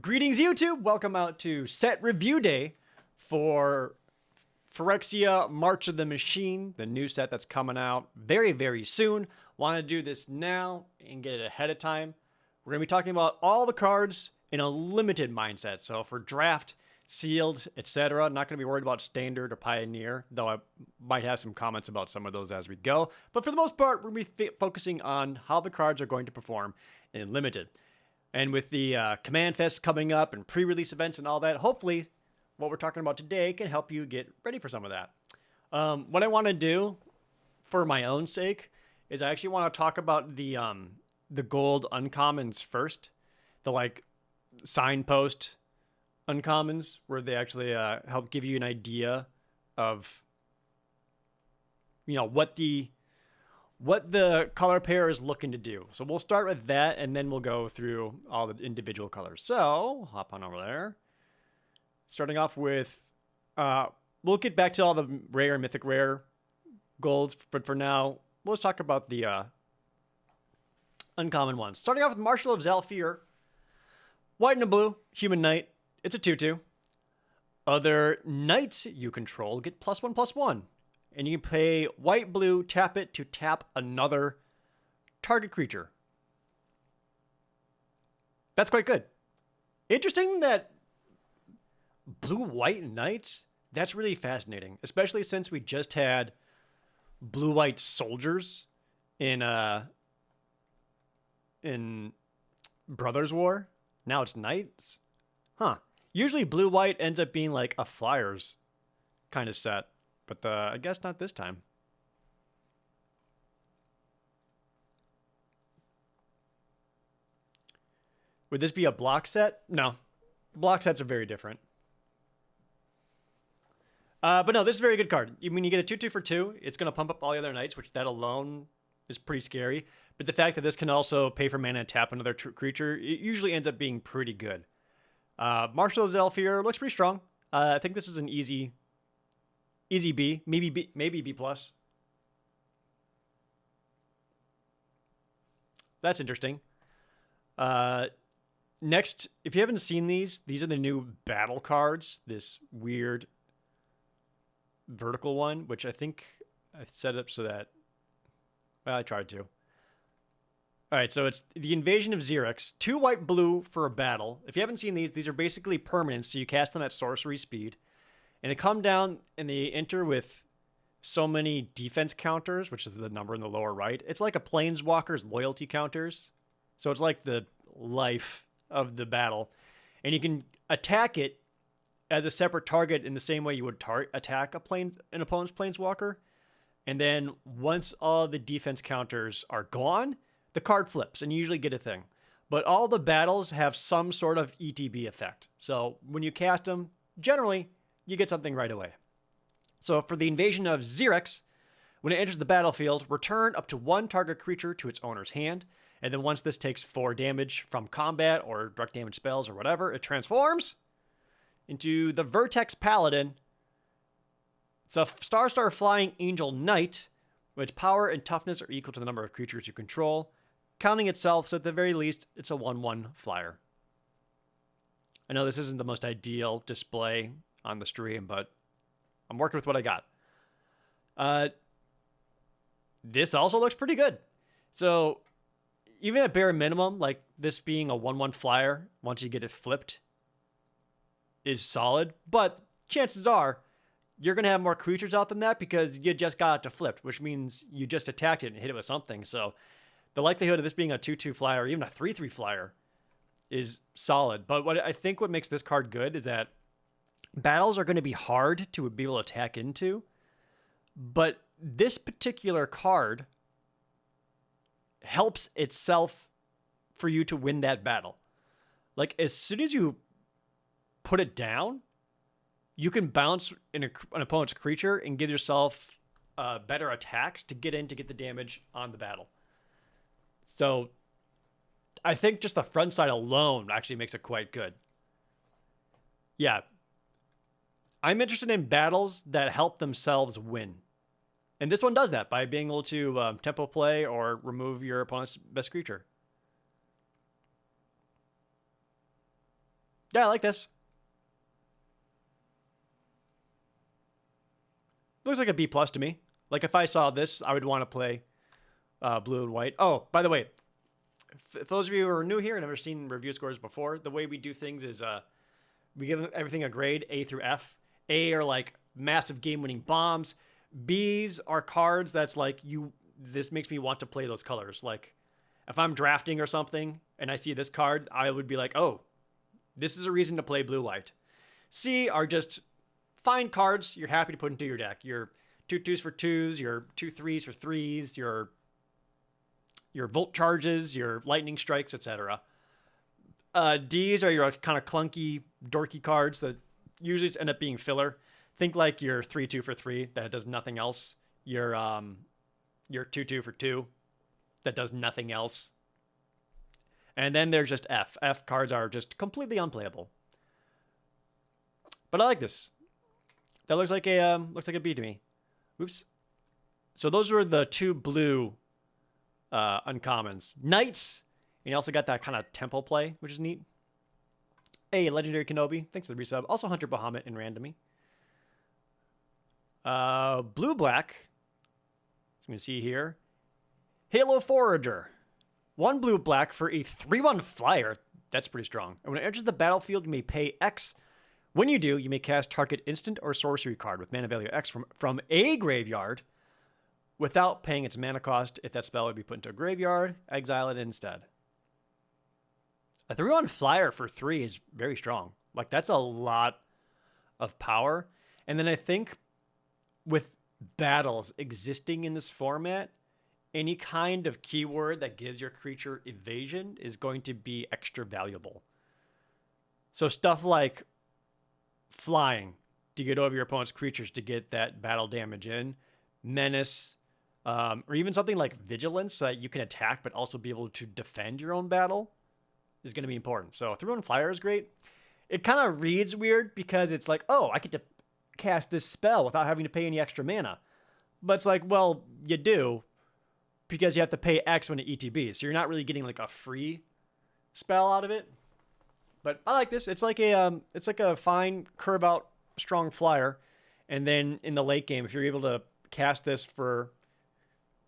Greetings, YouTube! Welcome out to set review day for Phyrexia March of the Machine, the new set that's coming out very, very soon. Want to do this now and get it ahead of time. We're going to be talking about all the cards in a limited mindset. So for draft, sealed, etc. Not going to be worried about standard or pioneer, though I might have some comments about some of those as we go. But for the most part, we're going to be focusing on how the cards are going to perform in limited. And with the Command Fest coming up and pre-release events and all that, hopefully what we're talking about today can help you get ready for some of that. What I want to do for my own sake is I actually want to talk about the gold uncommons first. The like signpost uncommons where they actually help give you an idea of, you know, what the color pair is looking to do. So we'll start with that, and then we'll go through all the individual colors. So hop on over there. Starting off with, we'll get back to all the rare and mythic rare golds, but for now, let's talk about the uncommon ones. Starting off with Marshal of Zhalfir, white and a blue, human knight. It's a 2/2. Other knights you control get +1/+1. And you can pay white, blue, tap it to tap another target creature. That's quite good. Interesting that blue-white knights, that's really fascinating. Especially since we just had blue-white soldiers in Brothers War. Now it's knights. Huh. Usually blue-white ends up being like a flyers kind of set. But I guess not this time. Would this be a block set? No. Block sets are very different. But no, this is a very good card. When you get a 2/2 for 2, it's going to pump up all the other knights, which that alone is pretty scary. But the fact that this can also pay for mana and tap another creature, it usually ends up being pretty good. Marshal Zhalfir looks pretty strong. I think this is an easy B, maybe B plus. That's interesting. Next, if you haven't seen these are the new battle cards. This weird vertical one, which I think I set up so that, well, I tried to. All right, so it's the Invasion of Xerix. 2 white, blue for a battle. If you haven't seen these are basically permanents, so you cast them at sorcery speed. And they come down and they enter with so many defense counters, which is the number in the lower right. It's like a Planeswalker's loyalty counters. So it's like the life of the battle. And you can attack it as a separate target in the same way you would attack an opponent's Planeswalker. And then once all the defense counters are gone, the card flips and you usually get a thing. But all the battles have some sort of ETB effect. So when you cast them, generally, you get something right away. So for the Invasion of Xerix, when it enters the battlefield, return up to 1 target creature to its owner's hand. And then once this takes 4 damage from combat or direct damage spells or whatever, it transforms into the Vertex Paladin. It's a star flying angel knight, which power and toughness are equal to the number of creatures you control, counting itself, so at the very least, it's a 1/1 flyer. I know this isn't the most ideal display on the stream, but I'm working with what I got. This also looks pretty good. So even at bare minimum, like this being a 1/1 flyer, once you get it flipped, is solid. But chances are you're going to have more creatures out than that because you just got it to flipped, which means you just attacked it and hit it with something. So the likelihood of this being a 2/2 flyer, or even a 3/3 flyer, is solid. But what makes this card good is that battles are going to be hard to be able to attack into, but this particular card helps itself for you to win that battle. Like, as soon as you put it down, you can bounce an opponent's creature and give yourself better attacks to get the damage on the battle. So I think just the front side alone actually makes it quite good. Yeah. I'm interested in battles that help themselves win. And this one does that by being able to tempo play or remove your opponent's best creature. Yeah, I like this. Looks like a B+ to me. Like, if I saw this, I would want to play blue and white. Oh, by the way, if those of you who are new here and never seen review scores before, the way we do things is we give everything a grade, A through F. A are like massive game-winning bombs. B's are cards that's like, this makes me want to play those colors. Like, if I'm drafting or something and I see this card, I would be like, oh, this is a reason to play blue-white. C are just fine cards you're happy to put into your deck. Your 2/2s for 2s, your 2/3s for 3s, your Volt Charges, your Lightning Strikes, etc. D's are your kind of clunky, dorky cards that usually end up being filler. Think like your 3/2 for 3 that does nothing else. Your 2/2 for 2 that does nothing else. And then there's just F. F cards are just completely unplayable. But I like this. That looks like a B to me. Oops. So those were the 2 blue uncommons. Knights. And you also got that kind of tempo play, which is neat. A Legendary Kenobi. Thanks for the resub. Also Hunter Bahamut and Randomy. Blue-black. As you can see here. Halo Forager. 1 blue-black for a 3/1 flyer. That's pretty strong. And when it enters the battlefield, you may pay X. When you do, you may cast target instant or sorcery card with mana value X from a graveyard without paying its mana cost. If that spell would be put into a graveyard, exile it instead. A 3/1 flyer for 3 is very strong. Like, that's a lot of power. And then I think with battles existing in this format, any kind of keyword that gives your creature evasion is going to be extra valuable. So stuff like flying to get over your opponent's creatures to get that battle damage in, menace, or even something like vigilance so that you can attack but also be able to defend your own battle is going to be important. So 3/1 flyer is great. It kind of reads weird because it's like, oh, I get to cast this spell without having to pay any extra mana. But it's like, well, you do, because you have to pay X when it ETB. So you're not really getting like a free spell out of it. But I like this. It's like a fine curve out strong flyer. And then in the late game, if you're able to cast this for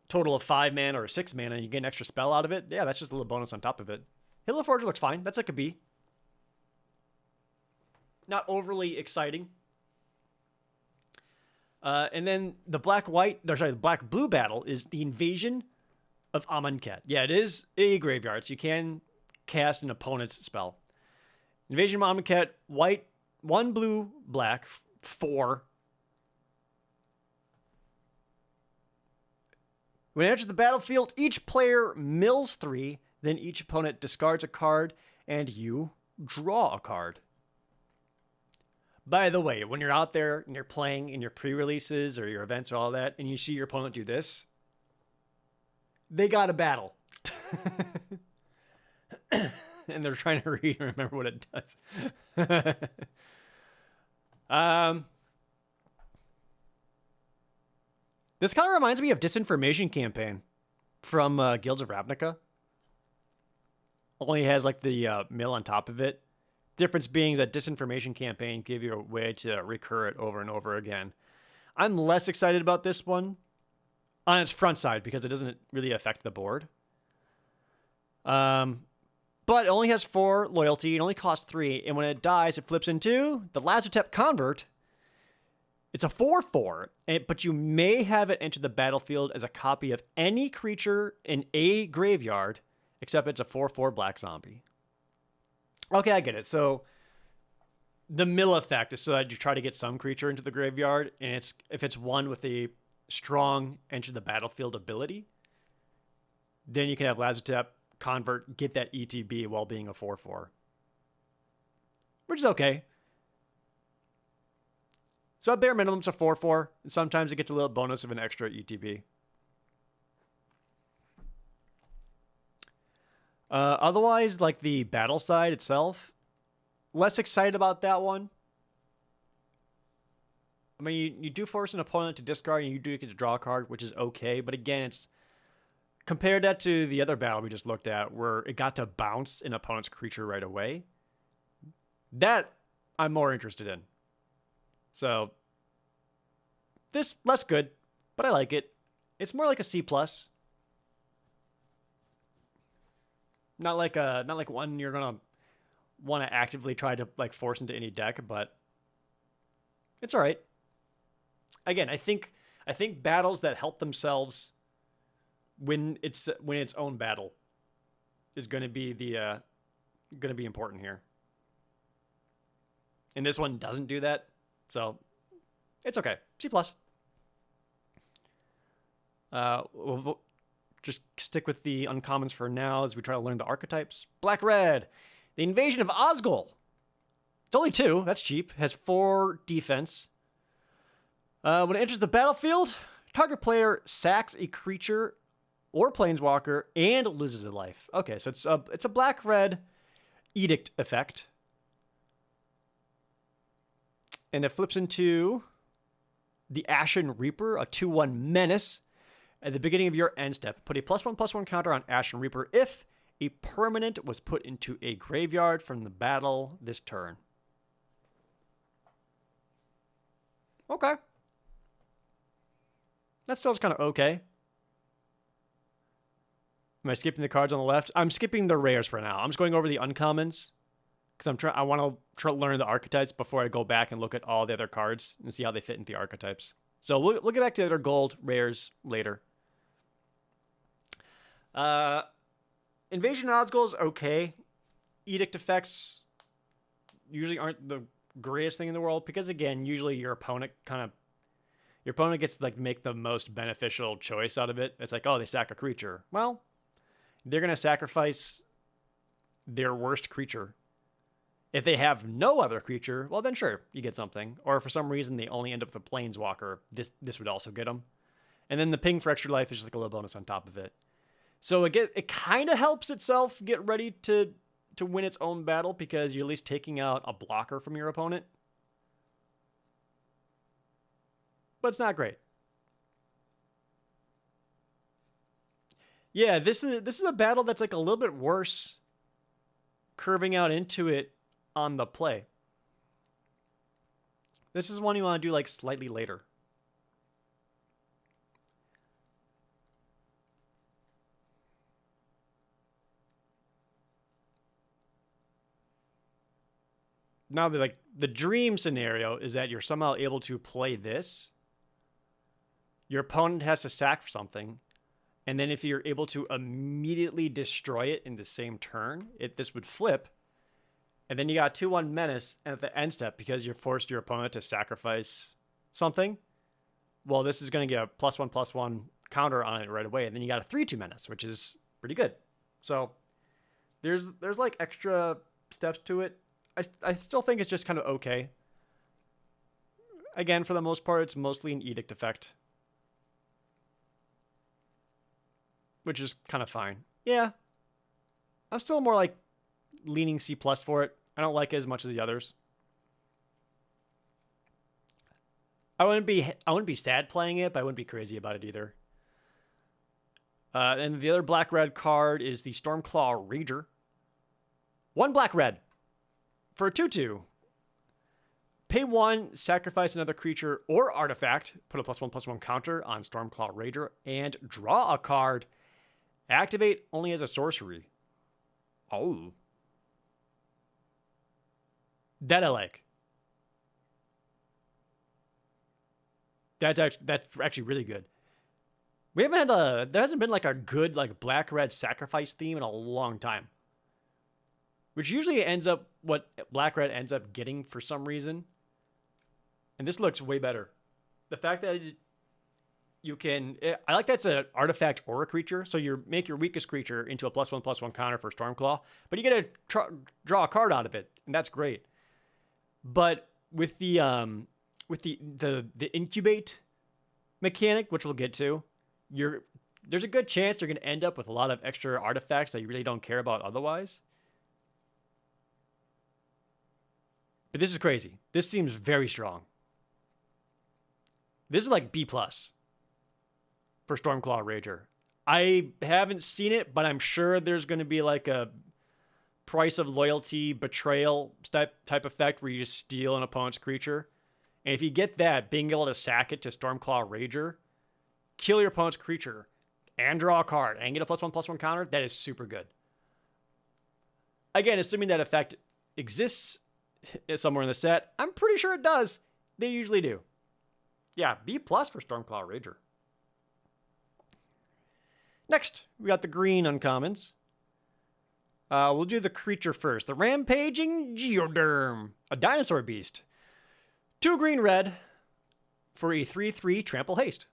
a total of 5 mana or 6 mana and you get an extra spell out of it, yeah, that's just a little bonus on top of it. Halo Forger looks fine. That's like a B. Not overly exciting. And then the the black-blue battle is the Invasion of Amonkhet. Yeah, it is a graveyard, so you can cast an opponent's spell. Invasion of Amonkhet, white, 1 blue, black, 4. When it enters the battlefield, each player mills 3, then each opponent discards a card, and you draw a card. By the way, when you're out there and you're playing in your pre-releases or your events or all that, and you see your opponent do this, they got a battle. And they're trying to read and remember what it does. This kind of reminds me of Disinformation Campaign from Guilds of Ravnica. Only has like the mill on top of it. Difference being that Disinformation Campaign gave you a way to recur it over and over again. I'm less excited about this one on its front side because it doesn't really affect the board. But it only has 4 loyalty. It only costs 3. And when it dies, it flips into the Lazotep Convert. It's a 4/4, but you may have it enter the battlefield as a copy of any creature in a graveyard, except it's a 4/4 black zombie. Okay, I get it. So the mill effect is so that you try to get some creature into the graveyard, and if it's one with a strong enter the battlefield ability, then you can have Lazotep Convert get that ETB while being a 4/4, which is okay. So at bare minimum, it's a 4/4, and sometimes it gets a little bonus of an extra ETB. Otherwise, like the battle side itself, less excited about that one. I mean, you do force an opponent to discard, and you do get to draw a card, which is okay. But again, it's compared that to the other battle we just looked at, where it got to bounce an opponent's creature right away. That I'm more interested in. So this less good, but I like it. It's more like a C plus. Not like one you're gonna want to actively try to like force into any deck, but it's all right. Again, I think battles that help themselves when it's its own battle is going to be important here. And this one doesn't do that, so it's okay. C plus. We'll just stick with the uncommons for now as we try to learn the archetypes. Black red, the invasion of Ozgol. It's only 2. That's cheap. Has 4 defense. When it enters the battlefield, target player sacks a creature or planeswalker and loses a life. Okay, so it's a black-red edict effect. And it flips into the Ashen Reaper, a 2/1 menace. At the beginning of your end step, put a +1/+1 counter on Ashen Reaper if a permanent was put into a graveyard from the battle this turn. Okay. That still is kind of okay. Am I skipping the cards on the left? I'm skipping the rares for now. I'm just going over the uncommons because I want to try to learn the archetypes before I go back and look at all the other cards and see how they fit into the archetypes. So we'll get back to the other gold rares later. Invasion Ozgol is okay. Edict effects usually aren't the greatest thing in the world because, again, usually your opponent gets to like make the most beneficial choice out of it. It's like, oh, they sack a creature. Well, they're going to sacrifice their worst creature. If they have no other creature, well, then sure, you get something. Or for some reason, they only end up with a planeswalker. This would also get them. And then the ping for extra life is just like a little bonus on top of it. So it kind of helps itself get ready to win its own battle because you're at least taking out a blocker from your opponent. But it's not great. Yeah, this is a battle that's like a little bit worse curving out into it on the play. This is one you want to do like slightly later. Now, the dream scenario is that you're somehow able to play this. Your opponent has to sack something, and then if you're able to immediately destroy it in the same turn, this would flip, and then you got 2/1 menace, and at the end step, because you forced your opponent to sacrifice something, well, this is going to get a +1/+1 counter on it right away, and then you got a 3/2 menace, which is pretty good. So there's like extra steps to it. I still think it's just kind of okay. Again, for the most part, it's mostly an edict effect, which is kind of fine. Yeah, I'm still more like leaning C+ for it. I don't like it as much as the others. I wouldn't be sad playing it, but I wouldn't be crazy about it either. And the other black-red card is the Stormclaw Rager. 1 black-red for a 2/2. Pay 1, sacrifice another creature or artifact, put a +1/+1 counter on Stormclaw Rager, and draw a card. Activate only as a sorcery. Oh. That I like. That's actually really good. We haven't had there hasn't been like a good like black-red sacrifice theme in a long time. Which usually ends up what black-red ends up getting for some reason. And this looks way better. The fact that you can... I like that's an artifact or a creature. So you make your weakest creature into a +1/+1 counter for Stormclaw. But you get to draw a card out of it. And that's great. But with the incubate mechanic, which we'll get to, there's a good chance you're going to end up with a lot of extra artifacts that you really don't care about otherwise. But this is crazy. This seems very strong. This is like B+ for Stormclaw Rager. I haven't seen it, but I'm sure there's going to be like a price of loyalty betrayal type effect where you just steal an opponent's creature. And if you get that, being able to sack it to Stormclaw Rager, kill your opponent's creature, and draw a card, and get a +1/+1 counter, that is super good. Again, assuming that effect exists somewhere in the set, I'm pretty sure it does. They usually do. Yeah, B+ for Stormclaw Rager. Next, we got the green uncommons. We'll do the creature first. The Rampaging Geoderm, a dinosaur beast. 2 green-red for a 3/3 trample haste.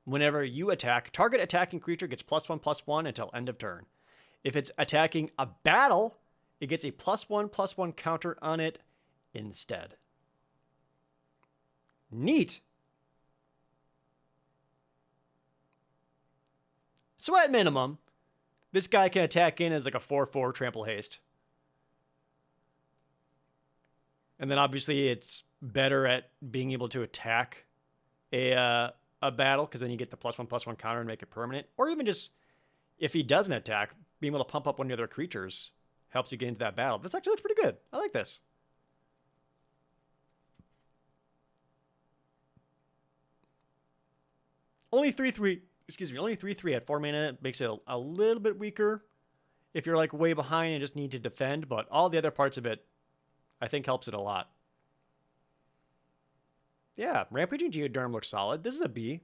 Whenever you attack, target attacking creature gets +1/+1 until end of turn. If it's attacking a battle, it gets a +1/+1 counter on it instead. Neat. So at minimum, this guy can attack in as like a 4/4 trample haste. And then obviously it's better at being able to attack a battle, because then you get the +1/+1 counter and make it permanent. Or even just, if he doesn't attack, being able to pump up one of the other creatures helps you get into that battle. This actually looks pretty good. I like this. Only 3/3 at 4 mana makes it a little bit weaker if you're like way behind and just need to defend, but all the other parts of it I think helps it a lot. Yeah, Rampaging Geoderm looks solid. This is a B.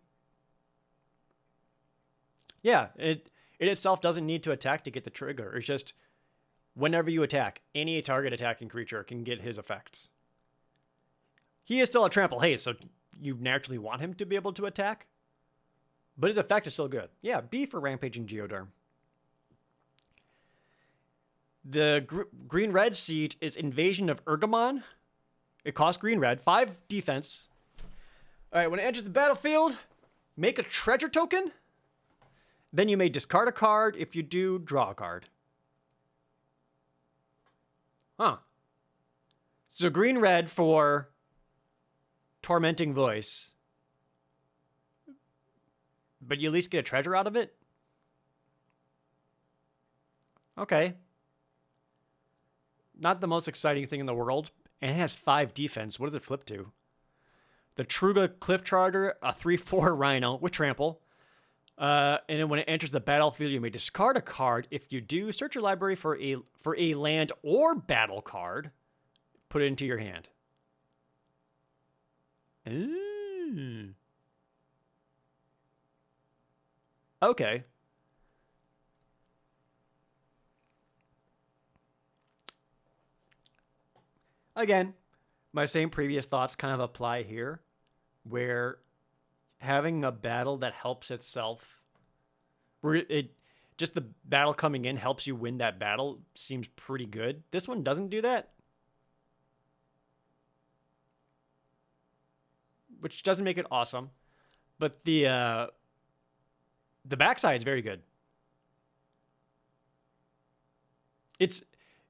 Yeah, it itself doesn't need to attack to get the trigger. It's just whenever you attack, any target attacking creature can get his effects. He is still a trample haste, so you naturally want him to be able to attack. But his effect is still good. Yeah, B for Rampaging Geoderm. The green-red seed is Invasion of Urgamon. It costs green-red, 5 defense. All right, when it enters the battlefield, make a treasure token. Then you may discard a card. If you do, draw a card. Huh. So green-red for Tormenting Voice. But you at least get a treasure out of it? Okay. Not the most exciting thing in the world. And it has 5 defense. What does it flip to? The Truga Cliff Charger, a 3/4 Rhino with trample. And then when it enters the battlefield, you may discard a card. If you do, search your library for a land or battle card. Put it into your hand. Ooh. Okay. Again, my same previous thoughts kind of apply here, where having a battle that helps itself, where just the battle coming in helps you win that battle, seems pretty good. This one doesn't do that, which doesn't make it awesome, but the backside is very good.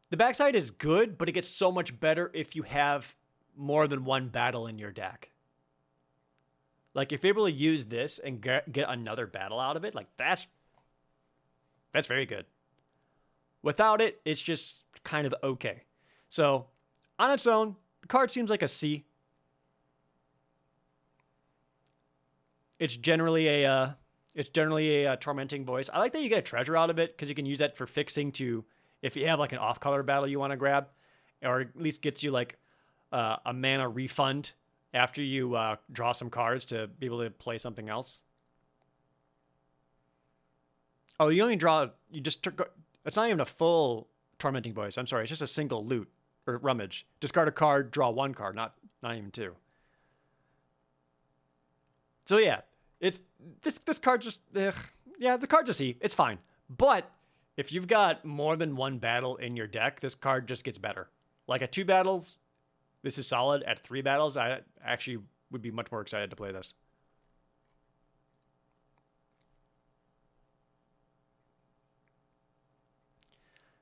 The backside is good, but it gets so much better if you have more than one battle in your deck. Like, if you're able to use this and get another battle out of it, like, that's very good. Without it, it's just kind of okay. So, on its own, the card seems like a C. It's generally a Tormenting Voice. I like that you get a treasure out of it, because you can use that for fixing to, if you have like an off-color battle you want to grab, or at least gets you like a mana refund after you draw some cards to be able to play something else. Oh, it's not even a full Tormenting Voice. I'm sorry, it's just a single loot or rummage. Discard a card, draw 1 card, not even 2. So yeah, it's this card just yeah, the card's a C. It's fine. But if you've got more than 1 battle in your deck, this card just gets better. Like at 2 battles, this is solid. At 3 battles, I actually would be much more excited to play this.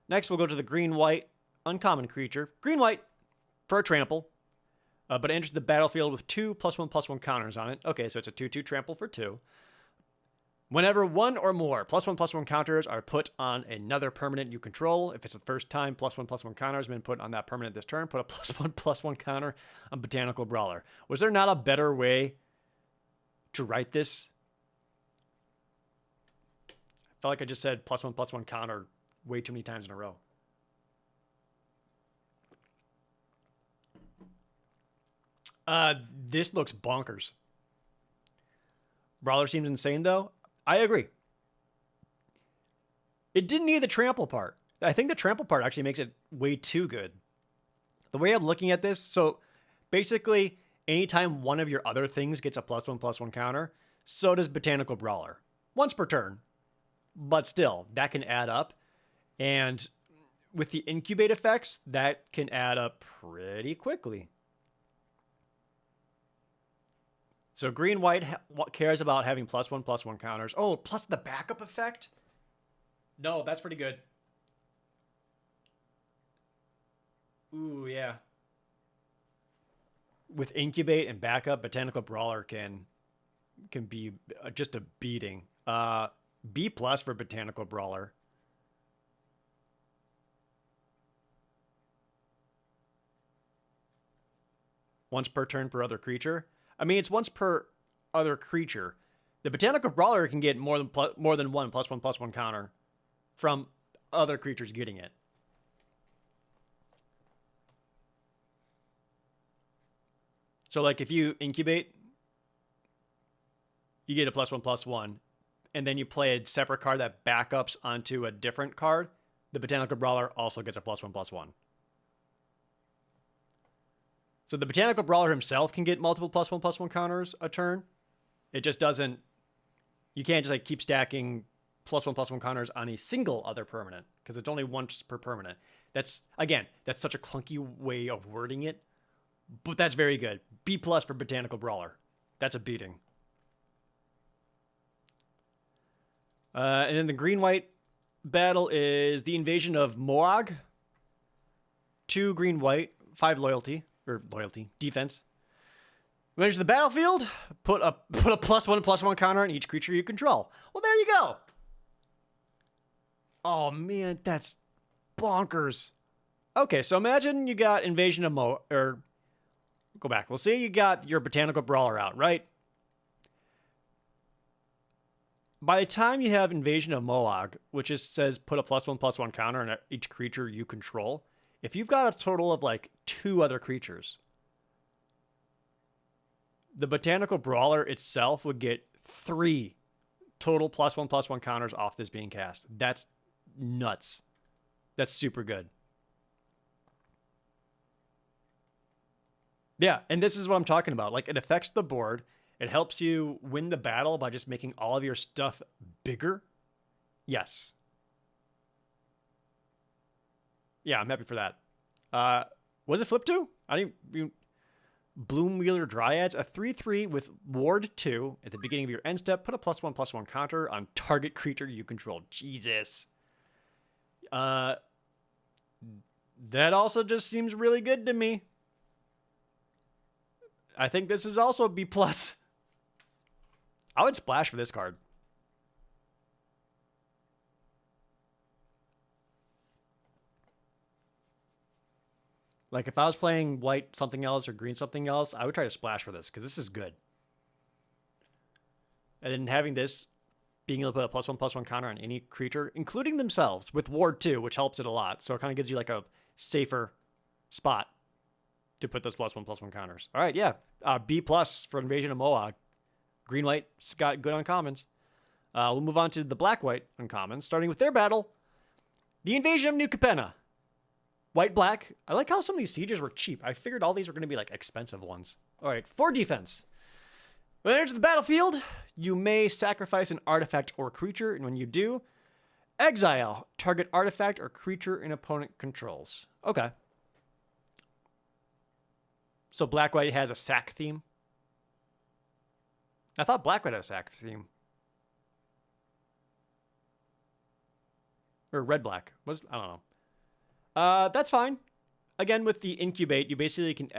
Next, we'll go to the green-white uncommon creature. Green-white for a trample, but it enters the battlefield with 2 +1/+1 counters on it. Okay, so it's a 2/2 trample for 2. Whenever one or more +1/+1 counters are put on another permanent you control, if it's the first time +1/+1 counter has been put on that permanent this turn, put a +1/+1 counter on Botanical Brawler. Was there not a better way to write this? I felt like I just said +1/+1 counter way too many times in a row. This looks bonkers. Brawler seems insane, though. I agree. It didn't need the trample part. I think the trample part actually makes it way too good. The way I'm looking at this, so basically, anytime one of your other things gets a +1/+1 counter, so does Botanical Brawler. Once per turn. But still, that can add up. And with the incubate effects, that can add up pretty quickly. So green-white cares about having +1/+1 counters. Oh, plus the backup effect? No, that's pretty good. Ooh, yeah. With incubate and backup, Botanical Brawler can be just a beating. B+ for Botanical Brawler. Once per turn per other creature. I mean, it's once per other creature. The Botanical Brawler can get more than one +1/+1 counter from other creatures getting it. So, like, if you incubate, you get a +1/+1, and then you play a separate card that backups onto a different card, the Botanical Brawler also gets a +1/+1. So the Botanical Brawler himself can get multiple +1/+1 counters a turn. It just doesn't... You can't just like keep stacking +1/+1 counters on a single other permanent, because it's only once per permanent. That's, again, that's such a clunky way of wording it, but that's very good. B+ for Botanical Brawler. That's a beating. And then the green-white battle is the invasion of Moag. 2 green-white, 5 loyalty. Or loyalty, defense. When enters the battlefield, put a +1/+1 counter on each creature you control. Well, there you go. Oh man, that's bonkers. Okay, so imagine you got invasion of or go back. We'll say you got your Botanical Brawler out, right? By the time you have invasion of Moag, which says put a +1/+1 counter on each creature you control, if you've got a total of like 2 other creatures, the Botanical Brawler itself would get 3 total +1/+1 counters off this being cast. That's nuts. That's super good. Yeah, and this is what I'm talking about. Like, it affects the board. It helps you win the battle by just making all of your stuff bigger. Yes. Yeah, I'm happy for that. Was it flip 2? I didn't... Bloomwheeler Dryads, a 3/3 with Ward 2 at the beginning of your end step. Put a +1/+1 counter on target creature you control. Jesus. That also just seems really good to me. I think this is also B+. I would splash for this card. Like, if I was playing white something else or green something else, I would try to splash for this, because this is good. And then having this, being able to put a +1/+1 counter on any creature, including themselves, with Ward 2, which helps it a lot. So it kind of gives you like a safer spot to put those +1/+1 counters. All right, yeah. B+ for Invasion of Moag. Green-white's got good uncommons. We'll move on to the black-white uncommons, starting with their battle. The Invasion of New Capenna. White-black. I like how some of these sieges were cheap. I figured all these were going to be like expensive ones. All right, 4 defense. When it enters the battlefield, you may sacrifice an artifact or creature, and when you do, exile target artifact or creature an opponent controls. Okay. So black-white has a sack theme. I thought black-white had a sack theme. Or red-black. I don't know. That's fine. Again, with the incubate, you basically can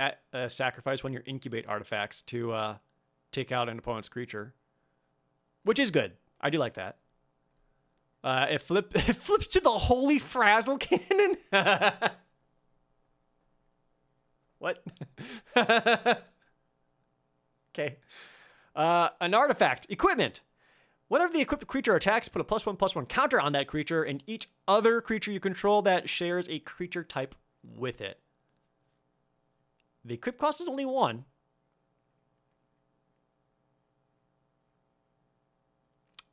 sacrifice one of your incubate artifacts to take out an opponent's creature, which is good. I do like that. It flips to the Holy Frazzle Cannon. What? Okay. An artifact. Equipment. Whenever the equipped creature attacks, put a +1/+1 counter on that creature, and each other creature you control that shares a creature type with it. The equip cost is only 1.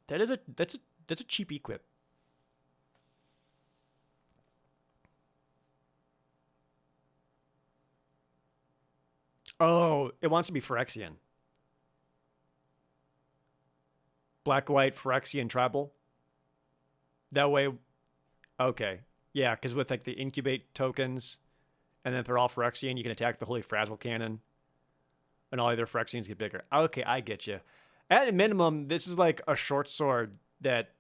That's a cheap equip. Oh, it wants to be Phyrexian. Black, white, Phyrexian, tribal. That way, okay. Yeah, because with like the incubate tokens, and then if they're all Phyrexian, you can attack the Holy Frazzle Cannon, and all other Phyrexians get bigger. Okay, I get you. At a minimum, this is like a short sword that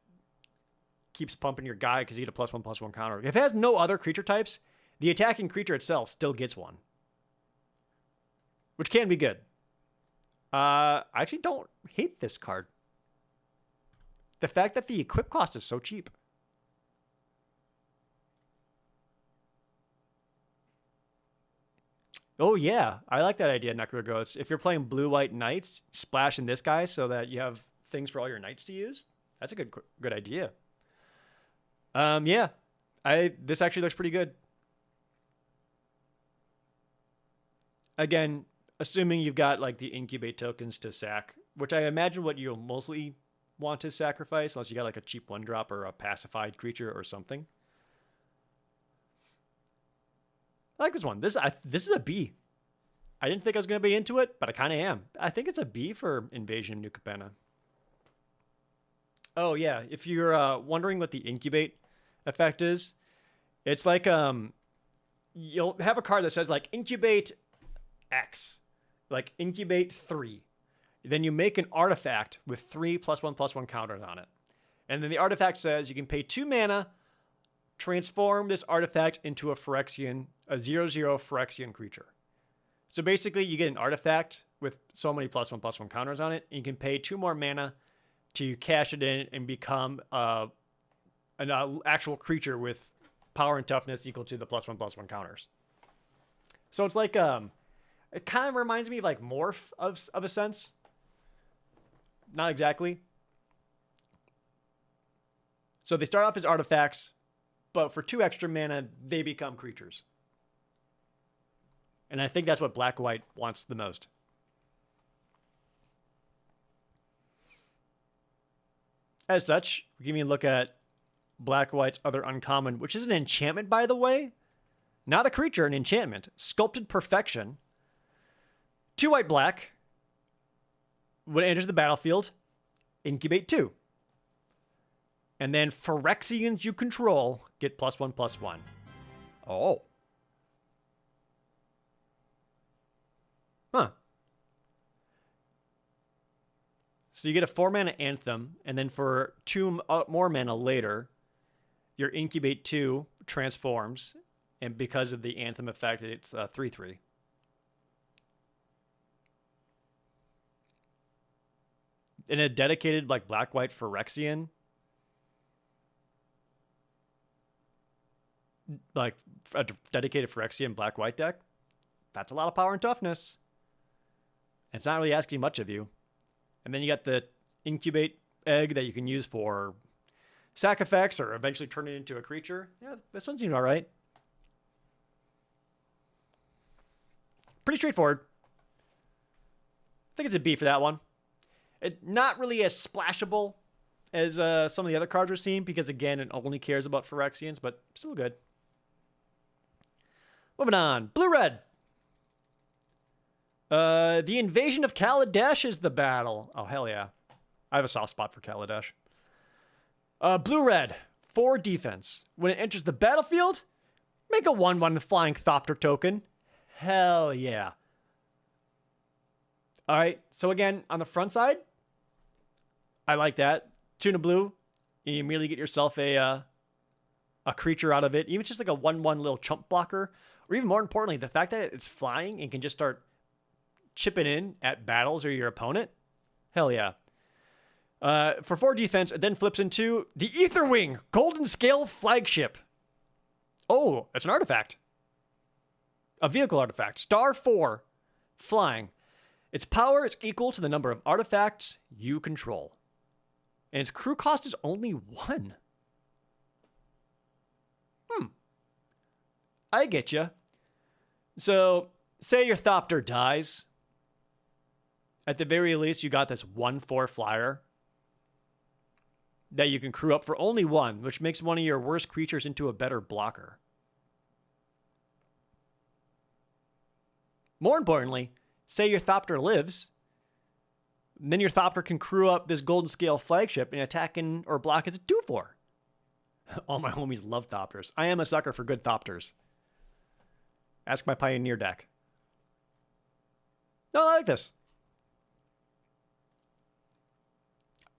keeps pumping your guy because you get a +1/+1 counter. If it has no other creature types, the attacking creature itself still gets 1, which can be good. I actually don't hate this card. The fact that the equip cost is so cheap. Oh, yeah. I like that idea, Necro Goats. If you're playing blue-white knights, splash in this guy so that you have things for all your knights to use. That's a good idea. Yeah. This actually looks pretty good. Again, assuming you've got like the incubate tokens to sack, which I imagine what you'll mostly want to sacrifice, unless you got like a cheap 1-drop or a pacified creature or something. I like this one. This is a B. I didn't think I was going to be into it, but I kind of am. I think it's a B for Invasion of New Capenna. Oh, yeah. If you're wondering what the incubate effect is, it's like you'll have a card that says like incubate X, like incubate 3. Then you make an artifact with 3 +1/+1 counters on it. And then the artifact says you can pay 2 mana, transform this artifact into a 0/0 Phyrexian creature. So basically, you get an artifact with so many +1/+1 counters on it, and you can pay 2 more mana to cash it in and become an actual creature with power and toughness equal to the +1/+1 counters. So it's like it kind of reminds me of like Morph of a sense. Not exactly. So they start off as artifacts, but for 2 extra mana, they become creatures. And I think that's what Black-White wants the most. As such, give me a look at Black-White's other uncommon, which is an enchantment, by the way. Not a creature, an enchantment. Sculpted Perfection. 2 white, black. When it enters the battlefield, incubate 2. And then Phyrexians you control get +1/+1. Oh. Huh. So you get a 4 mana Anthem, and then for 2 more mana later, your incubate 2 transforms, and because of the Anthem effect, it's 3/3. In a dedicated like black-white Phyrexian, like a dedicated Phyrexian black-white deck, that's a lot of power and toughness. It's not really asking much of you. And then you got the incubate egg that you can use for sack effects or eventually turn it into a creature. Yeah, this one seems all right. Pretty straightforward. I think it's a B for that one. It's not really as splashable as some of the other cards we're seeing because, again, it only cares about Phyrexians, but still good. Moving on. Blue-red. The invasion of Kaladesh is the battle. Oh, hell yeah. I have a soft spot for Kaladesh. Blue-red. 4 defense. When it enters the battlefield, make a 1/1 flying Thopter token. Hell yeah. All right. So again, on the front side, I like that. Tuna blue. You immediately get yourself a creature out of it. Even just like a 1/1 little chump blocker. Or even more importantly, the fact that it's flying and can just start chipping in at battles or your opponent. Hell yeah. For 4 defense, it then flips into the Etherwing Golden Scale Flagship. Oh, it's an artifact. A vehicle artifact. Star 4. Flying. Its power is equal to the number of artifacts you control. And its crew cost is only 1. I get you. So, say your Thopter dies. At the very least, you got this 1/4 flyer that you can crew up for only 1, which makes one of your worst creatures into a better blocker. More importantly, say your Thopter lives, then your Thopter can crew up this Golden Scale Flagship and attack in or block as a 2/4. All my homies love Thopters. I am a sucker for good Thopters. Ask my Pioneer deck. No, I like this.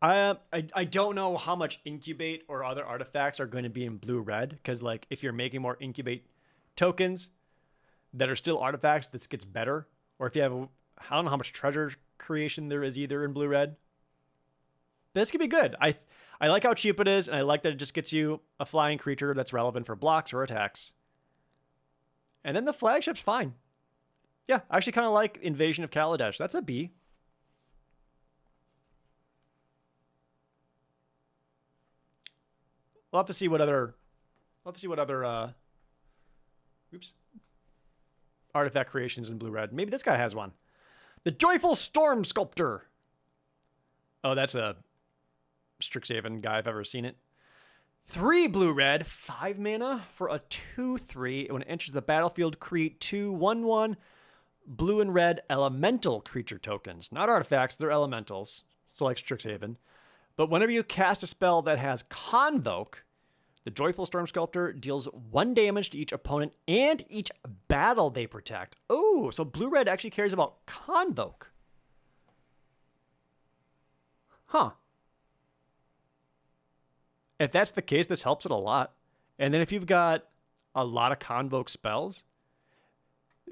I don't know how much Incubate or other artifacts are going to be in blue-red, because like if you're making more Incubate tokens that are still artifacts, this gets better. Or if you have, I don't know how much treasure creation there is either in blue-red. This could be good. I like how cheap it is, and I like that it just gets you a flying creature that's relevant for blocks or attacks. And then the flagship's fine. Yeah, I actually kind of like Invasion of Kaladesh. That's a B. We'll have to see what other artifact creations in blue-red. Maybe this guy has one. The Joyful Storm Sculptor. Oh, that's a Strixhaven guy, if I've ever seen it. 3 blue-red, 5 mana for a 2/3. When it enters the battlefield, create 2 1/1 blue and red elemental creature tokens. Not artifacts, they're elementals. So like Strixhaven. But whenever you cast a spell that has Convoke, the Joyful Storm Sculptor deals 1 damage to each opponent and each battle they protect. Oh, so blue-red actually cares about Convoke. Huh. If that's the case, this helps it a lot. And then if you've got a lot of Convoke spells,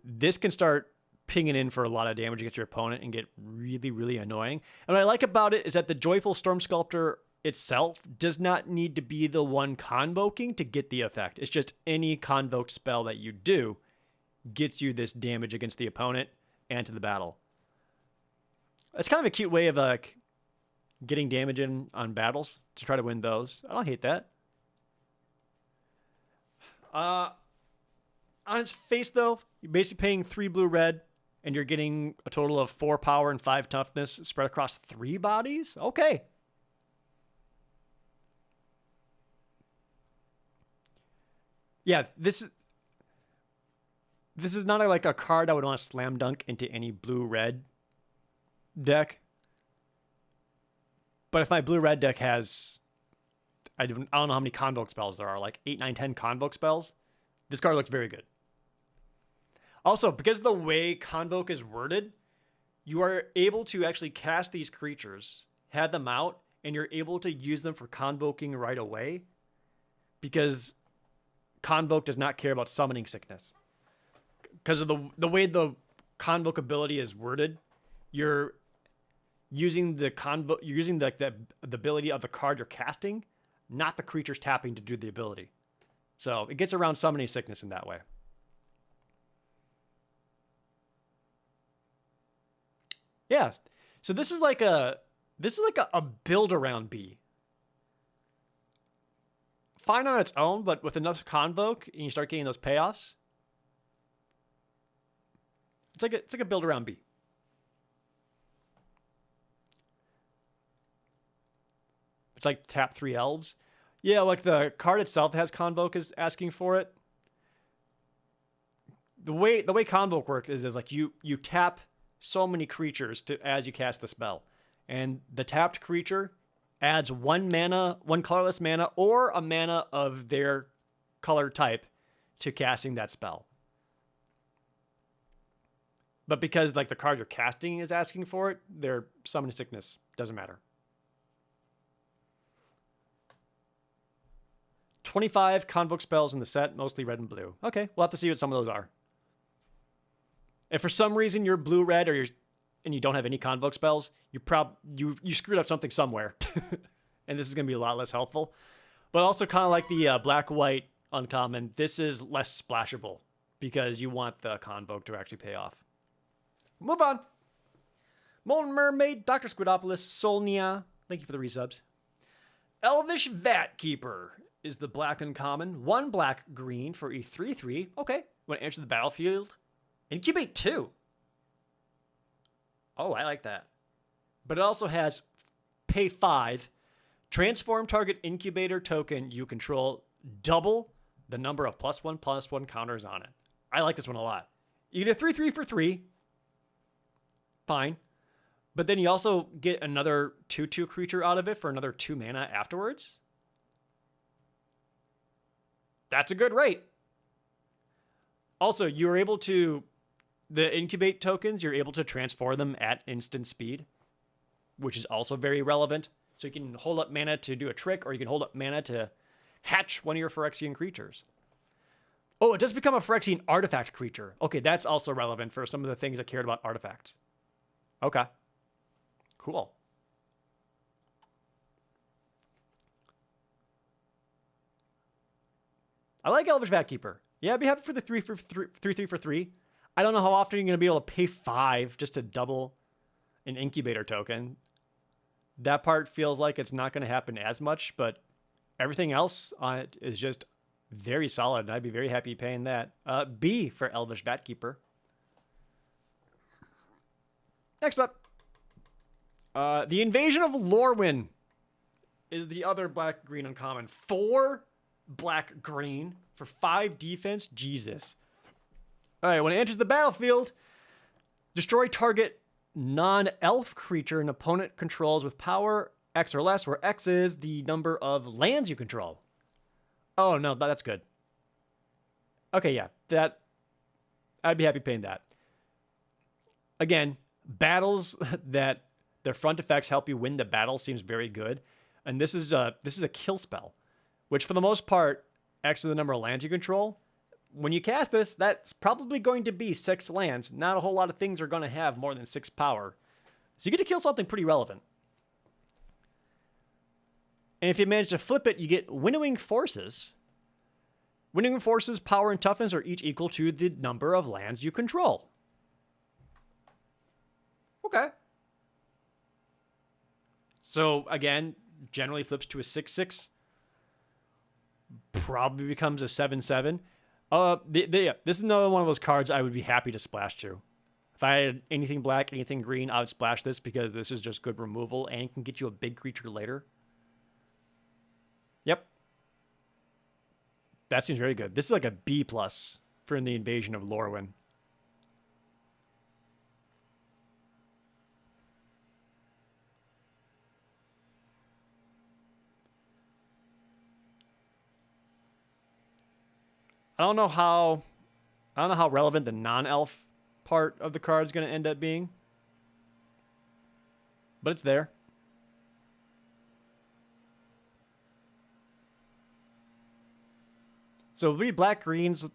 this can start pinging in for a lot of damage against your opponent and get really, really annoying. And what I like about it is that the Joyful Storm Sculptor itself does not need to be the one convoking to get the effect. It's just any convoke spell that you do gets you this damage against the opponent and to the battle. It's kind of a cute way of getting damage in on battles to try to win those. I don't hate that. On its face, though, you're basically paying 3 blue-red, and you're getting a total of 4 power and 5 toughness spread across 3 bodies? Okay. Yeah, this is not like a card I would want to slam dunk into any blue-red deck. But if my blue-red deck has, I don't know how many convoke spells there are, like 8, 9, 10 convoke spells, this card looks very good. Also, because of the way Convoke is worded, you are able to actually cast these creatures, have them out, and you're able to use them for convoking right away, because Convoke does not care about summoning sickness. Because of the way the Convoke ability is worded, you're using the ability of the card you're casting, not the creature's tapping to do the ability. So it gets around summoning sickness in that way. Yeah, so this is like a build around B. Fine on its own, but with enough convoke and you start getting those payoffs, it's like a build around B. It's like tap 3 elves. Yeah, like the card itself has convoke is asking for it. The way convoke works is like you tap so many creatures as you cast the spell. And the tapped creature adds 1 colorless mana or a mana of their color type to casting that spell. But because like the card you're casting is asking for it, their summoning sickness doesn't matter. 25 convoke spells in the set, mostly red and blue. Okay, we'll have to see what some of those are. If for some reason you're blue-red or and you don't have any convoke spells, you screwed up something somewhere. And this is going to be a lot less helpful. But also kind of like the black-white uncommon, this is less splashable because you want the convoke to actually pay off. Move on. Molten Mermaid, Dr. Squidopoulos, Solnia, thank you for the resubs. Elvish Vat Keeper is the black uncommon. 1 black-green for a 3/3. Okay, when it enters the battlefield, incubate 2. Oh, I like that. But it also has pay 5. Transform target incubator token you control, double the number of +1/+1 counters on it. I like this one a lot. You get a 3/3 for 3. Fine. But then you also get another 2/2 creature out of it for another 2 mana afterwards. That's a good rate. Also, you're able to, the incubate tokens, you're able to transform them at instant speed, which is also very relevant. So you can hold up mana to do a trick, or you can hold up mana to hatch one of your Phyrexian creatures. Oh, it does become a Phyrexian artifact creature. Okay, that's also relevant for some of the things I cared about artifacts. Okay. Cool. I like Elvish Vat Keeper. Yeah, I'd be happy for the 3/3 for 3. I don't know how often you're going to be able to pay 5 just to double an incubator token. That part feels like it's not going to happen as much, but everything else on it is just very solid, and I'd be very happy paying that. B for Elvish Vat Keeper. Next up. The Invasion of Lorwyn is the other black-green uncommon. 4 black-green for 5 defense. Jesus. All right, when it enters the battlefield, destroy target non-elf creature an opponent controls with power X or less, where X is the number of lands you control. Oh, no, that's good. Okay, yeah, I'd be happy paying that. Again, battles that their front effects help you win the battle seems very good. And this is a kill spell, which for the most part, X is the number of lands you control. When you cast this, that's probably going to be 6 lands. Not a whole lot of things are going to have more than 6 power. So you get to kill something pretty relevant. And if you manage to flip it, you get Winnowing Forces. Winnowing Forces, power and toughness are each equal to the number of lands you control. Okay. So, again, generally flips to a 6/6. Probably becomes a 7/7. This is another one of those cards I would be happy to splash to. If I had anything black, anything green, I would splash this because this is just good removal and can get you a big creature later. Yep. That seems very good. This is like a B+ for the Invasion of Lorwyn. I don't know how relevant the non-elf part of the card is going to end up being, but it's there. So we black greens. I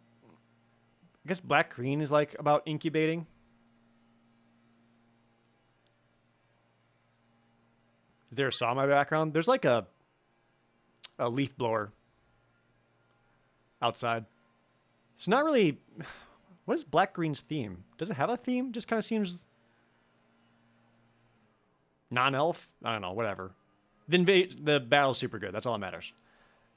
guess black green is like about incubating. Is there a saw in my background? There's like a leaf blower outside. It's not really... What is black green's theme? Does it have a theme? Just kind of seems non-elf. I don't know. Whatever. The battle's super good. That's all that matters.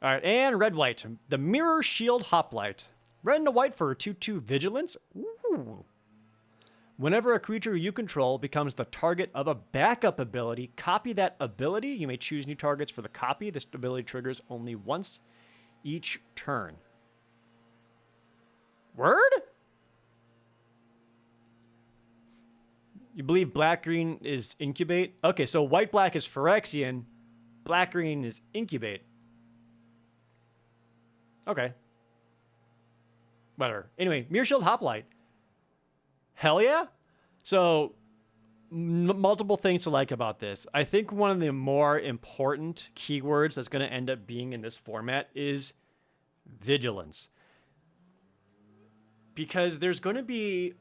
All right, and red-white. The Mirror Shield Hoplite. Red and a white for 2/2 Vigilance. Ooh. Whenever a creature you control becomes the target of a backup ability, copy that ability. You may choose new targets for the copy. This ability triggers only once each turn. Word? You believe black-green is incubate? Okay, so white-black is Phyrexian. Black-green is incubate. Okay. Whatever. Anyway, Mirror Shield Hoplite. Hell yeah. So, multiple things to like about this. I think one of the more important keywords that's going to end up being in this format is vigilance. Because there's going to be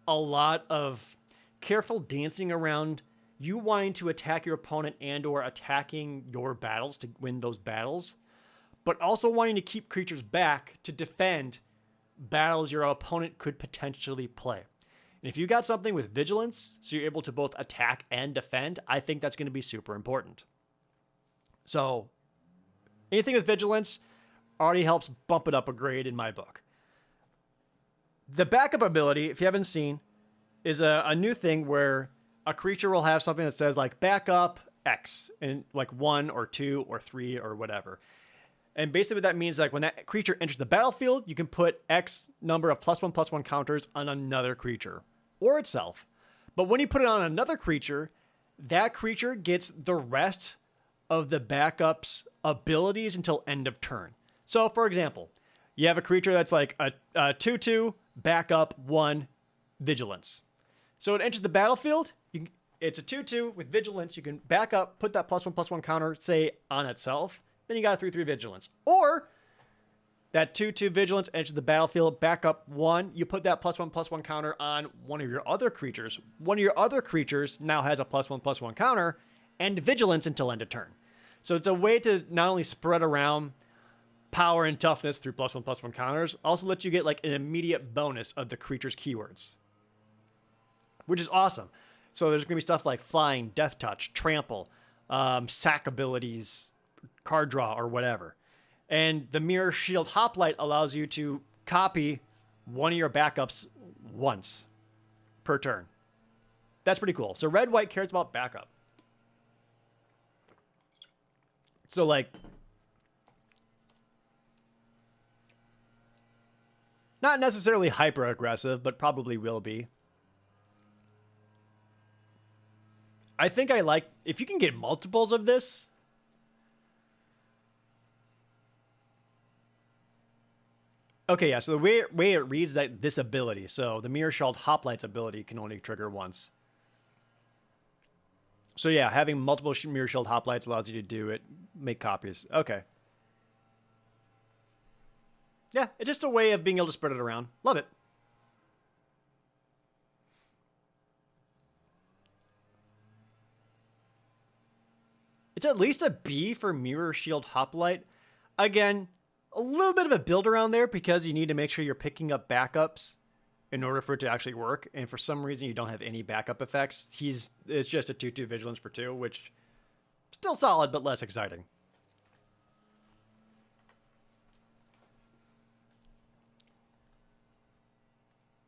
a lot of careful dancing around you wanting to attack your opponent and or attacking your battles to win those battles, but also wanting to keep creatures back to defend battles your opponent could potentially play. And if you got something with vigilance, so you're able to both attack and defend, I think that's going to be super important. So anything with vigilance already helps bump it up a grade in my book. The backup ability, if you haven't seen, is a new thing where a creature will have something that says like backup X and like 1 or 2 or 3 or whatever. And basically what that means is like when that creature enters the battlefield, you can put X number of +1/+1 counters on another creature or itself. But when you put it on another creature, that creature gets the rest of the backup's abilities until end of turn. So for example, you have a creature that's like a 2/2 backup 1 vigilance. So it enters the battlefield. It's a 2/2 with vigilance. You can back up, put that +1/+1 counter, say, on itself. Then you got a 3/3 vigilance. Or that 2/2 vigilance enters the battlefield, back up 1. You put that +1/+1 counter on one of your other creatures. One of your other creatures now has a +1/+1 counter and vigilance until end of turn. So it's a way to not only spread around power and toughness through +1/+1 counters, also lets you get like an immediate bonus of the creature's keywords, which is awesome. So there's going to be stuff like flying, death touch, trample, sack abilities, card draw, or whatever. And the Mirror Shield Hoplite allows you to copy one of your backups once per turn. That's pretty cool. So red-white cares about backup. So like, not necessarily hyper aggressive, but probably will be. I think I like, if you can get multiples of this. Okay, yeah, so the way it reads is that this ability, so the Mirror Shield Hoplite's ability can only trigger once. So yeah, having multiple Mirror Shield Hoplites allows you to do it, make copies. Okay. Yeah, it's just a way of being able to spread it around. Love it. It's at least a B for Mirror Shield Hoplite. Again, a little bit of a build around there because you need to make sure you're picking up backups in order for it to actually work. And for some reason, you don't have any backup effects. It's just a 2/2 vigilance for 2, which still solid, but less exciting.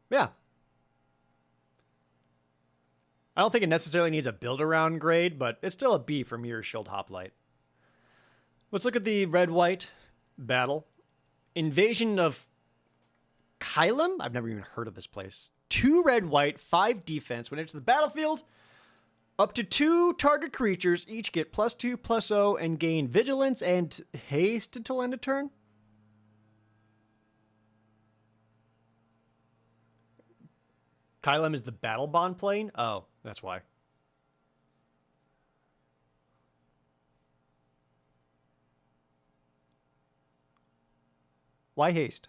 Yeah. I don't think it necessarily needs a build around grade, but it's still a B for Mirror Shield Hoplite. Let's look at the red-white battle. Invasion of Kylum? I've never even heard of this place. 2 red-white, 5 defense. When it's the battlefield, up to 2 target creatures each get +2/+0 and gain vigilance and haste until end of turn. Kylum is the battle bond plane? Oh, that's why. Why haste?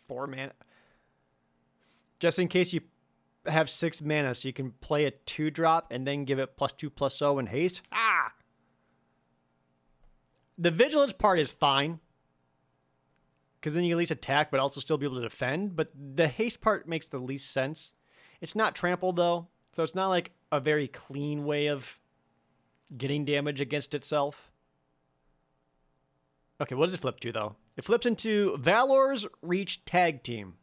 4 mana. Just in case you have 6 mana, so you can play a 2-drop and then give it +2/+0 and haste. Ah! The vigilance part is fine, because then you at least attack, but also still be able to defend. But the haste part makes the least sense. It's not trampled, though, so it's not like a very clean way of getting damage against itself. Okay, what does it flip to, though? It flips into Valor's Reach Tag Team.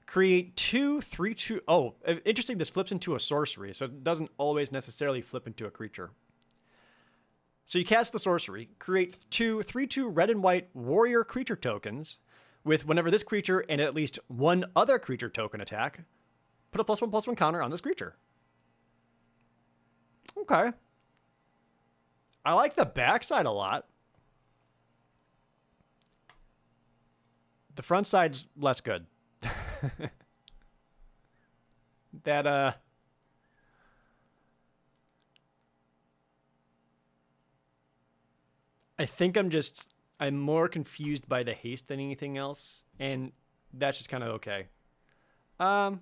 Create 2 3/2. Oh, interesting. This flips into a sorcery, so it doesn't always necessarily flip into a creature. So you cast the sorcery, create 2 3/2 red and white warrior creature tokens with whenever this creature and at least one other creature token attack, put a +1/+1 counter on this creature. Okay. I like the backside a lot. The front side's less good. That, I think I'm more confused by the haste than anything else, and that's just kind of okay. Yeah.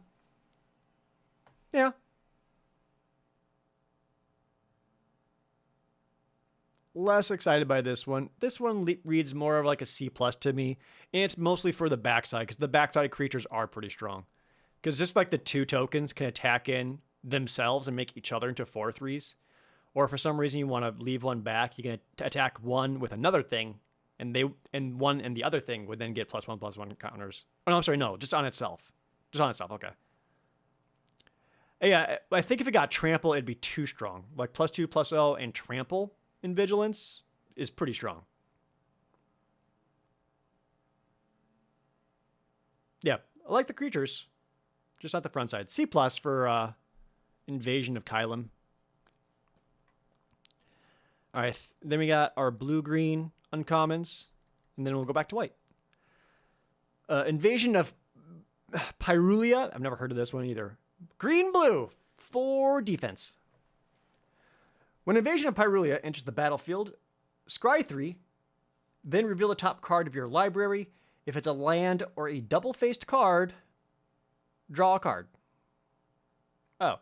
Less excited by this one. This one reads more of like a C plus to me, and it's mostly for the backside because the backside creatures are pretty strong. Because just like the 2 tokens can attack in themselves and make each other into 4/3s, or for some reason you want to leave one back, you can attack one with another thing, and one and the other thing would then get +1/+1 counters. Oh no, I'm sorry, no, just on itself. Just on itself, okay. Yeah, I think if it got trample, it'd be too strong. Like +2/+0 and trample in vigilance is pretty strong. Yeah, I like the creatures, just not the front side. C plus for Invasion of Kylum. All right, then we got our blue-green uncommons, and then we'll go back to white. Invasion of Pyrulia. I've never heard of this one either. Green-blue, 4 defense. When Invasion of Pyrulia enters the battlefield, scry 3, then reveal the top card of your library. If it's a land or a double-faced card, draw a card. Oh.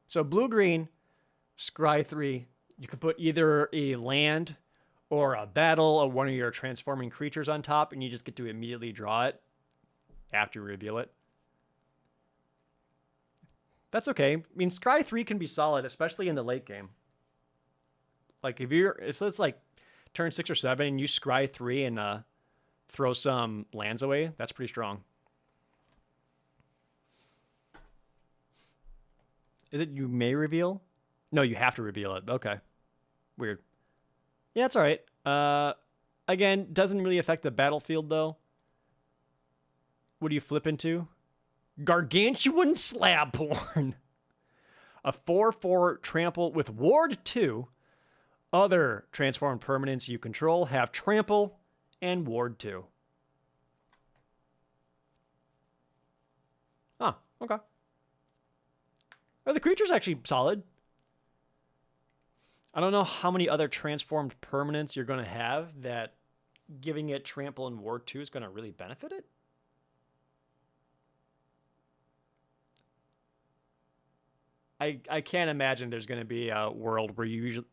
So blue-green, scry 3. You can put either a land or a battle or one of your transforming creatures on top, and you just get to immediately draw it after you reveal it. That's okay. I mean, scry 3 can be solid, especially in the late game. Like if it's like turn 6 or 7 and you scry 3 and throw some lands away, that's pretty strong. Is it you may reveal? No, you have to reveal it. Okay. Weird. Yeah, it's all right. Again, doesn't really affect the battlefield, though. What do you flip into? Gargantuan Slabhorn. A 4/4 trample with Ward 2. Other transformed permanents you control have trample and Ward 2. Huh, okay. The creature's actually solid. I don't know how many other transformed permanents you're going to have that giving it trample and Ward 2 is going to really benefit it. I can't imagine there's going to be a world where you usually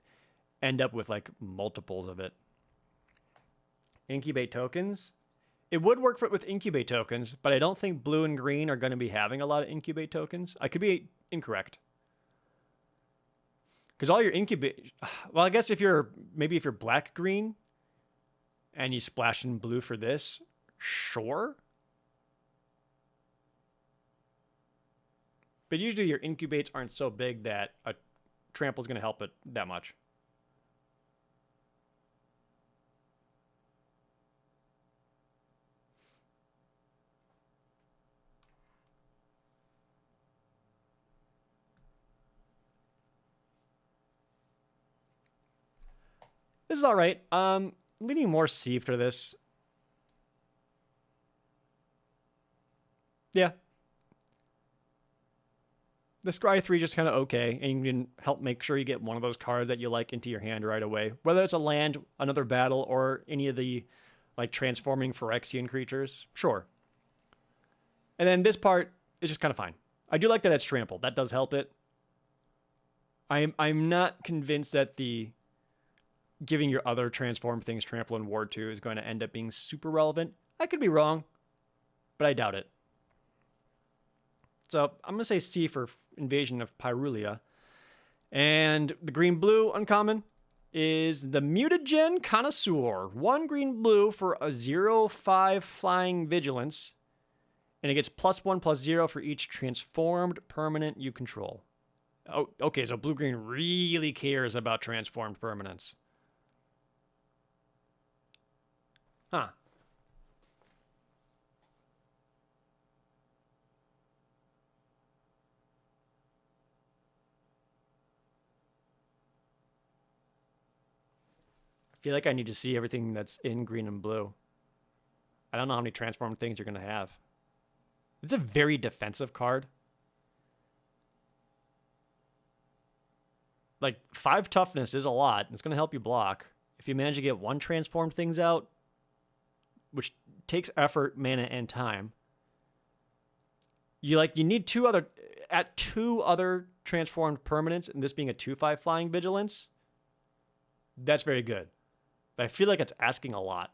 end up with like multiples of it. Incubate tokens. It would work with incubate tokens, but I don't think blue and green are going to be having a lot of incubate tokens. I could be incorrect. Because all your incubate... Well, I guess if you're black-green and you splash in blue for this, sure. But usually your incubates aren't so big that a trample is going to help it that much. This is all right. Leaning more C for this. Yeah. The Scry 3 just kind of okay, and you can help make sure you get one of those cards that you like into your hand right away. Whether it's a land, another battle, or any of the like transforming Phyrexian creatures, sure. And then this part is just kind of fine. I do like that it's trampled. That does help it. I'm not convinced that the giving your other transform things trample and ward 2 is going to end up being super relevant. I could be wrong, but I doubt it. So I'm going to say C for Invasion of Pyrulia. And the green-blue uncommon is the Mutagen Connoisseur. 1 green-blue for a 0/5 flying vigilance. And it gets +1/+0 for each transformed permanent you control. Oh, okay, so blue-green really cares about transformed permanents. Huh. I feel like I need to see everything that's in green and blue. I don't know how many transformed things you're going to have. It's a very defensive card. Like, 5 toughness is a lot. It's going to help you block. If you manage to get 1 transformed things out, which takes effort, mana, and time, You need two other transformed permanents, and this being a 2/5 flying vigilance. That's very good. But I feel like it's asking a lot.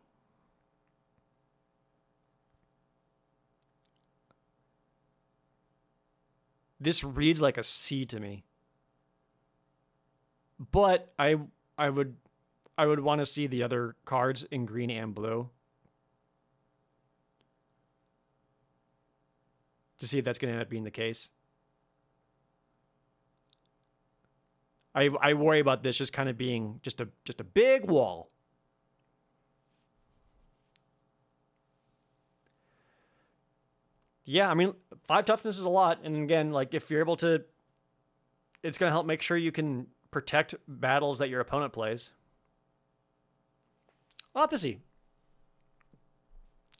This reads like a C to me. But I would want to see the other cards in green and blue to see if that's going to end up being the case. I worry about this just kind of being just a big wall. Yeah, I mean, 5 toughness is a lot, and again, like if you're able to, it's going to help make sure you can protect battles that your opponent plays. We'll have to see.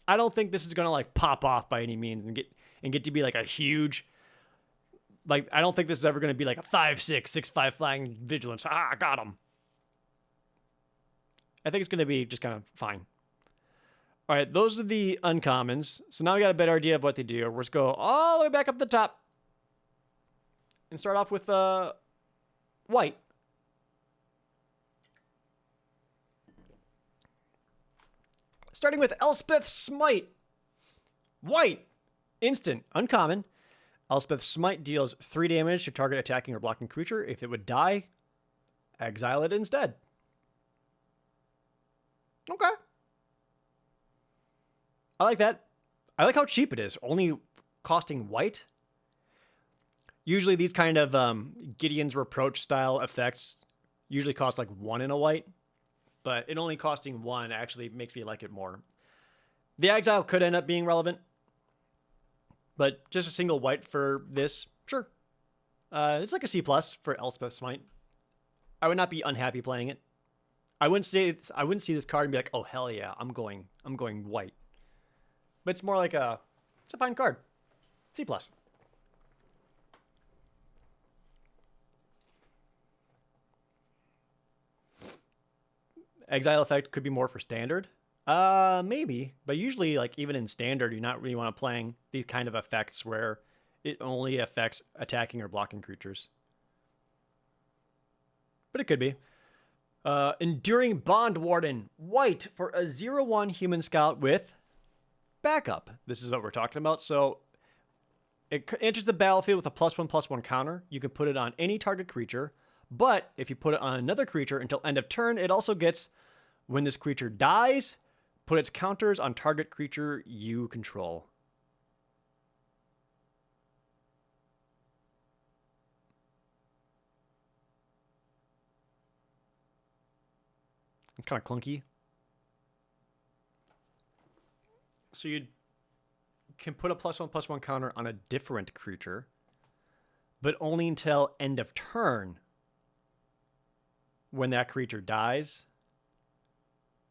I don't think this is going to like pop off by any means and get to be like a huge. Like, I don't think this is ever going to be like a 5/6, 6/5 flying vigilance. Ah, I got him. I think it's going to be just kind of fine. All right, those are the uncommons. So now we got a better idea of what they do. Let's go all the way back up the top and start off with white. Starting with Elspeth's Smite. White. Instant. Uncommon. Elspeth's Smite deals 3 damage to target attacking or blocking creature. If it would die, exile it instead. Okay. I like that. I like how cheap it is. Only costing white. Usually these kind of Gideon's Reproach style effects usually cost like 1 in a white. But it only costing 1 actually makes me like it more. The exile could end up being relevant. But just a single white for this, sure. It's like a C+ for Elspeth's Smite. I would not be unhappy playing it. I wouldn't see this card and be like, oh hell yeah, I'm going white. But it's more like it's a fine card. C+. Exile effect could be more for standard. Maybe. But usually, like, even in standard, you're not really want to playing these kind of effects where it only affects attacking or blocking creatures. But it could be. Enduring Bond Warden. White for a 0/1 human scout with backup. This is what we're talking about. So it enters the battlefield with a +1/+1 counter. You can put it on any target creature. But if you put it on another creature until end of turn, it also gets, when this creature dies, put its counters on target creature you control. It's kind of clunky. So you can put a +1/+1 counter on a different creature, but only until end of turn. When that creature dies,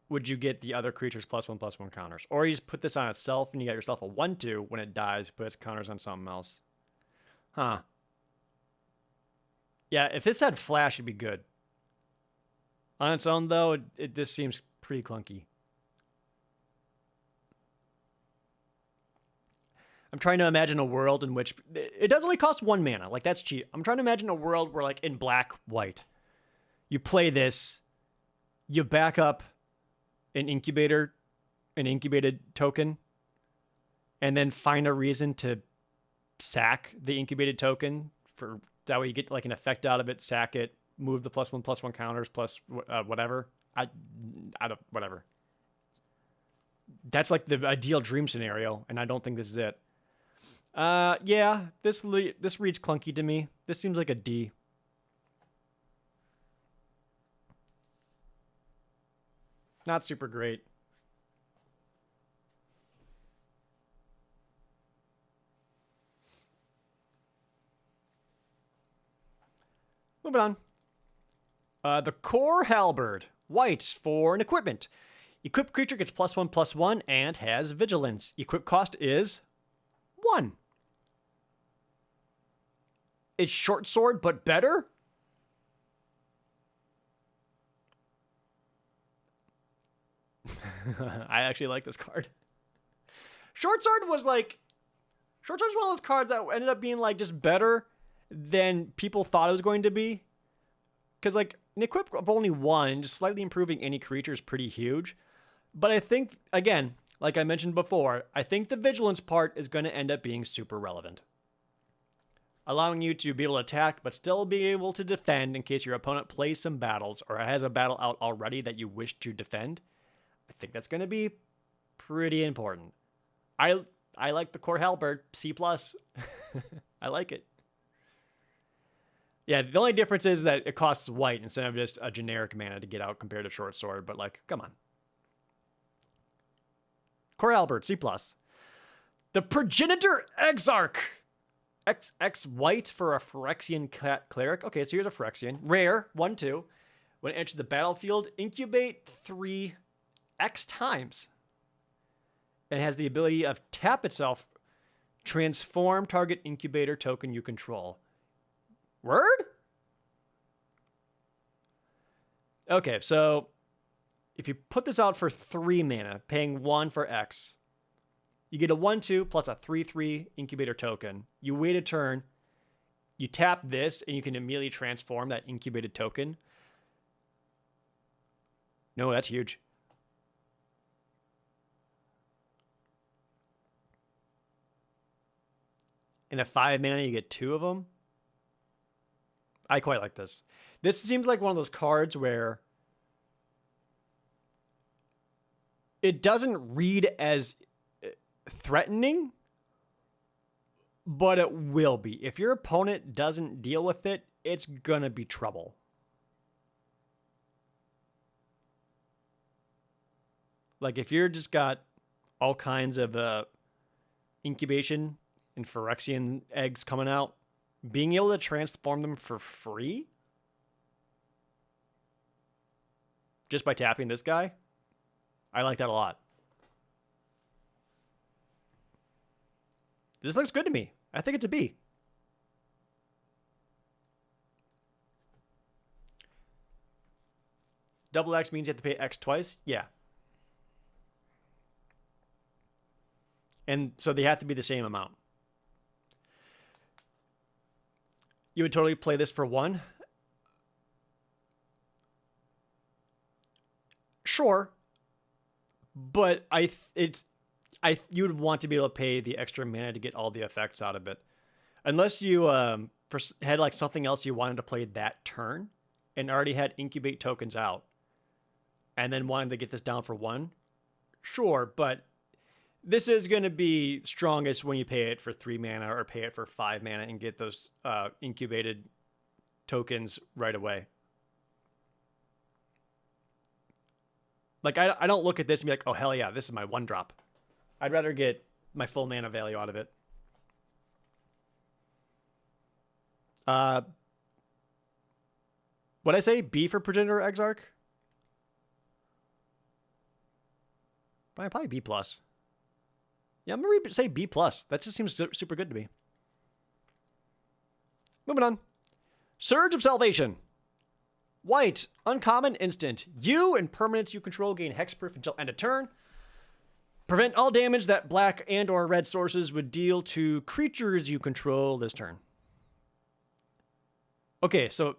would you get the other creature's +1/+1 counters? Or you just put this on itself and you got yourself a 1/2 when it dies, put its counters on something else. Huh. Yeah, if this had flash, it'd be good. On its own, though, this seems pretty clunky. I'm trying to imagine a world in which it does only cost 1 mana. Like, that's cheap. I'm trying to imagine a world where, like, in black, white, you play this, you back up an incubated token, and then find a reason to sack the incubated token for that way you get like an effect out of it, sack it, move the +1/+1 counters plus whatever. I don't whatever. That's like the ideal dream scenario, and I don't think this is it. Yeah, this reads clunky to me. This seems like a D. Not super great. Moving on. The Core Halberd. White for an equipment. Equipped creature gets +1/+1 and has vigilance. Equip cost is 1. It's short sword, but better? I actually like this card. Short sword was like... Short Sword's one of those cards that ended up being like just better than people thought it was going to be. Because like an equip of only one, just slightly improving any creature is pretty huge. But I think, again, like I mentioned before, I think the vigilance part is going to end up being super relevant. Allowing you to be able to attack, but still be able to defend in case your opponent plays some battles or has a battle out already that you wish to defend. I think that's going to be pretty important. I like the Core Halberd, C+. I like it. Yeah, the only difference is that it costs white instead of just a generic mana to get out compared to Short Sword, but like, come on. Core Halberd, C+. The Progenitor Exarch. X white for a Phyrexian Cleric. Okay, so here's a Phyrexian. Rare, 1/2. When it enters the battlefield, incubate 3 X times. It has the ability of tap itself, transform target incubator token you control. Word? Okay, so if you put this out for 3 mana, paying 1 for X, you get a 1/2 plus a 3/3 incubator token. You wait a turn, you tap this, and you can immediately transform that incubated token. No, that's huge. In a 5 mana, you get 2 of them. I quite like this. This seems like one of those cards where it doesn't read as threatening, but it will be. If your opponent doesn't deal with it, it's gonna be trouble. Like if you're just got all kinds of incubation and Phyrexian eggs coming out, being able to transform them for free just by tapping this guy, I like that a lot. This looks good to me. I think it's a B. Double X means you have to pay X twice? Yeah. And so they have to be the same amount. You would totally play this for 1? Sure. But you would want to be able to pay the extra mana to get all the effects out of it. Unless you had like something else you wanted to play that turn and already had incubate tokens out and then wanted to get this down for 1. Sure, but this is going to be strongest when you pay it for 3 mana or pay it for 5 mana and get those incubated tokens right away. Like, I don't look at this and be like, oh, hell yeah, this is my 1-drop. I'd rather get my full mana value out of it. What'd I say? B for Progenitor Exarch? Probably B+. Yeah, I'm going to say B+. That just seems super good to me. Moving on. Surge of Salvation. White, uncommon, instant. You and permanents you control gain hexproof until end of turn. Prevent all damage that black and or red sources would deal to creatures you control this turn. Okay, so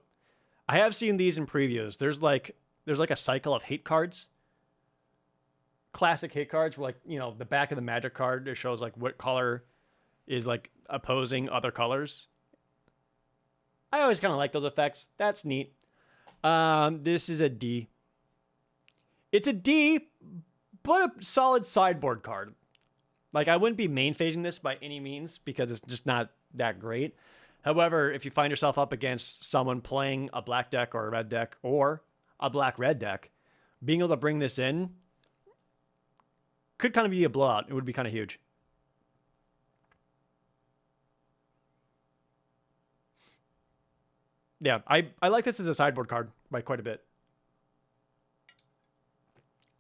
I have seen these in previews. There's like a cycle of hate cards. Classic hate cards where, like, you know, the back of the magic card, it shows like what color is like opposing other colors. I always kind of like those effects. That's neat. This is a D. It's a D, but a solid sideboard card. Like, I wouldn't be main phasing this by any means because it's just not that great. However, if you find yourself up against someone playing a black deck or a red deck or a black-red deck, being able to bring this in could kind of be a blowout. It would be kind of huge. Yeah, I like this as a sideboard card by quite a bit.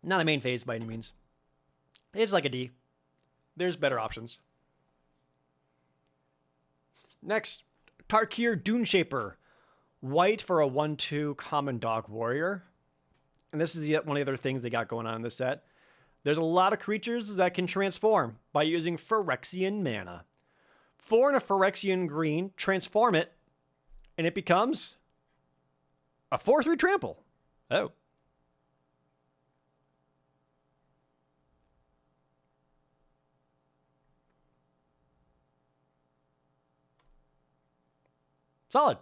Not a main phase by any means. It's like a D. There's better options. Next, Tarkir Duneshaper. White for a 1/2 common dog warrior. And this is yet one of the other things they got going on in this set. There's a lot of creatures that can transform by using Phyrexian mana. 4 and a Phyrexian green, transform it, and it becomes a 4/3 trample. Oh. Solid.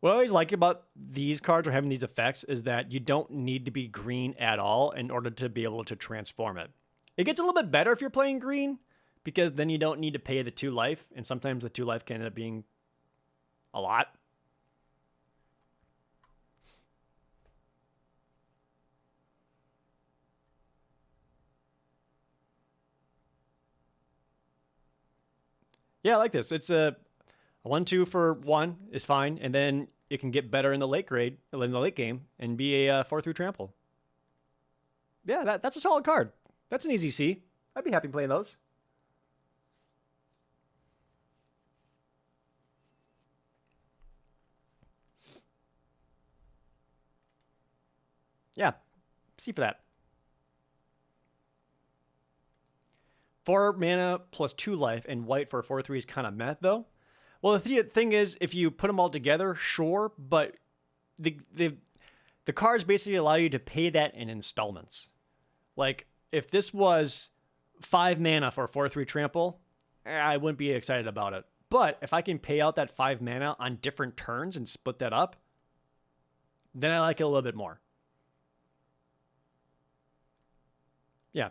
What I always like about these cards or having these effects is that you don't need to be green at all in order to be able to transform it. It gets a little bit better if you're playing green, because then you don't need to pay the 2 life, and sometimes the 2 life can end up being a lot. Yeah, I like this. It's a 1/2 for 1 is fine, and then it can get better in the late game, and be a 4/3 trample. Yeah, that's a solid card. That's an easy C. I'd be happy playing those. Yeah, C for that. 4 mana plus 2 life, and white for a 4/3 is kind of meh, though. Well, the thing is, if you put them all together, sure, but the cards basically allow you to pay that in installments. Like, if this was 5 mana for a 4/3 trample, I wouldn't be excited about it. But if I can pay out that 5 mana on different turns and split that up, then I like it a little bit more. Yeah.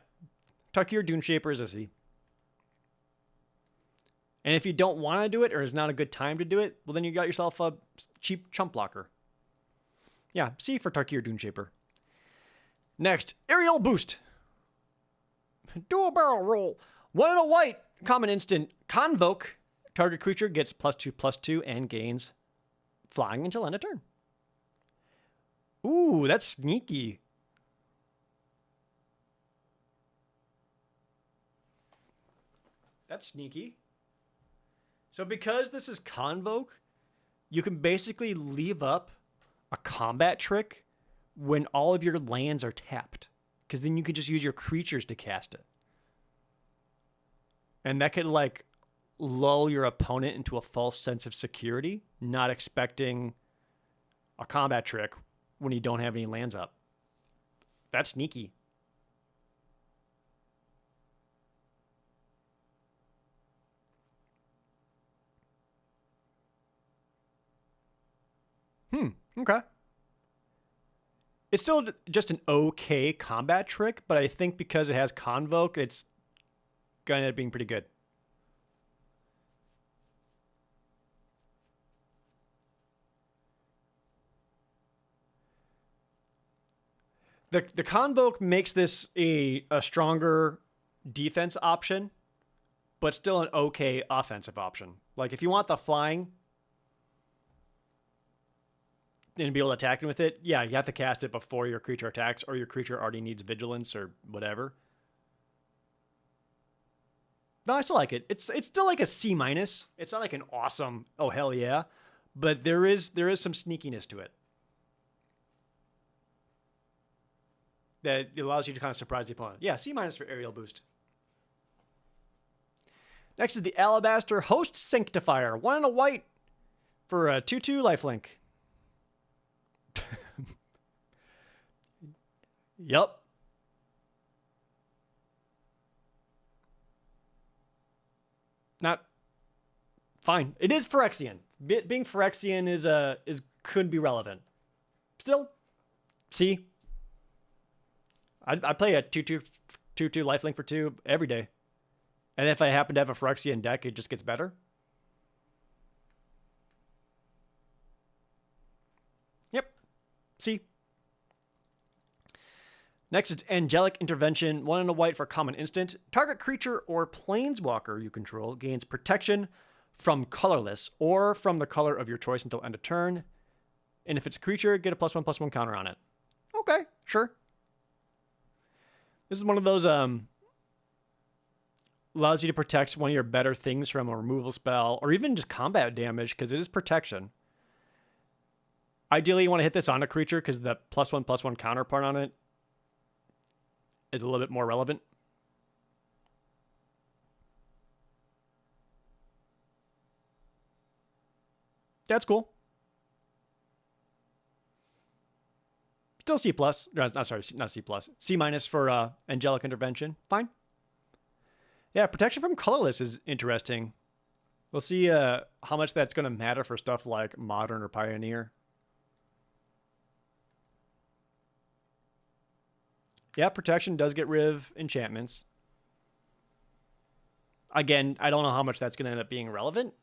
Tarkir Duneshaper is a C. And if you don't want to do it, or it's not a good time to do it, well, then you got yourself a cheap chump blocker. Yeah, C for Tarkir Duneshaper. Next, Aerial Boost. Do a barrel roll. 1 and a white, common instant, Convoke. Target creature gets +2/+2 and gains flying until end of turn. Ooh, that's sneaky. That's sneaky. So because this is Convoke, you can basically leave up a combat trick when all of your lands are tapped, because then you can just use your creatures to cast it. And that could, like, lull your opponent into a false sense of security, not expecting a combat trick when you don't have any lands up. That's sneaky. Okay. It's still just an okay combat trick, but I think because it has Convoke, it's going to end up being pretty good. The Convoke makes this a stronger defense option, but still an okay offensive option. Like, if you want the flying and be able to attack with it, yeah, you have to cast it before your creature attacks, or your creature already needs vigilance or whatever. No, I still like it. It's still like a C-. It's not like an awesome, oh hell yeah, but there is some sneakiness to it that allows you to kind of surprise the opponent. Yeah, C- for Aerial Boost. Next is the Alabaster Host Sanctifier. 1 and a white for a 2/2 lifelink. Yep. Not fine. It is Phyrexian. Being Phyrexian is could be relevant. Still, C. I play a 2/2 lifelink for 2 every day. And if I happen to have a Phyrexian deck, it just gets better. Yep. C. Next is Angelic Intervention. 1 and a white for common instant. Target creature or planeswalker you control gains protection from colorless or from the color of your choice until end of turn. And if it's a creature, get a +1/+1 counter on it. Okay, sure. This is one of those allows you to protect one of your better things from a removal spell, or even just combat damage, because it is protection. Ideally, you want to hit this on a creature because the +1/+1 counterpart on it is a little bit more relevant. That's cool. Still C+. Not sorry, not C+. C- for Angelic Intervention. Fine. Yeah, protection from colorless is interesting. We'll see how much that's going to matter for stuff like Modern or Pioneer. Yeah, protection does get rid of enchantments. Again, I don't know how much that's going to end up being relevant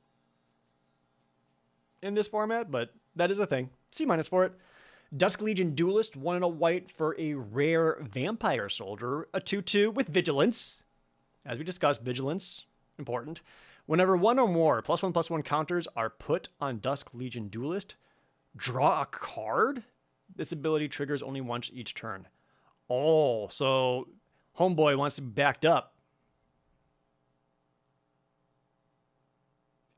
in this format, but that is a thing. C- for it. Dusk Legion Duelist, 1 and a white for a rare Vampire Soldier, a 2/2 with Vigilance. As we discussed, Vigilance, important. Whenever one or more +1/+1 counters are put on Dusk Legion Duelist, draw a card. This ability triggers only once each turn. Oh, so Homeboy wants to be backed up.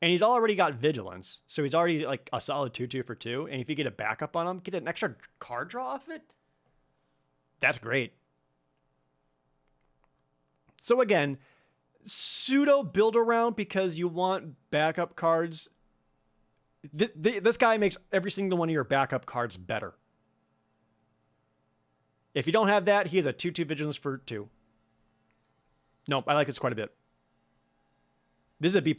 And he's already got Vigilance, so he's already like a solid 2/2 for 2. And if you get a backup on him, get an extra card draw off it. That's great. So again, pseudo build around because you want backup cards. This guy makes every single one of your backup cards better. If you don't have that, he has a 2/2 Vigilance for 2. Nope, I like this quite a bit. This is a B+.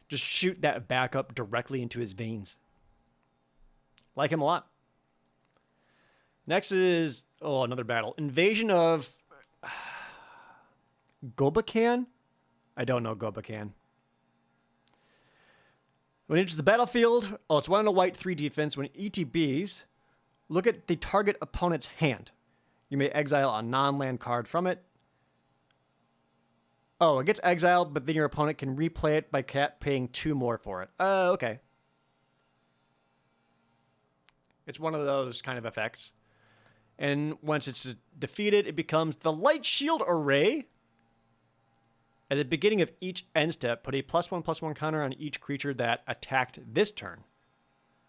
Just shoot that backup directly into his veins. Like him a lot. Next is, another battle. Invasion of Gobakan? I don't know Gobakan. When it enters the battlefield, it's 1 and a white, 3 defense. When it ETBs, look at the target opponent's hand. You may exile a non-land card from it. Oh, it gets exiled, but then your opponent can replay it by paying 2 more for it. Oh, okay. It's one of those kind of effects. And once it's defeated, it becomes the Light Shield Array. At the beginning of each end step, put a +1/+1 counter on each creature that attacked this turn.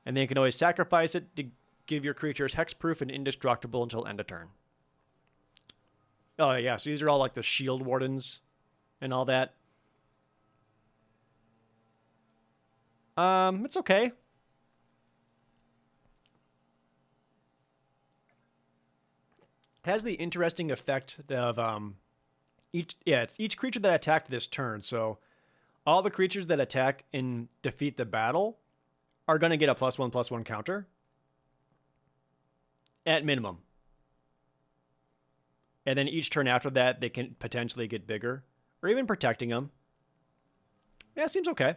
And then you can always sacrifice it to give your creatures hexproof and indestructible until end of turn. Oh, yeah, so these are all like the Shield Wardens and all that. It's okay. Has the interesting effect of each creature that attacked this turn. So all the creatures that attack and defeat the battle are going to get a +1/+1 counter at minimum. And then each turn after that, they can potentially get bigger or even protecting them. Yeah, it seems okay.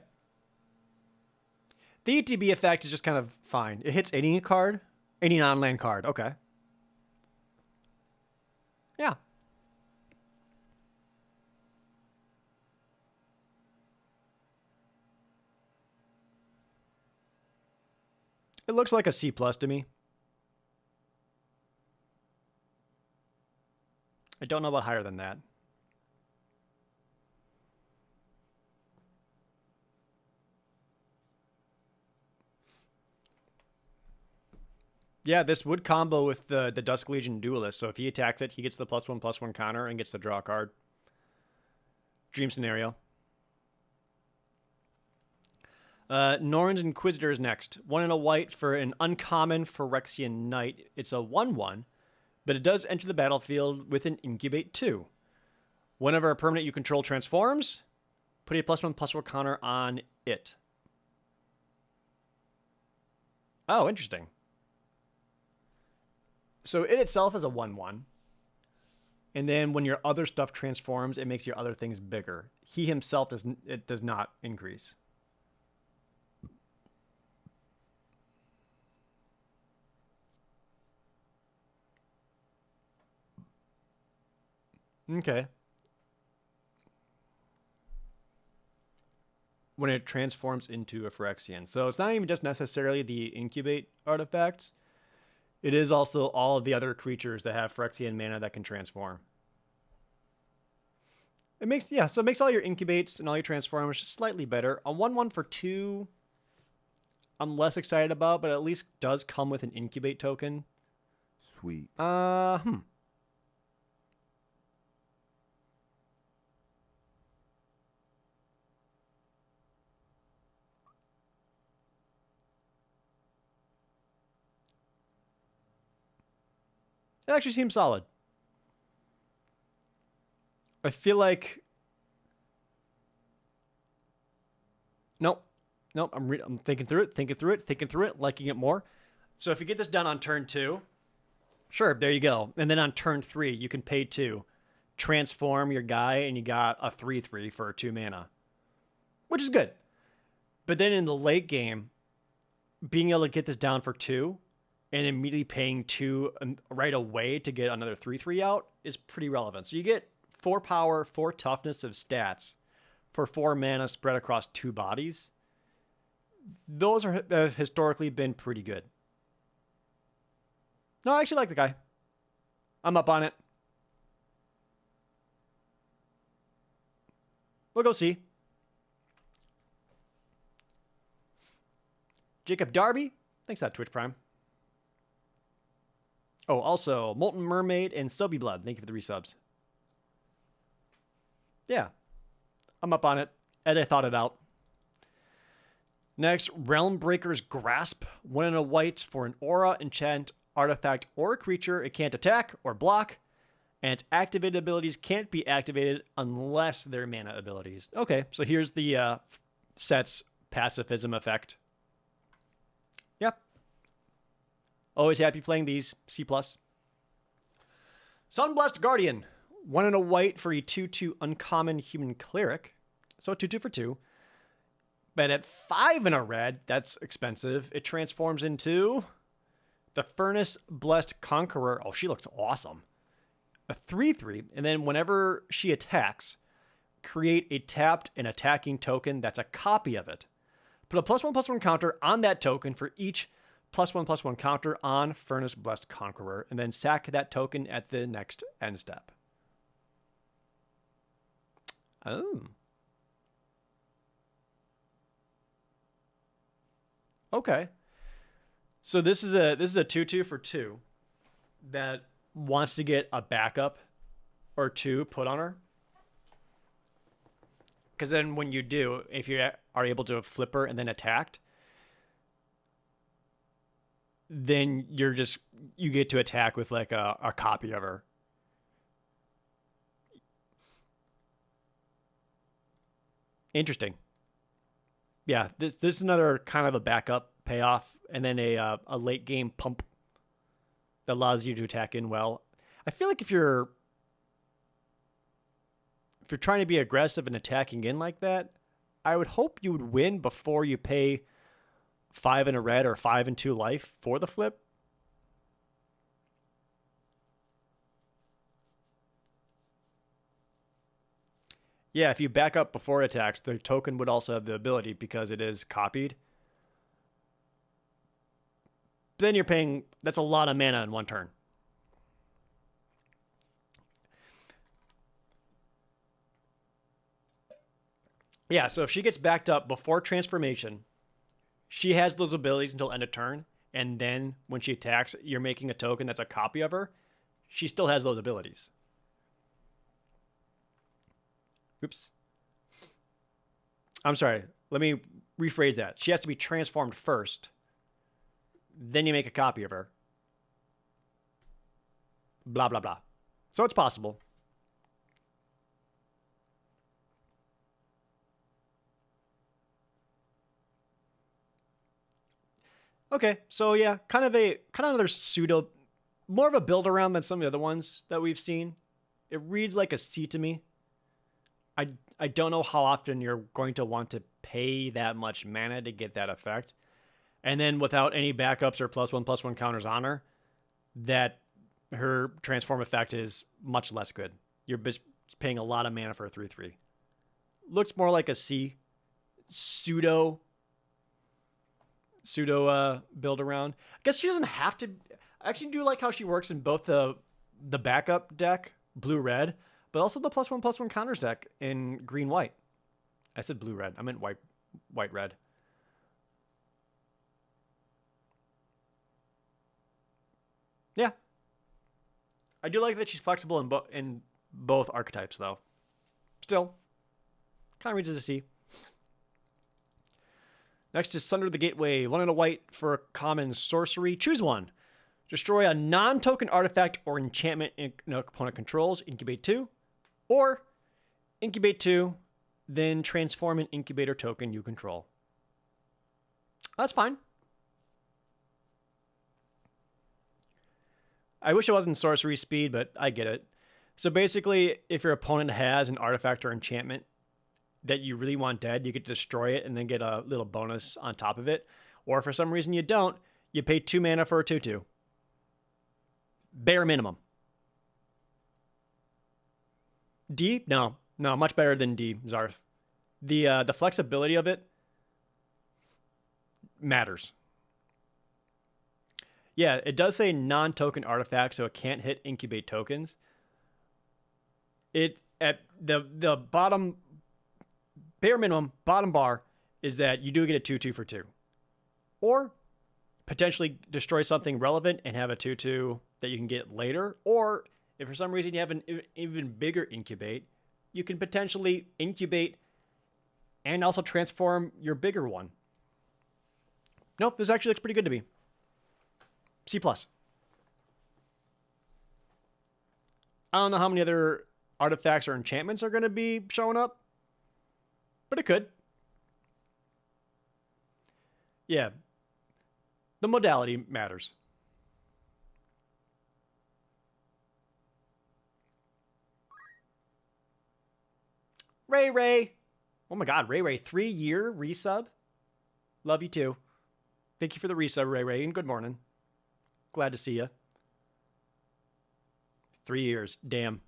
The ETB effect is just kind of fine. It hits any card, any non-land card. Okay. Yeah. It looks like a C+ to me. I don't know about higher than that. Yeah, this would combo with the Dusk Legion Duelist. So if he attacks it, he gets the +1/+1 counter and gets to draw a card. Dream scenario. Norn's Inquisitor is next. 1 and a white for an uncommon Phyrexian Knight. It's a 1/1, but it does enter the battlefield with an Incubate 2. Whenever a permanent you control transforms, put a +1/+1 counter on it. Oh, interesting. So it itself is a 1/1. And then when your other stuff transforms, it makes your other things bigger. He himself does not increase. Okay. When it transforms into a Phyrexian. So it's not even just necessarily the Incubate artifacts. It is also all of the other creatures that have Phyrexian mana that can transform. So it makes all your Incubates and all your Transformers just slightly better. A 1/1 for 2, I'm less excited about, but at least does come with an Incubate token. It actually seems solid. I feel like... Nope. I'm thinking through it, liking it more. So if you get this done on turn 2, sure, there you go. And then on turn 3, you can pay 2. Transform your guy, and you got a 3/3 for 2 mana. Which is good. But then in the late game, being able to get this down for 2 and immediately paying 2 right away to get another 3/3 out is pretty relevant. So you get 4 power, 4 toughness of stats for 4 mana spread across 2 bodies. Those have historically been pretty good. No, I actually like the guy. I'm up on it. We'll go see. Jacob Darby, thanks for that Twitch Prime. Oh, also, Molten Mermaid and Stubby Blood, thank you for the resubs. Yeah, I'm up on it, as I thought it out. Next, Realm Breaker's Grasp. 1 and a white for an aura, enchant, artifact, or a creature. It can't attack or block, and its activated abilities can't be activated unless they're mana abilities. Okay, so here's the set's pacifism effect. Yep. Always happy playing these. C+. Sunblessed Guardian. 1 and a white for a 2/2 uncommon human cleric. So 2/2 for 2. But at 5 and a red, that's expensive. It transforms into the Furnace Blessed Conqueror. Oh, she looks awesome. A 3/3. And then whenever she attacks, create a tapped and attacking token that's a copy of it. Put a +1/+1 counter on that token for each +1/+1 counter on Furnace Blessed Conqueror, and then sack that token at the next end step. Oh. Okay. So this is a 2/2 for 2 that wants to get a backup or 2 put on her. Because then when you do, if you are able to flip her and then attacked, then you get to attack with like a copy of her. Interesting. Yeah, this is another kind of a backup payoff, and then a late game pump that allows you to attack in well. I feel like if you're trying to be aggressive and attacking in like that, I would hope you would win before you pay 5 and a red or 5 and 2 life for the flip. Yeah, if you back up before it attacks, the token would also have the ability because it is copied. Then you're paying, that's a lot of mana in one turn. Yeah, so if she gets backed up before transformation, she has those abilities until end of turn, and then when she attacks, you're making a token that's a copy of her. She still has those abilities. Oops. I'm sorry. Let me rephrase that. She has to be transformed first. Then you make a copy of her. Blah, blah, blah. So it's possible. Okay, so yeah, kind of another pseudo, more of a build around than some of the other ones that we've seen. It reads like a C to me. I don't know how often you're going to want to pay that much mana to get that effect. And then without any backups or +1/+1 counters on her, that her transform effect is much less good. You're paying a lot of mana for a 3/3. Looks more like a C. Pseudo build around. I guess she doesn't have to. I actually do like how she works in both the backup deck, blue-red, but also the +1/+1 counters deck in green-white. I said blue-red. I meant white-red. Yeah. I do like that she's flexible in both archetypes, though. Still, kind of reads as a C. Next is Sunder the Gateway. 1 and a white for a common sorcery. Choose one. Destroy a non-token artifact or enchantment an opponent controls. Incubate 2. Or incubate 2, then transform an incubator token you control. That's fine. I wish it wasn't sorcery speed, but I get it. So basically, if your opponent has an artifact or enchantment that you really want dead, you get to destroy it and then get a little bonus on top of it. Or for some reason you don't, you pay 2 mana for a 2/2. Bare minimum. D? No, much better than D, Zarth. The flexibility of it matters. Yeah, it does say non-token artifact, so it can't hit incubate tokens. It at the bottom bare minimum bottom bar is that you do get a 2/2 for 2, or potentially destroy something relevant and have a 2/2 that you can get later. Or if for some reason you have an even bigger incubate, you can potentially incubate and also transform your bigger one. Nope, this actually looks pretty good to me. C+. I don't know how many other artifacts or enchantments are going to be showing up, but it could. Yeah. The modality matters. Ray. Oh my god, Ray. 3-year resub. Love you too. Thank you for the resub, Ray, and good morning. Glad to see you. 3 years. Damn.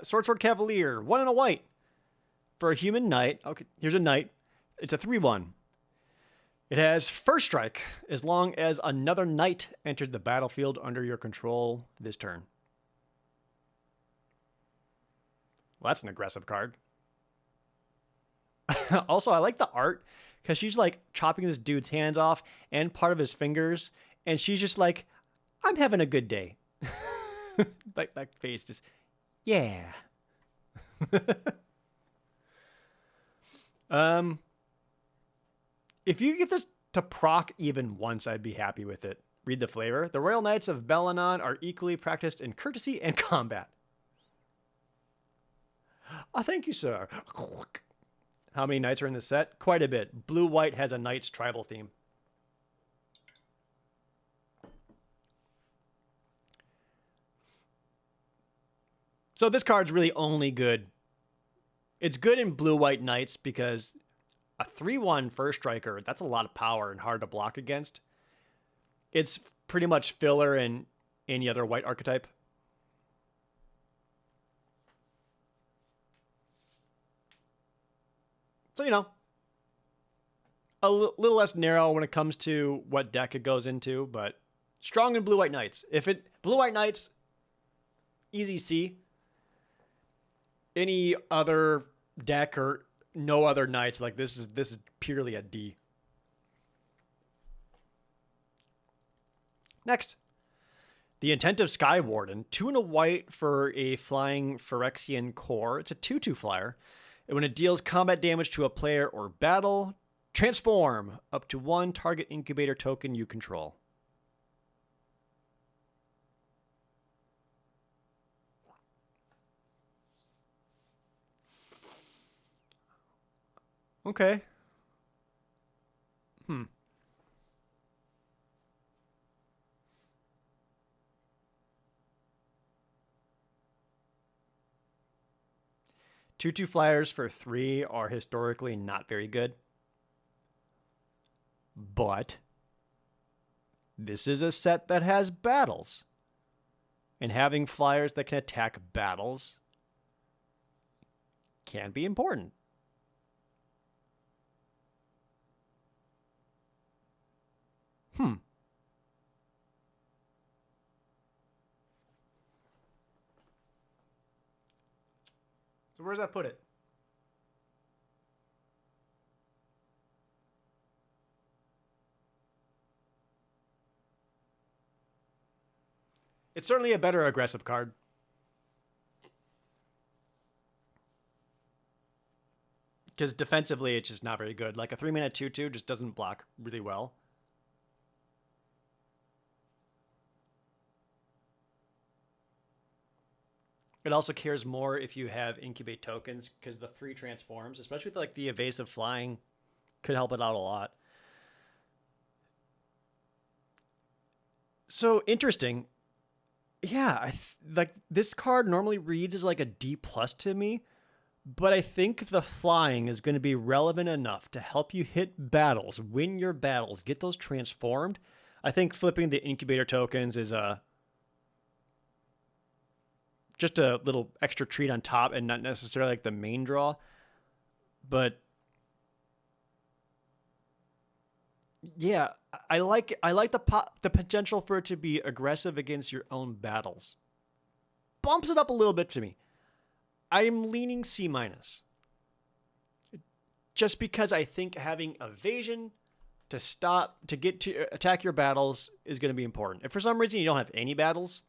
Sword Cavalier. 1 and a white. For a human knight. Okay, here's a knight. It's a 3/1. It has first strike as long as another knight entered the battlefield under your control this turn. Well, that's an aggressive card. Also, I like the art because she's like chopping this dude's hands off and part of his fingers, and she's just like, I'm having a good day. Like that face just, yeah. If you get this to proc even once, I'd be happy with it. Read the flavor. The Royal Knights of Belanon are equally practiced in courtesy and combat. Thank you, sir. How many knights are in the set? Quite a bit. Blue-white has a knight's tribal theme. So this card's really only good. It's good in blue-white knights because a 3/1 first striker, that's a lot of power and hard to block against. It's pretty much filler in any other white archetype. So, you know, a little less narrow when it comes to what deck it goes into, but strong in blue-white knights. Blue-white knights, easy C. Any other deck or no other knights, like this is purely a D. Next, the Attentive Sky Warden, 2 and a white for a flying Phyrexian core. It's a 2/2 flyer. And when it deals combat damage to a player or battle, transform up to 1 target incubator token you control. Okay. 2/2 flyers for 3 are historically not very good. But this is a set that has battles. And having flyers that can attack battles can be important. So where does that put it? It's certainly a better aggressive card. Because defensively, it's just not very good. Like a 3-mana 2/2 just doesn't block really well. It also cares more if you have incubate tokens, because the free transforms, especially with like the evasive flying, could help it out a lot. So interesting. Yeah, like this card normally reads as like a D+ to me, but I think the flying is going to be relevant enough to help you hit battles, win your battles, get those transformed. I think flipping the incubator tokens is just a little extra treat on top and not necessarily like the main draw. But yeah, I like the potential for it to be aggressive against your own battles. Bumps it up a little bit to me. I'm leaning C-. Just because I think having evasion to get to attack your battles is going to be important. If for some reason you don't have any battles,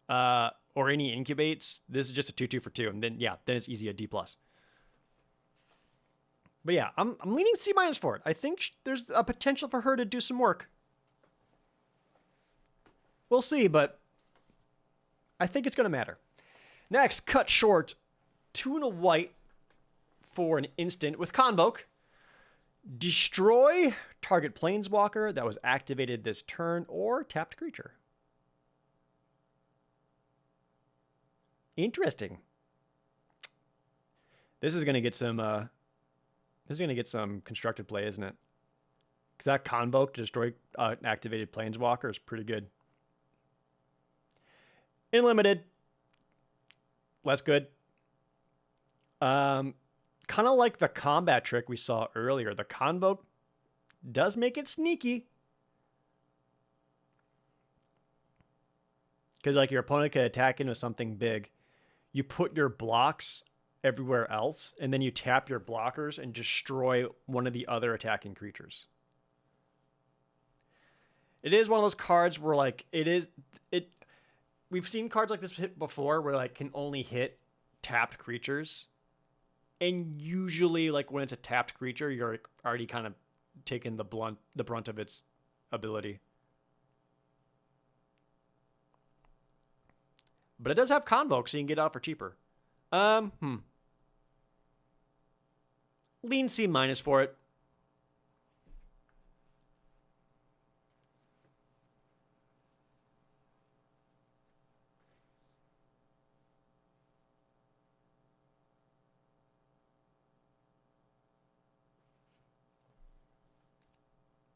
or any incubates, this is just a 2/2 for 2, and then it's easy a D+. But yeah, I'm leaning C- for it. I think there's a potential for her to do some work. We'll see, but I think it's going to matter. Next, cut short, 2 and a white for an instant with Convoke. Destroy target planeswalker that was activated this turn or tapped creature. Interesting. This is going to get some constructed play, isn't it? Because that Convoke to destroy activated planeswalker is pretty good. Unlimited. Less good. Kind of like the combat trick we saw earlier. The Convoke does make it sneaky. Because like your opponent could attack into something big. You put your blocks everywhere else, and then you tap your blockers and destroy one of the other attacking creatures. It is one of those cards where like we've seen cards like this hit before where like can only hit tapped creatures. And usually like when it's a tapped creature, you're already kind of taking the brunt of its ability. But it does have Convoke, so you can get out for cheaper. Lean C- for it.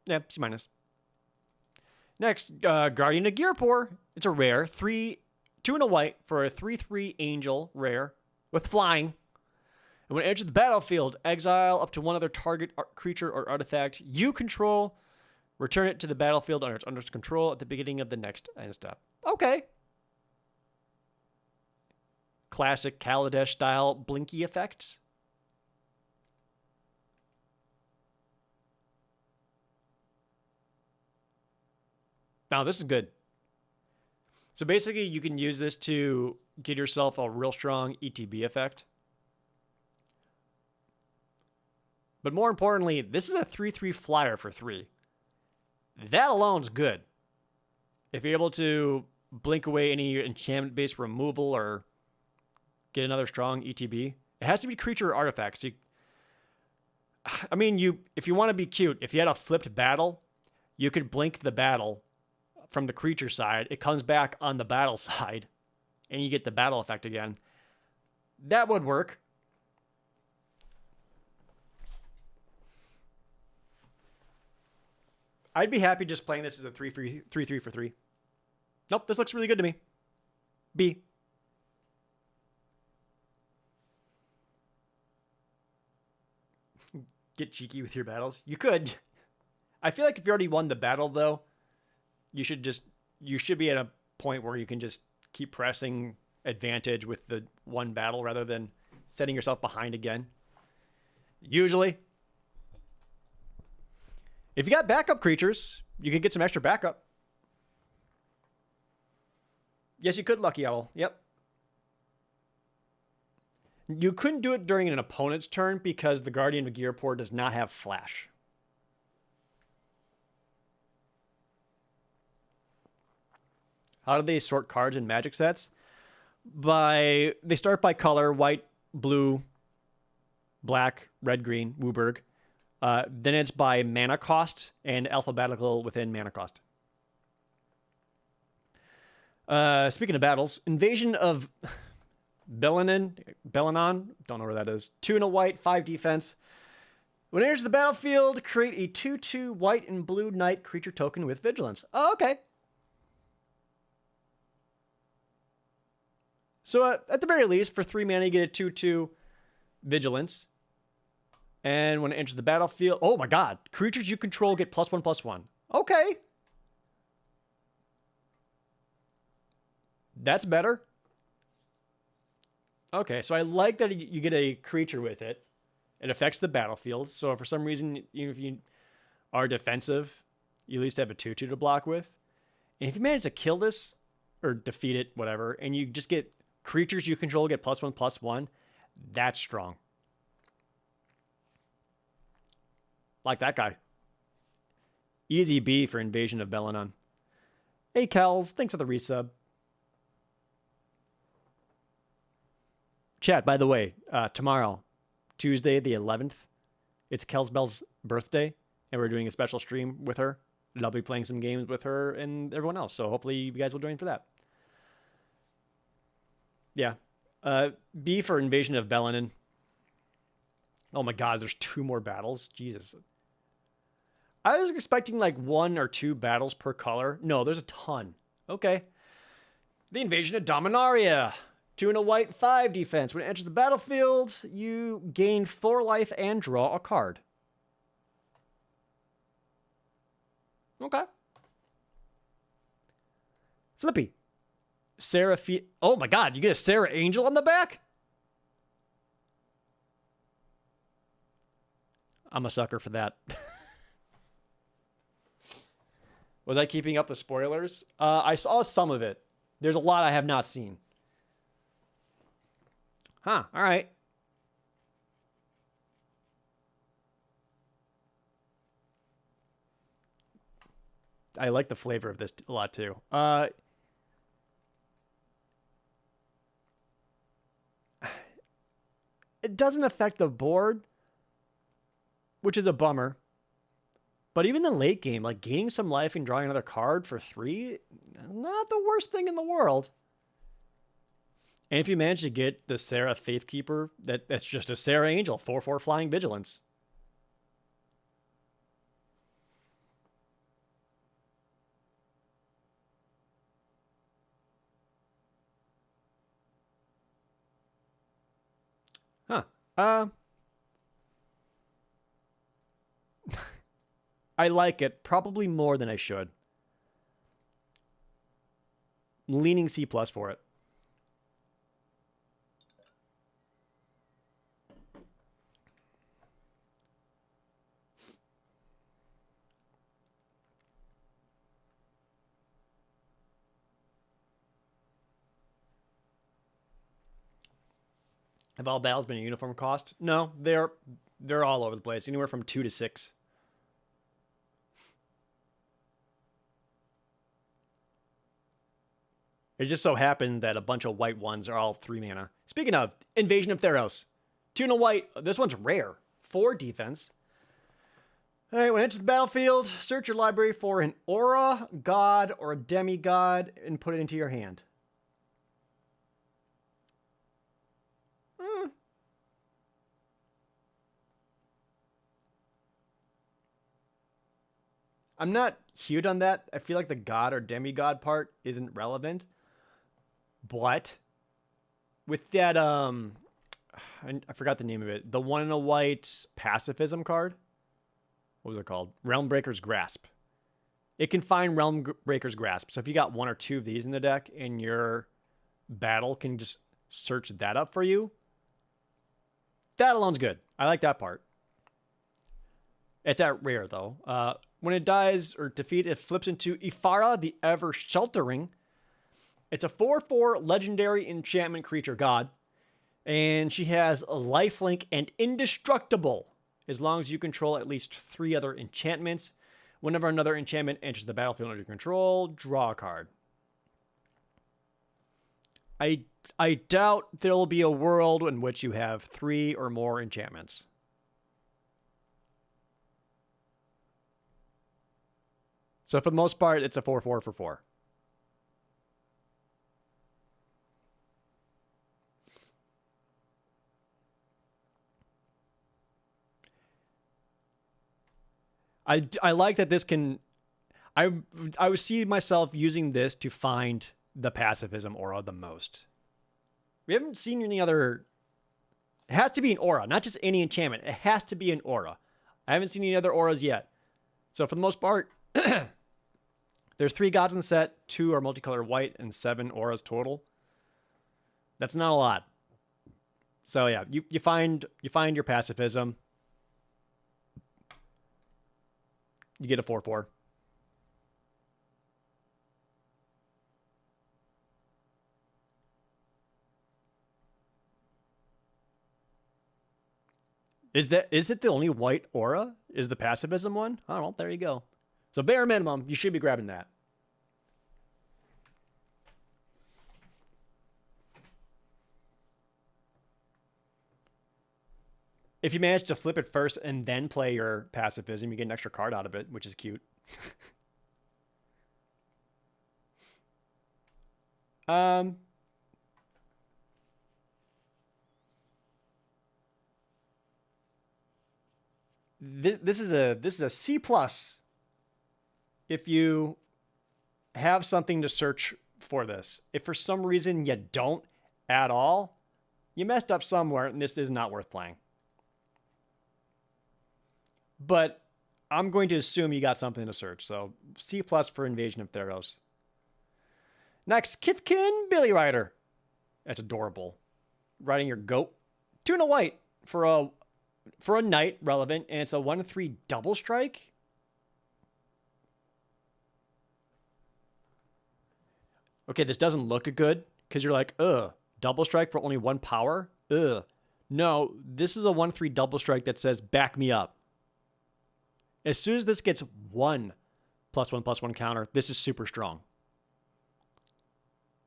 Yeah, C-. Next, Guardian of Gearpor. It's a rare. 2 and a white for a 3/3 angel rare with flying. And when it enters the battlefield, exile up to one other target creature or artifact you control. Return it to the battlefield under its control at the beginning of the next end step. Okay. Classic Kaladesh style blinky effects. Now, this is good. So basically, you can use this to get yourself a real strong ETB effect. But more importantly, this is a 3/3 flyer for 3. That alone's good. If you're able to blink away any enchantment-based removal or get another strong ETB, it has to be creature or artifacts. If you want to be cute, if you had a flipped battle, you could blink the battle from the creature side. It comes back on the battle side, and you get the battle effect again. That would work. I'd be happy just playing this as a 3/3 for 3. Nope, this looks really good to me. B. Get cheeky with your battles. You could. I feel like if you already won the battle, though, you should be at a point where you can just keep pressing advantage with the one battle rather than setting yourself behind again. Usually. If you got backup creatures, you can get some extra backup. Yes, you could Lucky Owl. Yep. You couldn't do it during an opponent's turn because the Guardian of Gearport does not have flash. How do they sort cards in Magic sets? They start by color: white, blue, black, red, green, Wooburg. Then it's by mana cost and alphabetical within mana cost. Speaking of battles, Invasion of Belenon, don't know where that is. 2 and a white, 5 defense. When it enters the battlefield, create a 2/2 white and blue knight creature token with vigilance. Oh, okay. So at the very least, for 3 mana, you get a 2/2 vigilance. And when it enters the battlefield, oh my god, creatures you control get +1/+1. Okay. That's better. Okay, so I like that you get a creature with it. It affects the battlefield. So for some reason, if you are defensive, you at least have a 2/2 to block with. And if you manage to kill this, or defeat it, whatever, and you just get creatures you control get +1/+1, that's strong. Like that guy. Easy B for Invasion of Belenon. Hey, Kells, thanks for the resub. Chat, by the way, tomorrow, Tuesday the 11th, it's Kelsbell's birthday, and we're doing a special stream with her. And I'll be playing some games with her and everyone else, so hopefully you guys will join for that. Yeah. B for Invasion of Belenon. Oh my god, there's 2 more battles? Jesus. I was expecting like 1 or 2 battles per color. No, there's a ton. Okay. The Invasion of Dominaria. 2 and a white, 5 defense. When it enters the battlefield, you gain 4 life and draw a card. Okay. Flippy. Oh my god, you get a Sarah Angel on the back? I'm a sucker for that. Was I keeping up the spoilers? I saw some of it. There's a lot I have not seen. Huh, all right. I like the flavor of this a lot too. It doesn't affect the board, which is a bummer. But even the late game, like gaining some life and drawing another card for 3, not the worst thing in the world. And if you manage to get the Sarah Faithkeeper, that's just a Sarah Angel, 4/4 flying vigilance. Huh. I like it probably more than I should. I'm leaning C+ for it. Have all battles been a uniform cost? No, they're all over the place, anywhere from 2 to 6. It just so happened that a bunch of white ones are all 3 mana. Speaking of, Invasion of Theros. 2 and a white. This one's rare. 4 defense. All right, when it enters the battlefield, search your library for an aura, god, or a demigod, and put it into your hand. I'm not huge on that. I feel like the god or demigod part isn't relevant. But with that, I forgot the name of it. The 1 and a white pacifism card. What was it called? Realmbreaker's Grasp. It can find Realmbreaker's Grasp. So if you got 1 or 2 of these in the deck and your battle can just search that up for you, that alone's good. I like that part. It's at rare, though. When it dies or defeats, it flips into Ifara, the Ever Sheltering. It's a 4/4 legendary enchantment creature god. And she has a lifelink and indestructible as long as you control at least 3 other enchantments. Whenever another enchantment enters the battlefield under your control, draw a card. I doubt there will be a world in which you have 3 or more enchantments. So for the most part, it's a 4/4 for 4. I like that this can... I would see myself using this to find the pacifism aura the most. We haven't seen any other... It has to be an aura, not just any enchantment. It has to be an aura. I haven't seen any other auras yet. So for the most part, there's 3 gods in the set. 2 are multicolored white and 7 auras total. That's not a lot. So yeah, you find your pacifism. You get a 4/4. Is it the only white aura? Is the pacifism one? Oh, well, there you go. So bare minimum, you should be grabbing that. If you manage to flip it first and then play your pacifism, you get an extra card out of it, which is cute. This is a C plus. If you have something to search for this, if for some reason you don't at all, you messed up somewhere, and this is not worth playing. But I'm going to assume you got something to search. So C plus for Invasion of Theros. Next, Kithkin Billy Rider. That's adorable. Riding your goat. 2 and a white for a knight relevant, and it's a 1/3 double strike. Okay, this doesn't look good because you're like, ugh, double strike for only 1 power? Ugh. No, this is a 1/3 double strike that says back me up. As soon as this gets 1 +1/+1 counter, this is super strong.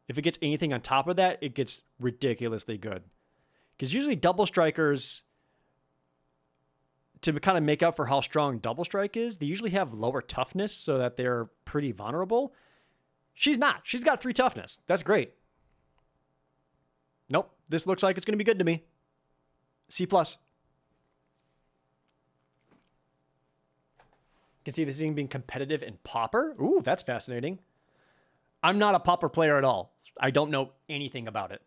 If it gets anything on top of that, it gets ridiculously good. Because usually double strikers, to kind of make up for how strong double strike is, they usually have lower toughness so that they're pretty vulnerable. She's not. She's got 3 toughness. That's great. Nope. This looks like it's going to be good to me. C plus. You can see this thing being competitive in Pauper. Ooh, that's fascinating. I'm not a Pauper player at all. I don't know anything about it.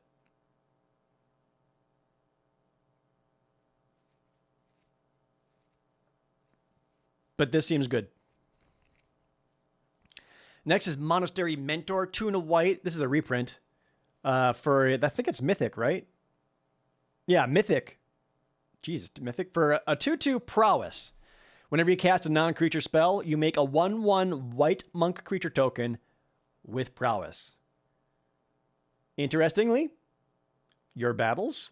But this seems good. Next is Monastery Mentor, 2 and a white. This is a reprint. For, I think it's Mythic, right? Yeah, Mythic. Jesus, Mythic. For a 2/2 Prowess. Whenever you cast a non-creature spell, you make a 1/1 white monk creature token with Prowess. Interestingly, your battles,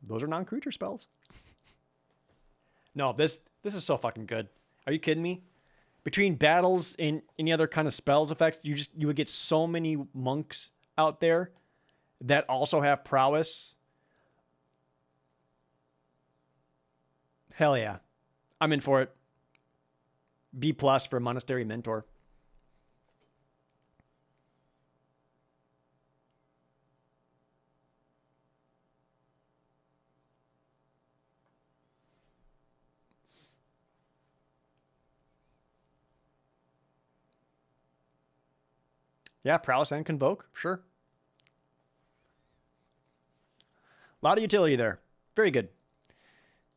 those are non-creature spells. No, this is so fucking good. Are you kidding me? Between battles and any other kind of spells effects, you would get so many monks out there that also have Prowess. Hell yeah. I'm in for it. B plus for Monastery Mentor. Yeah, Prowess and Convoke, sure. A lot of utility there. Very good.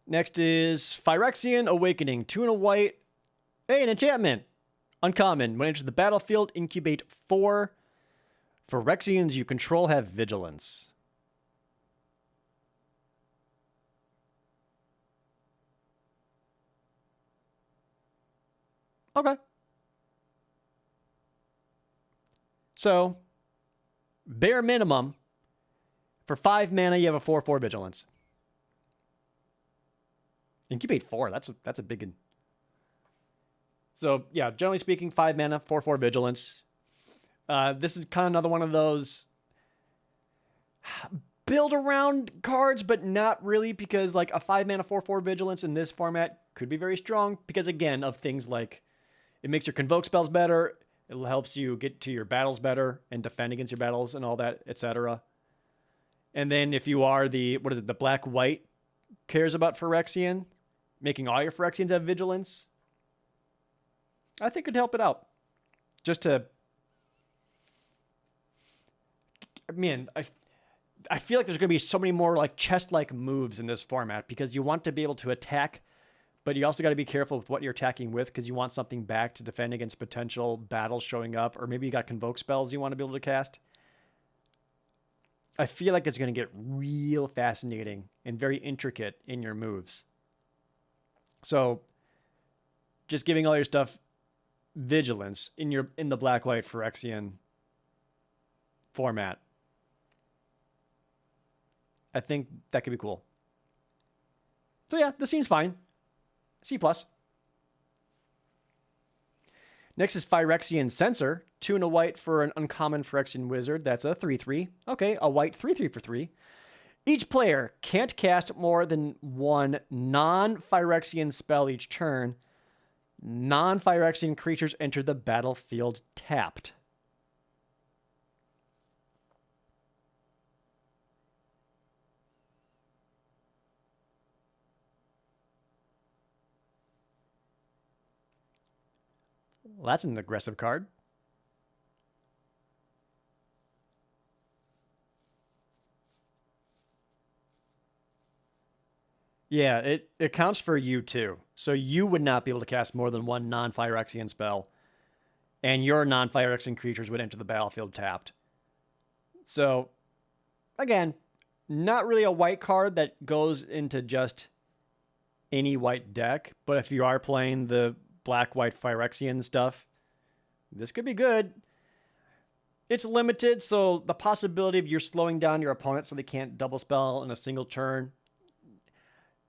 Next is Phyrexian Awakening. 2 and a white. Hey, an enchantment. Uncommon. When it enters the battlefield, incubate 4. Phyrexians you control have Vigilance. Okay. So, bare minimum, for 5 mana, you have a 4/4 Vigilance. Incubate 4, that's a big one. So, yeah, generally speaking, 5 mana, 4/4 Vigilance. This is kind of another one of those build around cards, but not really, because like a 5 mana 4/4 Vigilance in this format could be very strong because, again, of things like it makes your convoke spells better, it helps you get to your battles better and defend against your battles and all that, etc. And then if you are the black-white cares about Phyrexian, making all your Phyrexians have Vigilance, I think it'd help it out. Just to... Man, I feel like there's going to be so many more like chess-like moves in this format because you want to be able to attack, but you also got to be careful with what you're attacking with because you want something back to defend against potential battles showing up, or maybe you got convoke spells you want to be able to cast. I feel like it's going to get real fascinating and very intricate in your moves. So just giving all your stuff Vigilance in the black-white Phyrexian format, I think that could be cool. So yeah, this seems fine. C+. Next is Phyrexian Censor. 2 and a white for an uncommon Phyrexian wizard. That's a 3/3. Okay, a white 3/3 for 3. Each player can't cast more than one non-Phyrexian spell each turn. Non-Phyrexian creatures enter the battlefield tapped. Well, that's an aggressive card. Yeah, it counts for you too. So you would not be able to cast more than one non-Phyrexian spell, and your non-Phyrexian creatures would enter the battlefield tapped. So, again, not really a white card that goes into just any white deck, but if you are playing the black-white Phyrexian stuff, this could be good. It's limited, so the possibility of you're slowing down your opponent so they can't double spell in a single turn,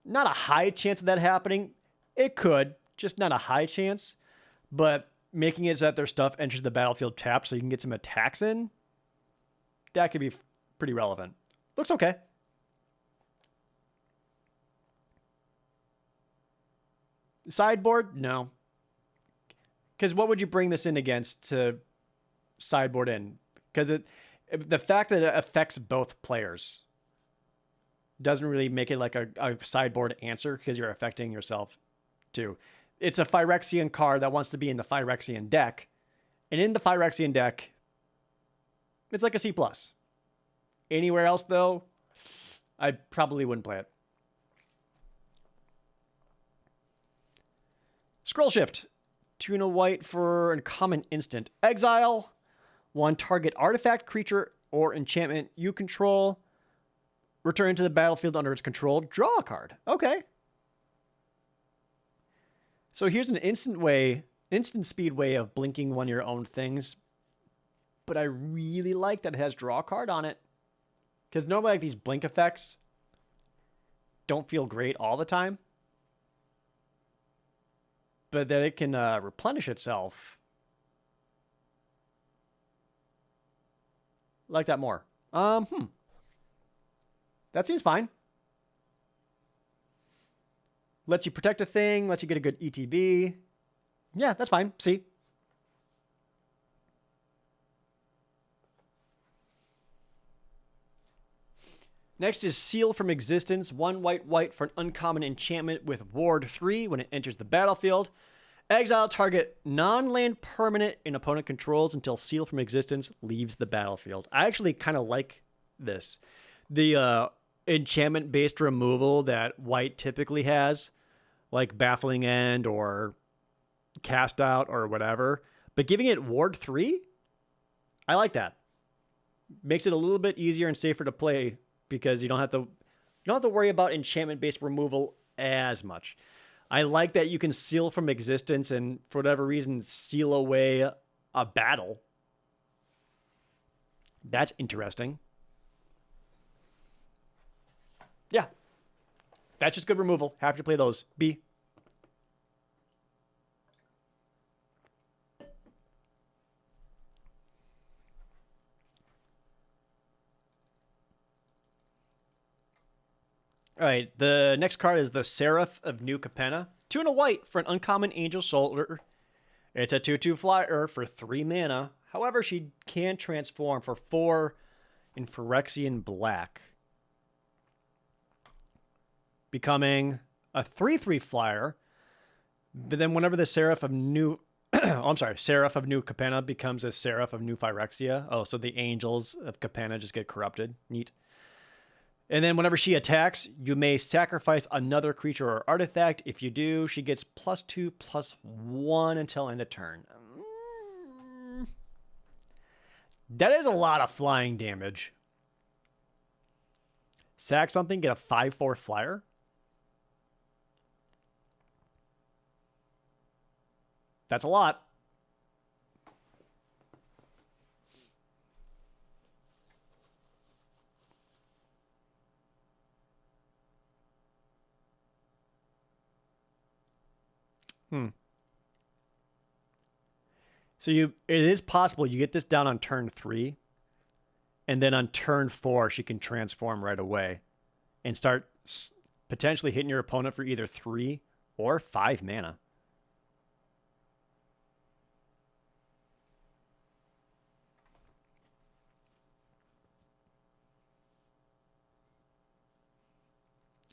not a high chance of that happening. It could, just not a high chance. But making it so that their stuff enters the battlefield tapped so you can get some attacks in, that could be pretty relevant. Looks okay. Sideboard? No. Because what would you bring this in against to sideboard in? Because the fact that it affects both players doesn't really make it like a sideboard answer because you're affecting yourself too. It's a Phyrexian card that wants to be in the Phyrexian deck. And in the Phyrexian deck, it's like a C+. Anywhere else, though, I probably wouldn't play it. Scroll Shift. 2 and a white for a common instant. Exile. 1 target artifact, creature, or enchantment you control. Return to the battlefield under its control. Draw a card. Okay. So here's an instant speed way of blinking one of your own things. But I really like that it has draw a card on it. Because normally like these blink effects don't feel great all the time. But that it can replenish itself. I like that more. That seems fine. Lets you protect a thing, lets you get a good ETB. Yeah, that's fine. See? Next is Seal from Existence. 1 white for an uncommon enchantment with Ward 3 when it enters the battlefield. Exile target non-land permanent an opponent controls until Seal from Existence leaves the battlefield. I actually kind of like this. The enchantment-based removal that white typically has, like Baffling End or Cast Out or whatever, but giving it Ward 3, I like that. Makes it a little bit easier and safer to play because you don't have to worry about enchantment-based removal as much. I like that you can Seal from Existence and for whatever reason seal away a battle. That's interesting. Yeah. That's just good removal. Happy to play those. B. All right, the next card is the Seraph of New Capenna. 2 and a white for an uncommon Angel Soldier. It's a 2/2 flyer for 3 mana. However, she can transform for 4 in Phyrexian Black, becoming a 3/3 flyer. But then whenever the Seraph of New Seraph of New Capenna becomes a Seraph of New Phyrexia. Oh, so the angels of Capenna just get corrupted. Neat. And then whenever she attacks, you may sacrifice another creature or artifact. If you do, she gets +2/+1 until end of turn. That is a lot of flying damage. Sack something, get a 5/4 flyer. That's a lot. So it is possible you get this down on turn 3, and then on turn 4 she can transform right away and start potentially hitting your opponent for either 3 or 5 mana.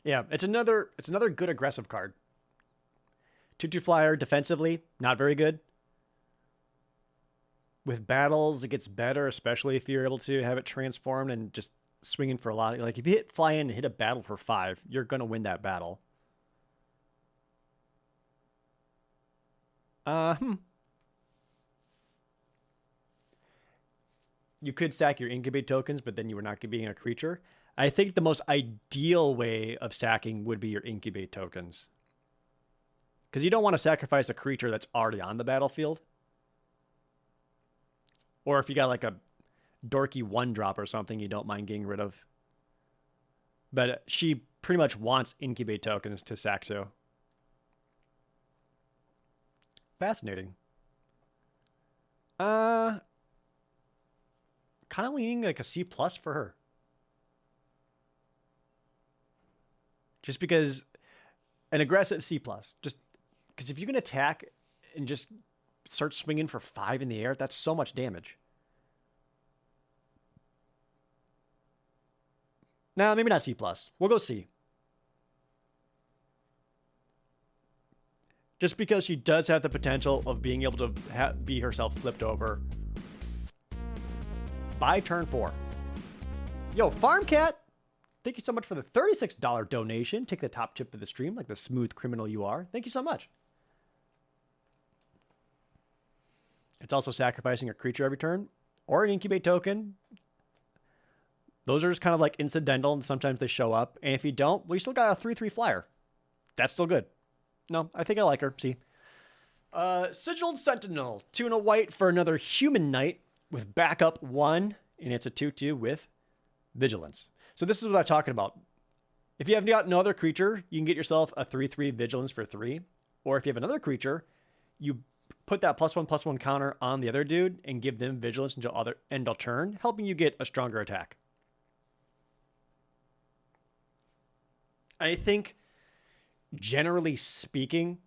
Yeah, it's another good aggressive card. 2/2 flyer defensively, not very good. With battles, it gets better, especially if you're able to have it transformed and just swinging for a lot. Like if you hit fly in and hit a battle for 5, you're gonna win that battle. You could sack your incubate tokens, but then you were not being a creature. I think the most ideal way of sacking would be your incubate tokens, because you don't want to sacrifice a creature that's already on the battlefield. Or if you got like a dorky 1-drop or something you don't mind getting rid of. But she pretty much wants incubate tokens to sack to. Fascinating. Kind of leaning like a C+ for her. Just because an aggressive C+. Just because if you can attack and just start swinging for 5 in the air, that's so much damage. No, maybe not C+. We'll go C. Just because she does have the potential of being able to be herself flipped over by turn 4. Yo, Farm Cat, thank you so much for the $36 donation. Take the top tip of the stream like the smooth criminal you are. Thank you so much. It's also sacrificing a creature every turn or an incubate token. Those are just kind of like incidental, and sometimes they show up. And if you don't, well, you still got a 3/3 flyer. That's still good. No, I think I like her. See. Sigiled Sentinel. 2 and a white for another human knight with backup 1. And it's a 2/2 with vigilance. So this is what I'm talking about. If you have got no other creature, you can get yourself a 3/3 vigilance for 3. Or if you have another creature, you put that +1/+1 counter on the other dude and give them vigilance until end of turn, helping you get a stronger attack. I think, generally speaking,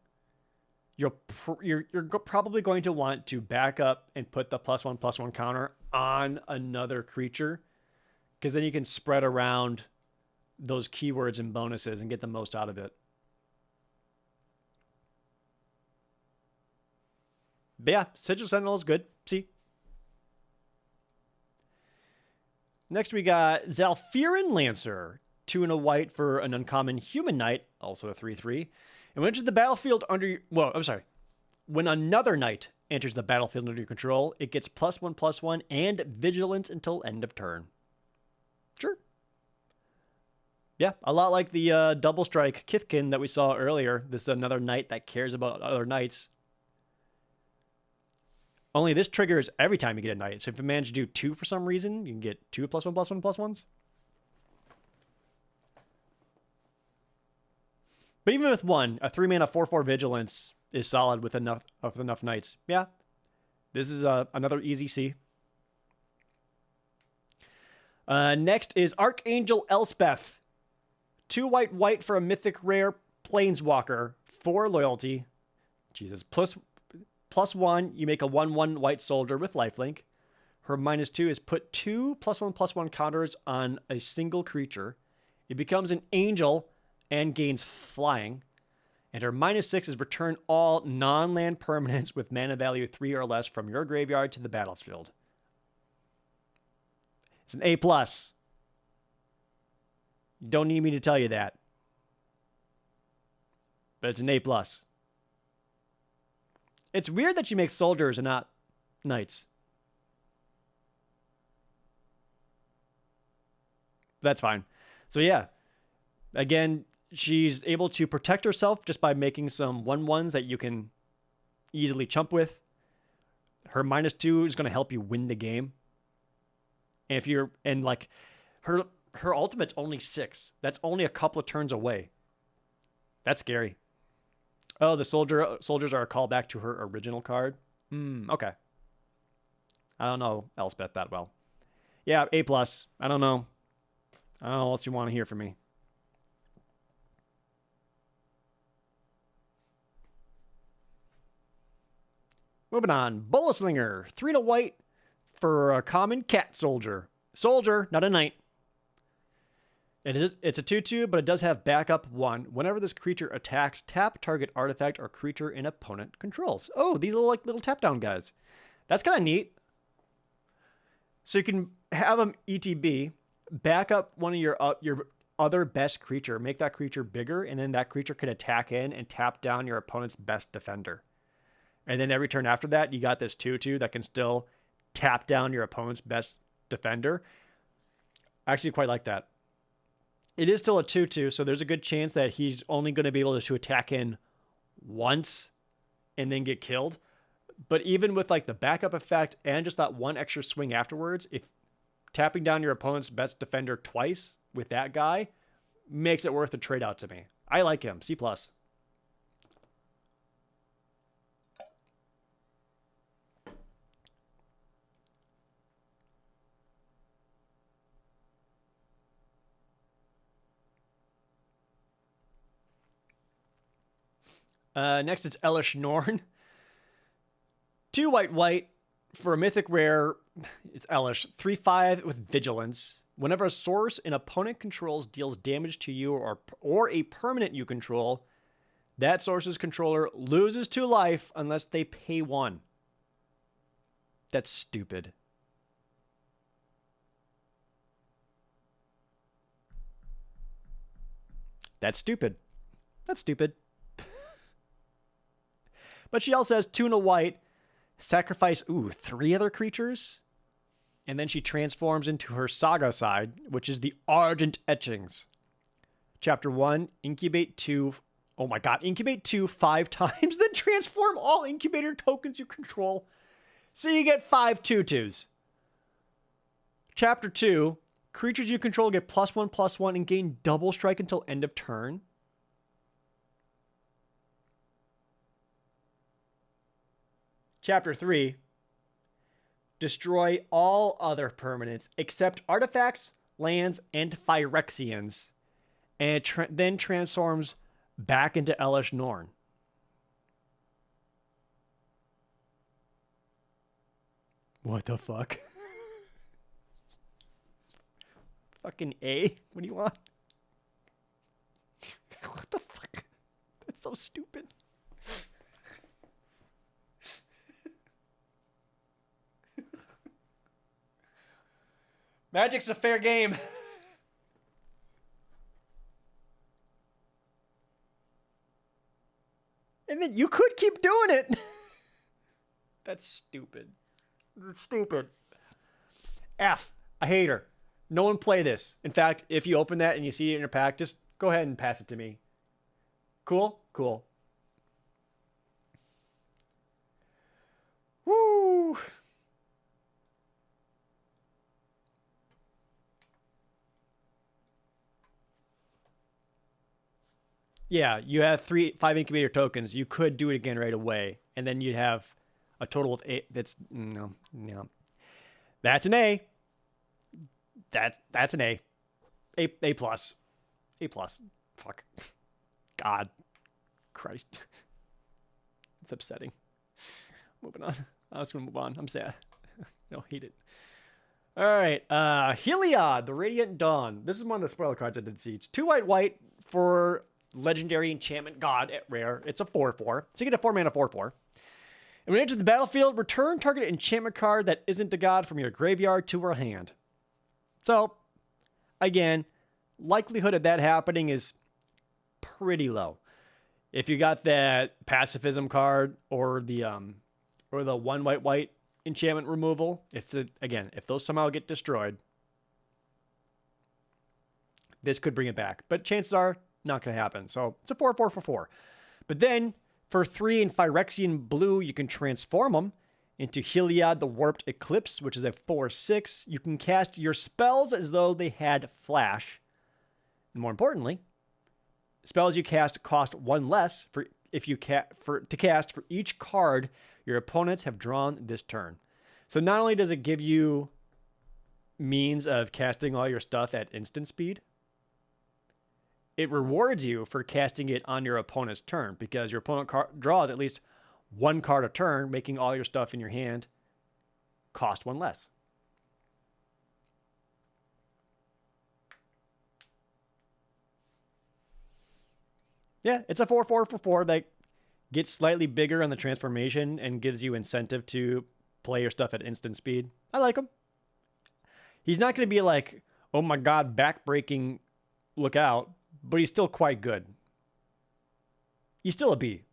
you're probably going to want to back up and put the +1/+1 counter on another creature, because then you can spread around those keywords and bonuses and get the most out of it. But yeah, Sigil Sentinel is good. See. Next we got Zalfirin Lancer. 2 and a white for an uncommon human knight, also a 3/3. And when it enters the battlefield when another knight enters the battlefield under your control, it gets +1/+1 and vigilance until end of turn. Sure. Yeah, a lot like the double strike Kithkin that we saw earlier. This is another knight that cares about other knights. Only this triggers every time you get a knight. So if you manage to do 2 for some reason, you can get 2 +1/+1/+1s. But even with 1, a 3-mana 4/4 vigilance is solid with enough knights. Yeah, this is another easy C. Next is Archangel Elspeth. 2 white for a mythic rare planeswalker. 4 loyalty. Jesus. +1, you make a 1/1 white soldier with lifelink. Her -2 is put 2 +1/+1 counters on a single creature. It becomes an angel and gains flying. And her -6 is return all non-land permanents with mana value 3 or less from your graveyard to the battlefield. It's an A+. You don't need me to tell you that. But it's an A+. It's weird that she makes soldiers and not knights. That's fine. So yeah, again, she's able to protect herself just by making some 1/1s that you can easily chump with. Her -2 is going to help you win the game. And if you're like her ultimate's only 6. That's only a couple of turns away. That's scary. Oh, the soldiers are a callback to her original card. Okay. I don't know Elspeth that well. Yeah, A+. I don't know. I don't know what else you want to hear from me. Moving on. Bolaslinger. 3 white for a common cat soldier. Soldier, not a knight. It's a 2/2, but it does have backup 1. Whenever this creature attacks, tap target artifact or creature an opponent controls. Oh, these are like little tap down guys. That's kind of neat. So you can have them ETB, back up one of your other best creature, make that creature bigger, and then that creature can attack in and tap down your opponent's best defender. And then every turn after that, you got this 2/2 that can still tap down your opponent's best defender. I actually quite like that. It is still a 2/2, so there's a good chance that he's only going to be able to attack in once and then get killed. But even with like the backup effect and just that 1 extra swing afterwards, if tapping down your opponent's best defender twice with that guy makes it worth the trade out to me. I like him. C+. Next, it's Elish Norn. 2 white for a mythic rare. It's Elish. 3/5 with vigilance. Whenever a source an opponent controls deals damage to you or a permanent you control, that source's controller loses 2 life unless they pay 1. That's stupid. That's stupid. That's stupid. But she also has 2 white, sacrifice, 3 other creatures, and then she transforms into her saga side, which is the Argent Etchings. Chapter 1, incubate 2. Oh my god, incubate 2 5 times, then transform all incubator tokens you control. So you get 5 2/2s. Chapter 2, creatures you control get +1/+1 and gain double strike until end of turn. Chapter 3, destroy all other permanents except artifacts, lands, and Phyrexians, and then transforms back into Elish Norn. What the fuck? Fucking A? What do you want? What the fuck? That's so stupid. Magic's a fair game. And then you could keep doing it. That's stupid. That's stupid. F. I hate her. No one play this. In fact, if you open that and you see it in your pack, just go ahead and pass it to me. Cool? Cool. Woo! Yeah, you have 5 incubator tokens. You could do it again right away, and then you'd have a total of 8. That's no, no. That's an A. That's an A. A plus. A plus. Fuck. God. Christ. It's upsetting. Moving on. I was gonna move on. I'm sad. No, hate it. All right. Heliod, the Radiant Dawn. This is one of the spoiler cards I did see. It's 2 white for Legendary Enchantment God at rare. It's a 4/4. So you get a 4-mana 4/4. And when it enters the battlefield, return target enchantment card that isn't a god from your graveyard to your hand. So, again, likelihood of that happening is pretty low. If you got that pacifism card or the 1 white enchantment removal, if those somehow get destroyed, this could bring it back. But chances are not going to happen. So it's a 4/4 for 4. But then for 3 in Phyrexian blue, you can transform them into Heliod the Warped Eclipse, which is a 4/6. You can cast your spells as though they had flash. And more importantly, spells you cast cost 1 less to cast for each card your opponents have drawn this turn. So not only does it give you means of casting all your stuff at instant speed, it rewards you for casting it on your opponent's turn because your opponent draws at least 1 card a turn, making all your stuff in your hand cost 1 less. Yeah, it's a 4/4 for 4 that gets slightly bigger on the transformation and gives you incentive to play your stuff at instant speed. I like him. He's not going to be like, oh my god, backbreaking, look out, but he's still quite good. He's still a B.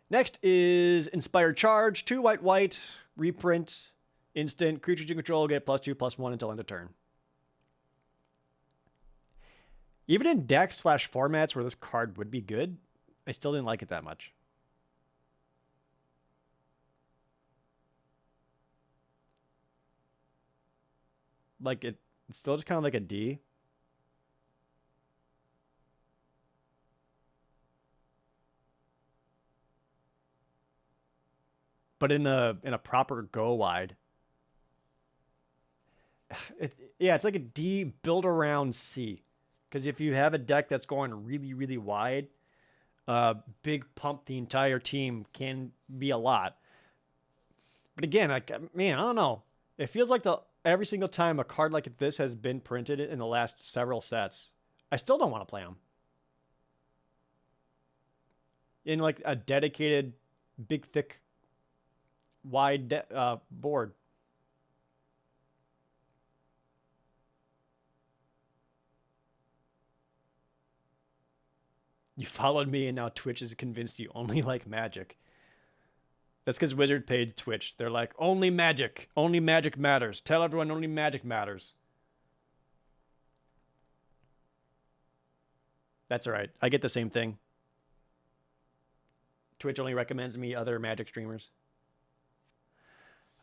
Next is Inspired Charge. 2 white, reprint, instant. Creatures you control get +2/+1 until end of turn. Even in decks / formats where this card would be good, I still didn't like it that much. Like, it's still just kind of like a D. But in a proper go wide. It's like a D build around C. Because if you have a deck that's going really, really wide, big pump the entire team can be a lot. But again, like, man, I don't know. It feels like every single time a card like this has been printed in the last several sets, I still don't want to play them. In like a dedicated, big, thick, wide board. You followed me and now Twitch is convinced you only like Magic. That's because Wizard paid Twitch. They're like, only Magic. Only Magic matters. Tell everyone only Magic matters. That's all right. I get the same thing. Twitch only recommends me other Magic streamers.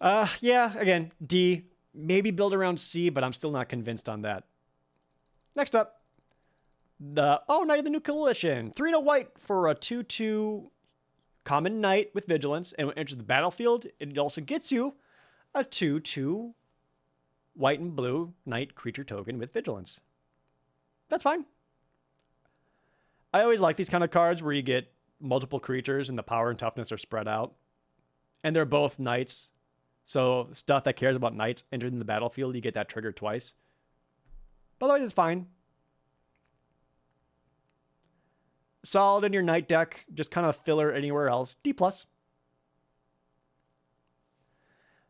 Yeah, again, D. Maybe build around C, but I'm still not convinced on that. Next up. Knight of the New Coalition. 3 white for a 2/2 common knight with vigilance. And when it enters the battlefield, it also gets you a 2/2 white and blue knight creature token with vigilance. That's fine. I always like these kind of cards where you get multiple creatures and the power and toughness are spread out. And they're both knights. So stuff that cares about knights entered in the battlefield, you get that triggered twice. But otherwise, it's fine. Solid in your knight deck, just kind of filler anywhere else. D+.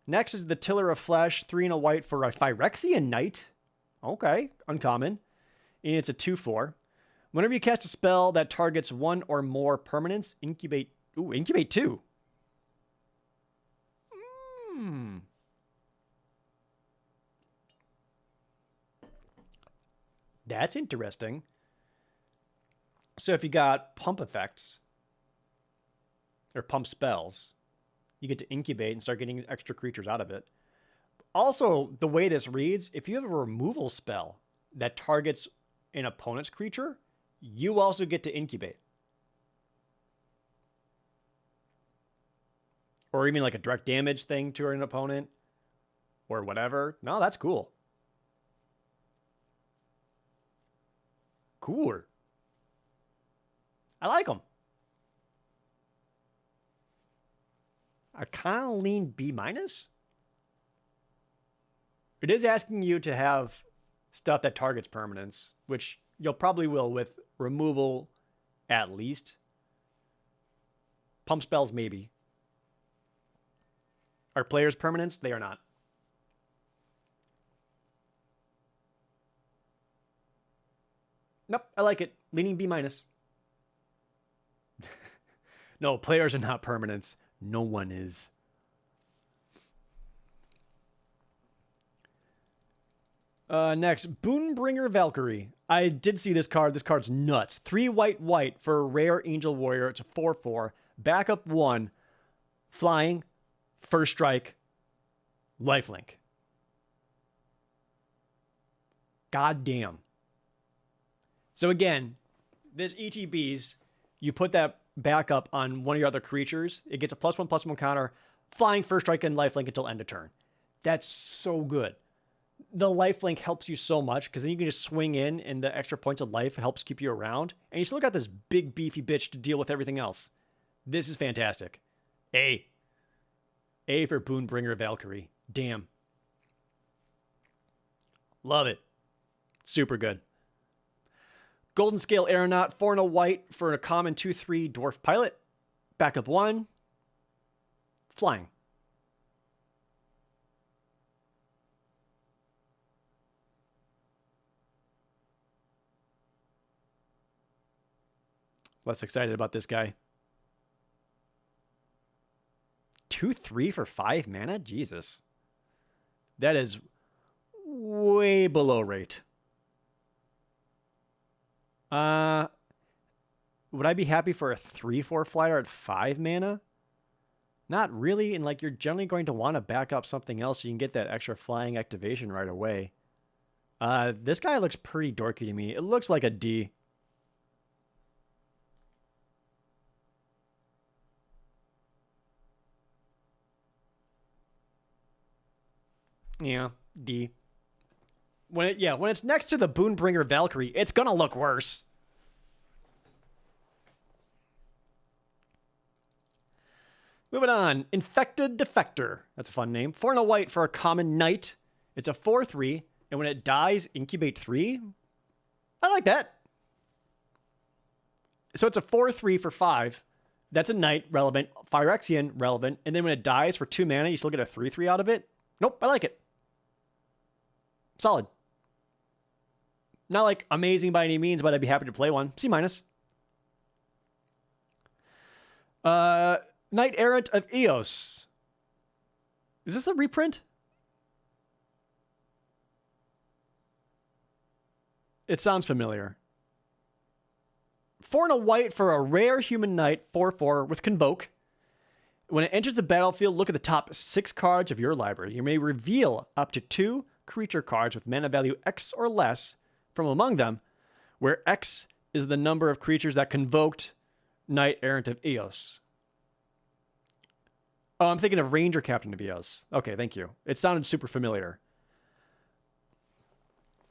Next is the Tiller of Flesh, 3 white for a Phyrexian Knight. Okay, uncommon. And it's a 2/4. Whenever you cast a spell that targets 1 or more permanents, incubate 2. That's interesting. So if you got pump effects or pump spells, you get to incubate and start getting extra creatures out of it. Also, the way this reads, if you have a removal spell that targets an opponent's creature, you also get to incubate. Or even like a direct damage thing to an opponent or whatever. No, that's cool. Cooler. I like them. I kind of lean B-. It is asking you to have stuff that targets permanents, which you'll probably will with removal at least. Pump spells, maybe. Are players permanents? They are not. Nope, I like it. Leaning B-. No, players are not permanents. No one is. Next, Boonbringer Valkyrie. I did see this card. This card's nuts. 3 white for a rare Angel Warrior. It's a 4/4. Backup 1. Flying. First strike. Lifelink. God damn. So again, this ETBs, you put that backup on one of your other creatures. It gets a +1/+1 counter. Flying, first strike, and lifelink until end of turn. That's so good. The lifelink helps you so much because then you can just swing in and the extra points of life helps keep you around. And you still got this big beefy bitch to deal with everything else. This is fantastic. A for Boonbringer Valkyrie. Damn. Love it. Super good. Golden Scale Aeronaut, 4 and a white for a common 2/3 Dwarf Pilot. Backup 1. Flying. Less excited about this guy. 2/3 for 5 mana? Jesus. That is way below rate. Would I be happy for a 3/4 flyer at 5 mana? Not really, and like you're generally going to want to back up something else so you can get that extra flying activation right away. This guy looks pretty dorky to me. It looks like a D. Yeah, D. When it's next to the Boonbringer Valkyrie, it's gonna look worse. Moving on. Infected Defector. That's a fun name. 4 and a white for a common knight. It's a 4/3, and when it dies, incubate 3. I like that. So it's a 4/3 for 5. That's a knight, relevant. Phyrexian, relevant. And then when it dies for 2 mana, you still get a 3/3 out of it. Nope, I like it. Solid. Not like amazing by any means, but I'd be happy to play one. C-. Knight Errant of Eos. Is this the reprint? It sounds familiar. 4 and a white for a rare human knight, 4/4 with Convoke. When it enters the battlefield, look at the top 6 cards of your library. You may reveal up to 2 creature cards with mana value X or less from among them, where X is the number of creatures that convoked Knight Errant of Eos. Oh, I'm thinking of Ranger Captain of Eos. Okay, thank you. It sounded super familiar.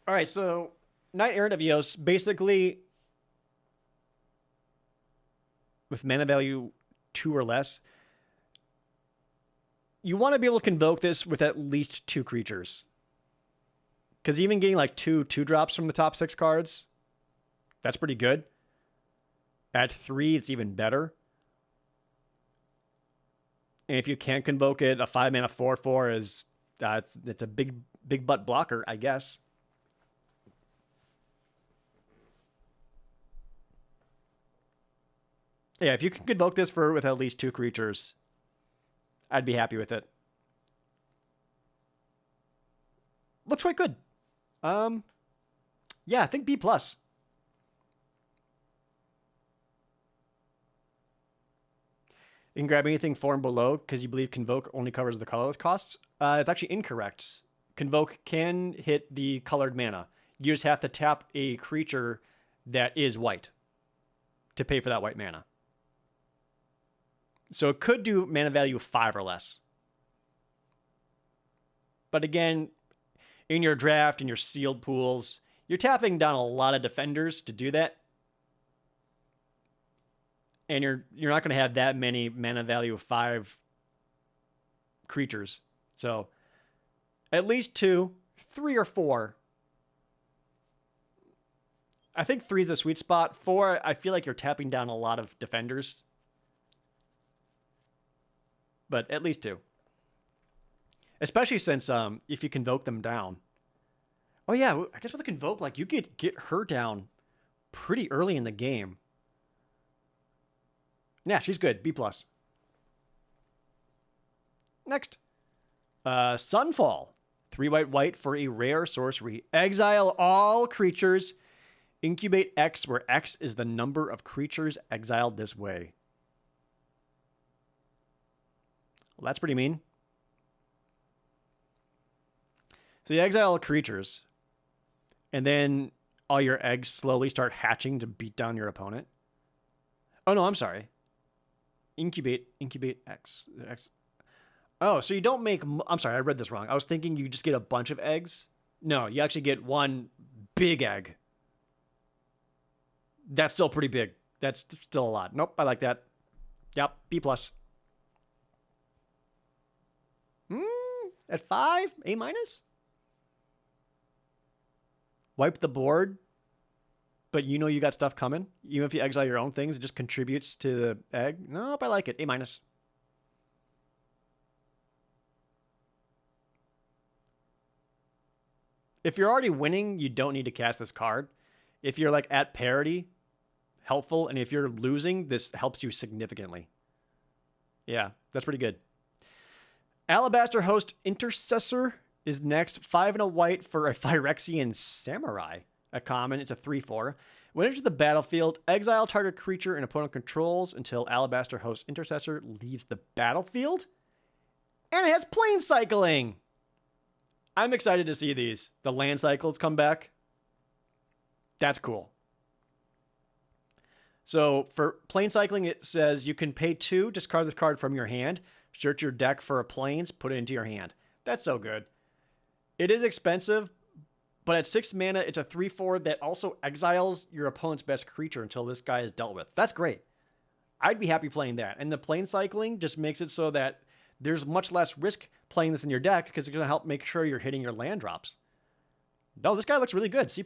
All right, so Knight Errant of Eos, basically with mana value 2 or less, you want to be able to convoke this with at least 2 creatures. Because even getting like 2 2-drops from the top 6 cards, that's pretty good. At 3, it's even better. And if you can't convoke it, a 5 mana 4/4 is it's a big butt blocker, I guess. Yeah, if you can convoke this with at least 2 creatures, I'd be happy with it. Looks quite good. Yeah, I think B+. You can grab anything 4 and below because you believe Convoke only covers the colorless costs. It's actually incorrect. Convoke can hit the colored mana. You just have to tap a creature that is white to pay for that white mana. So it could do mana value of 5 or less. But again, in your draft, in your sealed pools, you're tapping down a lot of defenders to do that. And you're not going to have that many mana value of 5 creatures. So at least 2, 3 or 4. I think 3 is the sweet spot. 4, I feel like you're tapping down a lot of defenders. But at least 2. Especially since if you convoke them down. Oh yeah, I guess with a convoke, like you could get her down pretty early in the game. Yeah, she's good. B+. Next. Sunfall. 3 white for a rare sorcery. Exile all creatures. Incubate X, where X is the number of creatures exiled this way. Well, that's pretty mean. So you exile creatures, and then all your eggs slowly start hatching to beat down your opponent. Oh, no, I'm sorry. Incubate X. Oh, so you don't make... I'm sorry, I read this wrong. I was thinking you just get a bunch of eggs. No, you actually get one big egg. That's still pretty big. That's still a lot. Nope, I like that. Yep, B+. At 5? A-? Wipe the board, but you know you got stuff coming. Even if you exile your own things, it just contributes to the egg. Nope, I like it. A-. If you're already winning, you don't need to cast this card. If you're like at parity, helpful. And if you're losing, this helps you significantly. Yeah, that's pretty good. Alabaster Host Intercessor is next. 5 and a white for a Phyrexian Samurai. A common. It's a 3/4. When it enters the battlefield, exile target creature an opponent controls until Alabaster Host Intercessor leaves the battlefield. And it has plane cycling. I'm excited to see these. The land cycles come back. That's cool. So for plane cycling, it says you can pay 2, discard this card from your hand, search your deck for a planes, put it into your hand. That's so good. It is expensive, but at 6 mana, it's a 3/4 that also exiles your opponent's best creature until this guy is dealt with. That's great. I'd be happy playing that. And the plane cycling just makes it so that there's much less risk playing this in your deck because it's going to help make sure you're hitting your land drops. No, this guy looks really good. C+.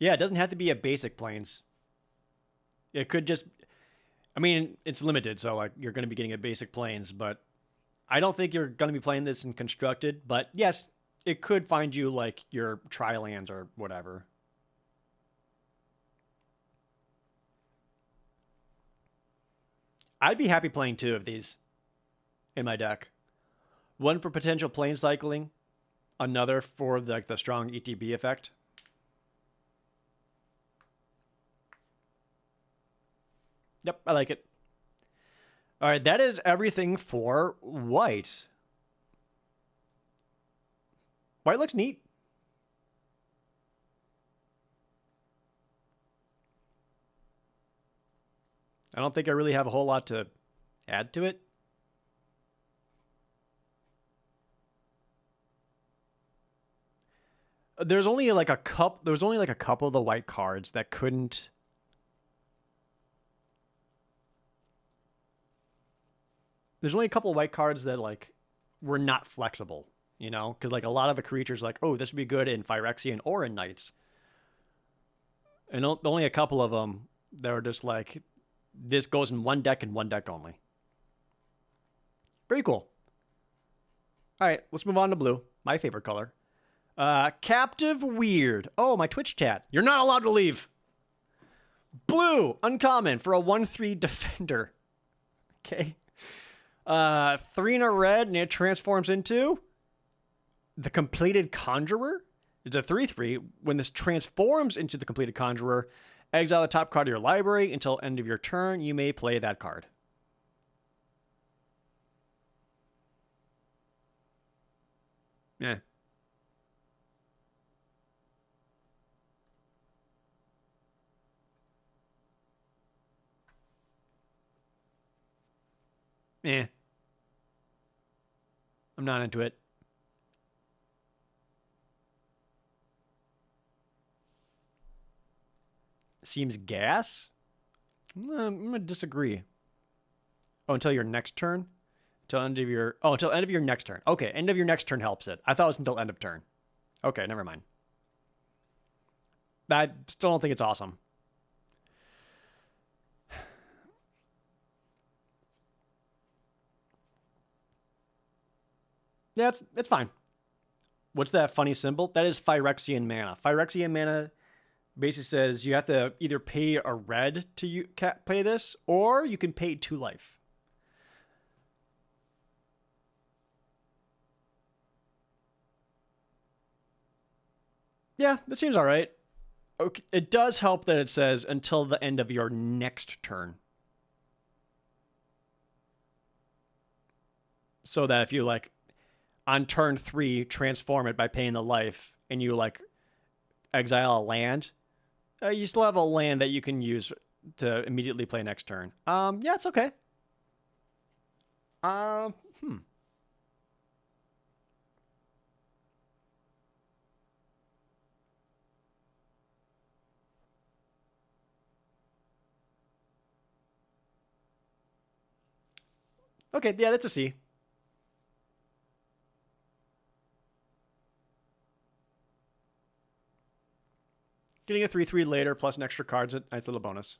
Yeah, it doesn't have to be a basic planes. It could just... I mean, it's limited, so like you're going to be getting a basic planes, but I don't think you're going to be playing this in constructed. But yes, it could find you like your tri-lands or whatever. I'd be happy playing 2 of these in my deck. One for potential plane cycling, another for the strong ETB effect. Yep, I like it. All right, that is everything for white. White looks neat. I don't think I really have a whole lot to add to it. There's only like a couple of the white cards that couldn't... There's only a couple of white cards that like were not flexible, you know, because like a lot of the creatures like, oh, this would be good in Phyrexian or in Knights, and only a couple of them that were just like, this goes in one deck and one deck only. Very cool. All right, let's move on to blue, my favorite color. Captive Weird. Oh, my Twitch chat. You're not allowed to leave. Blue, uncommon for a 1/3 defender. Okay. 3 in a red, and it transforms into the Completed Conjurer. It's a 3/3. When this transforms into the Completed Conjurer, exile the top card of your library until end of your turn. You may play that card. Yeah. Eh. I'm not into it. Seems gas? I'm going to disagree. Oh, until your next turn? Until end of your... Oh, until end of your next turn. Okay, end of your next turn helps it. I thought it was until end of turn. Okay, never mind. I still don't think it's awesome. Yeah, it's fine. What's that funny symbol? That is Phyrexian mana. Phyrexian mana basically says you have to either pay a red to play this, or you can pay 2 life. Yeah, that seems all right. Okay, it does help that it says until the end of your next turn. So that if you like on turn 3 transform it by paying the life and you like exile a land, you still have a land that you can use to immediately play next turn. Yeah, it's okay. Okay, yeah, that's a C. Getting a 3/3 later plus an extra card's a nice little bonus.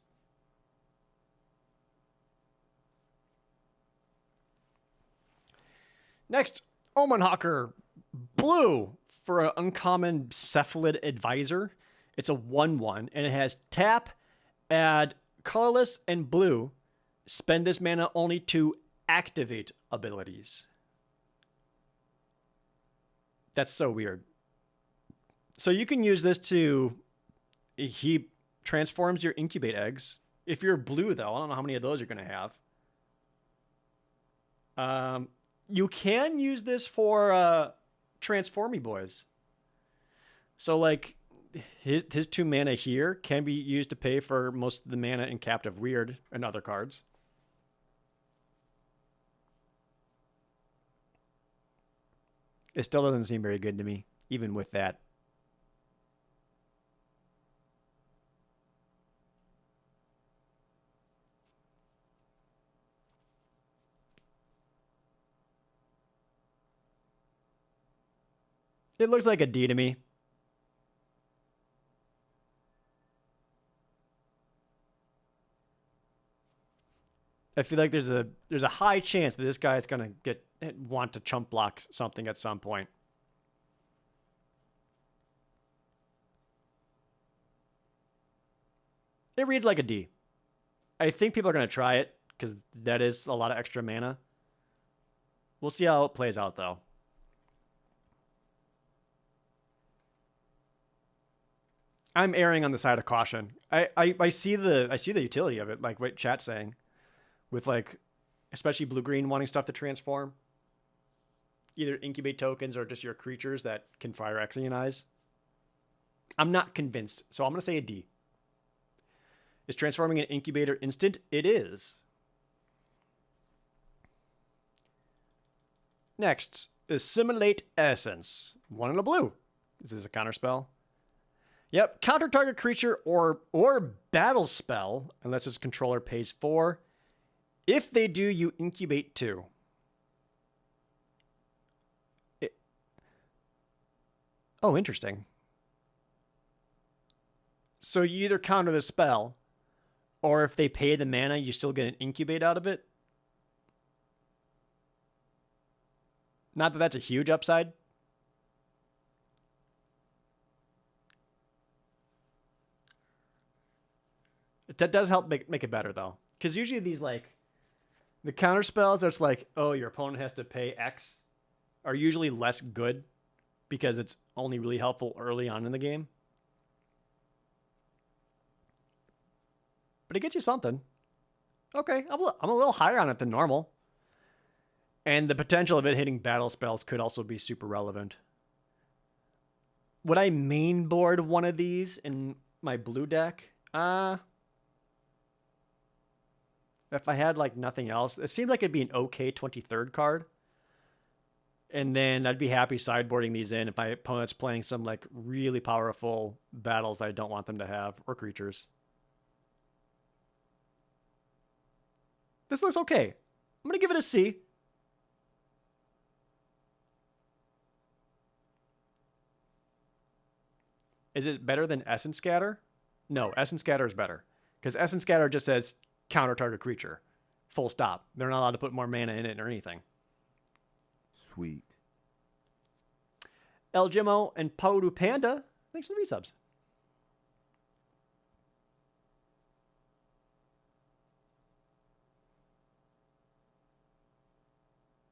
Next, Omen Hawker blue for an uncommon Cephalid Advisor. It's a 1/1, and it has tap, add colorless and blue. Spend this mana only to activate abilities. That's so weird. So you can use this to... He transforms your incubate eggs. If you're blue, though, I don't know how many of those you're going to have. You can use this for Transformy Boys. So, like, his 2 mana here can be used to pay for most of the mana in Captive Weird and other cards. It still doesn't seem very good to me, even with that. It looks like a D to me. I feel like there's a high chance that this guy is gonna want to chump block something at some point. It reads like a D. I think people are gonna try it because that is a lot of extra mana. We'll see how it plays out though. I'm erring on the side of caution. I see the utility of it, like what chat's saying, with like especially blue green wanting stuff to transform, either incubate tokens or just your creatures that can Phyrexianize. I'm not convinced, so I'm gonna say a D. Is transforming an incubator instant? It is. Next, Assimilate Essence. 1 in a blue. Is this a counter spell? Yep, counter target creature or battle spell, unless its controller pays 4. If they do, you incubate 2. Oh, interesting. So you either counter the spell, or if they pay the mana, you still get an incubate out of it. Not that that's a huge upside. That does help make it better, though. Because usually these, like, The counter spells that's like, oh, your opponent has to pay X are usually less good because it's only really helpful early on in the game. But it gets you something. Okay, I'm a little higher on it than normal. And the potential of it hitting battle spells could also be super relevant. Would I main board one of these in my blue deck? If I had like nothing else, it seems like it'd be an okay 23rd card. And then I'd be happy sideboarding these in if my opponent's playing some like really powerful battles that I don't want them to have, or creatures. This looks okay. I'm going to give it a C. Is it better than Essence Scatter? No, Essence Scatter is better. Because Essence Scatter just says counter target creature. Full stop. They're not allowed to put more mana in it or anything. Sweet. El Jimmo and Paudu Panda, thanks for the resubs.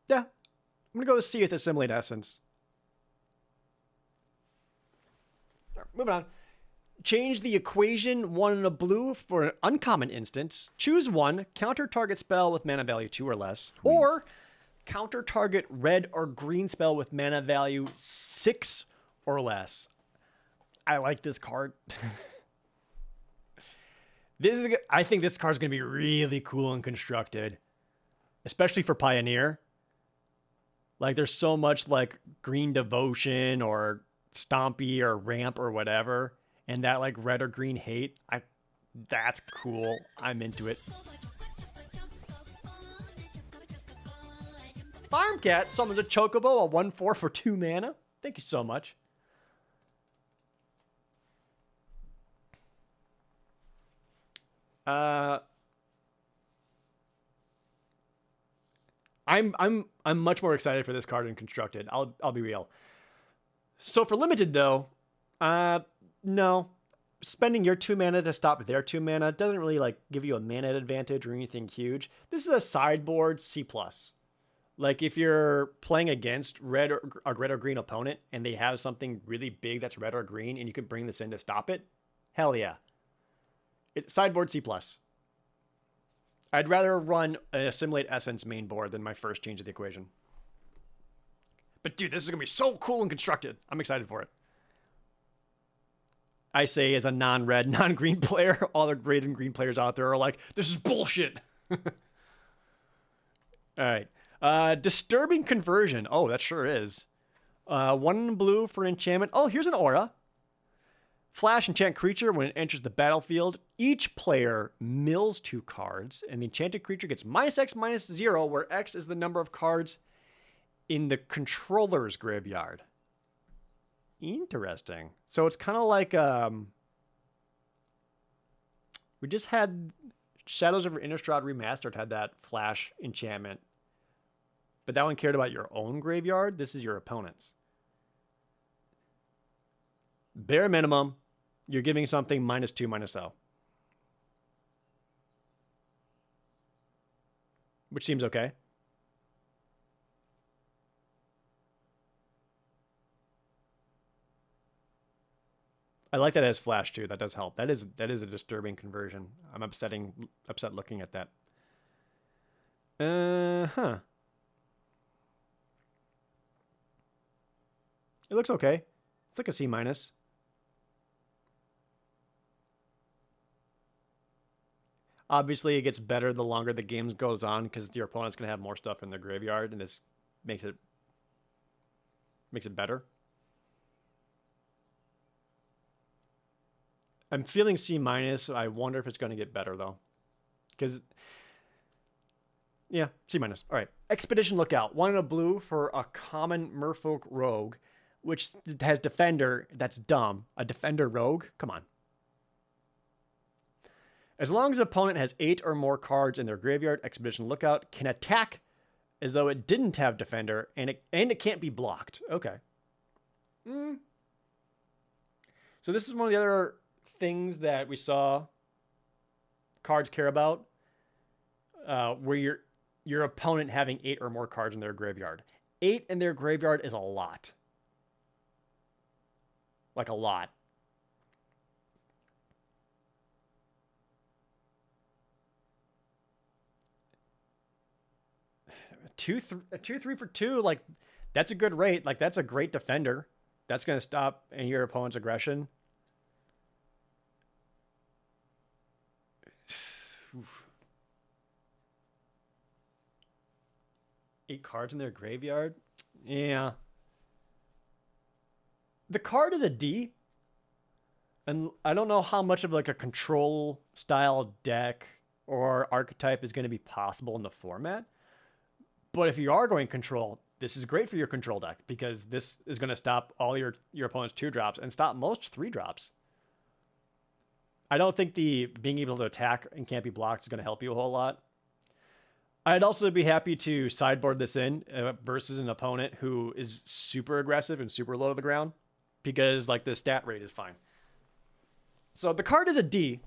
Yeah, I'm going to go with C with Assimilate Essence. Moving on. Change the equation 1 in a blue for an uncommon instance. Choose one, counter target spell with mana value 2 or less. Sweet. Or counter target red or green spell with mana value 6 or less. I like this card. I think this card's going to be really cool and constructed. Especially for Pioneer. Like, there's so much, like, Green Devotion or Stompy or Ramp or whatever. And that, like, red or green hate. That's cool. I'm into it. Farm Cat summons a Chocobo, a 1/4 for 2 mana. Thank you so much. I'm much more excited for this card than constructed. I'll be real. So for limited though, no. Spending your 2 mana to stop their 2 mana doesn't really like give you a mana advantage or anything huge. This is a sideboard C+. Like if you're playing against red or green opponent and they have something really big that's red or green and you can bring this in to stop it, hell yeah. It's sideboard C+. I'd rather run an Assimilate Essence main board than my first change of the equation. But dude, this is going to be so cool and constructed. I'm excited for it. I say as a non-red, non-green player, all the red and green players out there are like, this is bullshit. All right. Disturbing Conversion. Oh, that sure is. 1 blue for enchantment. Oh, here's an aura. Flash enchant creature when it enters the battlefield. Each player mills 2 cards, and the enchanted creature gets -X/-0, where X is the number of cards in the controller's graveyard. Interesting. So it's kind of like we just had Shadows over Innistrad Remastered had that flash enchantment, but that one cared about your own graveyard. This is your opponent's. Bare minimum, you're giving something -2/-0, which seems okay. I like that it has flash too. That does help. That is a disturbing conversion. I'm upset looking at that. It looks okay. It's like a C-. Obviously, it gets better the longer the game goes on because your opponent's going to have more stuff in their graveyard, and this makes it better. I'm feeling C-. I wonder if it's going to get better, though. Because, yeah, C-. All right. Expedition Lookout. 1 in a blue for a common Merfolk Rogue, which has Defender. That's dumb. A Defender Rogue? Come on. As long as the opponent has 8 or more cards in their graveyard, Expedition Lookout can attack as though it didn't have Defender, and it can't be blocked. Okay. So this is one of the other things that we saw cards care about, where your opponent having 8 or more cards in their graveyard. 8 in their graveyard is a lot. Like a lot. Two, 3 for 2, like that's a good rate. Like that's a great defender. That's going to stop any of your opponent's aggression. Oof. 8 cards in their graveyard? Yeah. The card is a D. And I don't know how much of like a control style deck or archetype is going to be possible in the format. But if you are going control, this is great for your control deck because this is going to stop all your opponent's 2-drops and stop most 3-drops. I don't think the being able to attack and can't be blocked is going to help you a whole lot. I'd also be happy to sideboard this in versus an opponent who is super aggressive and super low to the ground because like the stat rate is fine. So the card is a D,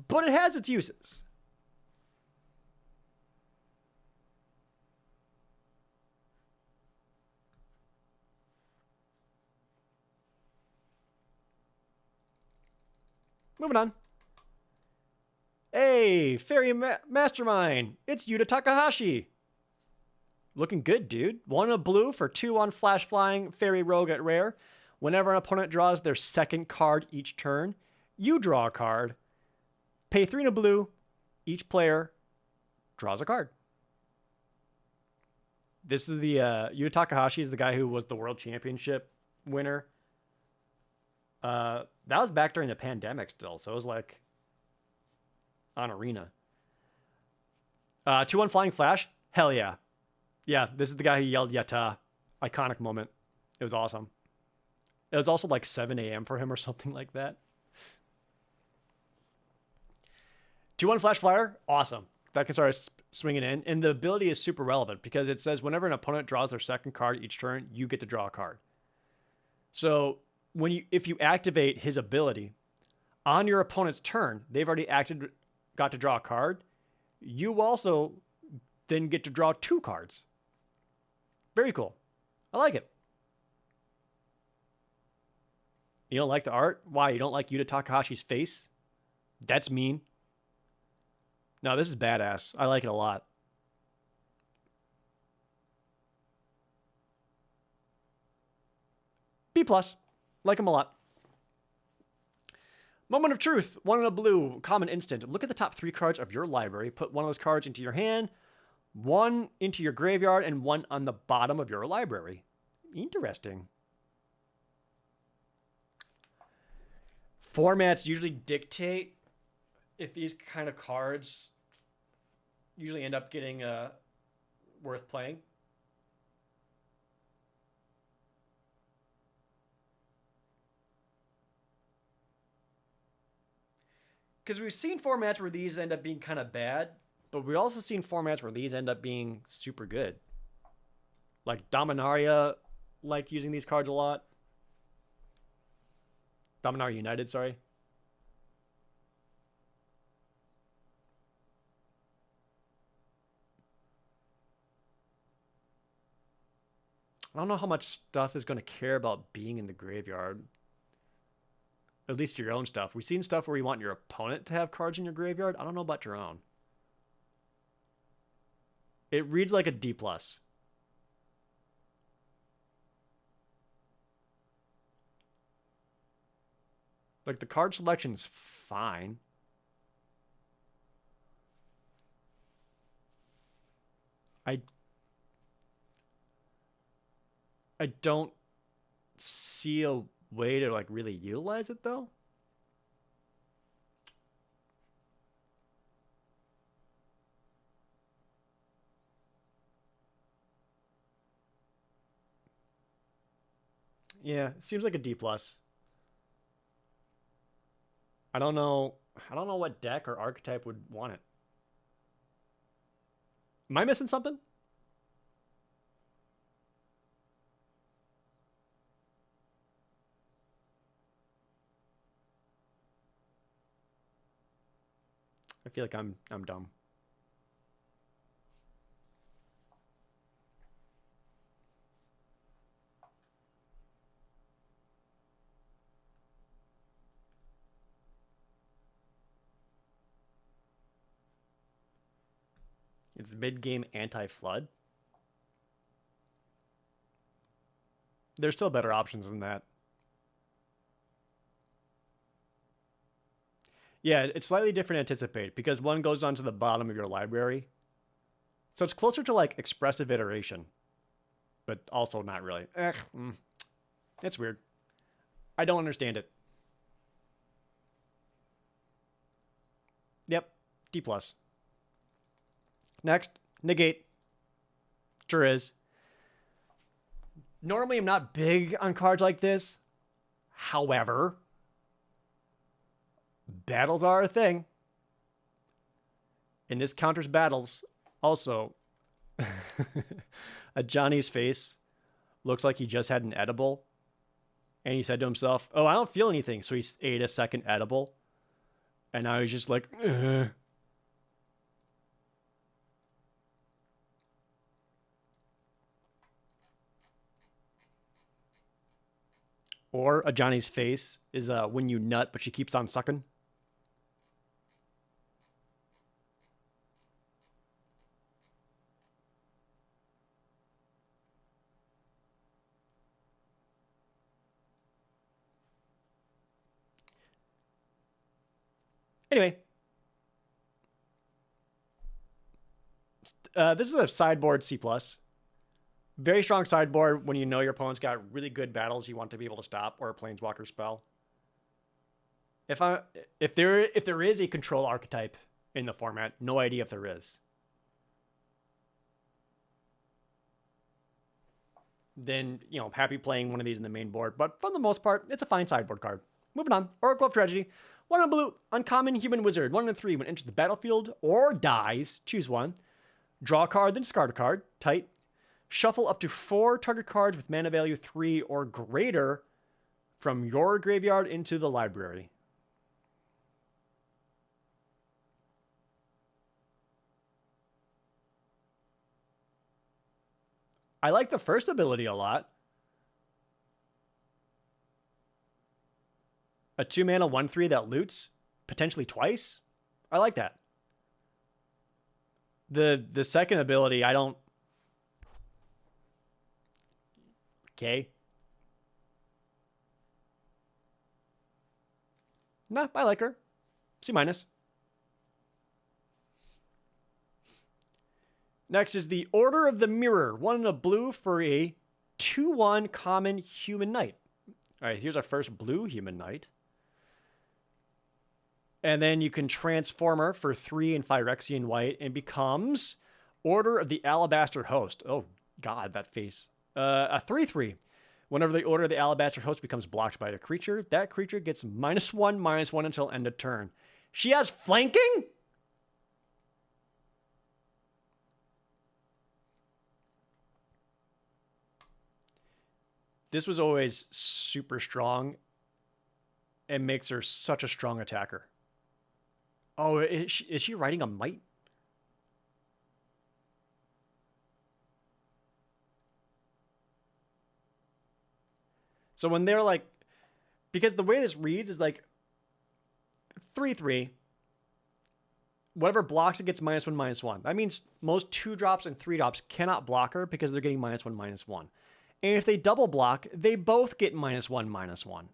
but it has its uses. Moving on. Hey, Fairy Mastermind, it's Yuta Takahashi. Looking good, dude. 1 in a blue for 2 on Flash Flying Fairy Rogue at rare. Whenever an opponent draws their second card each turn, you draw a card. Pay 3 in a blue. Each player draws a card. This is the Yuta Takahashi is the guy who was the World Championship winner. That was back during the pandemic still, so it was like on Arena. 2-1 Flying Flash? Hell yeah. Yeah, this is the guy who yelled Yatta. Iconic moment. It was awesome. It was also like 7 a.m. for him or something like that. 2-1 Flash Flyer? Awesome. That can start swinging in. And the ability is super relevant because it says whenever an opponent draws their second card each turn, you get to draw a card. So if you activate his ability on your opponent's turn, they've already got to draw a card. You also then get to draw 2 cards. Very cool. I like it. You don't like the art? Why? You don't like Yuta Takahashi's face? That's mean. No, this is badass. I like it a lot. B+. Like him a lot. Moment of Truth. 1 in a blue. Common instant. Look at the top 3 cards of your library. Put 1 of those cards into your hand, 1 into your graveyard, and 1 on the bottom of your library. Interesting. Formats usually dictate if these kind of cards usually end up getting worth playing. Because we've seen formats where these end up being kind of bad, but we've also seen formats where these end up being super good. Like Dominaria liked using these cards a lot. Dominaria United, sorry. I don't know how much stuff is going to care about being in the graveyard. At least your own stuff. We've seen stuff where you want your opponent to have cards in your graveyard. I don't know about your own. It reads like a D+. Like the card selection's fine. I don't see a way to like really utilize it though. Yeah, it seems like a D+. I don't know what deck or archetype would want it. Am I missing something? I feel like I'm dumb. It's mid-game anti-flood. There's still better options than that. Yeah, it's slightly different to anticipate because one goes onto the bottom of your library. So it's closer to like expressive iteration, but also not really. It's weird. I don't understand it. Yep, D+. Next, negate. Sure is. Normally, I'm not big on cards like this. However, battles are a thing. And this counters battles. Also, a Johnny's face looks like he just had an edible. And he said to himself, oh, I don't feel anything. So he ate a second edible. And now he's just like, ugh. Or a Johnny's face is when you nut, but she keeps on sucking. Anyway. This is a sideboard C+. Very strong sideboard when you know your opponent's got really good battles you want to be able to stop, or a planeswalker spell. If there is a control archetype in the format, no idea if there is. Then, you know, happy playing one of these in the main board, but for the most part, it's a fine sideboard card. Moving on, Oracle of Tragedy. 1 on blue, uncommon human wizard. 1 and 3, when it enters the battlefield or dies, choose one. Draw a card, then discard a card. Tight. Shuffle up to 4 target cards with mana value 3 or greater from your graveyard into the library. I like the first ability a lot. A 2 mana 1/3 that loots, potentially twice. I like that. The second ability, I don't. Okay. Nah, I like her. C-. Next is the Order of the Mirror. 1 in a blue for a 2/1 common human knight. All right, here's our first blue human knight. And then you can transform her for 3 in Phyrexian white and becomes Order of the Alabaster Host. Oh, God, that face. A 3/3. Whenever the Order of the Alabaster Host becomes blocked by a creature, that creature gets -1/-1 until end of turn. She has flanking? This was always super strong and makes her such a strong attacker. Oh, is she riding a might? So when they're like, because the way this reads is like 3/3. Whatever blocks it gets -1/-1. That means most 2-drops and 3-drops cannot block her because they're getting -1/-1. And if they double block, they both get -1/-1.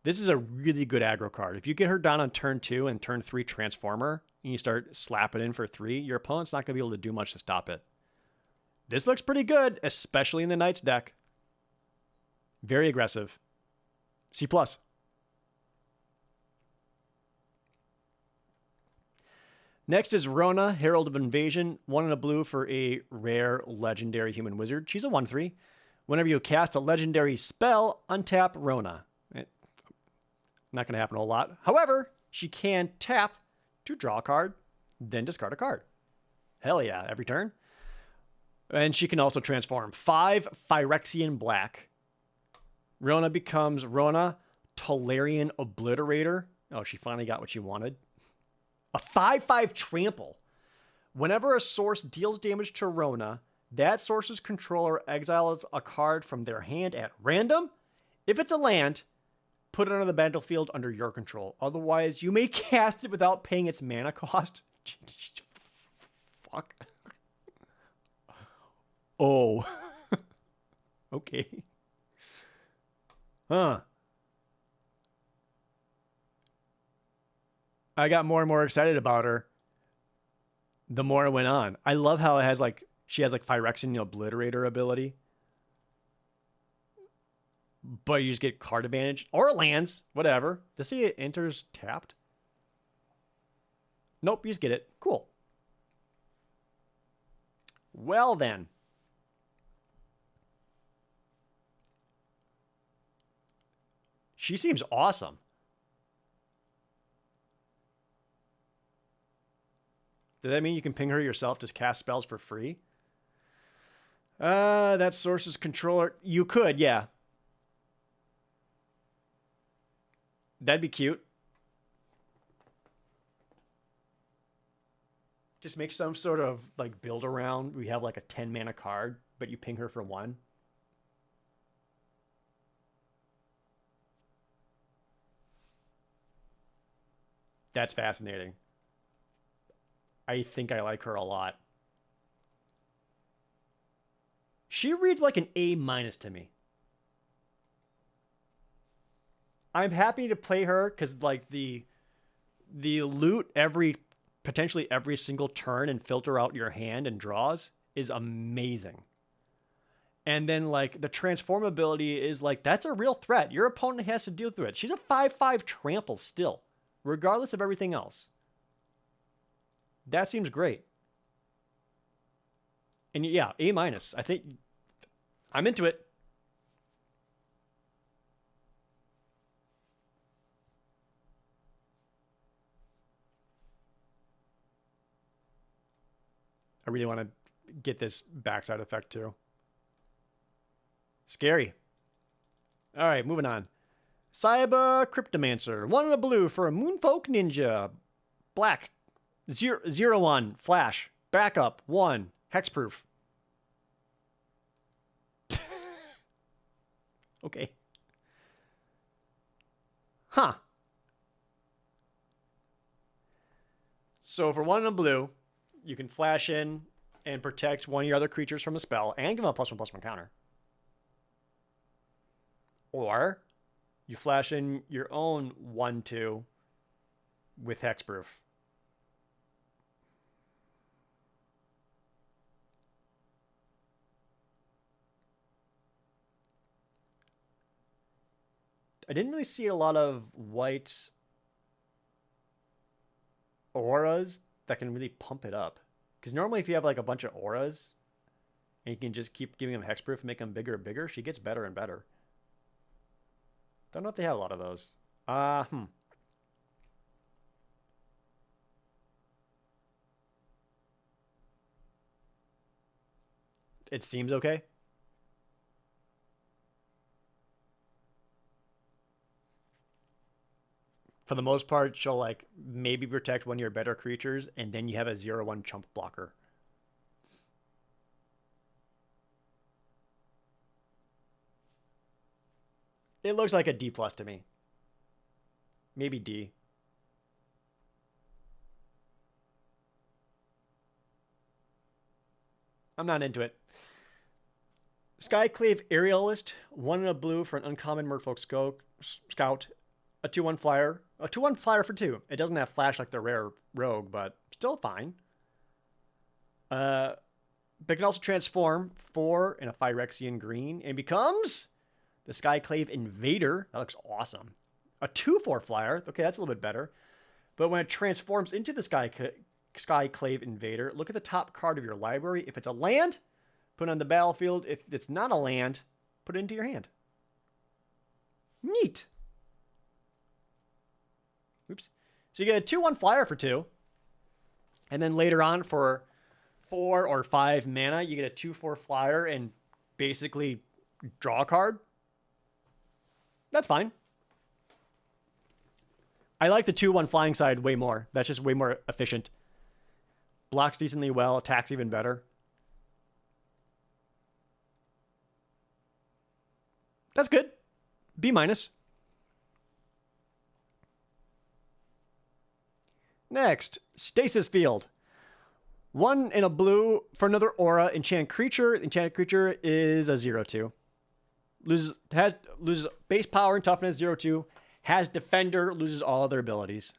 This is a really good aggro card. If you get her down on turn 2 and turn 3 Transformer, and you start slapping in for 3, your opponent's not going to be able to do much to stop it. This looks pretty good, especially in the Knights deck. Very aggressive. C+. Next is Rona, Herald of Invasion. 1 in a blue for a rare legendary human wizard. She's a 1/3. Whenever you cast a legendary spell, untap Rona. Not going to happen a whole lot. However, she can tap to draw a card, then discard a card. Hell yeah, every turn. And she can also transform. 5 Phyrexian black. Rona becomes Rona, Tolarian Obliterator. Oh, she finally got what she wanted. A 5/5 trample. Whenever a source deals damage to Rona, that source's controller exiles a card from their hand at random. If it's a land, put it on the battlefield under your control. Otherwise, you may cast it without paying its mana cost. Fuck. Oh. Okay. Huh. I got more and more excited about her the more it went on. I love how it has like, she has like Phyrexian Obliterator ability. But you just get card advantage or lands, whatever. To see it enters tapped. Nope, you just get it. Cool. Well then. She seems awesome. Does that mean you can ping her yourself to cast spells for free? That source's controller. You could, yeah. That'd be cute. Just make some sort of like build around. We have like a 10 mana card, but you ping her for 1. That's fascinating. I think I like her a lot. She reads like an A- to me. I'm happy to play her because like the loot potentially every single turn and filter out your hand and draws is amazing. And then like the transform ability is like, that's a real threat. Your opponent has to deal with it. She's a 5/5 trample still, regardless of everything else. That seems great. And yeah, A-. I think I'm into it. I really want to get this backside effect too. Scary. All right, moving on. Cyber Cryptomancer. 1 and a blue for a Moonfolk Ninja. Black. 0/1. Flash. Backup. 1. Hexproof. Okay. Huh. So for 1 and a blue, you can flash in and protect one of your other creatures from a spell and give them a +1/+1 counter. Or you flash in your own 1/2 with Hexproof. I didn't really see a lot of white auras that can really pump it up. Because normally if you have like a bunch of auras and you can just keep giving them hexproof and make them bigger and bigger, she gets better and better. Don't know if they have a lot of those. It seems okay. For the most part, she'll like maybe protect one of your better creatures, and then you have a 0/1 chump blocker. It looks like a D+ to me. Maybe D. I'm not into it. Skyclave Aerialist, 1 and a blue for an uncommon Merfolk Scout. A 2/1 flyer. A 2/1 flyer for 2. It doesn't have flash like the rare rogue, but still fine. But can also transform 4 in a Phyrexian green and becomes the Skyclave Invader. That looks awesome. A 2/4 flyer. Okay, that's a little bit better. But when it transforms into the Skyclave Invader, look at the top card of your library. If it's a land, put it on the battlefield. If it's not a land, put it into your hand. Neat. Oops. So you get a 2/1 flyer for 2. And then later on for 4 or 5 mana, you get a 2/4 flyer and basically draw a card. That's fine. I like the 2/1 flying side way more. That's just way more efficient. Blocks decently well, attacks even better. That's good. B-. Next, Stasis Field. 1 in a blue for another aura enchanted creature. Enchanted creature is a 0/2. Loses base power and toughness 0/2. Has defender, loses all other abilities.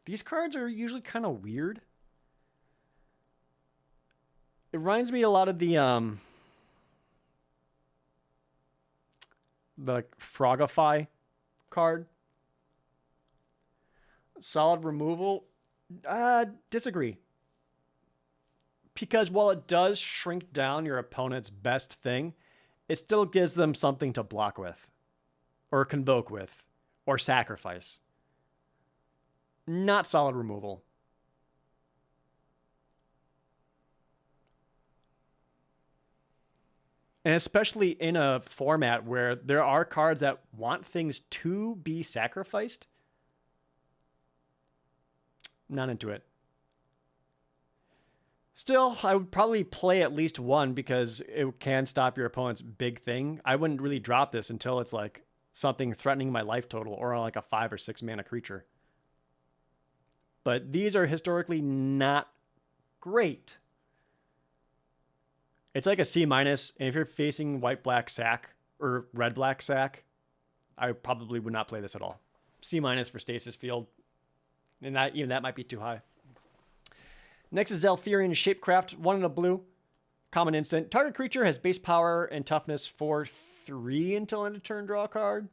These cards are usually kind of weird. It reminds me a lot of the Frogify card. Solid removal. Disagree. Because while it does shrink down your opponent's best thing, it still gives them something to block with, or convoke with, or sacrifice. Not solid removal. And especially in a format where there are cards that want things to be sacrificed. Not into it. Still, I would probably play at least one because it can stop your opponent's big thing. I wouldn't really drop this until it's like something threatening my life total or like a 5 or 6 mana creature. But these are historically not great. It's like a C-, and if you're facing white-black sack or red-black sack, I probably would not play this at all. C- for Stasis Field, and that might be too high. Next is Zalfirian Shapecraft, 1 in a blue, common instant. Target creature has base power and toughness 4/3 until end of turn. Draw a card.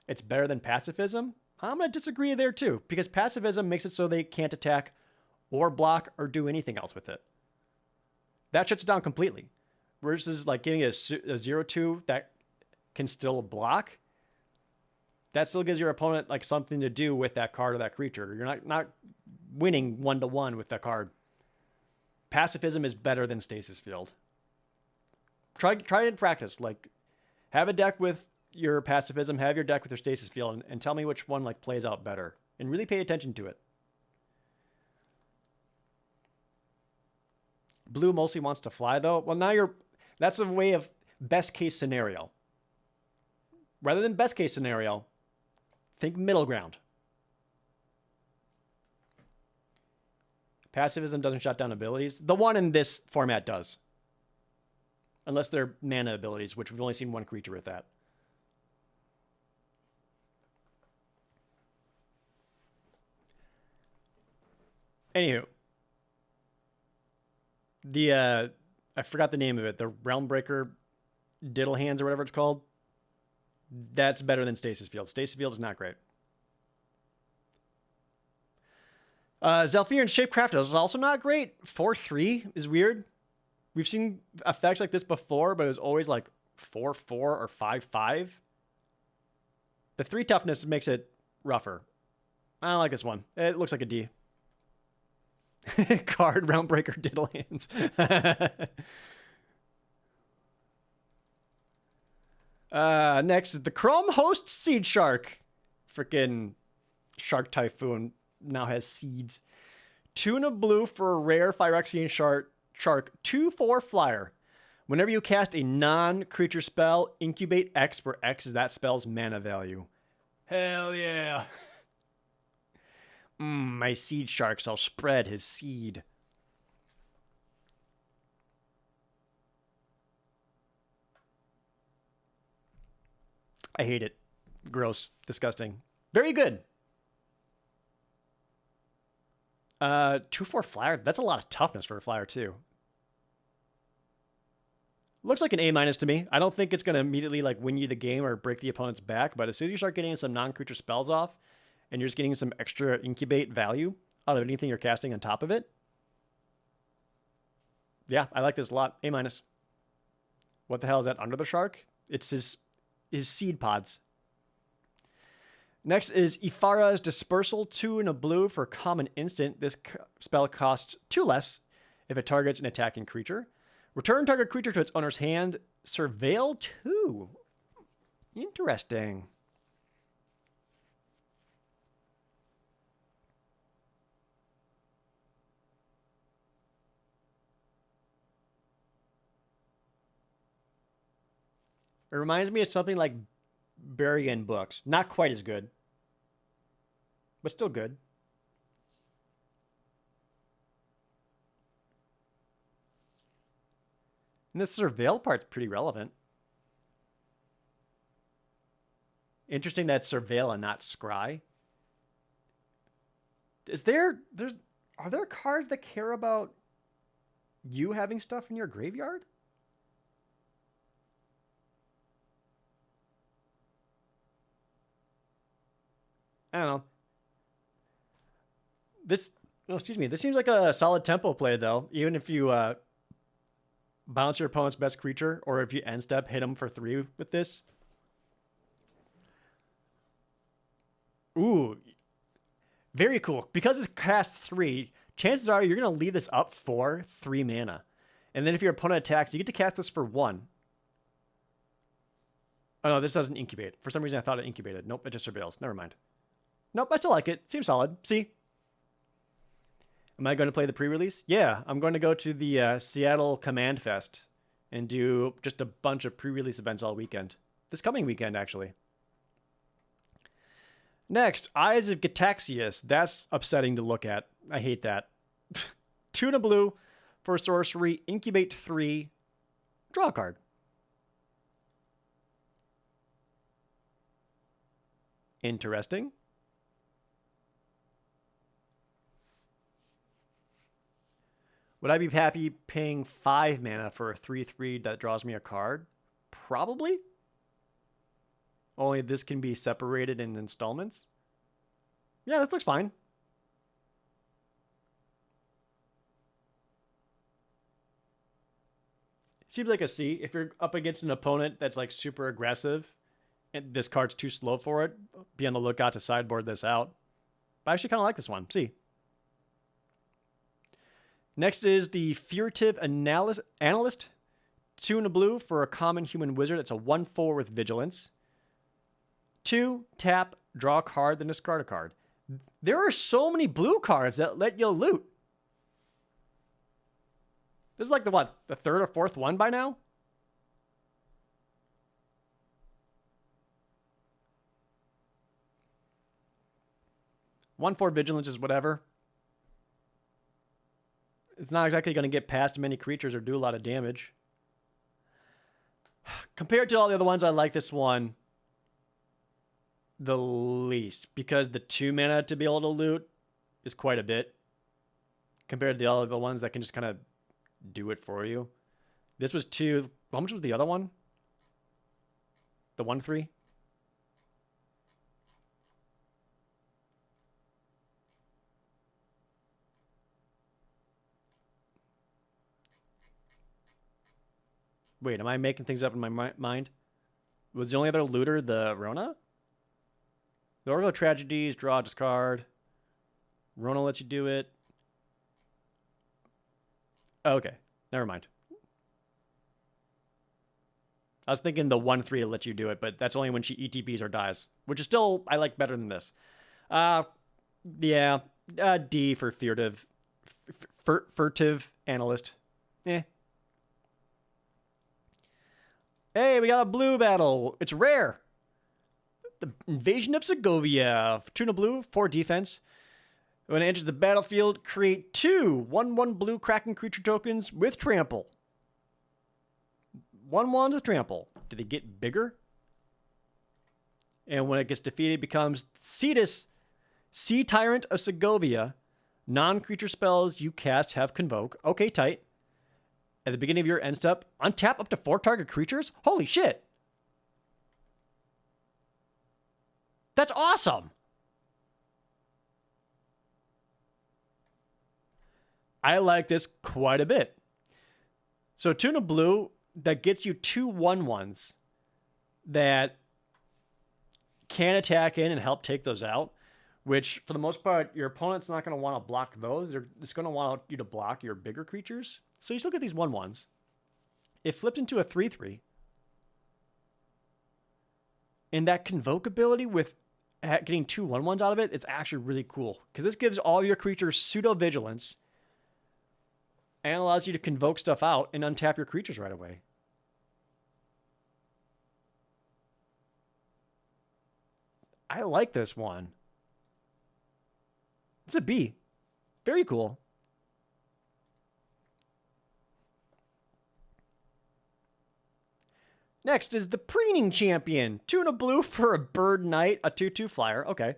It's better than Pacifism. I'm going to disagree there too, because Pacifism makes it so they can't attack or block or do anything else with it. That shuts it down completely. Versus like giving it a 0/2 that can still block. That still gives your opponent like something to do with that card or that creature. You're not winning 1-1 with that card. Pacifism is better than Stasis Field. Try it in practice. Like, have a deck with your Pacifism, have your deck with your Stasis Field, and tell me which one like plays out better. And really pay attention to it. Blue mostly wants to fly though. Well, now that's a way of best case scenario. Rather than best case scenario, think middle ground. Pacifism doesn't shut down abilities. The one in this format does. Unless they're mana abilities, which we've only seen one creature with that. Anywho. I forgot the name of it. The Realmbreaker Diddle Hands or whatever it's called. That's better than Stasis Field. Stasis Field is not great. Zalfirian Shapecraft is also not great. 4/3 is weird. We've seen effects like this before, but it was always like 4/4 or 5/5. The 3 toughness makes it rougher. I don't like this one. It looks like a D. Card Realmbreaker Diddle Hands. Next is the Chrome Host Seed Shark. Freaking Shark Typhoon now has seeds. 2 in a blue for a rare Phyrexian Shark 2/4 flyer. Whenever you cast a non-creature spell, incubate X, where X is that spell's mana value. Hell yeah. My seed shark shall spread his seed. I hate it. Gross. Disgusting. Very good. 2/4 flyer. That's a lot of toughness for a flyer too. Looks like an A- to me. I don't think it's going to immediately like win you the game or break the opponent's back, but as soon as you start getting some non-creature spells off and you're just getting some extra incubate value out of anything you're casting on top of it, yeah, I like this a lot. A-. What the hell is that under the shark? It's his seed pods. Next is Ifara's Dispersal, 2 in a blue for common instant. This spell costs 2 less if it targets an attacking creature. Return target creature to its owner's hand. Surveil 2. Interesting. It reminds me of something like Bury-In Books. Not quite as good, but still good. And this surveil part's pretty relevant. Interesting that surveil and not scry. Are there cards that care about you having stuff in your graveyard? I don't know. This seems like a solid tempo play though. Even if you bounce your opponent's best creature, or if you end step hit him for 3 with this. Ooh, very cool. Because it's cast 3, chances are you're going to leave this up for 3 mana. And then if your opponent attacks, you get to cast this for 1. Oh no, this doesn't incubate. For some reason I thought it incubated. Nope, it just surveils. Never mind. Nope, I still like it. Seems solid. See? Am I going to play the pre-release? Yeah, I'm going to go to the Seattle Command Fest and do just a bunch of pre-release events all weekend. This coming weekend, actually. Next, Eyes of Gitaxias. That's upsetting to look at. I hate that. 2 and a blue for sorcery. Incubate 3. Draw a card. Interesting. Would I be happy paying 5 mana for a 3/3 that draws me a card? Probably. Only this can be separated in installments. Yeah, this looks fine. Seems like a C. If you're up against an opponent that's like super aggressive and this card's too slow for it, be on the lookout to sideboard this out. But I actually kind of like this one. C. Next is the Furtive Analyst. 2 and a blue for a common human wizard. It's a 1/4 with vigilance. 2, tap, draw a card, then discard a card. There are so many blue cards that let you loot. This is like the 3rd or 4th one by now? One for vigilance is whatever. It's not exactly going to get past many creatures or do a lot of damage. Compared to all the other ones, I like this one the least, because the 2 mana to be able to loot is quite a bit compared to the other ones that can just kind of do it for you. This was 2. How much was the other one? The 1/3? Wait, am I making things up in my mind? Was the only other looter the Rona? The Oracle of Tragedies, draw, discard. Rona lets you do it. Oh, okay, never mind. I was thinking the 1/3 lets you do it, but that's only when she ETBs or dies, which is still, I like better than this. Yeah, D for Furtive. Furtive Analyst. Eh. Hey, we got a blue battle. It's rare. The Invasion of Segovia. 2 and a blue, 4 defense. When it enters the battlefield, create 2 1/1 blue Kraken creature tokens with trample. 1/1 with trample. Do they get bigger? And when it gets defeated, it becomes Cetus, Sea Tyrant of Segovia. Non-creature spells you cast have Convoke. Okay, tight. At the beginning of your end step, untap up to 4 target creatures? Holy shit! That's awesome! I like this quite a bit. So 2 and a blue, that gets you 2 1/1s that can attack in and help take those out, which for the most part, your opponent's not going to want to block those. They're just going to want you to block your bigger creatures. So you still get these 1/1s. It flipped into a 3/3. And that Convoke ability with getting 2 1/1s out of it, it's actually really cool. Because this gives all your creatures pseudo-vigilance and allows you to convoke stuff out and untap your creatures right away. I like this one. It's a B. Very cool. Next is the Preening Champion. 2 and a blue for a Bird Knight, a 2/2 flyer. Okay.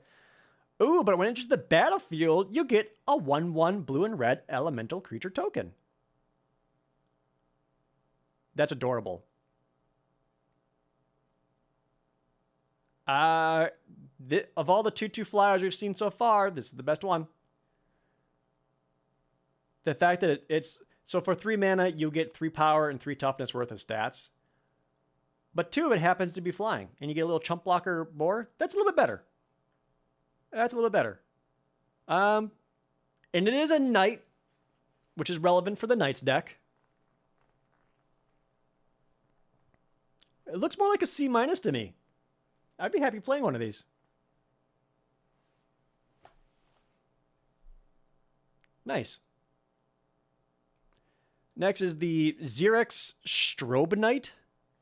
Ooh, but when it enters the battlefield, you get a 1/1 blue and red elemental creature token. That's adorable. Of all the 2/2 flyers we've seen so far, this is the best one. The fact that it's... So for 3 mana, you get 3 power and 3 toughness worth of stats. But 2 of it happens to be flying, and you get a little chump blocker more. That's a little bit better. That's a little bit better. And it is a knight, which is relevant for the Knights deck. It looks more like a C- to me. I'd be happy playing one of these. Nice. Next is the Xerix Strobe Knight.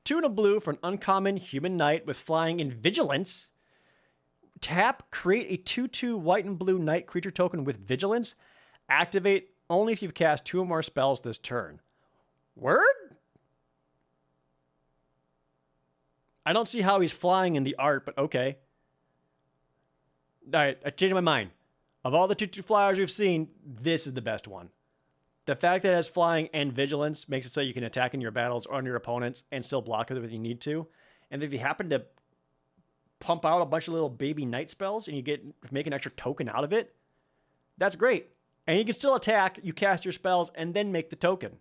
2 and a blue for an uncommon human knight with flying and vigilance. Tap, create a 2/2 white and blue knight creature token with vigilance. Activate only if you've cast 2 or more spells this turn. Word? I don't see how he's flying in the art, but okay. All right, I changed my mind. Of all the 2/2 flyers we've seen, this is the best one. The fact that it has flying and vigilance makes it so you can attack in your battles or on your opponents and still block it if you need to. And if you happen to pump out a bunch of little baby knight spells and you make an extra token out of it, that's great. And you can still attack, you cast your spells, and then make the token.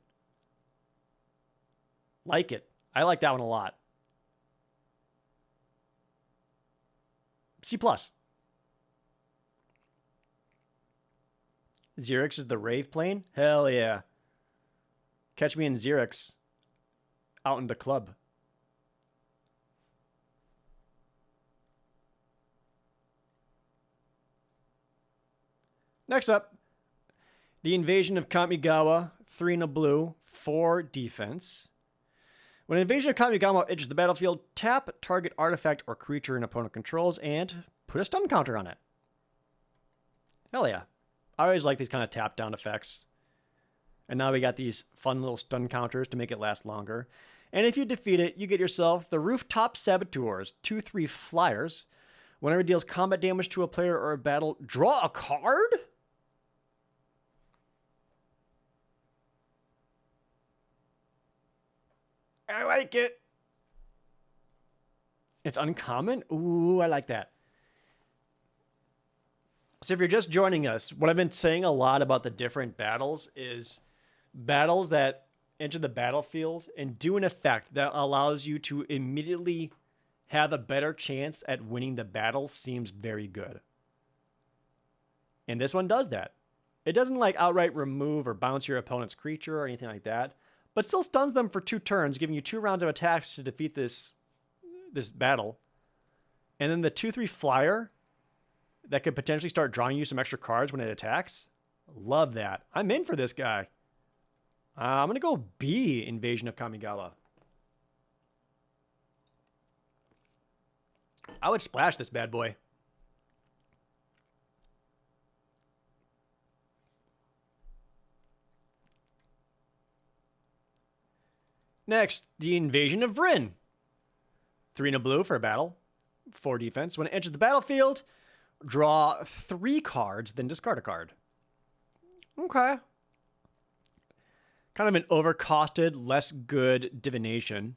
Like it. I like that one a lot. C+. Xerix is the Rave plane? Hell yeah. Catch me in Xerix out in the club. Next up, the Invasion of Kamigawa. 3 and a blue, 4 defense. When an Invasion of Kamigawa enters the battlefield, tap target artifact or creature an opponent controls and put a stun counter on it. Hell yeah. I always like these kind of tap down effects. And now we got these fun little stun counters to make it last longer. And if you defeat it, you get yourself the Rooftop Saboteurs, 2/3 flyers. Whenever it deals combat damage to a player or a battle, draw a card? I like it. It's uncommon? Ooh, I like that. So if you're just joining us, what I've been saying a lot about the different battles is battles that enter the battlefield and do an effect that allows you to immediately have a better chance at winning the battle seems very good. And this one does that. It doesn't like outright remove or bounce your opponent's creature or anything like that, but still stuns them for 2 turns, giving you 2 rounds of attacks to defeat this battle. And then the 2/3 flyer that could potentially start drawing you some extra cards when it attacks. Love that. I'm in for this guy. I'm going to go B, Invasion of Kamigawa. I would splash this bad boy. Next, the Invasion of Vryn. 3 and a blue for a battle, 4 defense. When it enters the battlefield, draw 3 cards, then discard a card. Okay. Kind of an overcosted, less good divination.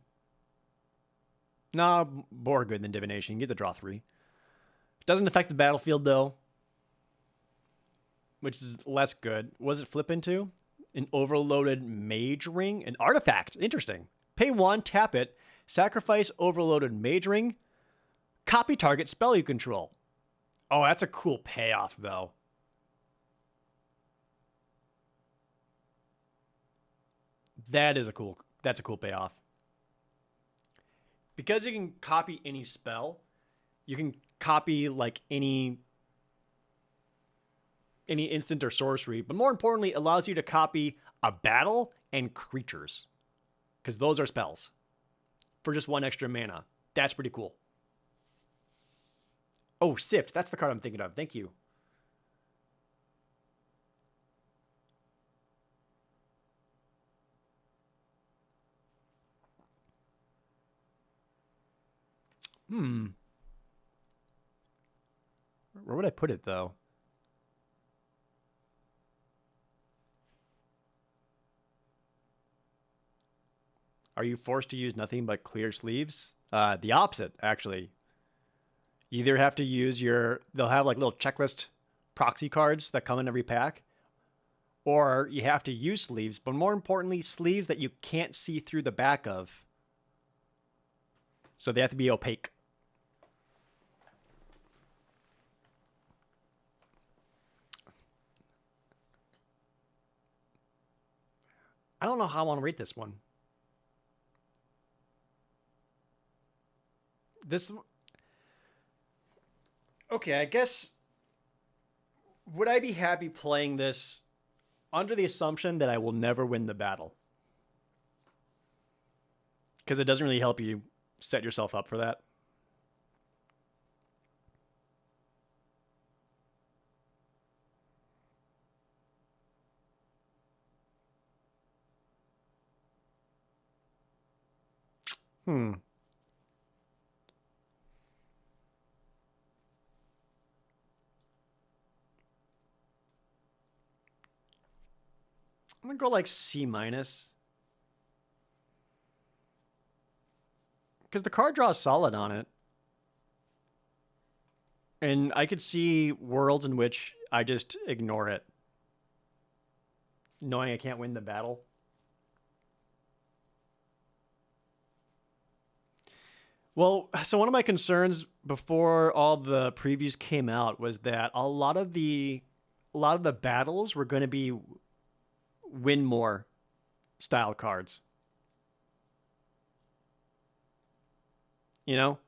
No, more good than divination. You get to draw 3. Doesn't affect the battlefield, though, which is less good. What does it flip into? An overloaded mage ring? An artifact. Interesting. Pay 1, tap it, sacrifice overloaded mage ring, copy target spell you control. Oh, that's a cool payoff, though. That's a cool payoff. Because you can copy any spell, you can copy like any instant or sorcery, but more importantly, it allows you to copy a battle and creatures, because those are spells for just 1 extra mana. That's pretty cool. Oh, Sift. That's the card I'm thinking of. Thank you. Where would I put it, though? Are you forced to use nothing but clear sleeves? The opposite, actually. You either have to use they'll have like little checklist proxy cards that come in every pack, or you have to use sleeves, but more importantly, sleeves that you can't see through the back of. So they have to be opaque. I don't know how I want to rate this one. Okay, I guess, would I be happy playing this under the assumption that I will never win the battle? Because it doesn't really help you set yourself up for that. I'm gonna go like C minus. Because the card draw is solid on it. And I could see worlds in which I just ignore it, knowing I can't win the battle. Well, so one of my concerns before all the previews came out was that a lot of the battles were going to be win more style cards. You know?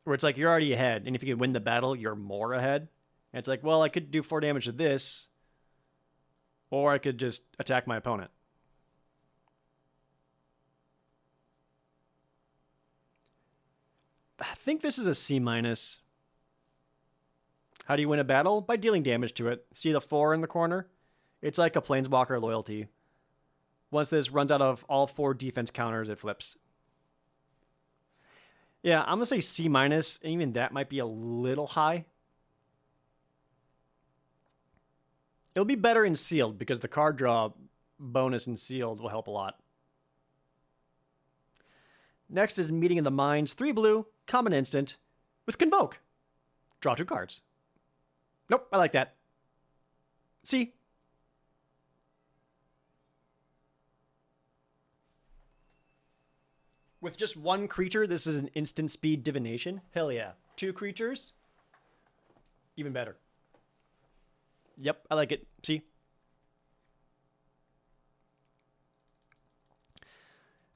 Where it's like you're already ahead, and if you can win the battle, you're more ahead. And it's like, well, I could do 4 damage to this, or I could just attack my opponent. I think this is a C minus. How do you win a battle? By dealing damage to it. See the 4 in the corner? It's like a Planeswalker loyalty. Once this runs out of all 4 defense counters, it flips. Yeah, I'm going to say C minus. Even that might be a little high. It'll be better in sealed because the card draw bonus in sealed will help a lot. Next is Meeting of the Minds. 3 blue, common instant, with Convoke. Draw 2 cards. Nope, I like that. C. With just 1 creature, this is an instant speed divination. Hell yeah. 2 creatures, even better. Yep, I like it. See?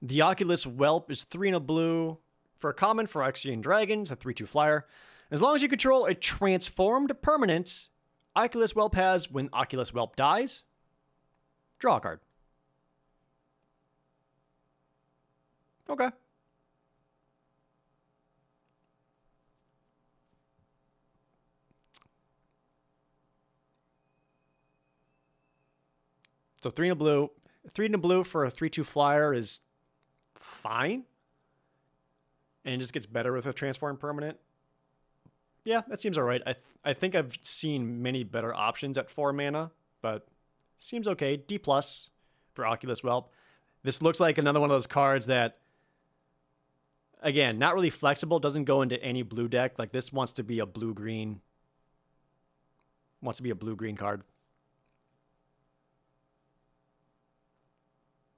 The Oculus Whelp is 3 and a blue for a common for Phyrexian Dragons, a 3/2 flyer. As long as you control a transformed permanent, Oculus Whelp has, when Oculus Whelp dies, draw a card. Okay. So 3 and a blue. 3 and a blue for a 3/2 flyer is fine. And it just gets better with a transform permanent. Yeah, that seems all right. I think I've seen many better options at 4 mana, but seems okay. D+ for Oculus Whelp. This looks like another one of those cards that, again, not really flexible, doesn't go into any blue deck. Like this wants to be a blue-green. Wants to be a blue-green card.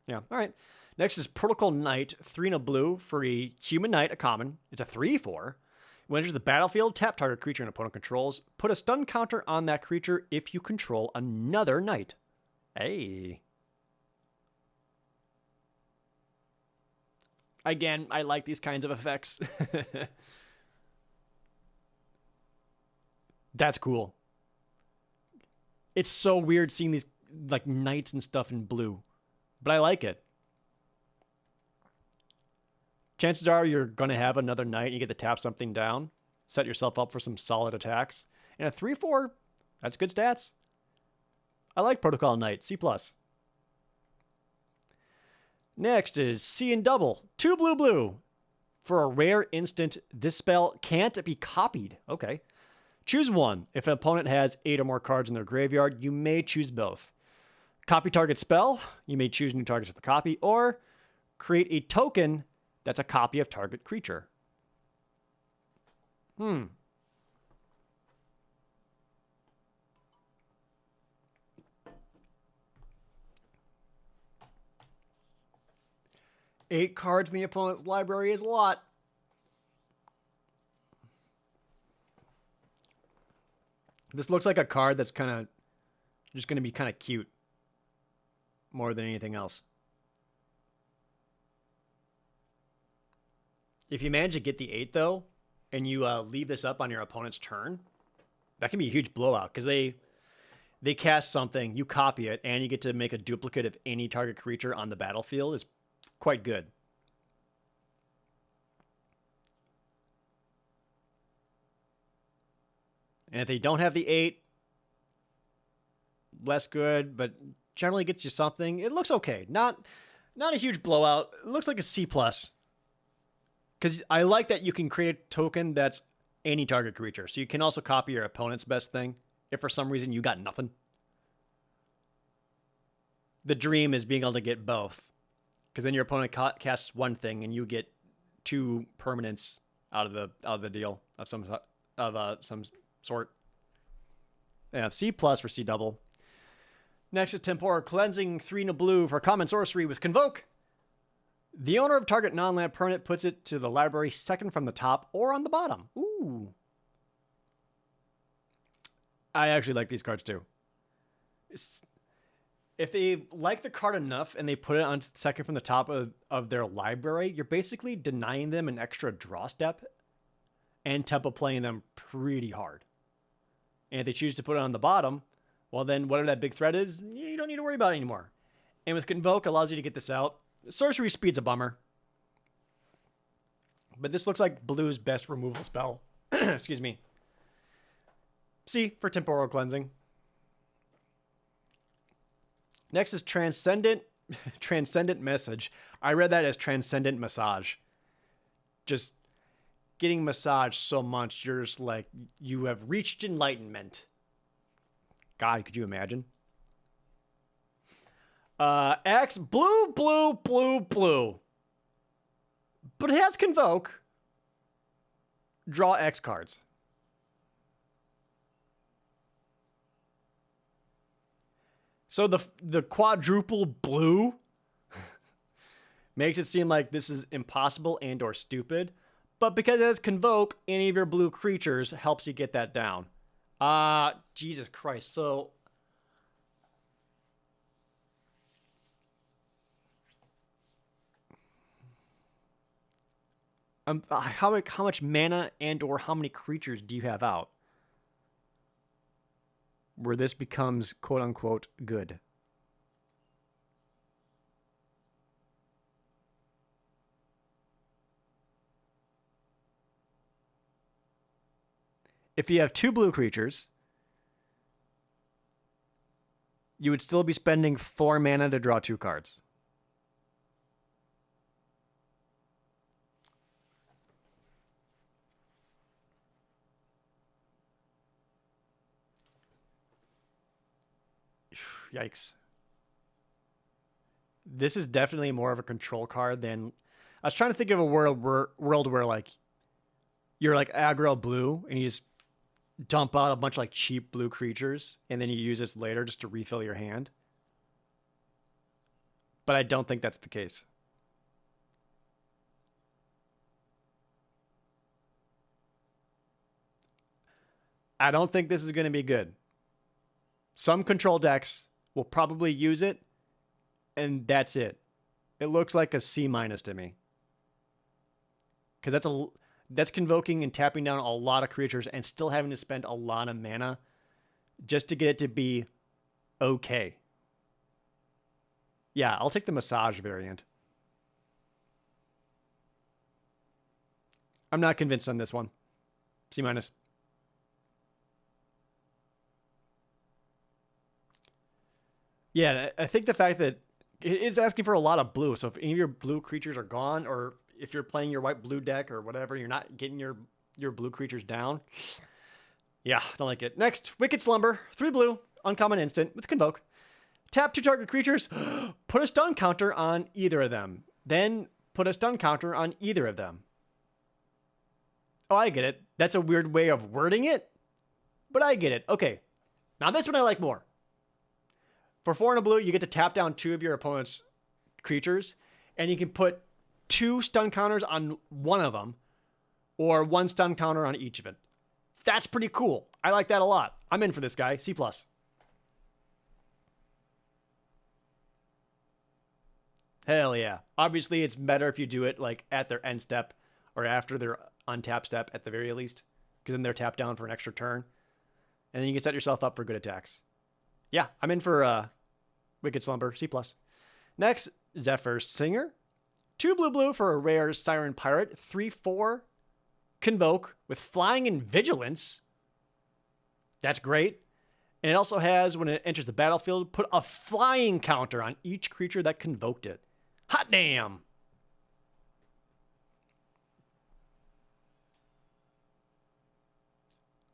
Yeah, all right. Next is Protocol Knight, 3 and a blue for a human knight, a common. It's a 3/4. When it enters the battlefield, tap target creature an opponent controls. Put a stun counter on that creature if you control another knight. Hey. Again, I like these kinds of effects. That's cool. It's so weird seeing these like knights and stuff in blue, but I like it. chances are you're going to have another night and you get to tap something down, set yourself up for some solid attacks. And a 3-4, that's good stats. I like Protocol Knight, C+. Next is C and double. 2 blue blue. For a rare instant, this spell can't be copied. Okay. Choose one. If an opponent has 8 or more cards in their graveyard, you may choose both. Copy target spell. You may choose new targets with the copy, or create a token that's a copy of target creature. 8 cards in the opponent's library is a lot. This looks like a card that's kind of just going to be kind of cute more than anything else. If you manage to get the 8, though, and you leave this up on your opponent's turn, that can be a huge blowout because they cast something, you copy it, and you get to make a duplicate of any target creature on the battlefield is quite good. And if they don't have the 8, less good, but generally gets you something. It looks okay. Not a huge blowout. It looks like a C+. Because I like that you can create a token that's any target creature. So you can also copy your opponent's best thing if for some reason you got nothing. The dream is being able to get both. Because then your opponent casts one thing and you get 2 permanents out of the deal of some sort. Yeah, C+ for C double. Next is Temporal Cleansing, 3 in a blue for common sorcery with Convoke. The owner of target non-land permanent puts it to the library second from the top or on the bottom. Ooh. I actually like these cards too. If they like the card enough and they put it on second from the top of their library, you're basically denying them an extra draw step and tempo playing them pretty hard. And if they choose to put it on the bottom, well then whatever that big threat is, you don't need to worry about it anymore. And with Convoke, allows you to get this out. Sorcery Speed's a bummer. But this looks like blue's best removal spell. Excuse me. C for Temporal Cleansing. Next is Transcendent Message. I read that as Transcendent Massage. Just getting massaged so much, you're just like, you have reached enlightenment. God, could you imagine? X, blue, blue, blue, blue. But it has Convoke. Draw X cards. So the quadruple blue makes it seem like this is impossible and or stupid. But because it has Convoke, any of your blue creatures helps you get that down. Jesus Christ. So how much mana and or how many creatures do you have out where this becomes quote unquote good? If you have 2 blue creatures, you would still be spending 4 mana to draw 2 cards. Yikes. This is definitely more of a control card than... I was trying to think of a world where like you're like aggro blue and you just dump out a bunch of like cheap blue creatures and then you use this later just to refill your hand. But I don't think that's the case. I don't think this is going to be good. Some control decks will probably use it, and that's it. It looks like a C- to me. Because that's convoking and tapping down a lot of creatures and still having to spend a lot of mana just to get it to be okay. Yeah, I'll take the massage variant. I'm not convinced on this one. C minus. Yeah, I think the fact that it's asking for a lot of blue. So if any of your blue creatures are gone, or if you're playing your white-blue deck or whatever, you're not getting your blue creatures down. Yeah, don't like it. Next, Wicked Slumber. 3 blue, uncommon instant with Convoke. Tap 2 target creatures, put a stun counter on either of them. Then put a stun counter on either of them. Oh, I get it. That's a weird way of wording it, but I get it. Okay, now this one I like more. For 4 and a blue, you get to tap down 2 of your opponent's creatures, and you can put 2 stun counters on one of them, or 1 stun counter on each of it. That's pretty cool. I like that a lot. I'm in for this guy. C+. Hell yeah. Obviously, it's better if you do it like at their end step or after their untap step at the very least, because then they're tapped down for an extra turn. And then you can set yourself up for good attacks. Yeah, I'm in for Wicked Slumber, C+. Next, Zephyr Singer. 2 blue for a rare Siren Pirate. 3/4 Convoke with Flying and Vigilance. That's great. And it also has, when it enters the battlefield, put a flying counter on each creature that convoked it. Hot damn!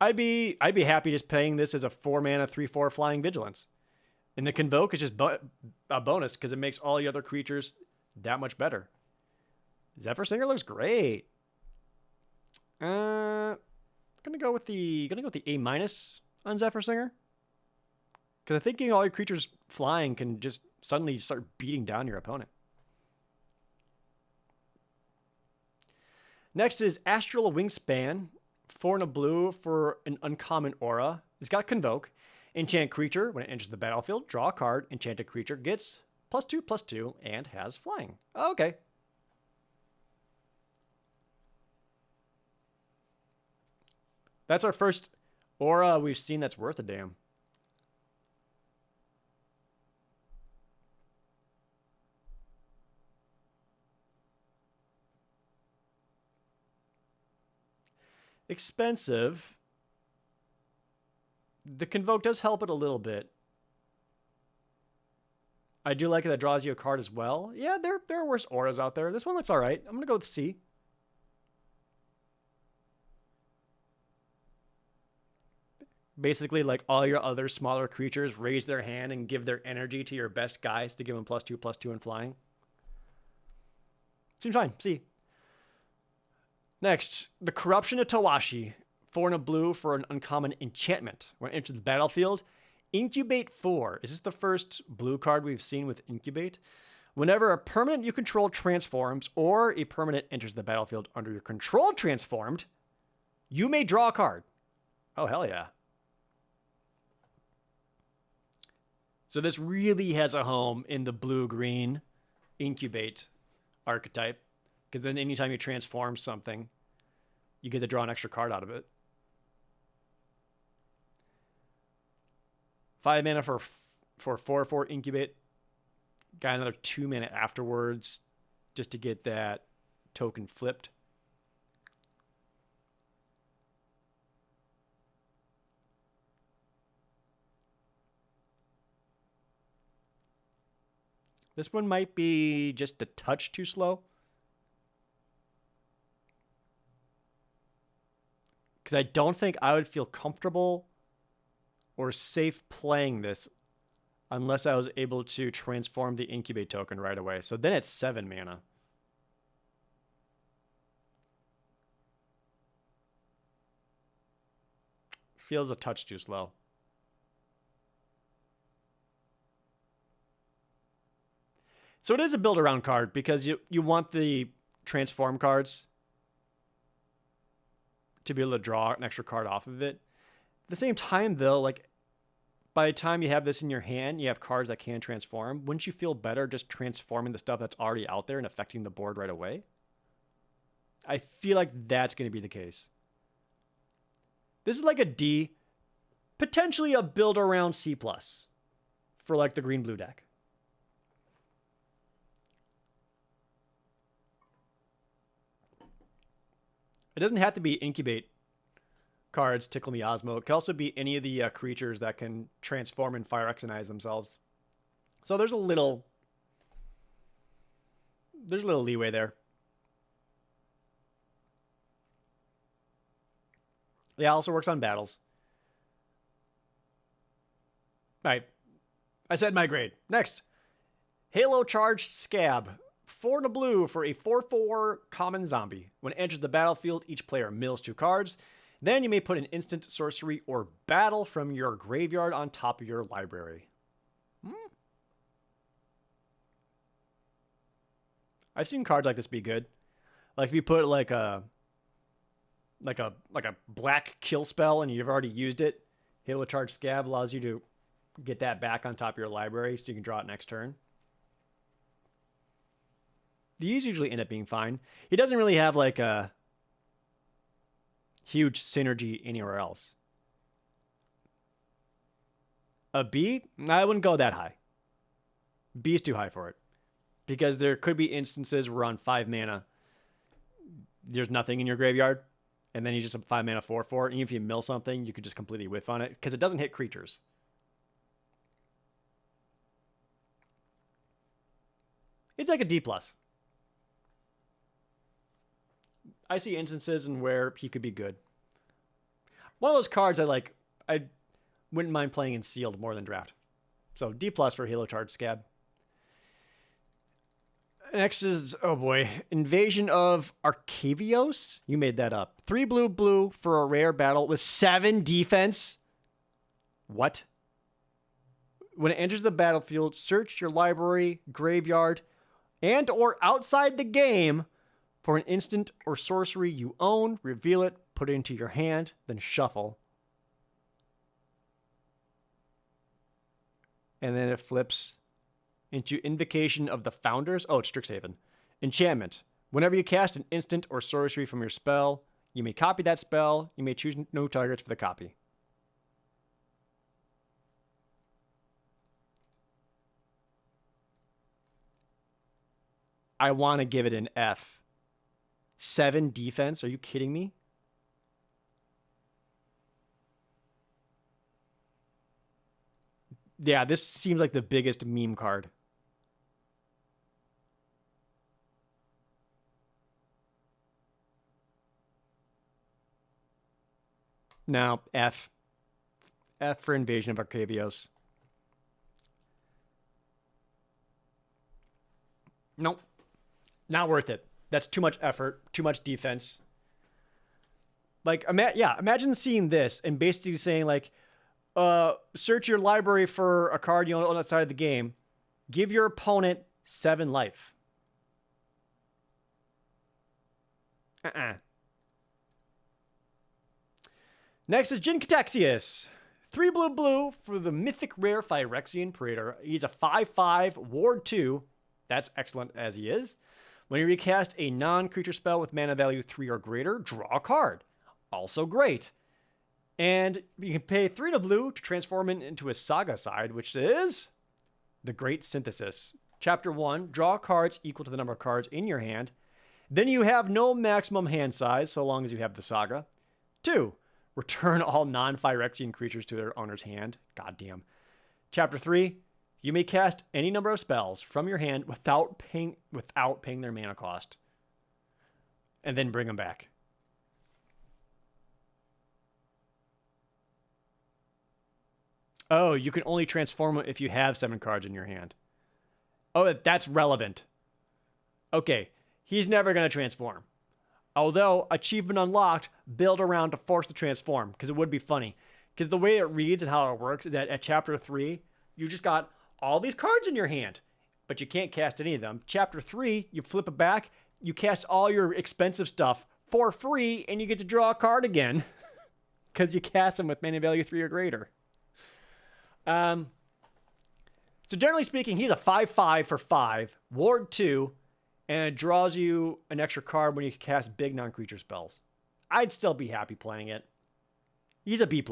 I'd be happy just playing this as a 4 mana 3/4 Flying Vigilance. And the Convoke is just a bonus because it makes all the other creatures that much better. Zephyr Singer looks great. Gonna go with the A- on Zephyr Singer. Because I think all your creatures flying can just suddenly start beating down your opponent. Next is Astral Wingspan. 4 and a blue for an uncommon aura. It's got Convoke. Enchant creature. When it enters the battlefield, draw a card. Enchanted creature gets +2/+2 and has flying. Okay. That's our first aura we've seen that's worth a damn. Expensive. The Convoke does help it a little bit. I do like it that draws you a card as well. Yeah, there are worse auras out there. This one looks all right. I'm going to go with C. Basically, like all your other smaller creatures raise their hand and give their energy to your best guys to give them +2/+2 and flying. Seems fine. C. Next, the Corruption of Tawashi. 4 and a blue for an uncommon enchantment. When it enters the battlefield, Incubate 4. Is this the first blue card we've seen with Incubate? Whenever a permanent you control transforms or a permanent enters the battlefield under your control transformed, you may draw a card. Oh, hell yeah. So this really has a home in the blue-green Incubate archetype. Because then anytime you transform something, you get to draw an extra card out of it. 5 mana for 4/4 Incubate. Got another 2 mana afterwards just to get that token flipped. This one might be just a touch too slow. Because I don't think I would feel comfortable or safe playing this unless I was able to transform the Incubate token right away. So then it's 7 mana. Feels a touch too slow. So it is a build around card because you want the transform cards to be able to draw an extra card off of it. At the same time, though, like by the time you have this in your hand, you have cards that can transform. Wouldn't you feel better just transforming the stuff that's already out there and affecting the board right away? I feel like that's going to be the case. This is like a D, potentially a build around C+ for like the green-blue deck. It doesn't have to be incubate cards, Tickle Miasmo. It can also be any of the creatures that can transform and Phyrexianize themselves. So there's a little leeway there. Yeah, also works on battles. All right. I said my grade. Next. Halo Charged Scab. 4 and a blue for a 4/4 common zombie. When it enters the battlefield, each player mills 2 cards. Then you may put an instant, sorcery, or battle from your graveyard on top of your library. I've seen cards like this be good. Like if you put like a black kill spell and you've already used it, Halo Charged Scab allows you to get that back on top of your library so you can draw it next turn. These usually end up being fine. He doesn't really have like a huge synergy anywhere else. A B? I wouldn't go that high. B is too high for it. Because there could be instances where on 5 mana, there's nothing in your graveyard, and then you just have 5 mana 4/4, and even if you mill something, you could just completely whiff on it, because it doesn't hit creatures. It's like a D+. I see instances in where he could be good. One of those cards I wouldn't mind playing in sealed more than draft. So D+ for Halo Charged Scab. Next is, oh boy, Invasion of Arcavios. You made that up. 3 blue for a rare battle with 7 defense. What? When it enters the battlefield, search your library, graveyard, and or outside the game for an instant or sorcery you own, reveal it, put it into your hand, then shuffle. And then it flips into Invocation of the Founders. Oh, it's Strixhaven. Enchantment. Whenever you cast an instant or sorcery from your spell, you may copy that spell. You may choose no targets for the copy. I want to give it an F. 7 defense? Are you kidding me? Yeah, this seems like the biggest meme card. No, F. F for Invasion of Arcavios. Nope. Not worth it. That's too much effort, too much defense. Like, imagine seeing this and basically saying, like, search your library for a card you own outside of the game. Give your opponent 7 life. Next is Jin Cataxius. 3 blue for the mythic rare Phyrexian Praetor. He's a 5/5 ward 2. That's excellent as he is. When you recast a non-creature spell with mana value 3 or greater, draw a card. Also great. And you can pay 3 blue to transform it into a saga side, which is the Great Synthesis. Chapter 1, draw cards equal to the number of cards in your hand. Then you have no maximum hand size, so long as you have the saga. 2, return all non-Phyrexian creatures to their owner's hand. Goddamn. Chapter 3, you may cast any number of spells from your hand without paying their mana cost. And then bring them back. Oh, you can only transform it if you have 7 cards in your hand. Oh, that's relevant. Okay, he's never going to transform. Although, achievement unlocked, build around to force the transform, because it would be funny. Because the way it reads and how it works is that at Chapter 3, you just got all these cards in your hand, but you can't cast any of them. Chapter 3, you flip it back, you cast all your expensive stuff for free, and you get to draw a card again. Because you cast them with mana value 3 or greater. So generally speaking, he's a 5/5 for 5, ward 2, and it draws you an extra card when you cast big non-creature spells. I'd still be happy playing it. He's a B+.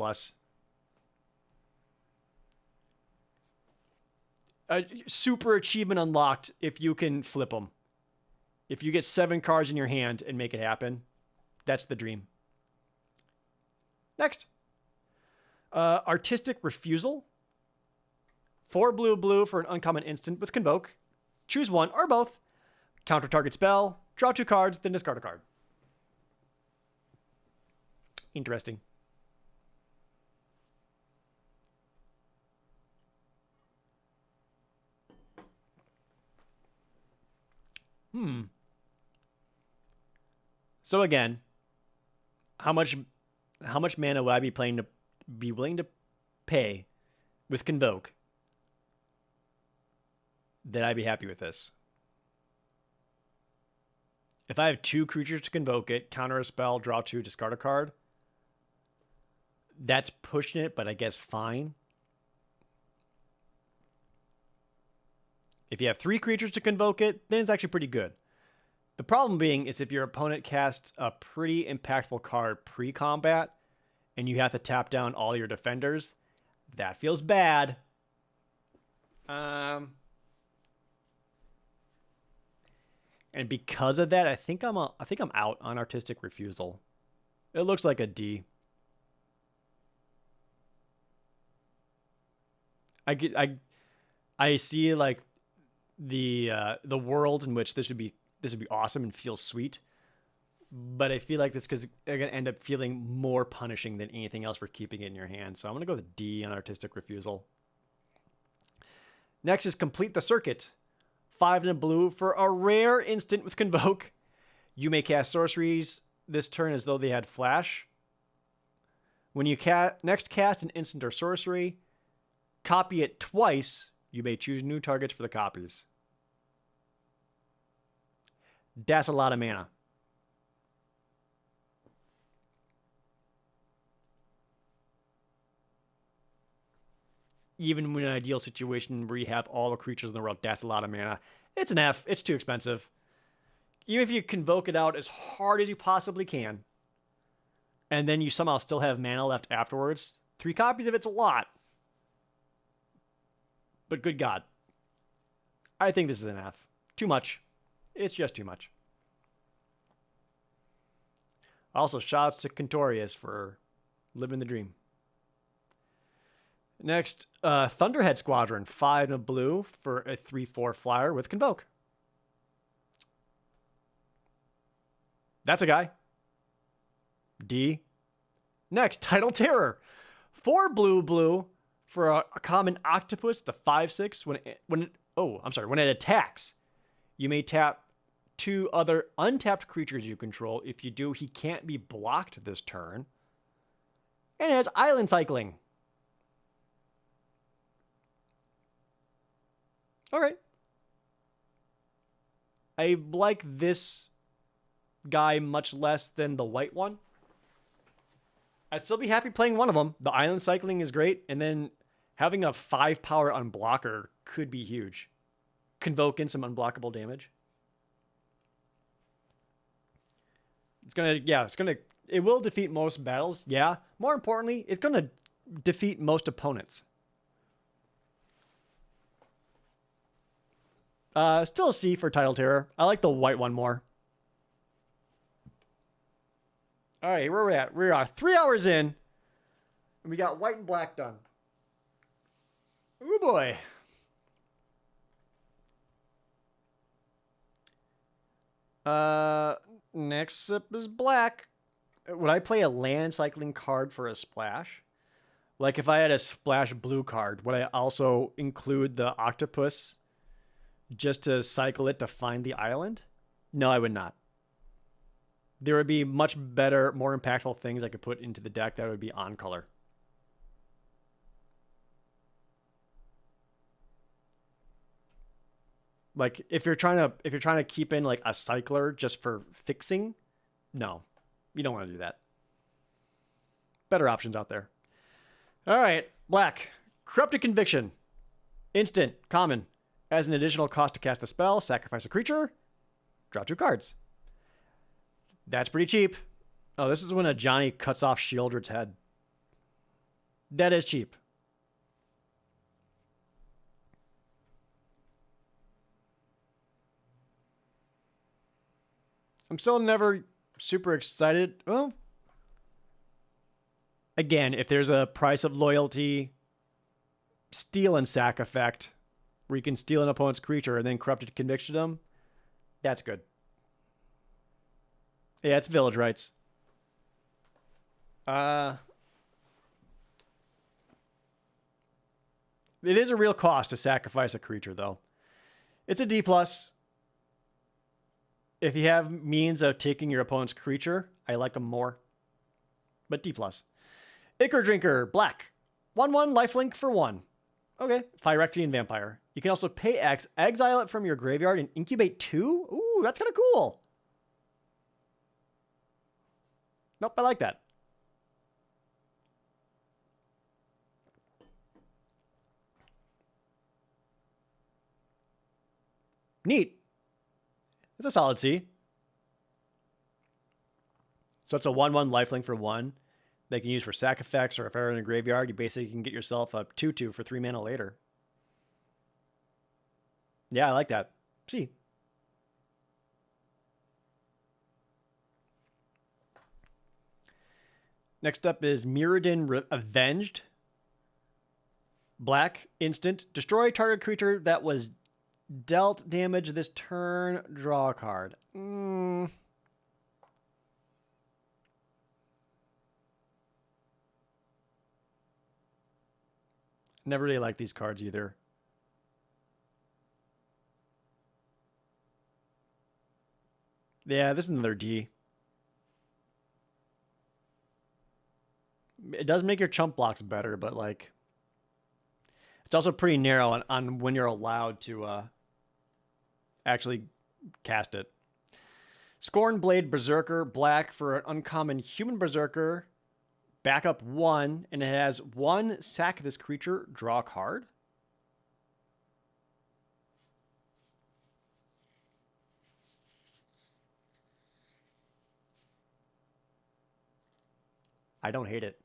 Super achievement unlocked if you can flip them. If you get 7 cards in your hand and make it happen, That's the dream. Next. Artistic Refusal. 4 blue for an uncommon instant with Convoke. Choose one or both. Counter target spell. Draw 2 cards, then discard a card. Interesting. So again, how much mana would I be willing to pay with Convoke that I'd be happy with this? If I have 2 creatures to convoke it, counter a spell, draw 2, discard a card, that's pushing it, but I guess fine. If you have 3 creatures to convoke it, then it's actually pretty good. The problem being is if your opponent casts a pretty impactful card pre-combat and you have to tap down all your defenders, that feels bad. And because of that, I think I'm out on Artistic Refusal. It looks like a D. I see like the world in which this would be awesome and feel sweet, but I feel like this because they're gonna end up feeling more punishing than anything else for keeping it in your hand. So I'm gonna go with D on Artistic Refusal. Next is Complete the Circuit. 5 and a blue for a rare instant with Convoke. You may cast sorceries this turn as though they had flash. When you next cast an instant or sorcery, copy it twice. You may choose new targets for the copies. That's a lot of mana. Even in an ideal situation where you have all the creatures in the world, that's a lot of mana. It's an F. It's too expensive. Even if you convoke it out as hard as you possibly can, and then you somehow still have mana left afterwards, 3 copies of it's a lot. But good God. I think this is an F. Too much. It's just too much. Also, shouts to Contorius for living the dream. Next, Thunderhead Squadron, 5 and a blue for a 3/4 flyer with Convoke. That's a guy. D. Next, Tidal Terror, 4 blue for a common octopus, the 5/6. When it attacks, you may tap 2 other untapped creatures you control. If you do, he can't be blocked this turn. And it has island cycling. All right. I like this guy much less than the white one. I'd still be happy playing one of them. The island cycling is great, and then having a 5 power unblocker could be huge. Convoke in some unblockable damage. It will defeat most battles. Yeah. More importantly, it's going to defeat most opponents. Still a C for Tidal Terror. I like the white one more. All right, where are we at? We are 3 hours in, and we got white and black done. Oh boy. Next up is black. Would I play a land cycling card for a splash? Like if I had a splash blue card, would I also include the octopus just to cycle it to find the island? No, I would not. There would be much better, more impactful things I could put into the deck that would be on color. Like if you're trying to keep in like a cycler just for fixing, no, you don't want to do that. Better options out there. All right, black. Corrupted Conviction. Instant, common. As an additional cost to cast the spell, sacrifice a creature, draw 2 cards. That's pretty cheap. Oh, this is when a Johnny cuts off Shieldred's head. That is cheap. I'm still never super excited. Well, again, if there's a price of loyalty, steal and sack effect, where you can steal an opponent's creature and then corrupted conviction them, that's good. Yeah, it's village rights. It is a real cost to sacrifice a creature, though. It's a D+. If you have means of taking your opponent's creature, I like them more. But D+. Ichor Drinker, black. 1/1 lifelink for 1. Okay, Phyrexian Vampire. You can also pay X, exile it from your graveyard, and incubate 2? Ooh, that's kind of cool. Nope, I like that. Neat. It's a solid C. So it's a 1/1 lifelink for 1 that you can use for sack effects, or if you're in a graveyard, you basically can get yourself a 2/2 for 3 mana later. Yeah, I like that. C. Next up is Mirrodin Avenged. Black, instant. Destroy target creature that was dealt damage this turn. Draw a card. Never really liked these cards either. Yeah, this is another D. It does make your chump blocks better, but like, it's also pretty narrow on when you're allowed to actually cast it. Scorn Blade Berserker, black for an uncommon human berserker. Backup 1, and it has 1 sack this creature, draw a card. I don't hate it.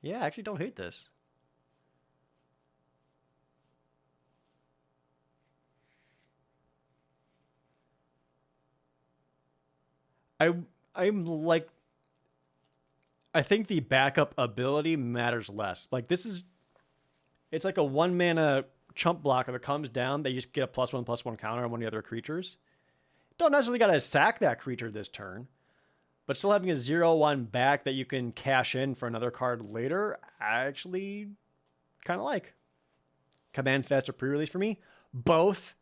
Yeah, I actually don't hate this. I'm like, I think the backup ability matters less. Like, it's like a 1 mana chump blocker that comes down. They just get a +1/+1 counter on one of the other creatures. Don't necessarily got to sack that creature this turn, but still having a 0/1 back that you can cash in for another card later, I actually kind of like. Command Fest or pre-release for me. Both.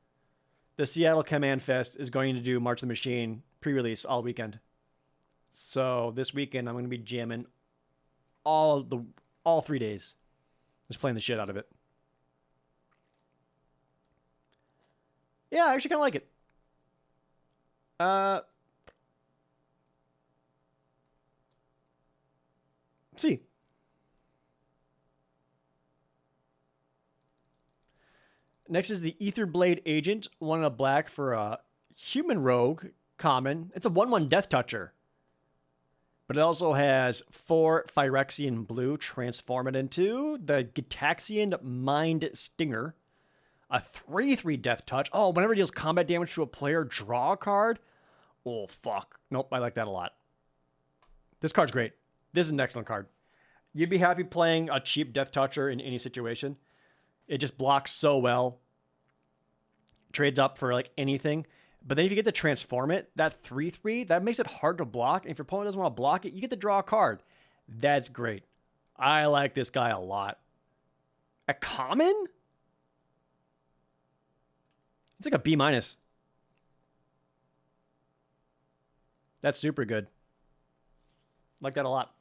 The Seattle Command Fest is going to do March of the Machine pre-release all weekend. So this weekend I'm going to be jamming all 3 days. Just playing the shit out of it. Yeah, I actually kind of like it. See. Next is the Etherblade Agent, 1 in a black for a human rogue common. It's a 1/1 Death Toucher. But it also has 4 Phyrexian blue, transform it into the Gitaxian Mind Stinger. A 3/3 Death Touch. Oh, whenever it deals combat damage to a player, draw a card. Oh, fuck. Nope, I like that a lot. This card's great. This is an excellent card. You'd be happy playing a cheap Death Toucher in any situation. It just blocks so well. Trades up for like anything. But then if you get to transform it, that 3/3, that makes it hard to block. And if your opponent doesn't want to block it, you get to draw a card. That's great. I like this guy a lot. A common? It's like a B-. That's super good. Like that a lot.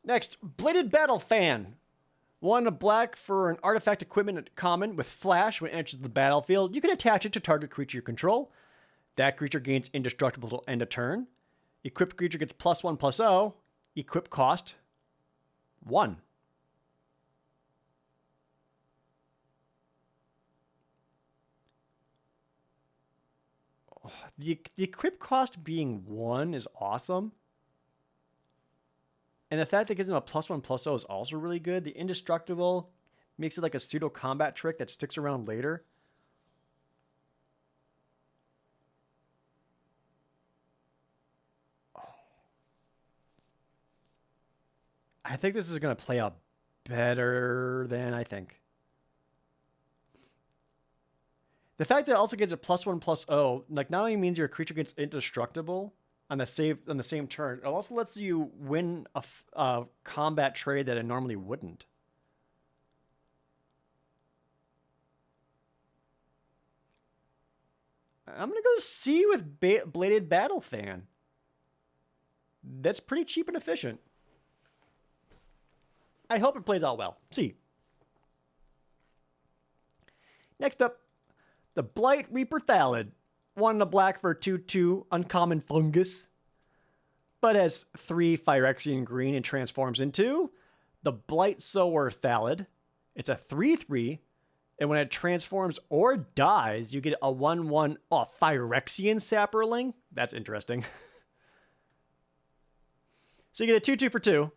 Next, Bladed Battle Fan. 1 black for an artifact equipment common with flash. When it enters the battlefield, you can attach it to target creature you control. That creature gains indestructible till end of turn. Equipped creature gets +1/+0. Equip cost 1. The equip cost being 1 is awesome. And the fact that it gives him a +1/+0 is also really good. The indestructible makes it like a pseudo combat trick that sticks around later. I think this is going to play out better than I think. The fact that it also gets a +1/+0, like, not only means your creature gets indestructible on the same turn, it also lets you win a combat trade that it normally wouldn't. I'm gonna go C with Bladed Battle Fan. That's pretty cheap and efficient. I hope it plays out well. C. Next up, the Blight Reaper Thallid. 1 and a black for 2/2 uncommon fungus, but has 3 Phyrexian green and transforms into the Blight Sower Thallid. It's a 3/3, and when it transforms or dies, you get a 1/1 Phyrexian Sapperling. That's interesting. So you get a 2/2 for 2,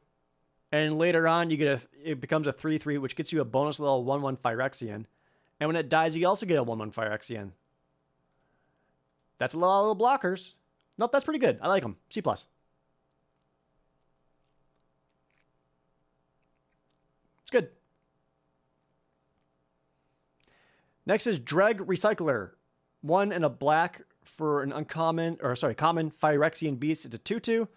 and later on it becomes a 3/3, which gets you a bonus level 1/1 Phyrexian. And when it dies, you also get a 1/1 Phyrexian. That's a lot of little blockers. Nope, that's pretty good. I like them. C+. It's good. Next is Dreg Recycler. 1 and a black for an common Phyrexian beast. It's a 2/2.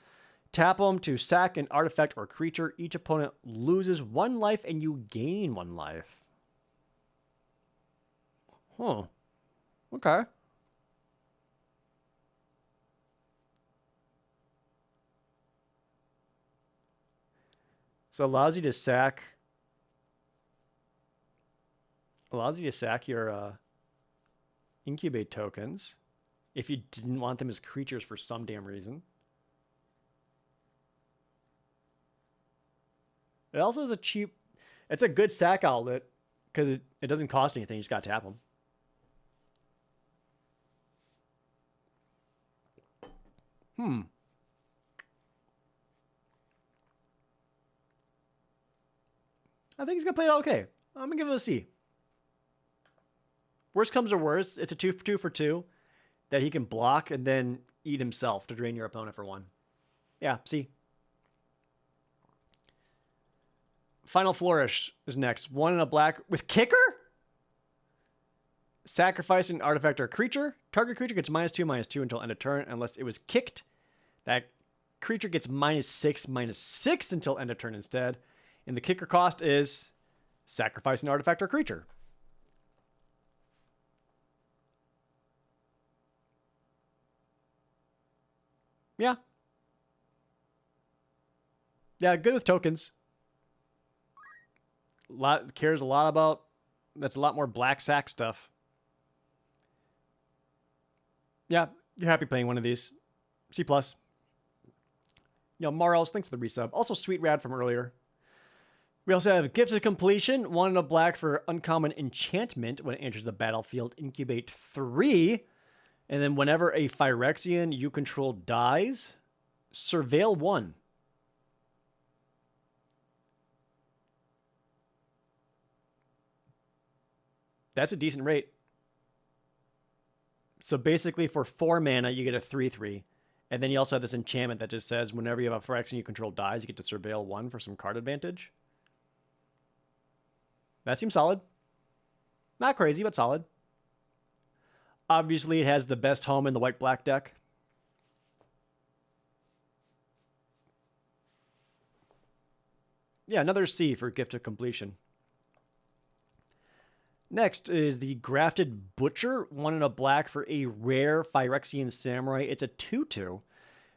Tap them to sack an artifact or creature. Each opponent loses 1 life and you gain 1 life. Huh. Okay. So it allows you to sack your incubate tokens if you didn't want them as creatures for some damn reason. It also is it's a good sack outlet because it doesn't cost anything. You just got to tap them. I think he's going to play it okay. I'm going to give him a C. Worst comes to worst, it's a 2/2 for 2 that he can block and then eat himself to drain your opponent for 1. Yeah, C. Final Flourish is next. 1 and a black with kicker? Sacrifice an artifact or a creature. Target creature gets -2/-2 until end of turn unless it was kicked. That creature gets -6/-6 until end of turn instead. And the kicker cost is sacrifice an artifact or creature. Yeah. Yeah, good with tokens. Cares a lot about. That's a lot more black sack stuff. Yeah, you're happy playing one of these. C+. Marls, thanks for the resub. Also, Sweet Rad from earlier. We also have Gifts of Completion. 1 and a black for uncommon enchantment. When it enters the battlefield, incubate 3. And then whenever a Phyrexian you control dies, surveil 1. That's a decent rate. So basically for 4 mana, you get a 3/3. And then you also have this enchantment that just says whenever you have a Phyrexian you control dies, you get to surveil 1 for some card advantage. That seems solid. Not crazy, but solid. Obviously, it has the best home in the white-black deck. Yeah, another C for Gift of Completion. Next is the Grafted Butcher. 1 and a black for a rare Phyrexian Samurai. It's a 2/2.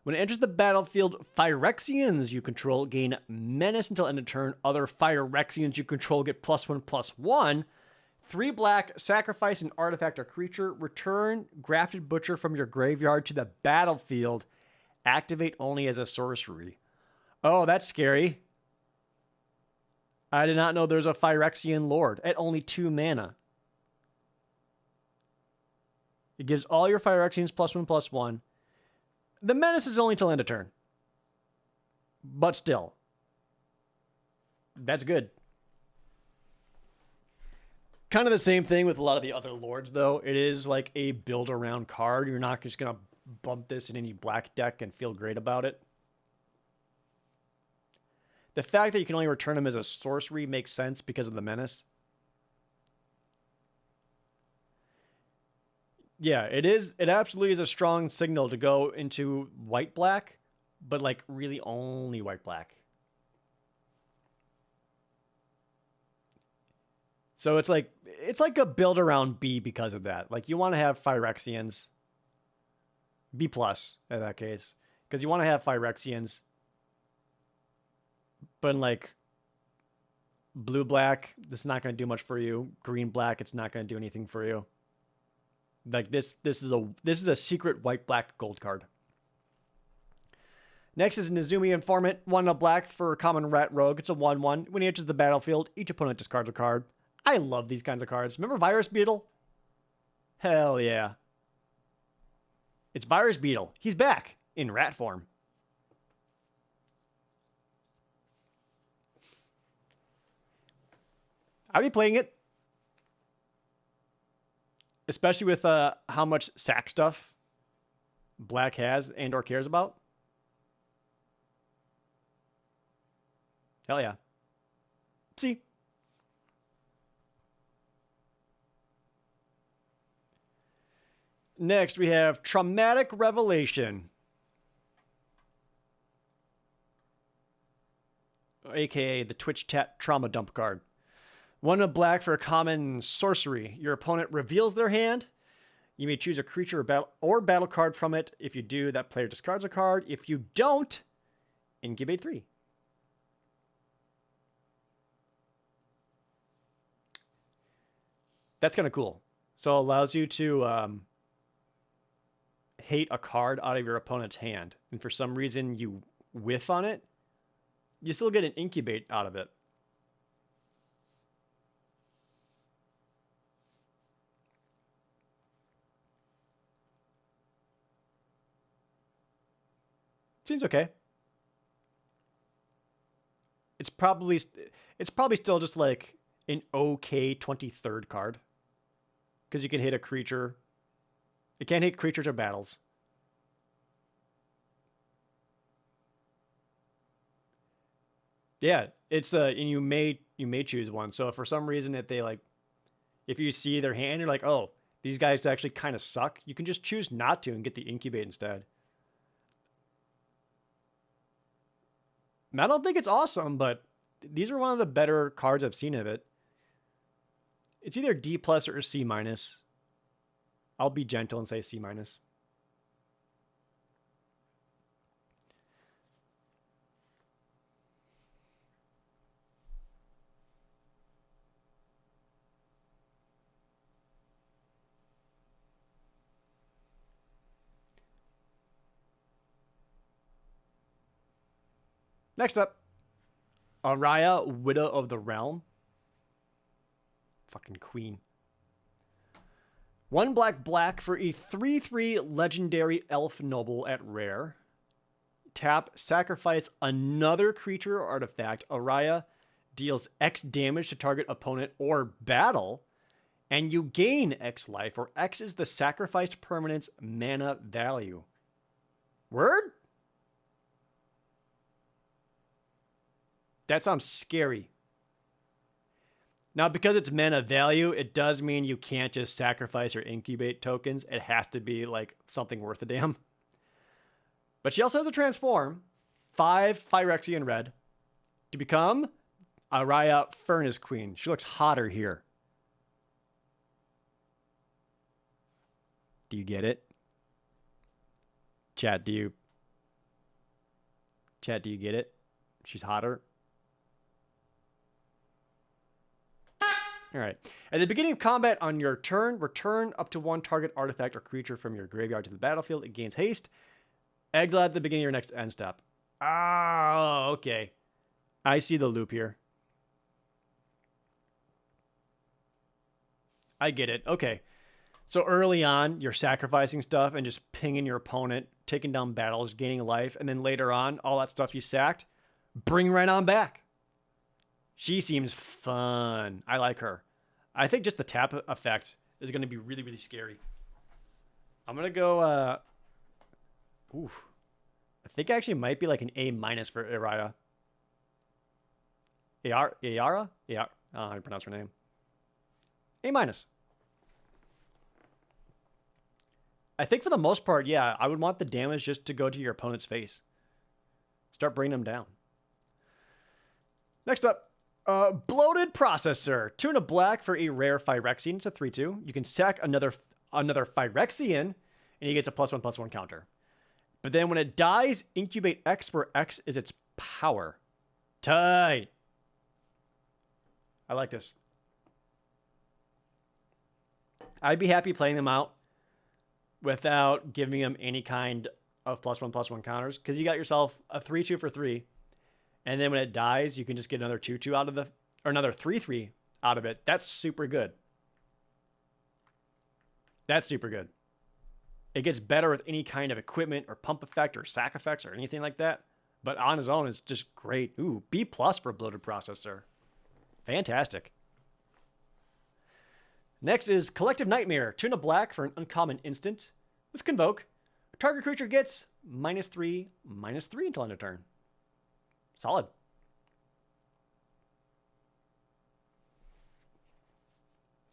When it enters the battlefield, Phyrexians you control gain menace until end of turn. Other Phyrexians you control get +1/+1. 3 black, sacrifice an artifact or creature. Return Grafted Butcher from your graveyard to the battlefield. Activate only as a sorcery. Oh, that's scary. I did not know there's a Phyrexian Lord at only 2 mana. It gives all your Phyrexians +1/+1. The Menace is only till end of turn. But still. That's good. Kind of the same thing with a lot of the other lords, though. It is like a build-around card. You're not just going to bump this in any black deck and feel great about it. The fact that you can only return them as a sorcery makes sense because of the Menace. Yeah, it is. It absolutely is a strong signal to go into white-black, but like really only white-black. So it's like a build around B because of that. Like you want to have Phyrexians, B+ in that case, because you want to have Phyrexians. But in like blue-black, this is not going to do much for you. Green-black, it's not going to do anything for you. Like this is a secret white-black gold card. Next is Nezumi Informant, 1 black for a common rat rogue. It's a 1/1. When he enters the battlefield, each opponent discards a card. I love these kinds of cards. Remember Virus Beetle? Hell yeah. It's Virus Beetle. He's back in rat form. I'll be playing it. Especially with how much sack stuff black has and or cares about. Hell yeah. See? Next, we have Traumatic Revelation. AKA the Twitch chat trauma dump card. 1 black for a common sorcery. Your opponent reveals their hand. You may choose a creature or battle card from it. If you do, that player discards a card. If you don't, incubate 3. That's kind of cool. So it allows you to hate a card out of your opponent's hand. And for some reason you whiff on it, you still get an incubate out of it. Seems okay. It's probably still just like an okay 23rd card. Because you can hit a creature. It can't hit creatures or battles. Yeah, it's and you may choose one. So if for some reason if you see their hand, you're like, oh, these guys actually kind of suck. You can just choose not to and get the incubate instead. I don't think it's awesome, but these are one of the better cards I've seen of it. It's either D+ or C-. I'll be gentle and say C-. Next up, Araya, Widow of the Realm. Fucking queen. 1 black for a 3/3 legendary elf noble at rare. Tap, sacrifice another creature or artifact. Araya deals X damage to target opponent or battle, and you gain X life, or X is the sacrificed permanent's mana value. Word? That sounds scary. Now, because it's mana value, it does mean you can't just sacrifice or incubate tokens. It has to be like something worth a damn. But she also has a transform. 5 Phyrexian red to become Araya Furnace Queen. She looks hotter here. Do you get it? Chat, do you get it? She's hotter. All right. At the beginning of combat on your turn, return up to 1 target artifact or creature from your graveyard to the battlefield. It gains haste. Exile at the beginning of your next end step. Oh, okay. I see the loop here. I get it. Okay. So early on, you're sacrificing stuff and just pinging your opponent, taking down battles, gaining life, and then later on, all that stuff you sacked, bring right on back. She seems fun. I like her. I think just the tap effect is going to be really, really scary. I'm going to go, oof. I think I actually might be like an A- for Iraya. Ayara? Yeah, I don't know how to pronounce her name. A-. I think for the most part, yeah, I would want the damage just to go to your opponent's face. Start bringing them down. Next up, Bloated Processor. 2 and a black for a rare Phyrexian. It's a 3/2. You can sack another Phyrexian, and he gets a +1/+1 counter. But then when it dies, incubate X, where X is its power. Tight. I like this. I'd be happy playing them out without giving them any kind of +1/+1 counters, because you got yourself a 3/2 for 3. And then when it dies, you can just get another 2/2 out of the, or another 3/3 out of it. That's super good. That's super good. It gets better with any kind of equipment or pump effect or sack effects or anything like that. But on his own, it's just great. Ooh, B+ for Bloated Processor. Fantastic. Next is Collective Nightmare. 2 and a black for an uncommon instant. With Convoke, a target creature gets -3/-3 until end of turn. Solid.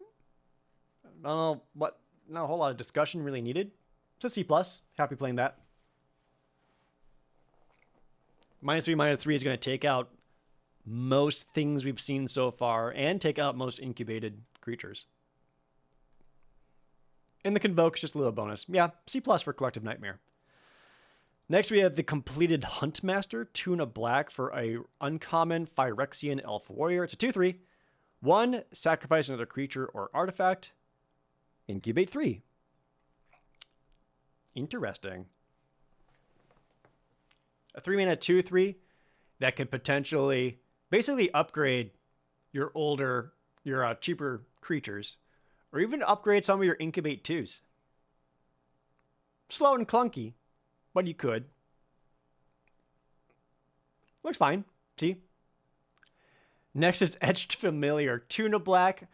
I don't know what, not a whole lot of discussion really needed. It's a C+. Happy playing that. -3/-3 is going to take out most things we've seen so far and take out most incubated creatures. And the Convoke is just a little bonus. Yeah, C+ for Collective Nightmare. Next, we have the Completed Huntmaster. 2 and a black for a uncommon Phyrexian Elf Warrior. It's a 2/3. 1, sacrifice another creature or artifact. Incubate 3. Interesting. A 3-mana 2/3 that could potentially basically upgrade your cheaper creatures, or even upgrade some of your Incubate 2s. Slow and clunky, but you could. Looks fine. See? Next is Etched Familiar. 2 and a black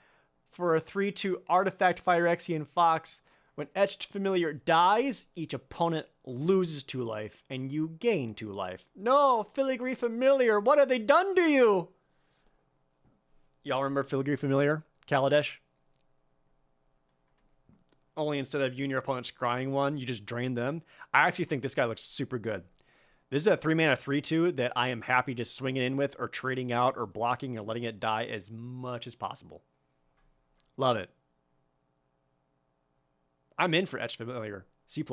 for a 3/2 artifact Phyrexian Fox. When Etched Familiar dies, each opponent loses 2 life, and you gain 2 life. No, Filigree Familiar, what have they done to you? Y'all remember Filigree Familiar? Kaladesh? Only instead of you and your opponent scrying one, you just drain them. I actually think this guy looks super good. This is a 3-mana 3/2 that I am happy just swinging in with, or trading out, or blocking, or letting it die as much as possible. Love it. I'm in for Etched Familiar. C+.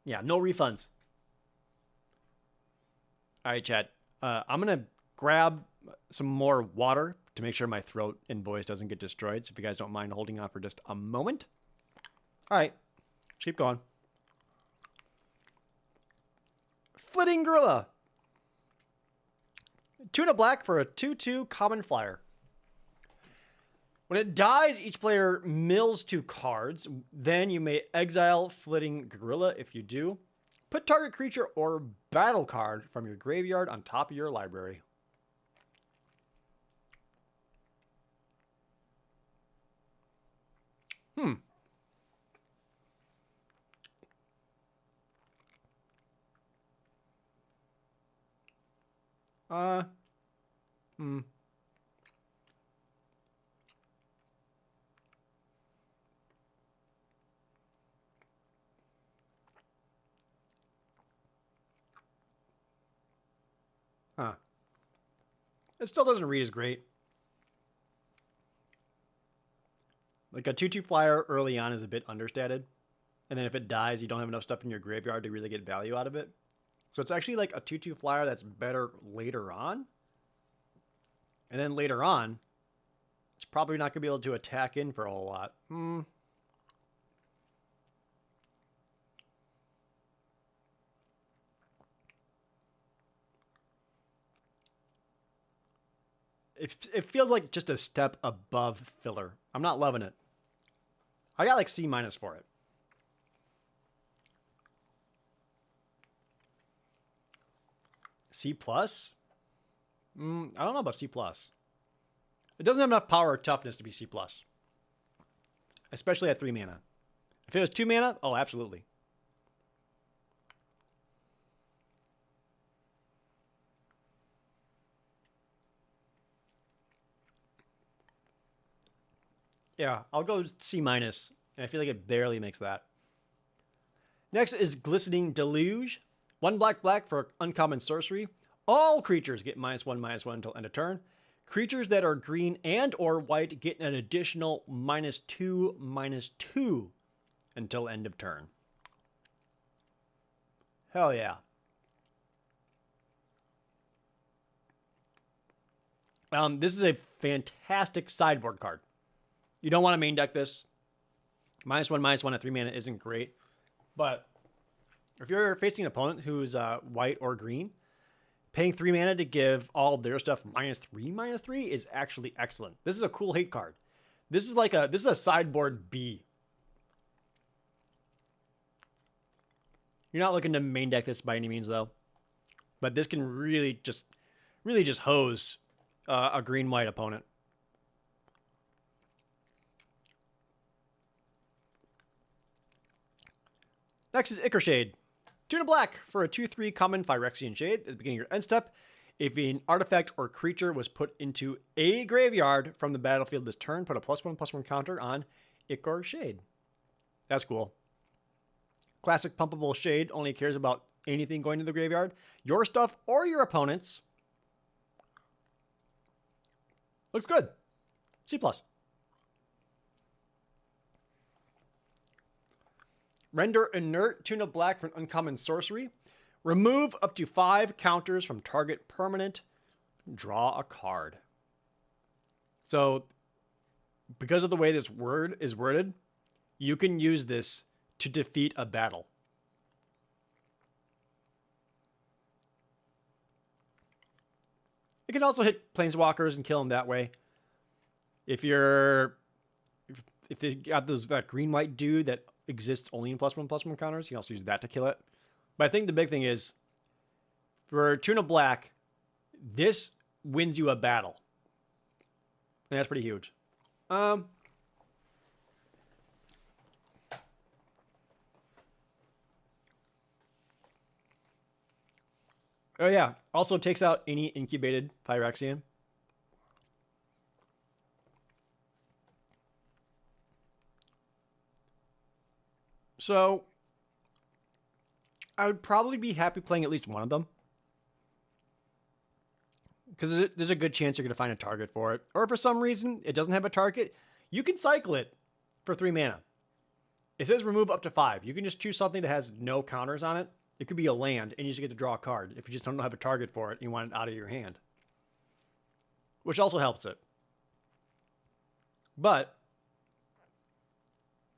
Yeah, no refunds. All right, chat. I'm going to grab some more water to make sure my throat and voice doesn't get destroyed. So if you guys don't mind holding on for just a moment. All right, let's keep going. Flitting Gorilla. 2 and a black for a 2/2 common flyer. When it dies, each player mills 2 cards. Then you may exile Flitting Gorilla. If you do, put target creature or battle card from your graveyard on top of your library. Uh, hmm. Huh. It still doesn't read as great. Like a 2/2 flyer early on is a bit understated. And then if it dies, you don't have enough stuff in your graveyard to really get value out of it. So it's actually like a 2/2 flyer that's better later on. And then later on, it's probably not going to be able to attack in for a whole lot. It feels like just a step above filler. I'm not loving it. I got like C minus for it. C plus? I don't know about C plus. It doesn't have enough power or toughness to be C plus, especially at 3 mana. If it was 2 mana, oh, absolutely. Yeah, I'll go C minus, and I feel like it barely makes that. Next is Glistening Deluge. 1 black for uncommon sorcery. All creatures get -1/-1 until end of turn. Creatures that are green and or white get an additional -2/-2 until end of turn. Hell yeah. This is a fantastic sideboard card. You don't want to main deck this. -1/-1 at 3 mana isn't great. But if you're facing an opponent who's white or green, paying 3 mana to give all of their stuff -3/-3 is actually excellent. This is a cool hate card. This is a sideboard B. You're not looking to main deck this by any means though. But this can really just hose a green-white opponent. Next is Ichor Shade. 2 black for a 2/3 common Phyrexian Shade. At the beginning of your end step, if an artifact or creature was put into a graveyard from the battlefield this turn, put a +1/+1 counter on Ichor Shade. That's cool. Classic pumpable Shade only cares about anything going to the graveyard, your stuff or your opponent's. Looks good. C+. Render Inert, 2 black for an uncommon sorcery. Remove up to 5 counters from target permanent. Draw a card. So, because of the way this word is worded, you can use this to defeat a battle. It can also hit planeswalkers and kill them that way. If they got that green-white dude that exists only in +1/+1 counters, you can also use that to kill it. But I think the big thing is, for 2 black, this wins you a battle. And that's pretty huge. Oh yeah, also takes out any incubated Phyrexian. So, I would probably be happy playing at least one of them. Because there's a good chance you're going to find a target for it. Or if for some reason it doesn't have a target, you can cycle it for 3 mana. It says remove up to 5. You can just choose something that has no counters on it. It could be a land, and you just get to draw a card. If you just don't have a target for it, and you want it out of your hand. Which also helps it. But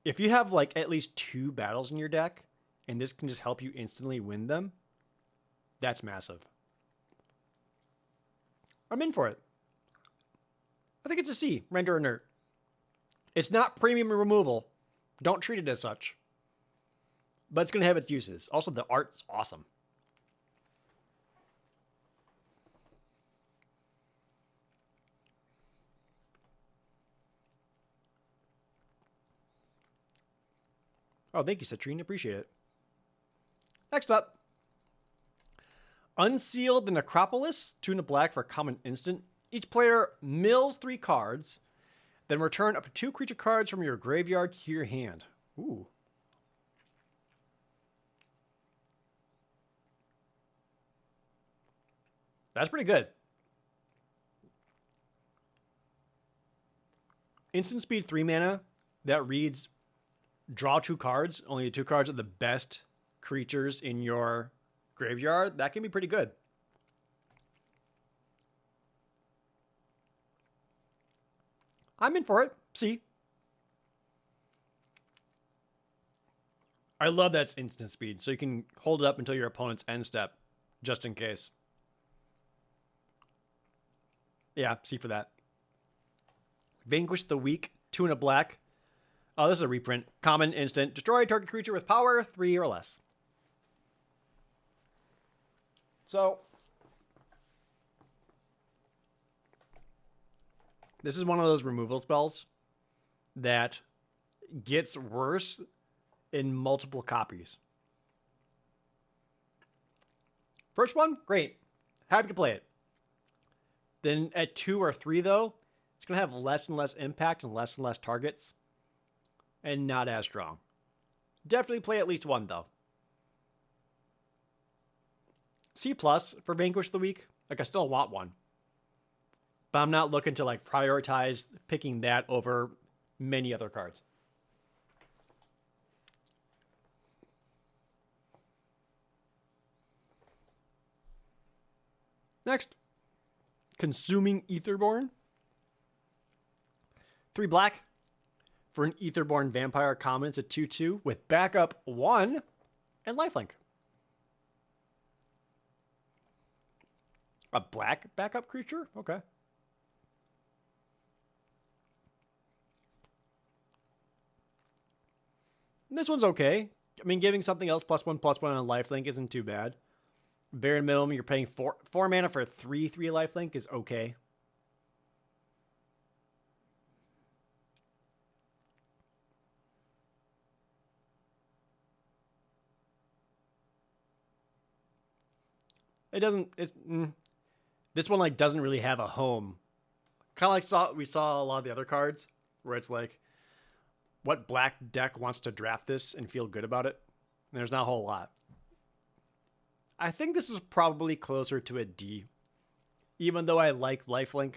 if you have like at least 2 battles in your deck, and this can just help you instantly win them, that's massive. I'm in for it. I think it's a C, Render Inert. It's not premium removal. Don't treat it as such. But it's going to have its uses. Also, the art's awesome. Oh, thank you, Citrine. Appreciate it. Next up. Unseal the Necropolis. 2 black for a common instant. Each player mills 3 cards. Then return up to 2 creature cards from your graveyard to your hand. Ooh. That's pretty good. Instant speed 3 mana that reads draw 2 cards. Only the 2 cards are the best creatures in your graveyard. That can be pretty good. I'm in for it. See. I love that it's instant speed, so you can hold it up until your opponent's end step, just in case. Yeah, C for that. Vanquish the Weak, 2 black. Oh, this is a reprint. Common instant. Destroy target creature with power 3 or less. So, this is one of those removal spells that gets worse in multiple copies. First one, great. Happy to play it. Then at 2 or 3, though, it's going to have less and less impact and less targets. And not as strong. Definitely play at least one, though. C+ for Vanquish of the Week. Like, I still want one. But I'm not looking to, like, prioritize picking that over many other cards. Next. Consuming Aetherborn. 3 black. For an Aetherborn Vampire common, it's a 2/2 with backup 1 and lifelink. A black backup creature? Okay. This one's okay. I mean, giving something else +1/+1 on lifelink isn't too bad. Bare minimum, you're paying 4 mana for a 3/3 lifelink is okay. It doesn't. This one like doesn't really have a home. Kind of like we saw a lot of the other cards where it's like, what black deck wants to draft this and feel good about it? And there's not a whole lot. I think this is probably closer to a D, even though I like lifelink.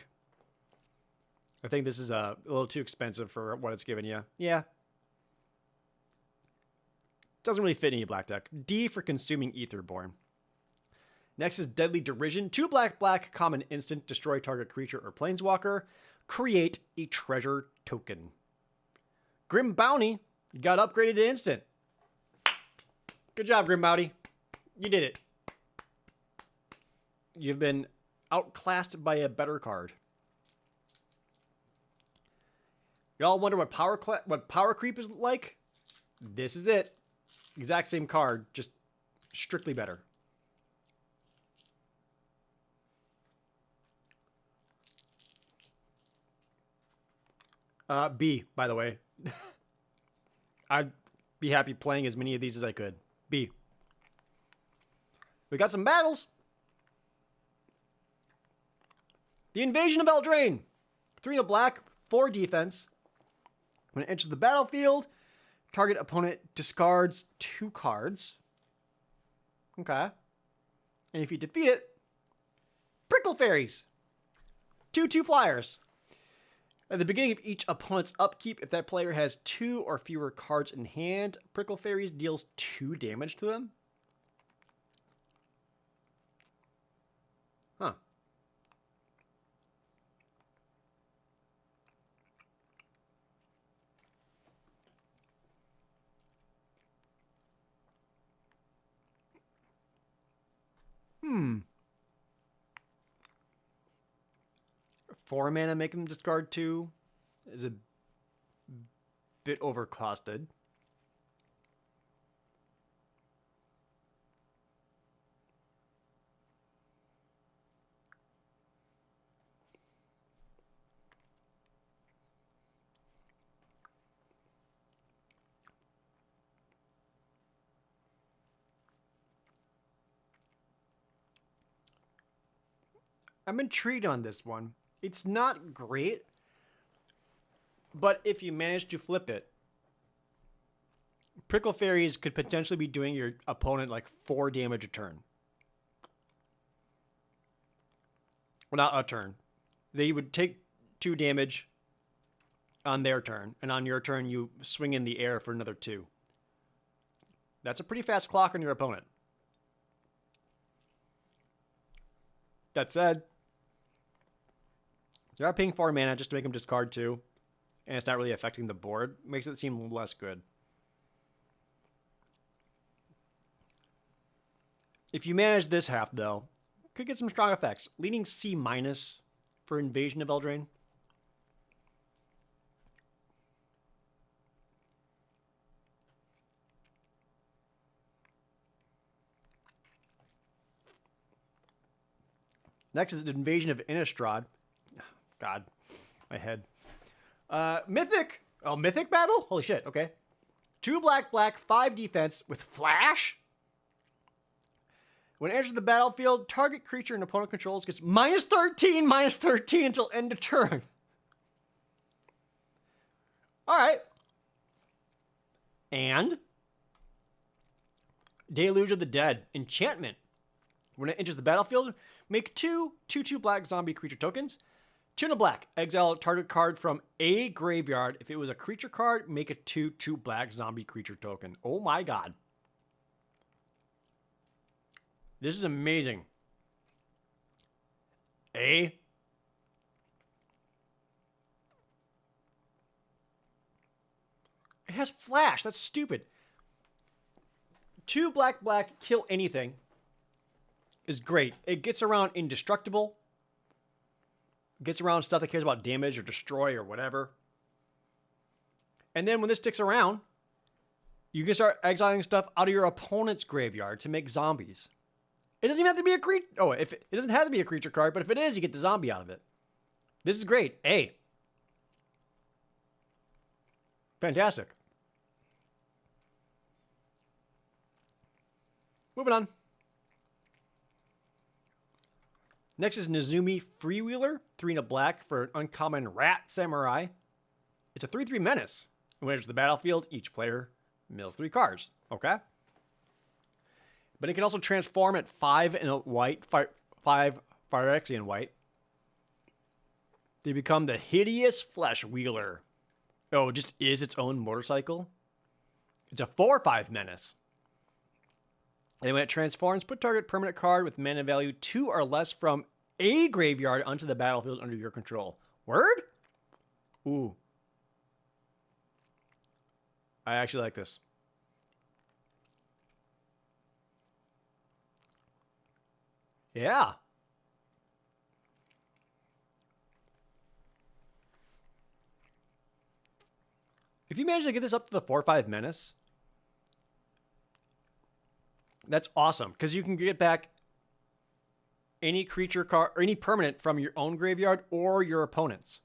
I think this is a little too expensive for what it's giving you. Yeah. Doesn't really fit any black deck. D for Consuming Aetherborn. Next is Deadly Derision. 2 black, common instant, destroy target creature or planeswalker. Create a treasure token. Grim Bounty got upgraded to instant. Good job, Grim Bounty. You did it. You've been outclassed by a better card. Y'all wonder what power creep is like? This is it. Exact same card, just strictly better. B, by the way. I'd be happy playing as many of these as I could. B. We got some battles. The Invasion of Eldraine. 3 black, 4 defense. When it enters the battlefield, target opponent discards 2 cards. Okay. And if you defeat it, Prickle Fairies. 2/2 flyers. At the beginning of each opponent's upkeep, if that player has 2 or fewer cards in hand, Prickle Fairies deals 2 damage to them. Huh. Hmm. 4 mana making them discard 2 is a bit overcosted. I'm intrigued on this one. It's not great, but if you manage to flip it, Prickle Fairies could potentially be doing your opponent like 4 damage a turn. Well, not a turn. They would take 2 damage on their turn, and on your turn, you swing in the air for another 2. That's a pretty fast clock on your opponent. That said, they are paying 4 mana just to make them discard 2, and it's not really affecting the board. Makes it seem less good. If you manage this half, though, could get some strong effects. Leading C- for Invasion of Eldraine. Next is Invasion of Innistrad. God, my head. Mythic. Oh, Mythic Battle? Holy shit, okay. 2 black, 5 defense with Flash. When it enters the battlefield, target creature an opponent controls gets -13 until end of turn. Alright. And Deluge of the Dead. Enchantment. When it enters the battlefield, make 2/2 black zombie creature tokens. 2 and a black. Exile a target card from a graveyard. If it was a creature card, make a 2/2 black zombie creature token. Oh my god. This is amazing. It has Flash. That's stupid. 2 black, kill anything is great. It gets around indestructible. Gets around stuff that cares about damage or destroy or whatever. And then when this sticks around, you can start exiling stuff out of your opponent's graveyard to make zombies. It doesn't even have to be a creature. Oh, if it doesn't have to be a creature card, but if it is, you get the zombie out of it. This is great. A. Fantastic. Moving on. Next is Nezumi Freewheeler. 3 and a black for an uncommon Rat Samurai. It's a 3/3 menace. When it enters the battlefield, each player mills 3 cards. Okay? But it can also transform at 5 and a white, 5 Phyrexian white. They become the Hideous Flesh Wheeler. Oh, it just is its own motorcycle. It's a 4/5 menace. And when it transforms, put target permanent card with mana value 2 or less from a graveyard onto the battlefield under your control. Word? Ooh. I actually like this. Yeah. If you manage to get this up to the 4/5 menace, that's awesome, because you can get back any creature card or any permanent from your own graveyard or your opponent's.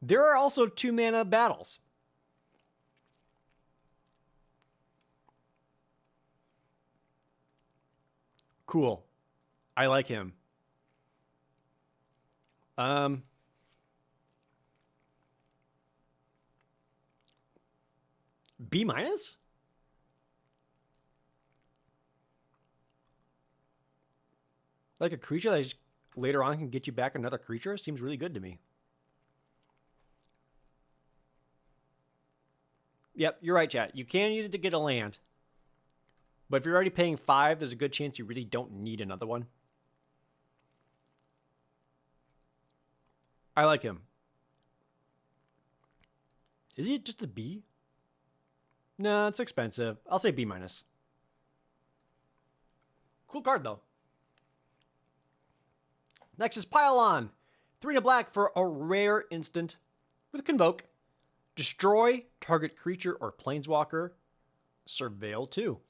There are also 2 mana battles. Cool. I like him. B minus? Like a creature that just later on can get you back another creature? Seems really good to me. Yep, you're right, chat. You can use it to get a land. But if you're already paying 5, there's a good chance you really don't need another one. I like him. Is he just a B? No, it's expensive. I'll say B minus. Cool card, though. Next is Pile On. 3 and a black for a rare instant with Convoke. Destroy target creature or planeswalker. Surveil 2.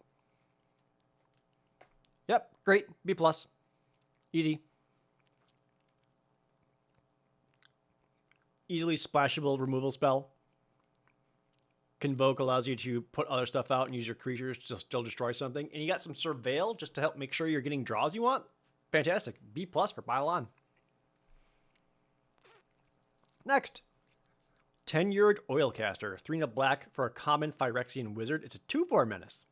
Yep, great. B+. Easy. Easily splashable removal spell. Convoke allows you to put other stuff out and use your creatures to still destroy something. And you got some Surveil just to help make sure you're getting draws you want. Fantastic. B+ for Pile On. Next. Tenured Oilcaster. 3 and a black for a common Phyrexian wizard. It's a 2/4 menace.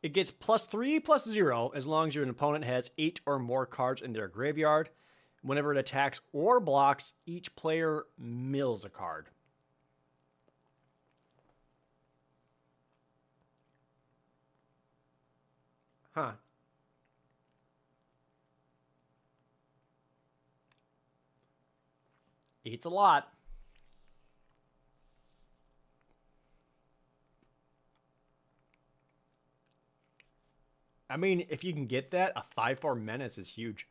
It gets +3/+0 as long as your opponent has 8 or more cards in their graveyard. Whenever it attacks or blocks, each player mills a card. Huh. It's a lot. I mean, if you can get that, a 5/4 menace is huge.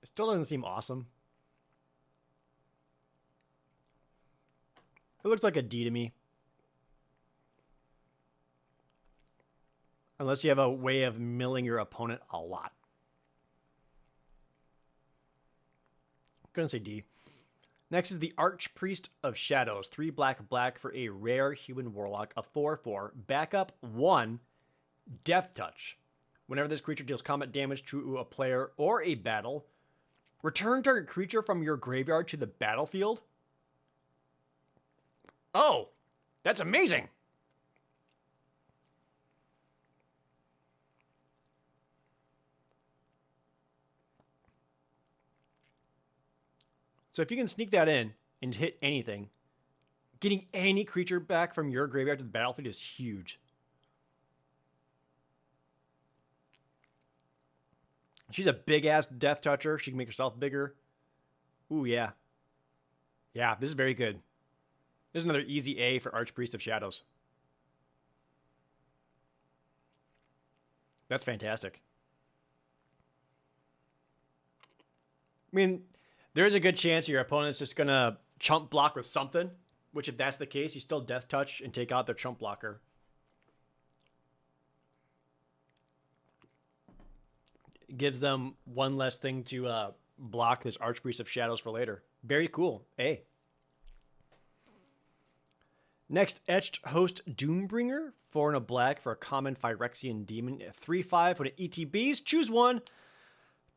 It still doesn't seem awesome. It looks like a D to me. Unless you have a way of milling your opponent a lot. Gonna say D. Next is the Archpriest of Shadows. 3 black for a rare human warlock. A 4/4. Backup 1. Death Touch. Whenever this creature deals combat damage to a player or a battle, return target creature from your graveyard to the battlefield. Oh, that's amazing. So if you can sneak that in and hit anything, getting any creature back from your graveyard to the battlefield is huge. She's a big-ass Death Toucher. She can make herself bigger. Ooh, yeah. Yeah, this is very good. There's another easy A for Archpriest of Shadows. That's fantastic. I mean, there is a good chance your opponent's just going to chump block with something, which if that's the case, you still Death Touch and take out their chump blocker. It gives them one less thing to block this Archpriest of Shadows for later. Very cool. A. Next, Etched Host Doombringer. 4 and a black for a common Phyrexian demon. 3/5 when it ETBs. Choose one.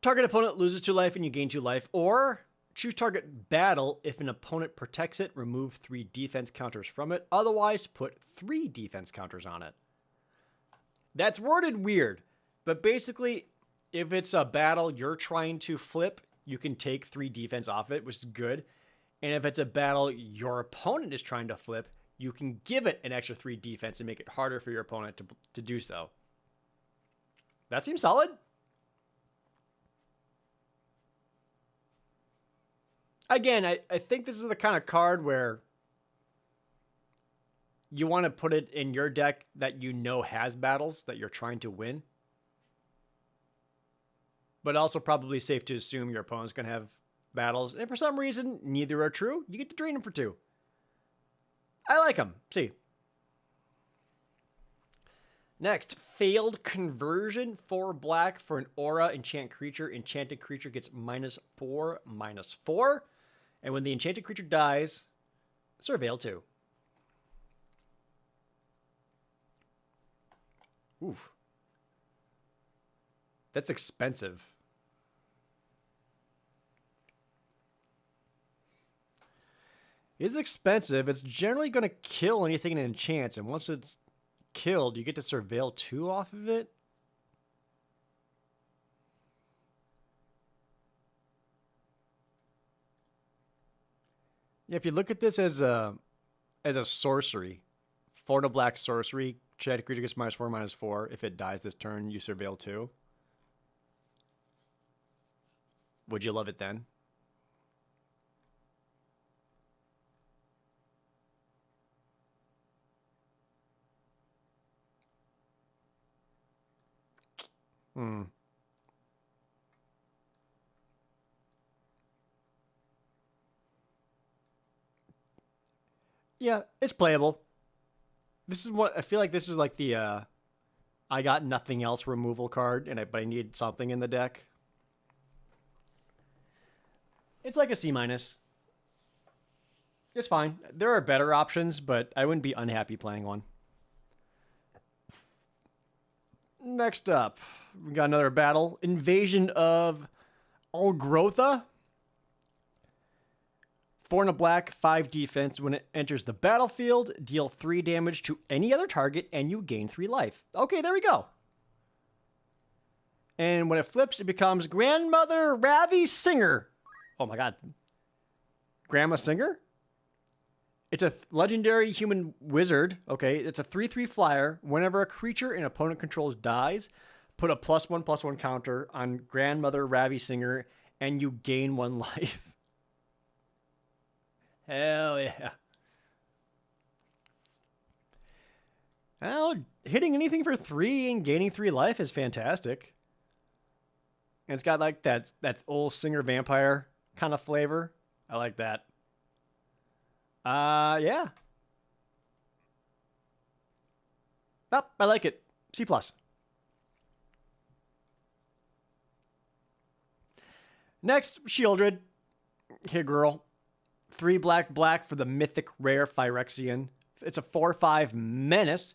Target opponent loses 2 life and you gain 2 life. Or choose target battle. If an opponent protects it, remove 3 defense counters from it. Otherwise, put 3 defense counters on it. That's worded weird. But basically, if it's a battle you're trying to flip, you can take 3 defense off it, which is good. And if it's a battle your opponent is trying to flip, you can give it an extra 3 defense and make it harder for your opponent to do so. That seems solid. Again, I think this is the kind of card where you want to put it in your deck that you know has battles that you're trying to win. But also probably safe to assume your opponent's going to have battles. And for some reason, neither are true. You get to drain them for 2. I like them. See. Next, Failed Conversion. 4 black for an aura enchant creature. Enchanted creature gets -4/-4. And when the enchanted creature dies, Surveil 2. Oof. That's expensive. It's expensive. It's generally going to kill anything it enchants. And once it's killed, you get to Surveil 2 off of it. Yeah, if you look at this as a sorcery, 4 and a black sorcery, enchanted creature gets -4/-4. If it dies this turn, you Surveil 2. Would you love it then? Yeah, it's playable. This is what I feel like. This is like the I got nothing else removal card, but I need something in the deck. It's like a C-. It's fine. There are better options, but I wouldn't be unhappy playing one. Next up, we got another battle. Invasion of Algrotha. 4 and a black, 5 defense. When it enters the battlefield, deal 3 damage to any other target, and you gain 3 life. Okay, there we go. And when it flips, it becomes Grandmother Ravi Singer. Oh my god. Grandma Singer? It's a legendary human wizard. Okay, it's a 3/3 flyer. Whenever a creature an opponent controls dies, put a +1/+1 counter on Grandmother Ravi Singer, and you gain 1 life. Hell yeah. Well, hitting anything for 3 and gaining 3 life is fantastic. And it's got like that old Singer vampire kind of flavor. I like that. Yeah. Oh, I like it. C+. Next, Shieldred. Here, girl. 3 black for the mythic rare Phyrexian. It's a 4/5 menace.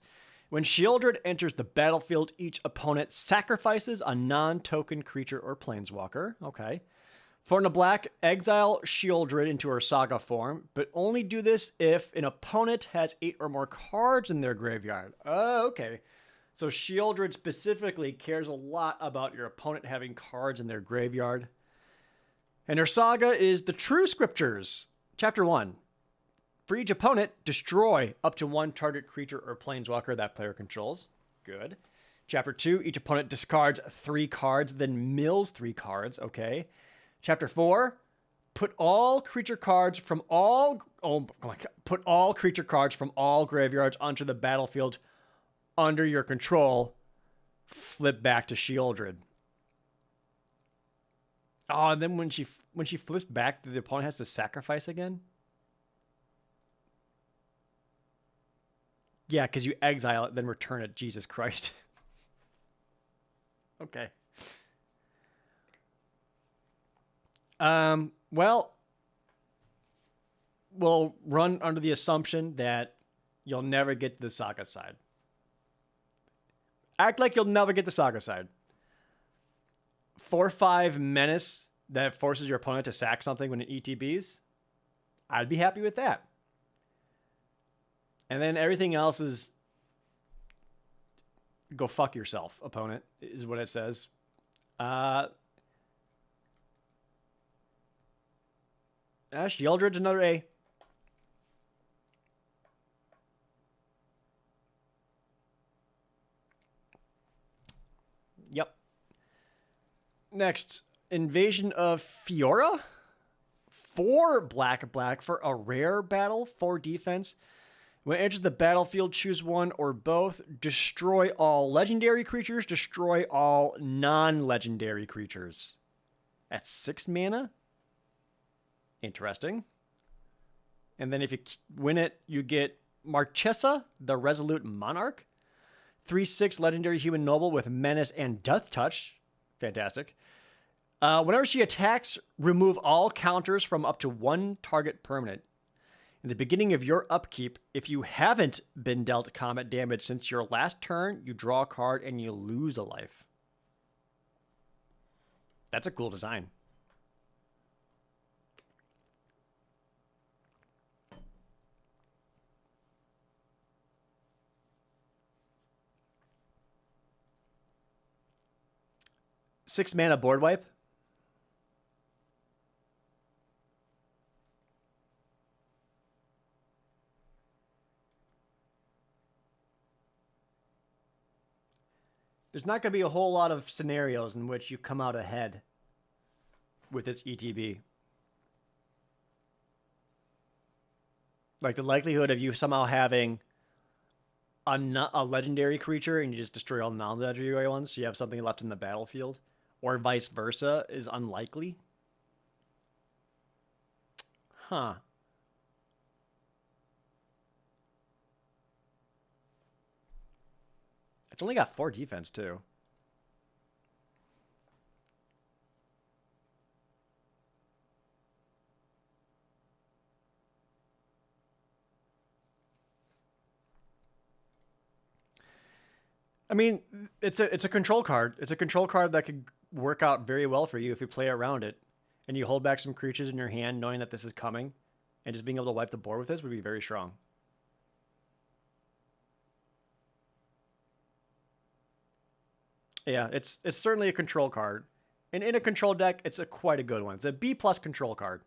When Shieldred enters the battlefield, each opponent sacrifices a non-token creature or planeswalker. Okay. 4 and a black, exile Shieldred into her Saga form, but only do this if an opponent has 8 or more cards in their graveyard. Oh, okay. So Shieldred specifically cares a lot about your opponent having cards in their graveyard. And her Saga is the True Scriptures. Chapter 1. For each opponent, destroy up to 1 target creature or planeswalker that player controls. Good. Chapter 2, each opponent discards 3 cards, then mills 3 cards. Okay. Chapter 4, put all creature cards from all graveyards onto the battlefield under your control. Flip back to Shieldred. Oh, and then when she flips back, the opponent has to sacrifice again? Yeah, because you exile it, then return it. Jesus Christ. Okay. Well, we'll run under the assumption that you'll never get to the Saga side. Act like you'll never get the Saga side. 4/5 menace that forces your opponent to sack something when it ETBs. I'd be happy with that. And then everything else is go fuck yourself, opponent, is what it says. Shieldred's another A. Yep. Next, Invasion of Fiora. 4 black for a rare battle, 4 defense. When it enters the battlefield, choose 1 or both. Destroy all legendary creatures. Destroy all non-legendary creatures. That's 6 mana. Interesting. And then if you win it, you get Marchesa, the Resolute Monarch. 3/6 legendary human noble with menace and death touch. Fantastic. Whenever she attacks, remove all counters from up to 1 target permanent. In the beginning of your upkeep, if you haven't been dealt combat damage since your last turn, you draw a card and you lose a life. That's a cool design. Six mana board wipe. There's not going to be a whole lot of scenarios in which you come out ahead with this ETB. Like the likelihood of you somehow having a legendary creature and you just destroy all the non-legendary ones so you have something left in the battlefield, or vice versa, is unlikely. Huh. It's only got 4 defense, too. I mean, it's a control card. It's a control card that could work out very well for you if you play around it and you hold back some creatures in your hand knowing that this is coming, and just being able to wipe the board with this would be very strong. Yeah, it's certainly a control card. And in a control deck, it's quite a good one. It's a B+ control card.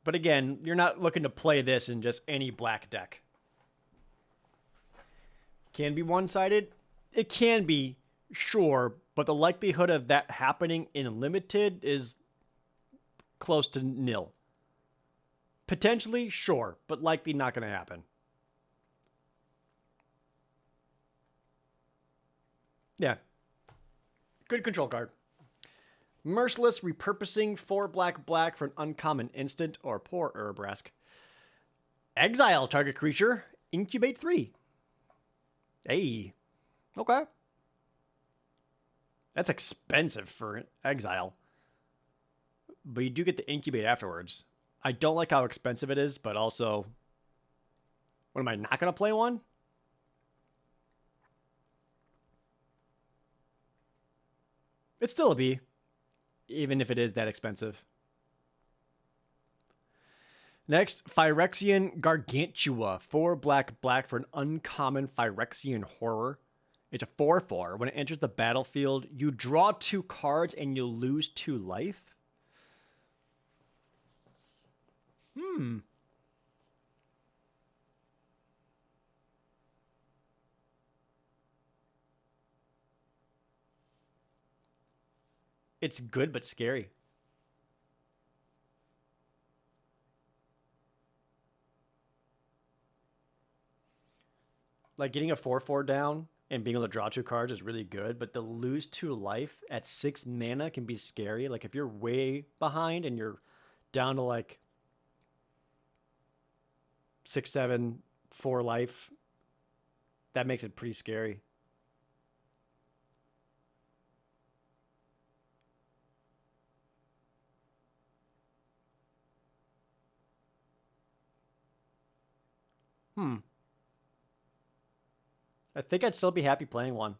But again, you're not looking to play this in just any black deck. Can be one-sided? It can be, sure, but the likelihood of that happening in limited is close to nil. Potentially, sure, but likely not going to happen. Yeah. Good control card. Merciless repurposing 4 black for an uncommon instant, or poor Urbrask. Exile target creature, incubate 3. Hey. Okay. That's expensive for exile. but you do get the incubate afterwards. I don't like how expensive it is, but also, what am I not going to play one? It's still a B, even if it is that expensive. Next, Phyrexian Gargantua. 4 black for an uncommon Phyrexian horror. It's a 4/4. When it enters the battlefield, you draw 2 cards and you lose 2 life. It's good but scary. Like getting a 4/4 down and being able to draw 2 cards is really good, but to lose 2 life at 6 mana can be scary. Like if you're way behind and you're down to like 6, 7, 4 life, that makes it pretty scary. I think I'd still be happy playing one.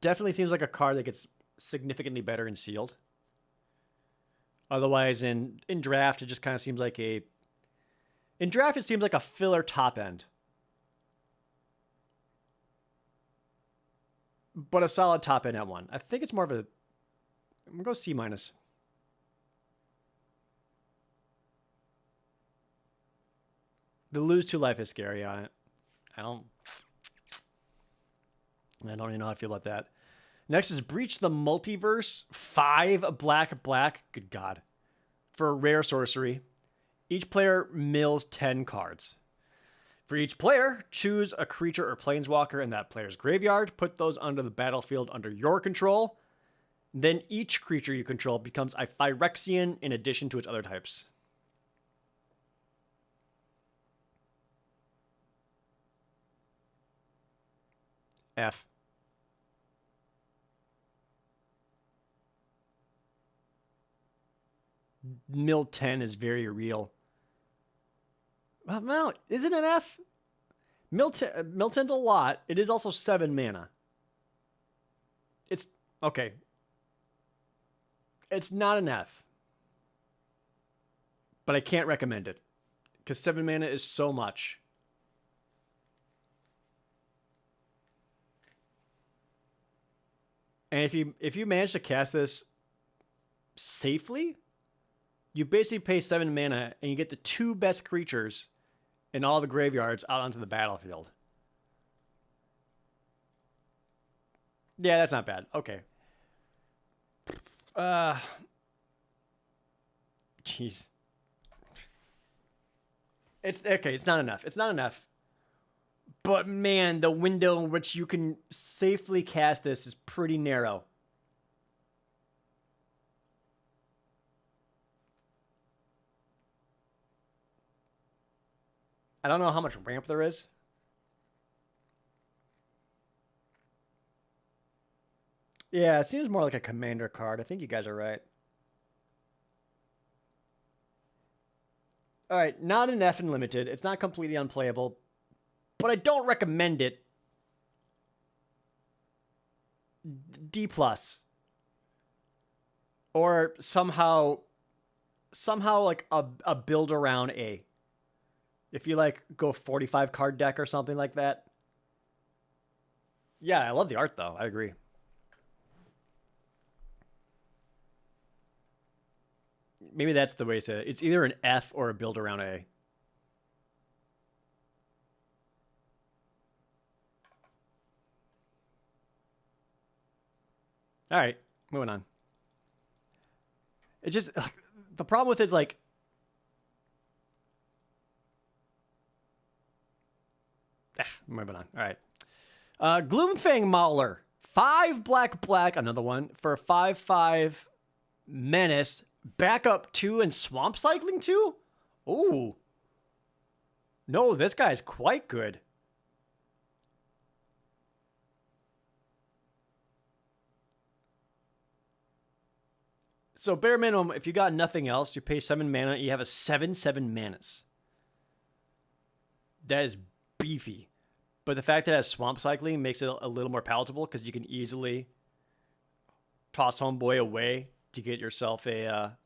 Definitely seems like a card that gets significantly better in sealed. Otherwise, in draft, it just kind of seems like a... In draft, it seems like a filler top end. But a solid top end at one. I think it's more of a... I'm going to go C-. The lose 2 life is scary on it. I don't even know how I feel about that. Next is Breach the Multiverse. 5 black. Good God. For a rare sorcery. Each player mills 10 cards. For each player, choose a creature or planeswalker in that player's graveyard. Put those under the battlefield under your control. Then each creature you control becomes a Phyrexian in addition to its other types. F. Mill 10 is very real. Well, is it an F? Mill 10's a lot. It is also 7 mana. It's okay. It's not an F. But I can't recommend it. Because 7 mana is so much. And if you manage to cast this safely, you basically pay 7 mana and you get the 2 best creatures in all the graveyards out onto the battlefield. Yeah, that's not bad. Okay. Jeez. It's okay. It's not enough. It's not enough. But man, the window in which you can safely cast this is pretty narrow. I don't know how much ramp there is. Yeah, it seems more like a commander card. I think you guys are right. All right, not an F in limited. It's not completely unplayable, but I don't recommend it. D+. Or somehow like a build around A. If you like go 45 card deck or something like that. Yeah, I love the art though. I agree. Maybe that's the way to say it. It's either an F or a build around A. All right, moving on. It just the problem with it is like moving on. All right. Gloomfang Mauler. 5 black, another one for a 5/5 menace. Backup 2 and swamp cycling 2? Ooh. No, this guy's quite good. So bare minimum, if you got nothing else, you pay 7 mana, you have a 7/7 Manus. That is beefy. But the fact that it has swamp cycling makes it a little more palatable because you can easily toss Homeboy away to get yourself a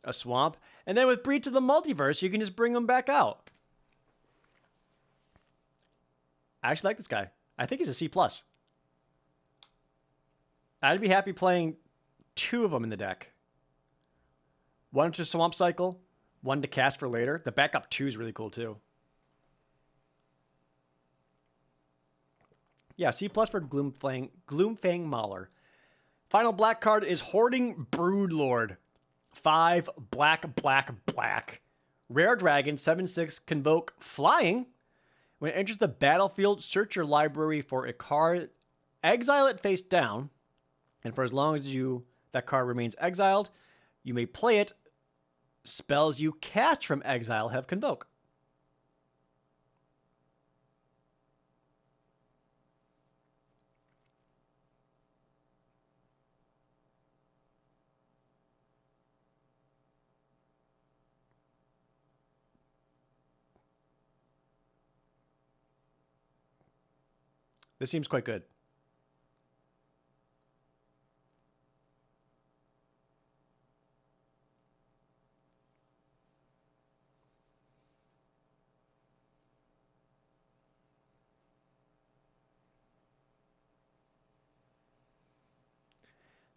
swamp. And then with Breach of the Multiverse, you can just bring them back out. I actually like this guy. I think he's a C+. I'd be happy playing 2 of them in the deck. One to swamp cycle, one to cast for later. The backup 2 is really cool too. Yeah, C+ for Gloomfang Mauler. Final black card is Hoarding Broodlord. 5 black. Rare dragon, 7/6, convoke flying. When it enters the battlefield, search your library for a card, exile it face down, and for as long as that card remains exiled, you may play it. Spells you cast from exile have convoke. This seems quite good.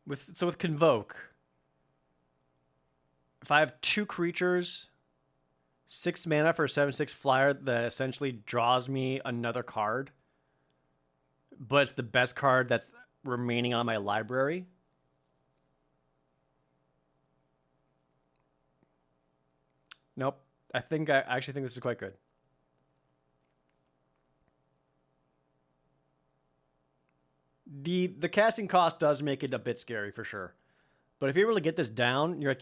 With convoke, if I have 2 creatures, 6 mana for a 7/6 flyer that essentially draws me another card, but it's the best card that's remaining on my library. Nope. I actually think this is quite good. The casting cost does make it a bit scary for sure. But if you're able to get this down, you're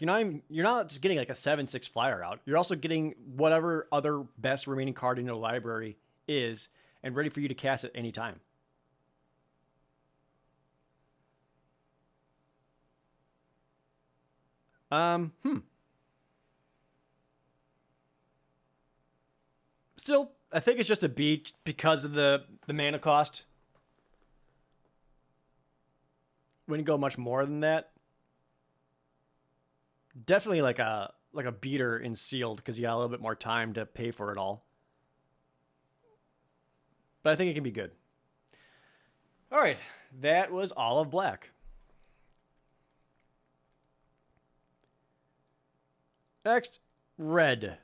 not just getting like a 7/6 flyer out. You're also getting whatever other best remaining card in your library is and ready for you to cast at any time. Still, I think it's just a B because of the mana cost. Wouldn't go much more than that. Definitely like a beater in sealed because you got a little bit more time to pay for it all. But I think it can be good. All right, that was all of black. Next, red.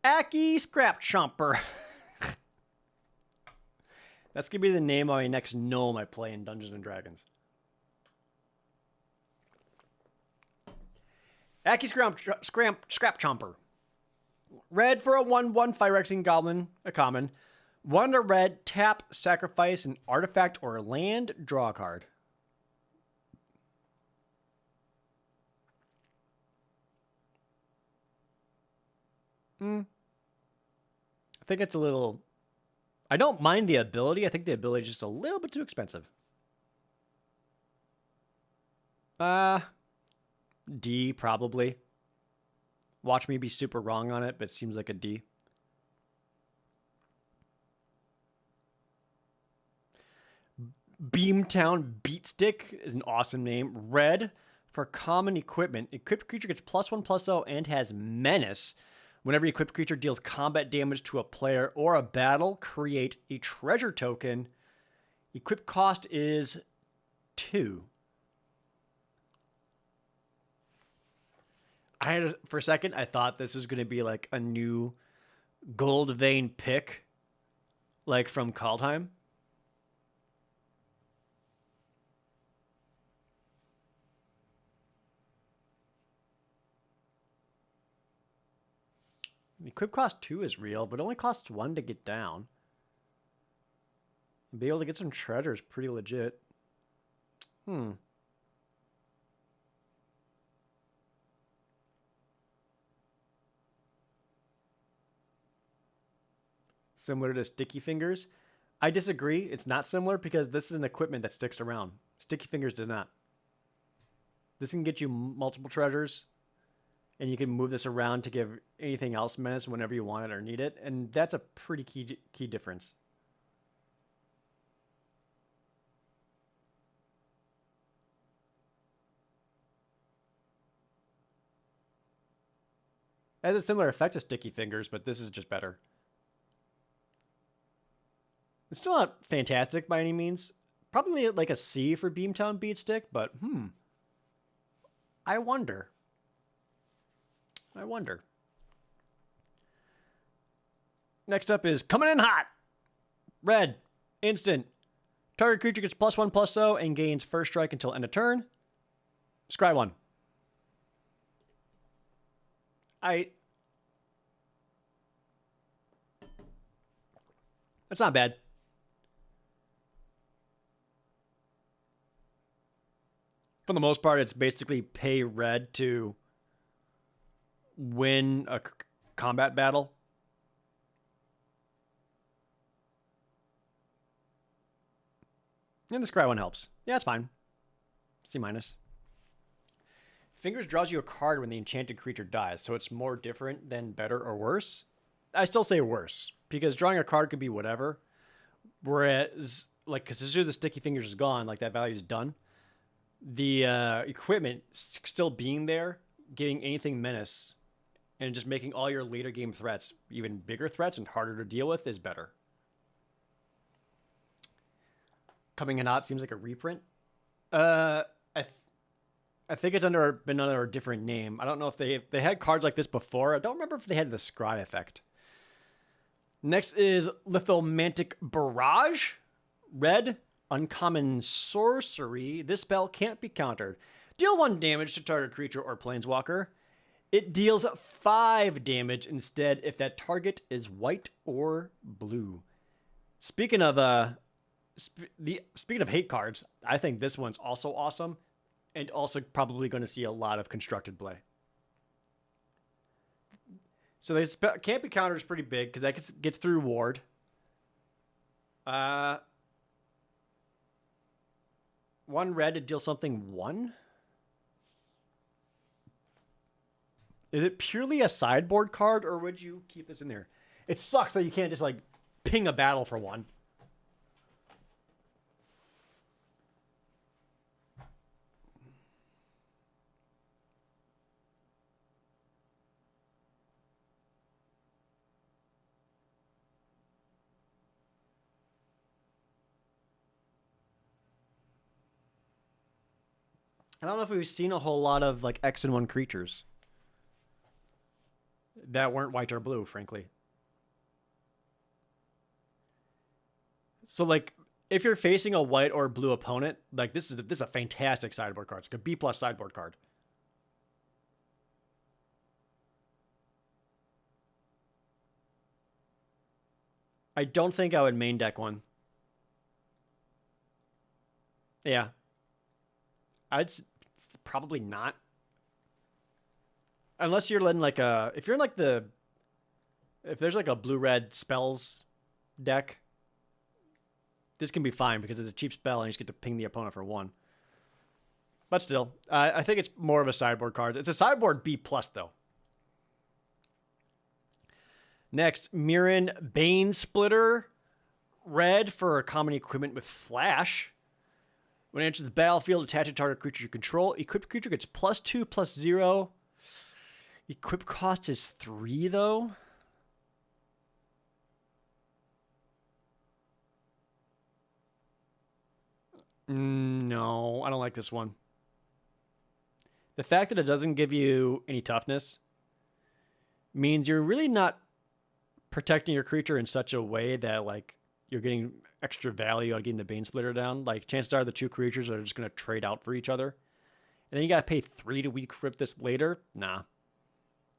Aki Scrap Chomper. That's going to be the name of my next gnome I play in Dungeons and Dragons. Aki Scrap Chomper. Red for a 1/1 Phyrexian Goblin, a common. 1 to red, tap, sacrifice an artifact or land, draw a card. I think it's a little... I don't mind the ability. I think the ability is just a little bit too expensive. D, probably. Watch me be super wrong on it, but it seems like a D. Beamtown Beatstick is an awesome name. Red for common equipment. Equipped creature gets +1/+0 and has menace. Whenever equipped creature deals combat damage to a player or a battle, create a treasure token. Equipped cost is 2. For a second, I thought this was going to be like a new gold vein pick, like from Kaldheim. Equip cost 2 is real, but it only costs 1 to get down. And be able to get some treasure is pretty legit. Similar to Sticky Fingers. I disagree. It's not similar because this is an equipment that sticks around. Sticky Fingers did not. This can get you multiple treasures, and you can move this around to give anything else menace whenever you want it or need it, and that's a pretty key difference. It has a similar effect to Sticky Fingers, but this is just better. It's still not fantastic by any means. Probably like a C for Beamtown Beatstick, but I wonder. Next up is Coming in Hot. Red. Instant. Target creature gets +1/+0 and gains first strike until end of turn. Scry 1. That's not bad. For the most part, it's basically pay red to win a combat battle. And the Scry 1 helps. Yeah, it's fine. C-. Fingers draws you a card when the enchanted creature dies, so it's more different than better or worse. I still say worse, because drawing a card could be whatever. Whereas, like, because as soon as the Sticky Fingers is gone, like, that value is done. The equipment still being there, getting anything menace, and just making all your later game threats even bigger threats and harder to deal with is better. Coming in Hot seems like a reprint. I think it's been under a different name. I don't know if they had cards like this before. I don't remember if they had the Scry effect. Next is Lithomantic Barrage. Red, uncommon sorcery. This spell can't be countered. Deal 1 damage to target creature or planeswalker. It deals 5 damage instead if that target is white or blue. Speaking of hate cards, I think this one's also awesome, and also probably going to see a lot of constructed play. So the can't be countered is pretty big because that gets through ward. 1 red to deal something 1. Is it purely a sideboard card, or would you keep this in there? It sucks that you can't just like ping a battle for 1. I don't know if we've seen a whole lot of like X and 1 creatures that weren't white or blue, frankly. So like if you're facing a white or blue opponent, like this is a fantastic sideboard card. It's like a B+ sideboard card. I don't think I would main deck 1. Yeah. Probably not. Unless you're in like if there's like a blue-red spells deck, this can be fine because it's a cheap spell and you just get to ping the opponent for 1. But still, I think it's more of a sideboard card. It's a sideboard B+ though. Next, Mirren Bane Splitter. Red for a common equipment with flash. When it enters the battlefield, attach a target creature you control. Equipped creature gets +2/+0. Equip cost is 3 though. No, I don't like this one. The fact that it doesn't give you any toughness means you're really not protecting your creature in such a way that like you're getting extra value out of getting the Bane Splitter down. Like chances are the 2 creatures are just going to trade out for each other. And then you got to pay 3 to equip this later. Nah.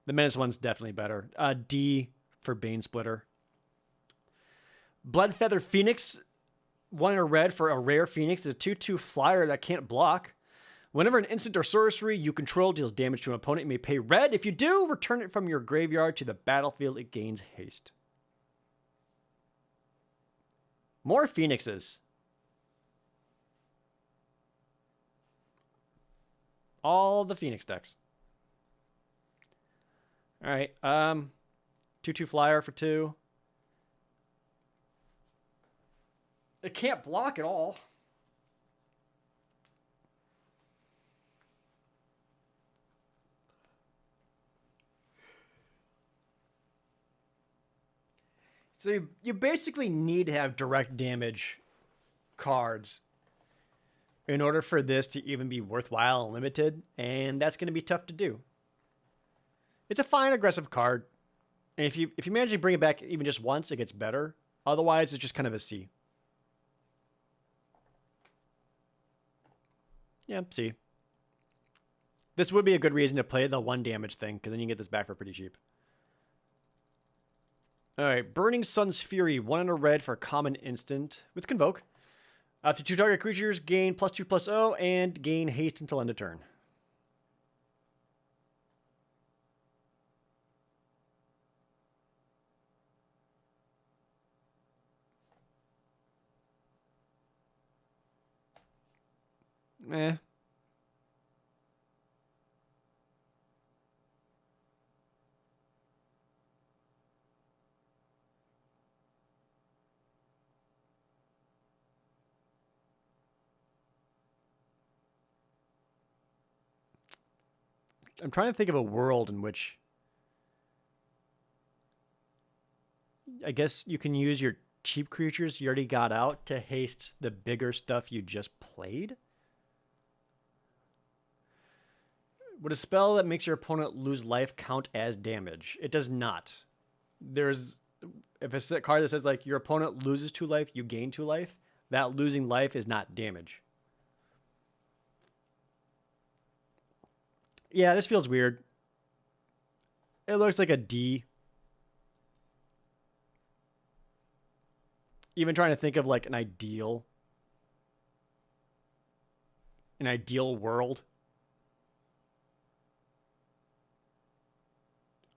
The Menace one's definitely better. D for Bane Splitter. Bloodfeather Phoenix. 1 in a red for a rare Phoenix. It's a 2/2 flyer that can't block. Whenever an instant or sorcery you control deals damage to an opponent, you may pay red. If you do, return it from your graveyard to the battlefield. It gains haste. More Phoenixes. all the Phoenix decks. All right. 2/2 flyer for 2. It can't block at all. So you basically need to have direct damage cards in order for this to even be worthwhile and limited, and that's going to be tough to do. It's a fine aggressive card, and if you manage to bring it back even just once, it gets better. Otherwise, it's just kind of a C. Yeah, C. This would be a good reason to play the 1 damage thing, because then you can get this back for pretty cheap. All right, Burning Sun's Fury, 1 and a red for a common instant with Convoke. Up to 2 target creatures gain +2/+0 and gain haste until end of turn. Eh. I'm trying to think of a world in which I guess you can use your cheap creatures you already got out to haste the bigger stuff you just played. Would a spell that makes your opponent lose life count as damage? It does not. If it's a card that says like your opponent loses 2 life, you gain 2 life, that losing life is not damage. Yeah, this feels weird. It looks like a D. Even trying to think of like an ideal world.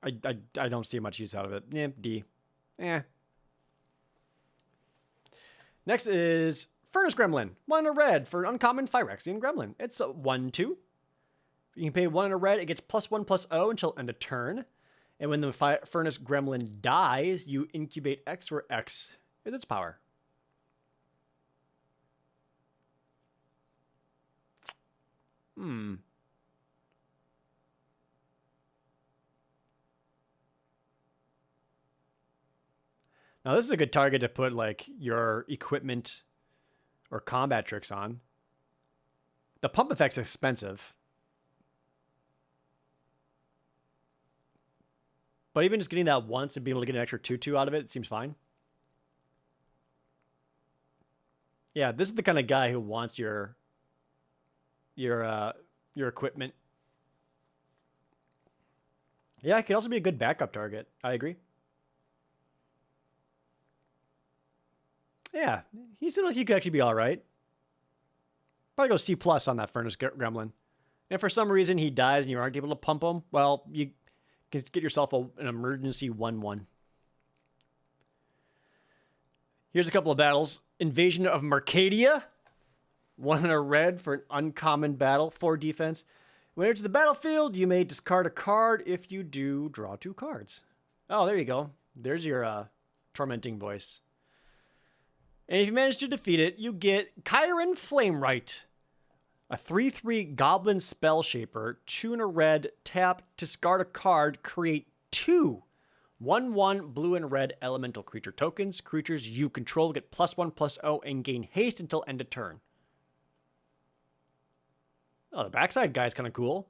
I don't see much use out of it. Yeah, D. Eh. Next is Furnace Gremlin. 1 and a red for uncommon Phyrexian Gremlin. It's a 1/2. You can pay 1 and a red. It gets +1/+0 until end of turn. And when the Furnace Gremlin dies, you incubate X, where X is its power. Now this is a good target to put like your equipment or combat tricks on. The pump effect's expensive. But even just getting that once and being able to get an extra 2/2 out of it seems fine. Yeah, this is the kind of guy who wants your equipment. Yeah, it could also be a good backup target. I agree. Yeah, he seems like he could actually be all right. Probably go C+ on that Furnace Gremlin. And if for some reason he dies and you aren't able to pump him, well, you can get yourself an emergency 1/1. Here's a couple of battles. Invasion of Mercadia. 1 and a red for an uncommon battle, 4 defense. When you enter the battlefield, you may discard a card. If you do, draw 2 cards. Oh, there you go. There's your tormenting voice. And if you manage to defeat it, you get Chiron Flamewright. A 3/3 Goblin Spell Shaper, 2 and a red, tap, discard a card, create 2 1/1 blue and red elemental creature tokens. Creatures you control get +1/+0 and gain haste until end of turn. Oh, the backside guy's kind of cool.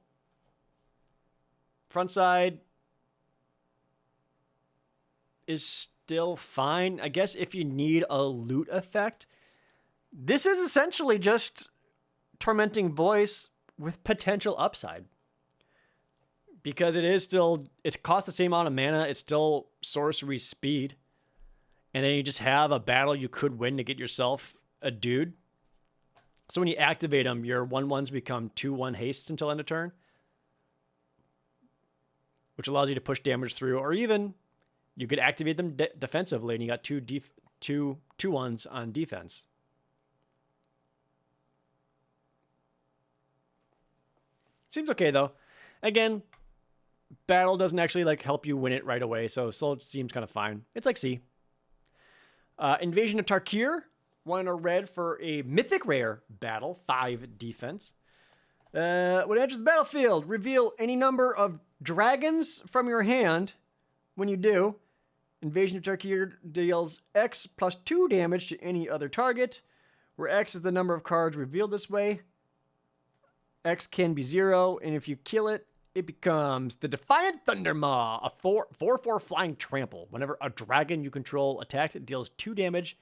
Front side is still fine. I guess if you need a loot effect, this is essentially just Tormenting Voice with potential upside. Because it costs the same amount of mana, it's still sorcery speed. And then you just have a battle you could win to get yourself a dude. So when you activate them, your 1/1s become 2/1 hastes until end of turn, which allows you to push damage through, or even you could activate them defensively and you got 2/1s on defense. Seems okay, though. Again, battle doesn't actually like help you win it right away, so it seems kind of fine. It's like C. Invasion of Tarkir. 1 and a red for a mythic rare battle. 5 defense. When it enters the battlefield, reveal any number of dragons from your hand. When you do, Invasion of Tarkir deals X plus 2 damage to any other target, where X is the number of cards revealed this way. X can be 0, and if you kill it, it becomes the Defiant Thundermaw, a 4/4 flying trample. Whenever a dragon you control attacks, it deals 2 damage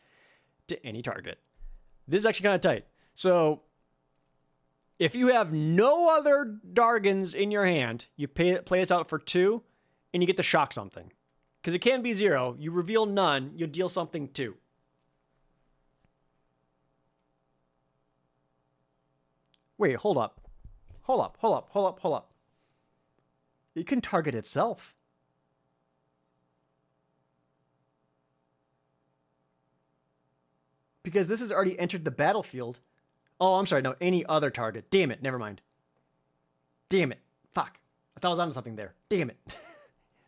to any target. This is actually kind of tight. So, if you have no other Dargans in your hand, you play this out for 2, and you get to shock something. Because it can be 0. You reveal none, you deal something 2. Wait, hold up. Hold up. It can target itself. Because this has already entered the battlefield. Oh, I'm sorry. No, any other target. Damn it. Never mind. Damn it. Fuck. I thought I was on something there. Damn it.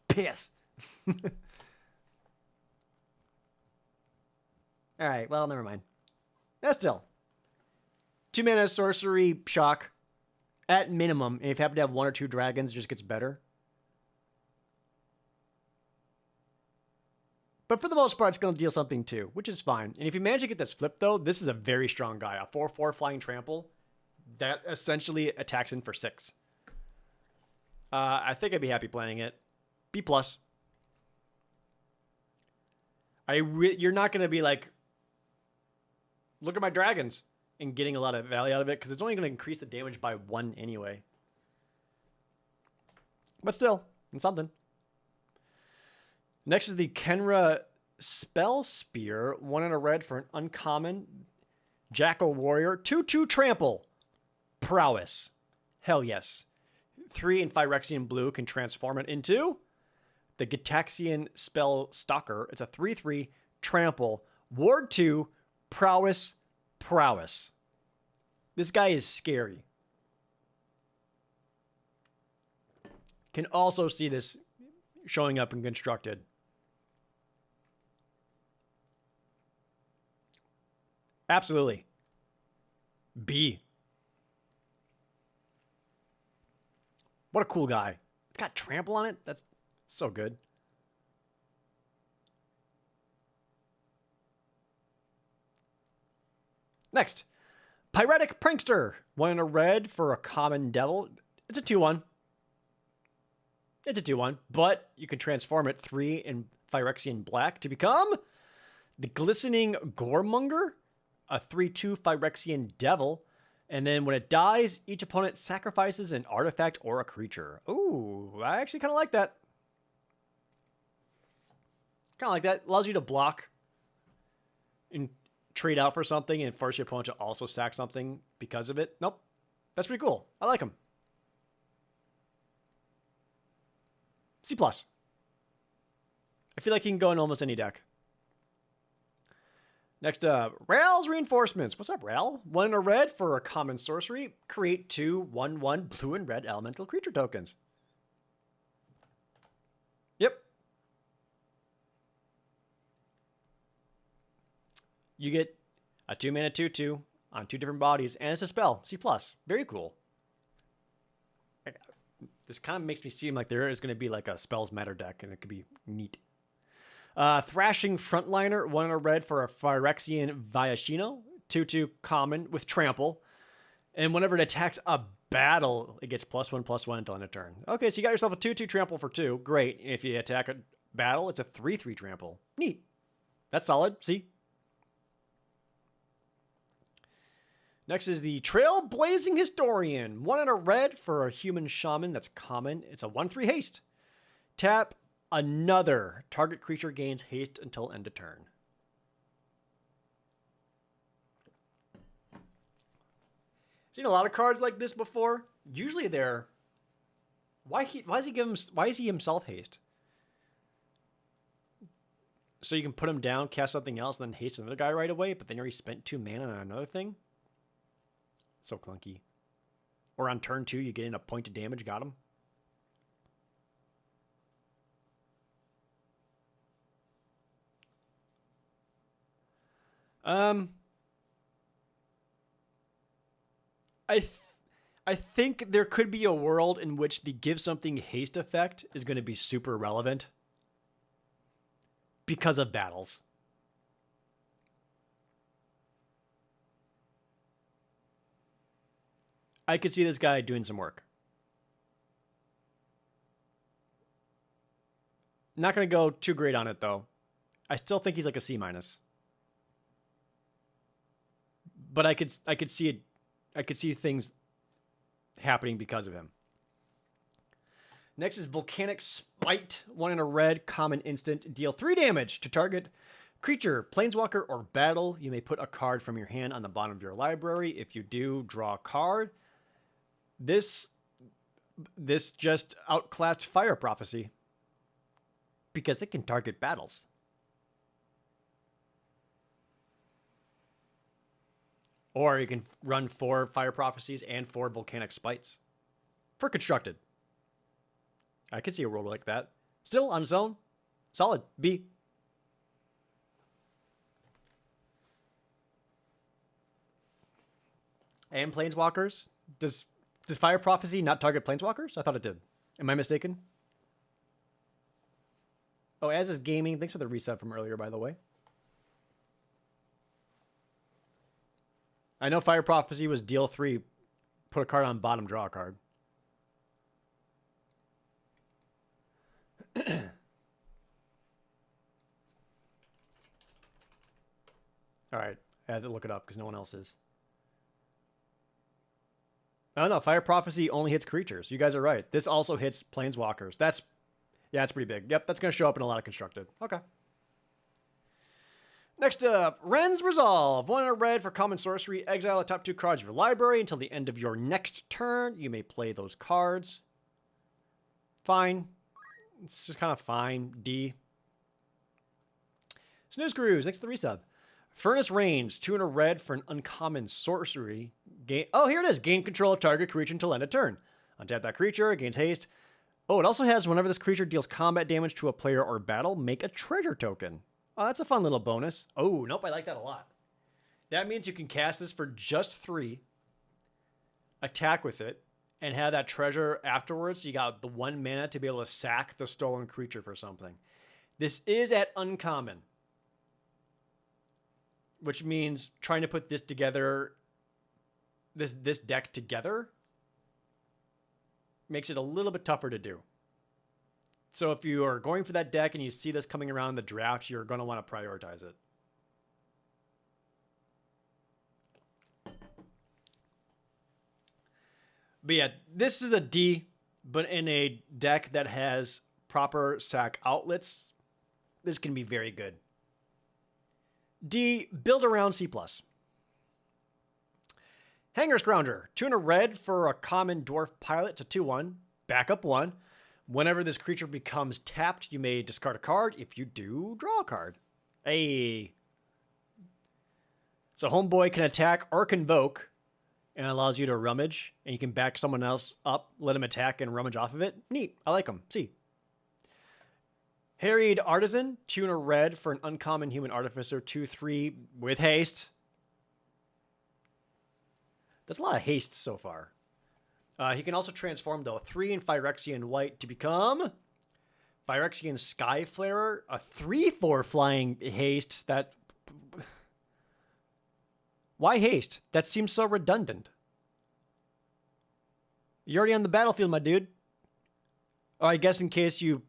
Piss. Alright, well, never mind. That's still. 2 mana sorcery, shock. At minimum, and if you happen to have 1 or 2 dragons, it just gets better. But for the most part, it's going to deal something too, which is fine. And if you manage to get this flip, though, this is a very strong guy. A 4/4 flying trample that essentially attacks in for 6. I think I'd be happy playing it. B+. You're not going to be like, look at my dragons, and getting a lot of value out of it, because it's only going to increase the damage by 1 anyway. But still, it's something. Next is the Kenra Spell Spear. 1 and a red for an uncommon Jackal Warrior. 2/2 trample. Prowess. Hell yes. 3 and Phyrexian blue can transform it into the Gitaxian Spell Stalker. It's a 3/3 trample. Ward 2. Prowess. This guy is scary. Can also see this showing up in Constructed. Absolutely. B. What a cool guy. It's got trample on it. That's so good. Next. Pyretic Prankster. 1 and a red for a common devil. It's a 2/1. But you can transform it 3 in Phyrexian black to become the Glistening Goremonger, a 3/2 Phyrexian devil. And then when it dies, each opponent sacrifices an artifact or a creature. Ooh, I actually kind of like that. Allows you to block and trade out for something and force your opponent to also sack something because of it. Nope. That's pretty cool. I like him. C+. I feel like he can go in almost any deck. Next up, Ral's Reinforcements. What's up, Ral? 1 and a red for a common sorcery. Create 2 1/1 blue and red elemental creature tokens. Yep. You get a 2 mana 2/2 on 2 different bodies, and it's a spell. C+. Very cool. This kind of makes me seem like there is going to be like a Spells Matter deck, and it could be neat. Thrashing Frontliner, 1 and a red for a Phyrexian Viashino. 2/2 common with trample. And whenever it attacks a battle, it gets +1/+1 until end of turn. Okay, so you got yourself a 2/2 trample for 2. Great. If you attack a battle, it's a 3/3 trample. Neat. That's solid. See? Next is the Trailblazing Historian. 1 and a red for a human shaman that's common. It's a 1/3 haste. Tap another. Target creature gains haste until end of turn. Seen a lot of cards like this before. Usually they're why is he himself haste? So you can put him down, cast something else, and then haste another guy right away, but then you already spent 2 mana on another thing? So clunky. Or on turn 2, you get in a point of damage, got him. I think there could be a world in which the give something haste effect is going to be super relevant because of battles. I could see this guy doing some work. Not going to go too great on it, though. I still think he's like a C-. But I could see it. I could see things happening because of him. Next is Volcanic Spite. 1 in a red, common instant. Deal 3 damage to target creature, planeswalker, or battle. You may put a card from your hand on the bottom of your library. If you do, draw a card. This just outclassed Fire Prophecy because it can target battles. Or you can run 4 Fire Prophecies and 4 Volcanic Spites for constructed. I could see a world like that. Still on its own, solid B. And Planeswalkers. Does Fire Prophecy not target Planeswalkers? I thought it did. Am I mistaken? Oh, as is gaming. Thanks for the reset from earlier, by the way. I know Fire Prophecy was deal 3, put a card on bottom, draw a card. All right, I had to look it up because no one else is. I don't know. Fire Prophecy only hits creatures. You guys are right. This also hits Planeswalkers. That's pretty big. Yep, that's going to show up in a lot of constructed. Okay. Next up, Ren's Resolve. 1 in a red for common sorcery. Exile the top 2 cards of your library until the end of your next turn. You may play those cards. Fine. It's just kind of fine. D. Snooze Cruise. Thanks for the resub. Furnace Reigns. 2 in a red for an uncommon sorcery. Oh, here it is. Gain control of target creature until end of turn. Untap that creature. Gains haste. Oh, it also has whenever this creature deals combat damage to a player or battle, make a treasure token. Oh, that's a fun little bonus. Oh, nope, I like that a lot. That means you can cast this for just 3, attack with it, and have that treasure afterwards. You got the 1 mana to be able to sack the stolen creature for something. This is at uncommon, which means trying to put this together, this deck together, makes it a little bit tougher to do. So if you are going for that deck and you see this coming around in the draft, you're going to want to prioritize it. But yeah, this is a D, but in a deck that has proper sack outlets, this can be very good. D, build around C+. Hanger Scrounger, 2 in a red for a common dwarf pilot to 2/1, backup 1. Whenever this creature becomes tapped, you may discard a card. If you do, draw a card. Hey. So Homeboy can attack or convoke and allows you to rummage, and you can back someone else up, let him attack, and rummage off of it. Neat. I like him. See. Harried Artisan, 2 in a red for an uncommon human artificer, 2/3 with haste. That's a lot of haste so far. He can also transform, though, 3 in Phyrexian white to become Phyrexian Skyflarer, a 3/4 flying haste. That. Why haste? That seems so redundant. You're already on the battlefield, my dude. Oh, I guess in case you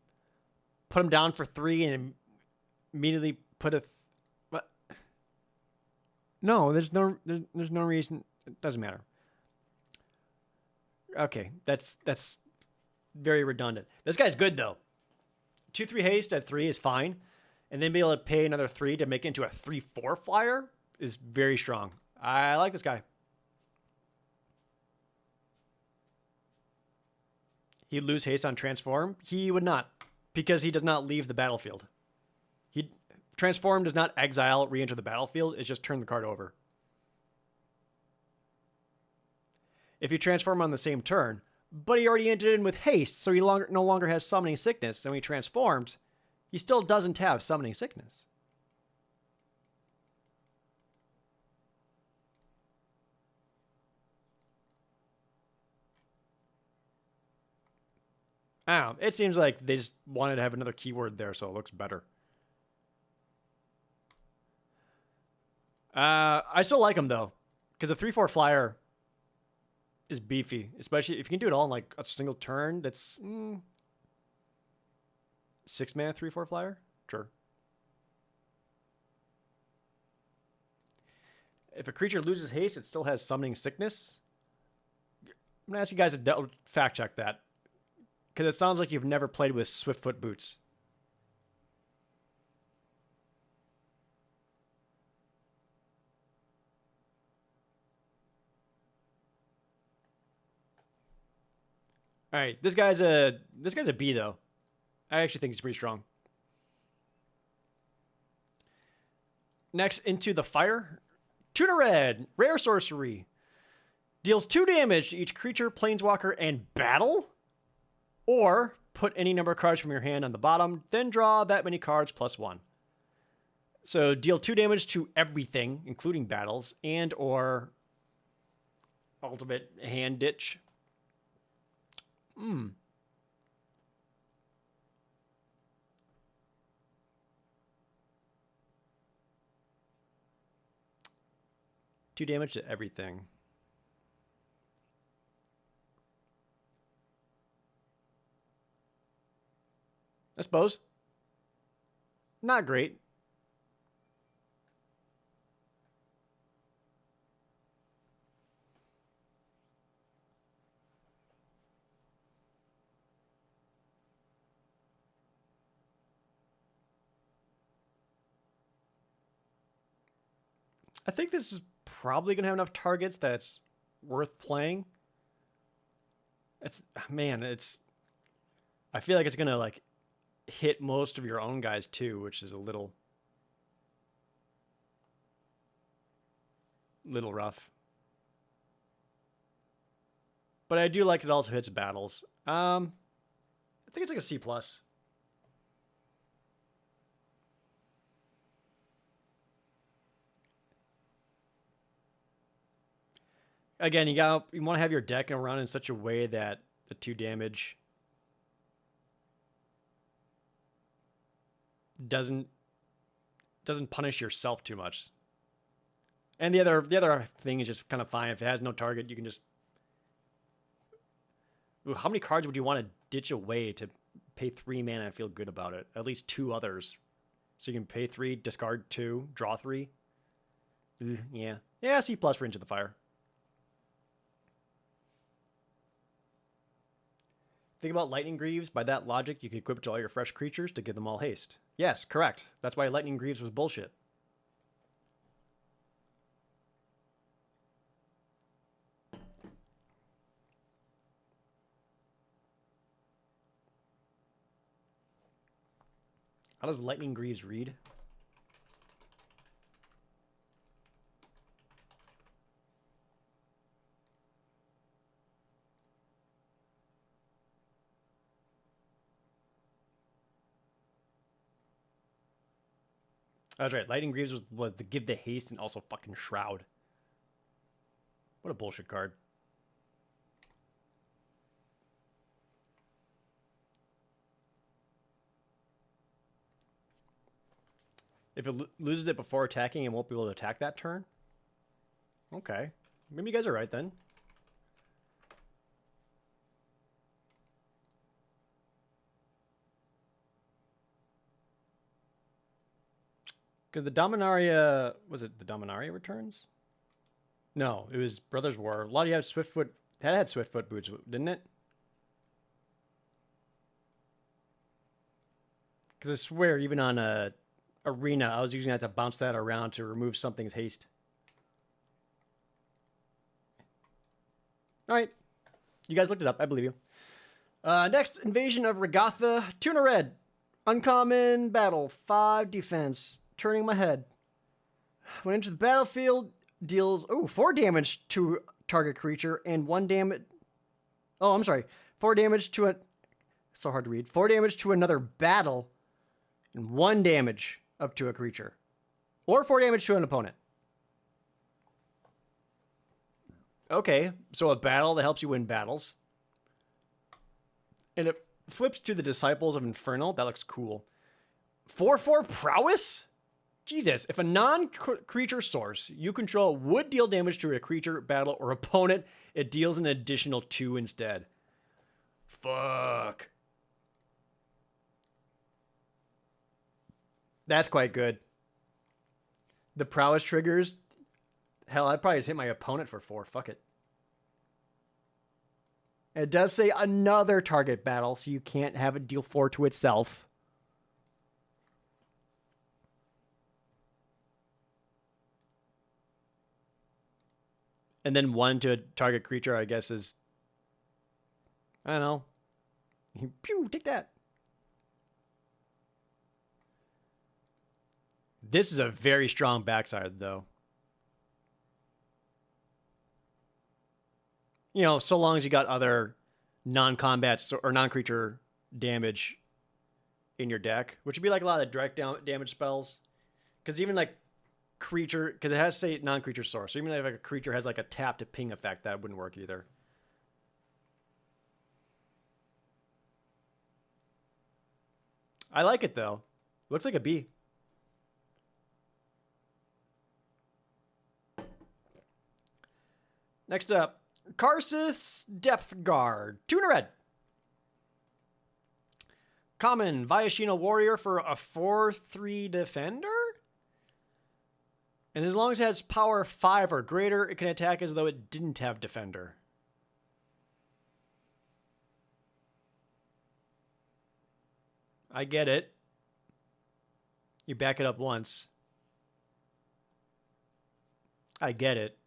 put him down for 3 and immediately put a. What? No, there's no reason. It doesn't matter. Okay, that's very redundant. This guy's good, though. 2/3 haste at 3 is fine. And then be able to pay another 3 to make it into a 3/4 flyer is very strong. I like this guy. He'd lose haste on transform. He would not, because he does not leave the battlefield. Transform does not exile, re-enter the battlefield. It's just turn the card over. if you transform on the same turn. But he already entered in with haste, so he no longer has summoning sickness. And when he transformed, he still doesn't have summoning sickness. I don't know. It seems like they just wanted to have another keyword there, so it looks better. I still like him, though, because a 3/4 flyer is beefy, especially if you can do it all in like a single turn. That's 6 mana 3/4 flyer. Sure. If a creature loses haste, it still has summoning sickness. I'm gonna ask you guys to fact check that, because it sounds like you've never played with Swiftfoot Boots. All right, this guy's a B though. I actually think he's pretty strong. Next, into the fire. Tuna Red, rare sorcery. Deals 2 damage to each creature, planeswalker, and battle. Or put any number of cards from your hand on the bottom, then draw that many cards +1. So deal 2 damage to everything, including battles, and or ultimate hand ditch. 2 damage to everything. I suppose. Not great. I think this is probably going to have enough targets that's worth playing. I feel like it's going to like hit most of your own guys too, which is a little rough. But I do like it also hits battles. I think it's like a C+. Again, you want to have your deck around in such a way that the 2 damage doesn't punish yourself too much. And the other thing is just kind of fine. If it has no target, you can just... Ooh, how many cards would you want to ditch away to pay 3 mana and feel good about it? At least 2 others. So you can pay 3, discard 2, draw 3. Yeah. Yeah, C+ for Into the Fire. Think about Lightning Greaves. By that logic, you could equip it to all your fresh creatures to give them all haste. Yes, correct. That's why Lightning Greaves was bullshit. How does Lightning Greaves read? That's right. Lightning Greaves was to give the haste and also fucking Shroud. What a bullshit card. If it loses it before attacking, it won't be able to attack that turn? Okay. Maybe you guys are right then. Because the Dominaria... Was it the Dominaria returns? No, it was Brothers War. A lot of you have Swiftfoot... That had Swiftfoot Boots, didn't it? Because I swear, even on a Arena, I was using that to bounce that around to remove something's haste. All right. You guys looked it up. I believe you. Next, Invasion of Regatha. Tuna Red. Uncommon battle. 5 defense. Turning my head. When enters the battlefield, deals 4 damage to target creature and 1 damage. Oh, I'm sorry. 4 damage to a. So hard to read. 4 damage to another battle and 1 damage up to a creature. Or 4 damage to an opponent. Okay, so a battle that helps you win battles. And it flips to the Disciples of Infernal. That looks cool. 4/4 prowess? Jesus. If a non-creature source you control would deal damage to a creature, battle, or opponent, it deals an additional 2 instead. Fuck. That's quite good. The prowess triggers. Hell, I'd probably just hit my opponent for 4. Fuck it. It does say another target battle, so you can't have it deal 4 to itself. And then 1 to a target creature, I guess, is... I don't know. Pew, take that. This is a very strong backside, though. You know, so long as you got other non-combat or non-creature damage in your deck, which would be like a lot of the direct damage spells. Because even like creature, because it has to say non-creature source. So even if like a creature has like a tap to ping effect, that wouldn't work either. I like it though. Looks like a B. Next up, Karsus Depth Guard. 2 in a red. Common, Vyashina Warrior for a 4/3 defender? And as long as it has power 5 or greater, it can attack as though it didn't have defender. I get it. You back it up once. I get it.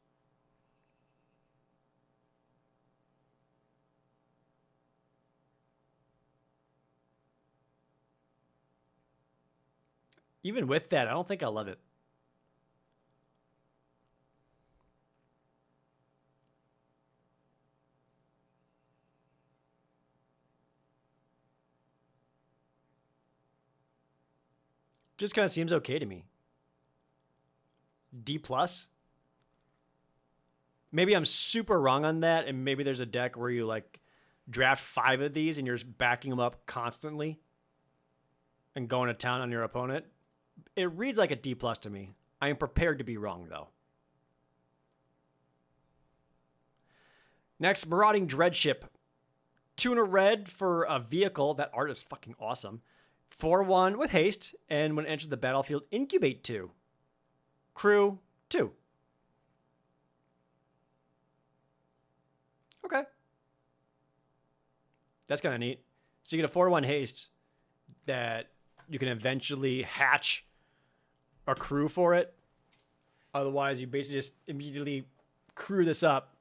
Even with that, I don't think I love it. Just kind of seems okay to me. D+. Maybe I'm super wrong on that, and maybe there's a deck where you like draft 5 of these and you're just backing them up constantly and going to town on your opponent. It reads like a D+ to me. I am prepared to be wrong, though. Next, Marauding Dreadship. 2 in a red for a vehicle. That art is fucking awesome. 4/1 with haste, and when it enters the battlefield, incubate 2. Crew 2. Okay. That's kind of neat. So you get a 4/1 haste that you can eventually hatch a crew for it. Otherwise, you basically just immediately crew this up,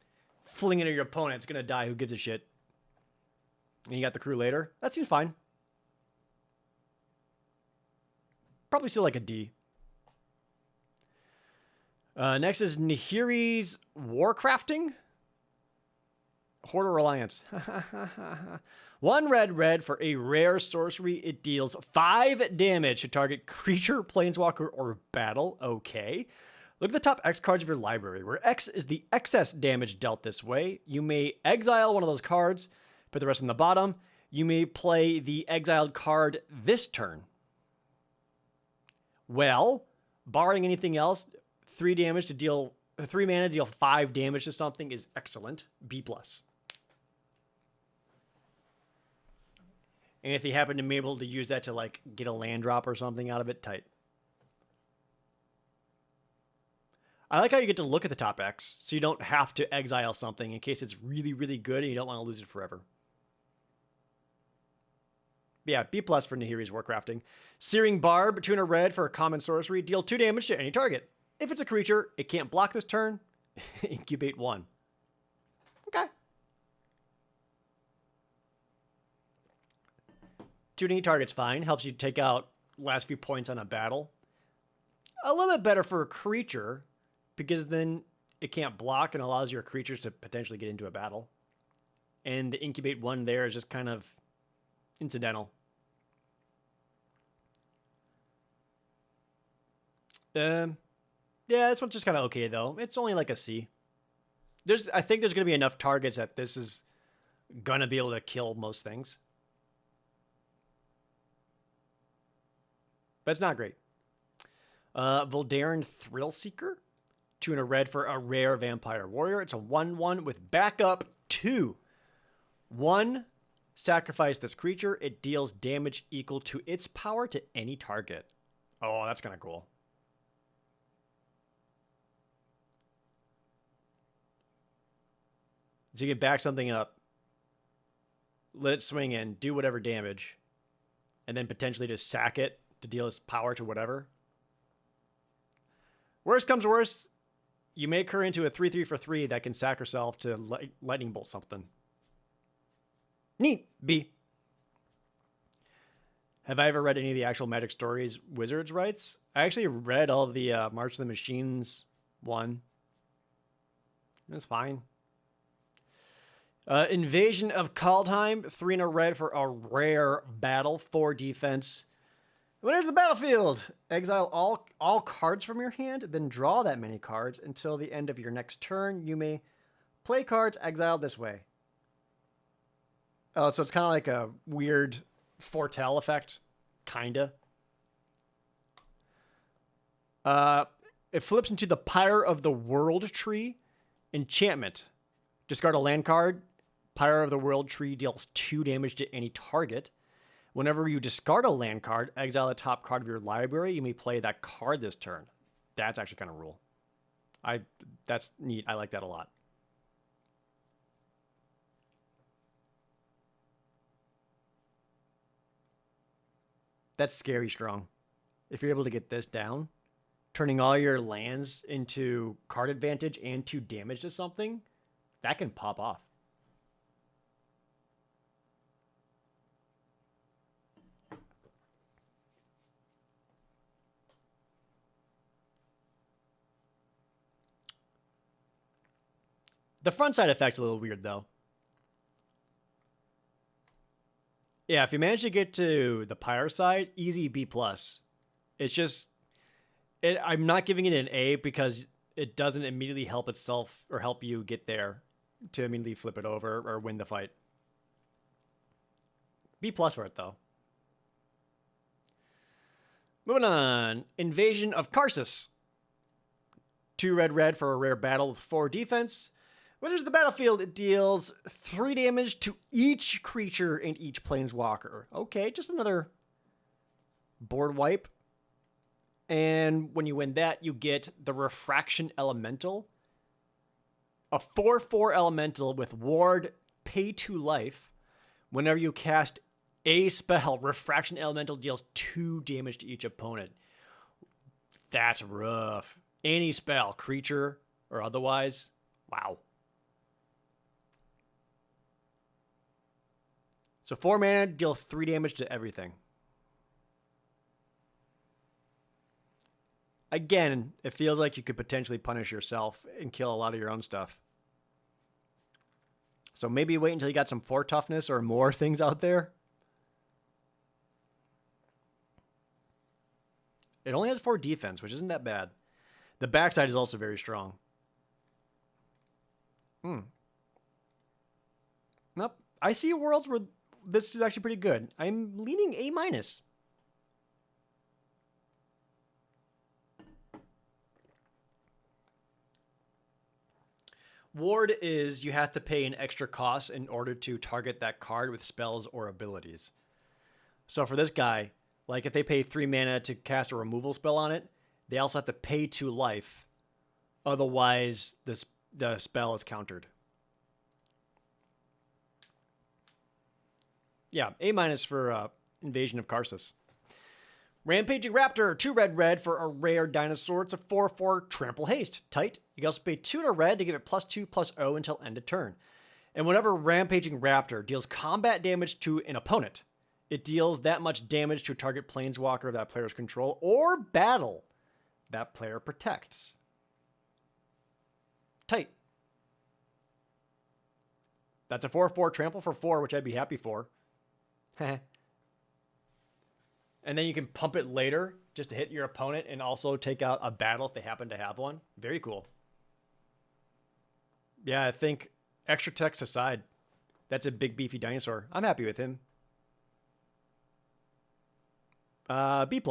fling it at your opponent. It's going to die. Who gives a shit? And you got the crew later. That seems fine. Probably still like a D. Next is Nahiri's Warcrafting. Hoarder Alliance. 1 red for a rare sorcery. It deals 5 damage to target creature, planeswalker, or battle. Okay. Look at the top X cards of your library, where X is the excess damage dealt this way. You may exile one of those cards, put the rest on the bottom. You may play the exiled card this turn. Well, barring anything else, 3 damage to deal 3 mana to deal 5 damage to something is excellent. B+. And if you happen to be able to use that to like get a land drop or something out of it, tight. I like how you get to look at the top X, so you don't have to exile something in case it's really, really good and you don't want to lose it forever. But yeah, B+ for Nahiri's Warcrafting. Searing Barb, 2 in a red for a common sorcery. Deal 2 damage to any target. If it's a creature, it can't block this turn. Incubate 1. Okay. Shooting target's fine. Helps you take out last few points on a battle. A little bit better for a creature, because then it can't block and allows your creatures to potentially get into a battle. And the incubate 1 there is just kind of incidental. Yeah, this one's just kind of okay though. It's only like a C. I think there's going to be enough targets that this is going to be able to kill most things. But it's not great. Voldaren Thrillseeker. 2 and a red for a rare vampire warrior. It's a 1/1 with backup 2. 1, sacrifice this creature. It deals damage equal to its power to any target. Oh, that's kind of cool. So you can back something up, let it swing in, do whatever damage, and then potentially just sack it to deal its power to whatever. Worst comes to worst, you make her into a 3/3 for 3 that can sack herself to lightning bolt something. Neat. B. Have I ever read any of the actual Magic Stories Wizards writes? I actually read all of the March of the Machines one. It was fine. Invasion of Kaldheim. 3 and a red for a rare battle. 4 defense. When enters the battlefield, exile all cards from your hand, then draw that many cards until the end of your next turn. You may play cards exiled this way. Oh, so it's kind of like a weird foretell effect. Kinda. It flips into the Pyre of the World tree. Enchantment. Discard a land card. Pyre of the World tree deals 2 damage to any target. Whenever you discard a land card, exile the top card of your library. You may play that card this turn. That's actually kind of rule. That's neat. I like that a lot. That's scary strong. If you're able to get this down, turning all your lands into card advantage and 2 damage to something, that can pop off. The front side effect's a little weird, though. Yeah, if you manage to get to the Pyre side, easy B+. It's just... I'm not giving it an A because it doesn't immediately help itself or help you get there to immediately flip it over or win the fight. B+ for it, though. Moving on. Invasion of Karsus. 2 red for a rare battle with 4 defense. When it enters the battlefield, it deals 3 damage to each creature and each planeswalker. Okay, just another board wipe. And when you win that, you get the Refraction Elemental. A 4/4 elemental with ward, pay 2 life. Whenever you cast a spell, Refraction Elemental deals 2 damage to each opponent. That's rough. Any spell, creature or otherwise. Wow. So 4 mana, deal 3 damage to everything. Again, it feels like you could potentially punish yourself and kill a lot of your own stuff. So maybe wait until you got some 4 toughness or more things out there. It only has 4 defense, which isn't that bad. The backside is also very strong. Nope. I see worlds where this is actually pretty good. I'm leaning A-. Ward is you have to pay an extra cost in order to target that card with spells or abilities. So for this guy, like if they pay 3 mana to cast a removal spell on it, they also have to pay 2 life. Otherwise, the spell is countered. Yeah, A- for Invasion of Karsus. Rampaging Raptor, 2 red for a rare dinosaur. It's a 4/4 trample haste. Tight. You can also pay 2 and a red to give it +2/+0 until end of turn. And whenever Rampaging Raptor deals combat damage to an opponent, it deals that much damage to a target planeswalker of that player's control or battle that player protects. Tight. That's a 4/4 trample for 4, which I'd be happy for. And then you can pump it later just to hit your opponent and also take out a battle if they happen to have one. Very cool. Yeah, I think extra text aside, that's a big beefy dinosaur. I'm happy with him. B+.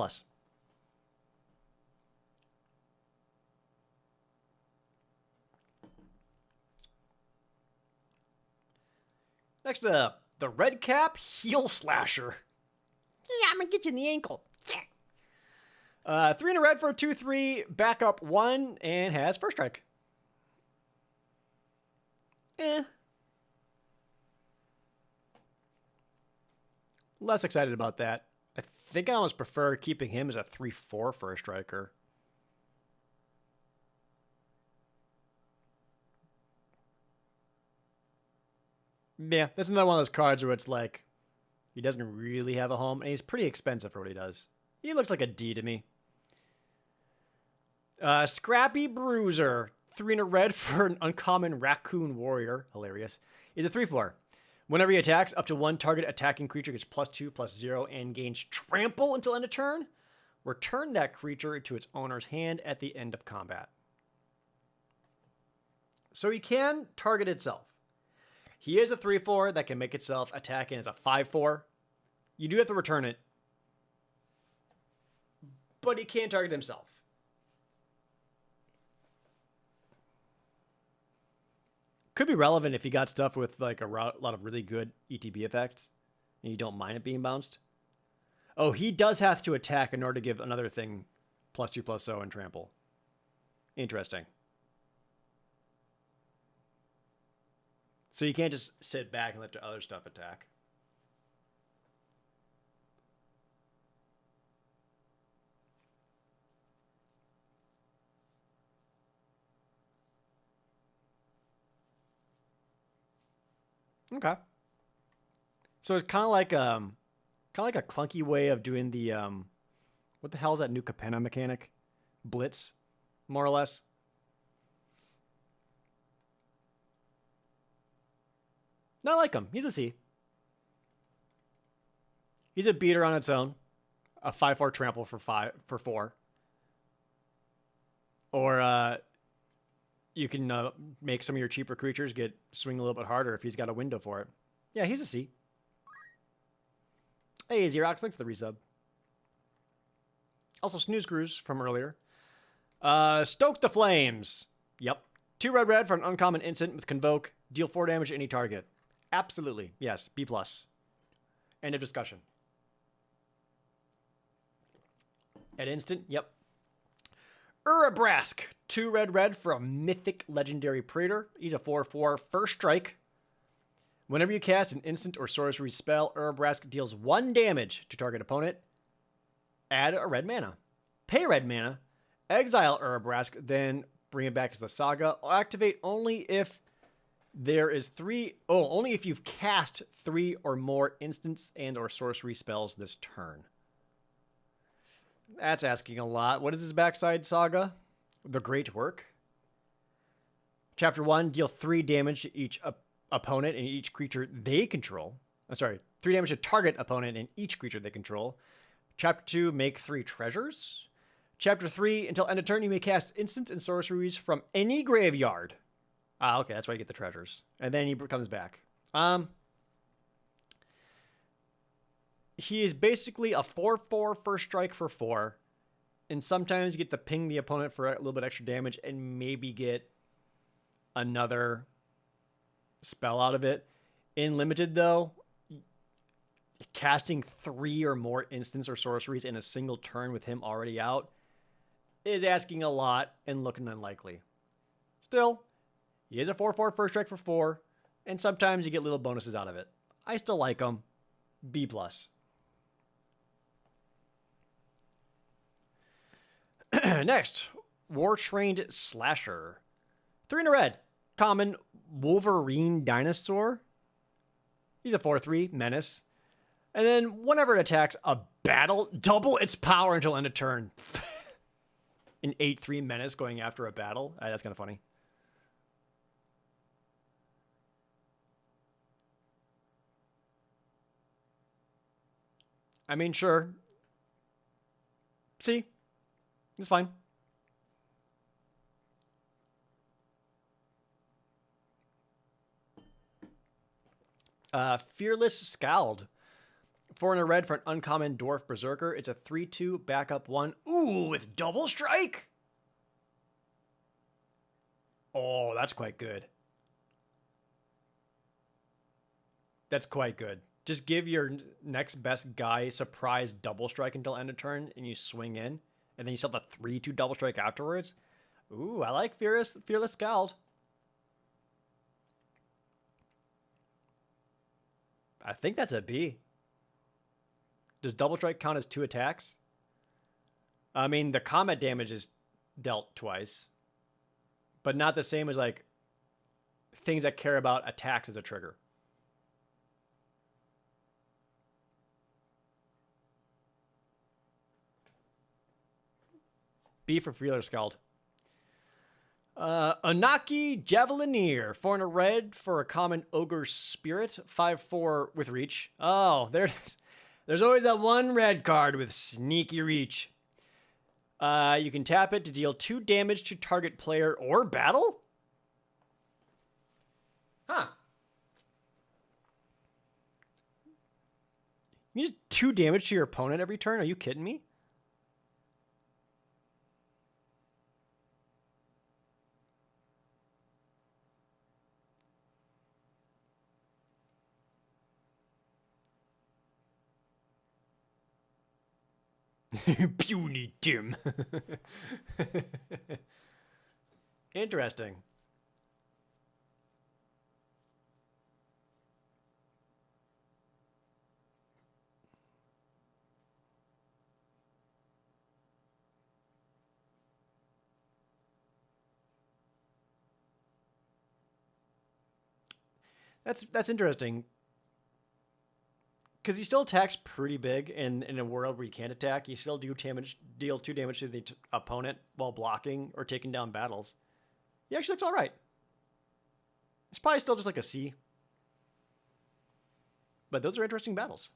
Next up, the Red Cap Heel Slasher. Yeah, I'm gonna get you in the ankle. 3 in a red for a 2/3, backup 1, and has first strike. Less excited about that. I think I almost prefer keeping him as a 3/4 for a striker. Yeah, that's another one of those cards where it's like, he doesn't really have a home, and he's pretty expensive for what he does. He looks like a D to me. Scrappy Bruiser. 3 in a red for an uncommon Raccoon Warrior. Hilarious. He's a 3/4. Whenever he attacks, up to 1 target attacking creature gets +2/+0 and gains trample until end of turn. Return that creature to its owner's hand at the end of combat. So he can target itself. He is a 3/4 that can make itself attack in as a 5/4. You do have to return it, but he can target himself. Could be relevant if you got stuff with like a lot of really good ETB effects and you don't mind it being bounced. Oh, he does have to attack in order to give another thing +2/+0 and trample. Interesting. So you can't just sit back and let the other stuff attack. Okay. So it's kind of like a clunky way of doing the what the hell is that new Capenna mechanic? Blitz, more or less. I like him. He's a C. He's a beater on its own. A 5/4 trample for 4. Or you can make some of your cheaper creatures swing a little bit harder if he's got a window for it. Yeah, he's a C. Hey, Xerox, thanks for the resub. Also, Snooze Cruise from earlier. Stoke the Flames. Yep. 2 red for an uncommon instant with Convoke. Deal 4 damage to any target. Absolutely. Yes. B+. End of discussion. At instant, yep. Urabrask. 2 red for a mythic legendary praetor. He's a 4/4 first strike. Whenever you cast an instant or sorcery spell, Urabrask deals 1 damage to target opponent. Add a red mana. Pay red mana. Exile Urabrask, then bring it back as the saga. I'll activate only if there is only if you've cast 3 or more instants and or sorcery spells this turn. That's asking a lot. What is his backside saga? The Great Work. Chapter 1, deal 3 damage to each opponent and each creature they control. 3 damage to target opponent and each creature they control. Chapter 2, make 3 treasures. Chapter 3, until end of turn, you may cast instants and sorceries from any graveyard. Okay, that's why you get the treasures. And then he comes back. He is basically a 4/4 first strike for 4. And sometimes you get to ping the opponent for a little bit extra damage and maybe get another spell out of it. In limited, though, casting 3 or more instants or sorceries in a single turn with him already out is asking a lot and looking unlikely. Still, he is a 4/4 first strike for 4, and sometimes you get little bonuses out of it. I still like him. B+. Next, War-Trained Slasher. 3 in a red. Common Wolverine Dinosaur. He's a 4/3 menace. And then whenever it attacks a battle, double its power until end of turn. An 8/3 menace going after a battle. That's kind of funny. I mean, sure. See? It's fine. Fearless Scald. 4 and a red for an uncommon Dwarf Berserker. It's a 3/2 backup 1. Ooh, with double strike? Oh, that's quite good. That's quite good. Just give your next best guy surprise double strike until end of turn, and you swing in, and then you still have a 3/2 double strike afterwards. Ooh, I like Fearless Scald. I think that's a B. Does double strike count as 2 attacks? I mean, the combat damage is dealt twice, but not the same as like things that care about attacks as a trigger. B for Fearless Scald. Anaki Javelineer. 4 and a red for a common Ogre Spirit. 5/4 with reach. Oh, there it is. There's always that one red card with sneaky reach. You can tap it to deal 2 damage to target player or battle? Huh. You use 2 damage to your opponent every turn? Are you kidding me? Puny Tim. Interesting. That's interesting. Because he still attacks pretty big in a world where you can't attack. You still deal 2 damage to the opponent while blocking or taking down battles. He actually looks all right. It's probably still just like a C. But those are interesting battles.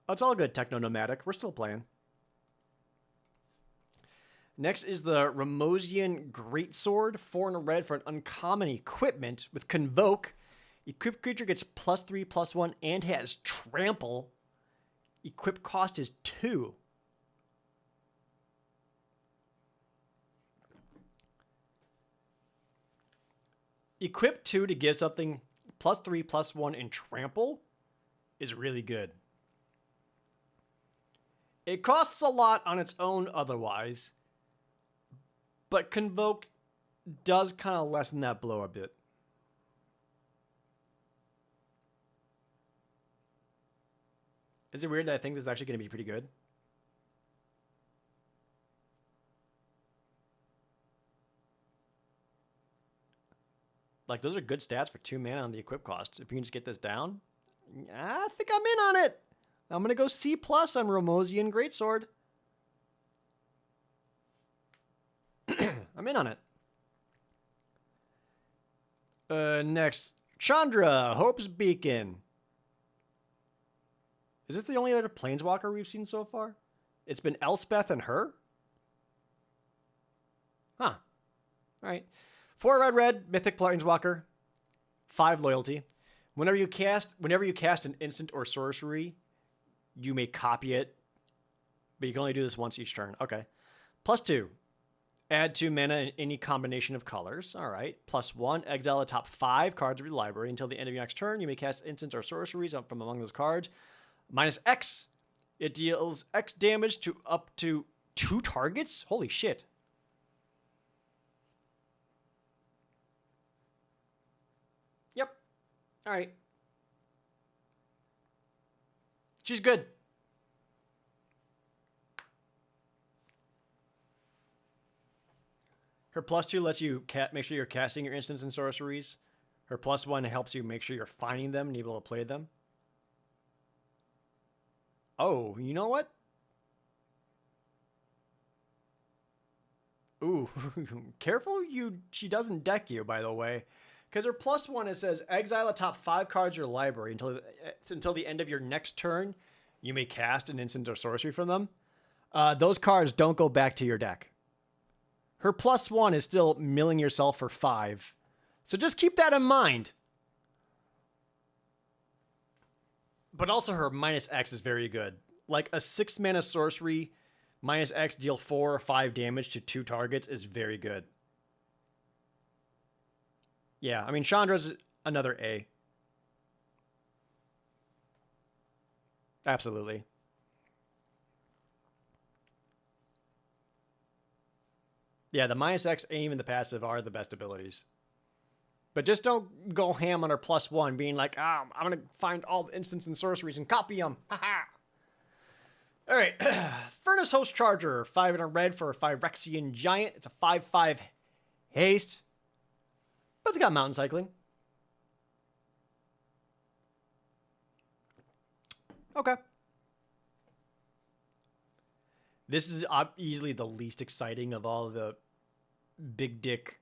Oh, it's all good, Techno Nomadic. We're still playing. Next is the Ramosian Greatsword. 4 and a red for an uncommon equipment with Convoke. Equipped creature gets +3/+1 and has Trample. Equip cost is 2. Equip 2 to give something +3/+1 and Trample is really good. It costs a lot on its own otherwise, but Convoke does kind of lessen that blow a bit. Is it weird that I think this is actually going to be pretty good? Like, those are good stats for 2 mana on the equip cost. If you can just get this down, I think I'm in on it. I'm going to go C+ on Ramosian Greatsword. I'm in on it. Next, Chandra, Hope's Beacon. Is this the only other Planeswalker we've seen so far? It's been Elspeth and her? Huh. All right. 4 red, Mythic Planeswalker. 5 loyalty. Whenever you cast an instant or sorcery, you may copy it, but you can only do this once each turn. Okay. +2. Add 2 mana in any combination of colors. All right. +1. Exile the top 5 cards of your library. Until the end of your next turn, you may cast instants or sorceries from among those cards. -X. It deals X damage to up to 2 targets? Holy shit. Yep. All right. She's good. Her +2 lets you make sure you're casting your instants and sorceries. Her +1 helps you make sure you're finding them and able to play them. Oh, you know what? Ooh, careful she doesn't deck you, by the way. Because her +1, it says exile the top 5 cards of your library until the end of your next turn. You may cast an instant or sorcery from them. Those cards don't go back to your deck. Her +1 is still milling yourself for 5. So just keep that in mind. But also her -X is very good. Like a 6 mana sorcery, -X deal 4 or 5 damage to 2 targets is very good. Yeah, I mean, Chandra's another A. Absolutely. Yeah, the -X aim and the passive are the best abilities. But just don't go ham on her +1, being like, I'm going to find all the instants and sorceries and copy them. Haha. All right. Furnace Host Charger, 5 and a red for a Phyrexian Giant. It's a 5/5 haste. But it's got mountain cycling. Okay. This is easily the least exciting of all the big dick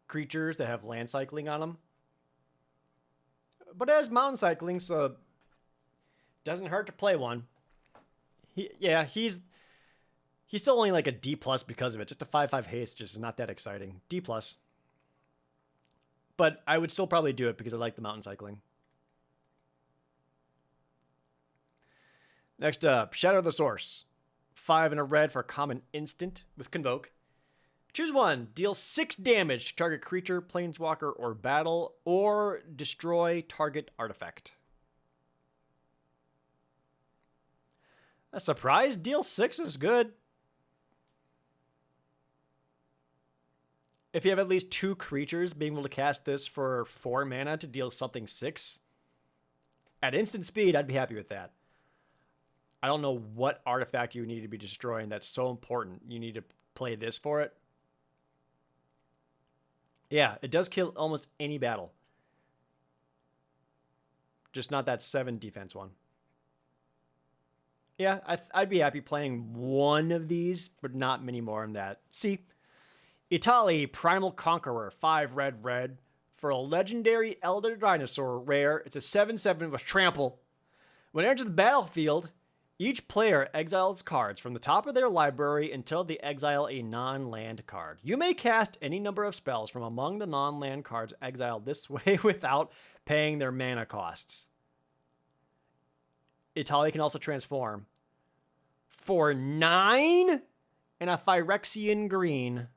creatures that have land cycling on them. But it has mountain cycling, so it doesn't hurt to play one. He's still only like a D+ because of it. Just a 5/5 haste just is not that exciting. D+. But I would still probably do it because I like the mountain cycling. Next up, Shadow the Source. 5 and a red for a common instant with Convoke. Choose one. Deal 6 damage to target creature, planeswalker, or battle, or destroy target artifact. A surprise, deal 6 is good. If you have at least 2 creatures, being able to cast this for 4 mana to deal something 6, at instant speed, I'd be happy with that. I don't know what artifact you need to be destroying that's so important you need to play this for it. Yeah, it does kill almost any battle. Just not that 7 defense one. Yeah, I'd be happy playing one of these, but not many more than that. See, Itali, Primal Conqueror, 5 red for a legendary Elder Dinosaur rare. It's a 7/7 with trample. When it enters the battlefield, each player exiles cards from the top of their library until they exile a non-land card. You may cast any number of spells from among the non-land cards exiled this way without paying their mana costs. Itali can also transform. For 9 and a Phyrexian green,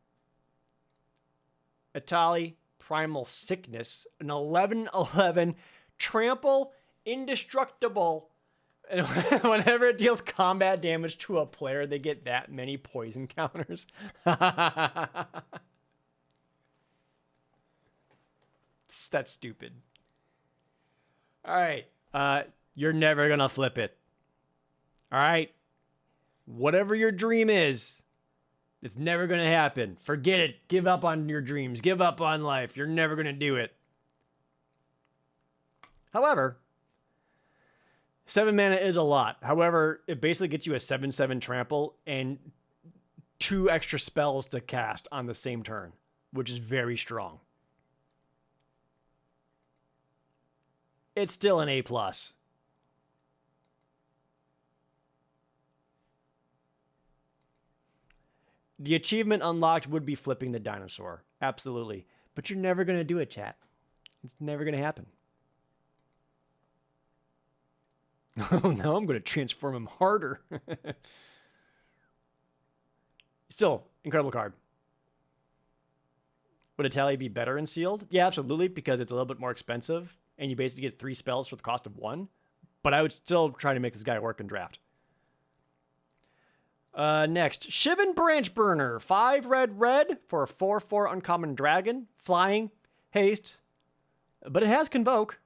Itali, Primal Sickness, an 11/11 trample, indestructible. And whenever it deals combat damage to a player, they get that many poison counters. That's stupid. All right. You're never going to flip it. All right. Whatever your dream is, it's never going to happen. Forget it. Give up on your dreams. Give up on life. You're never going to do it. However, 7 mana is a lot. However, it basically gets you a 7/7 trample and 2 extra spells to cast on the same turn, which is very strong. It's still an A+. The achievement unlocked would be flipping the dinosaur. Absolutely. But you're never going to do it, chat. It's never going to happen. Oh, now I'm going to transform him harder. Still, incredible card. Would Itali be better in sealed? Yeah, absolutely, because it's a little bit more expensive, and you basically get 3 spells for the cost of 1. But I would still try to make this guy work in draft. Next, Shivan Branchburner. 5 red for a 4/4 uncommon dragon. Flying, haste, but it has Convoke.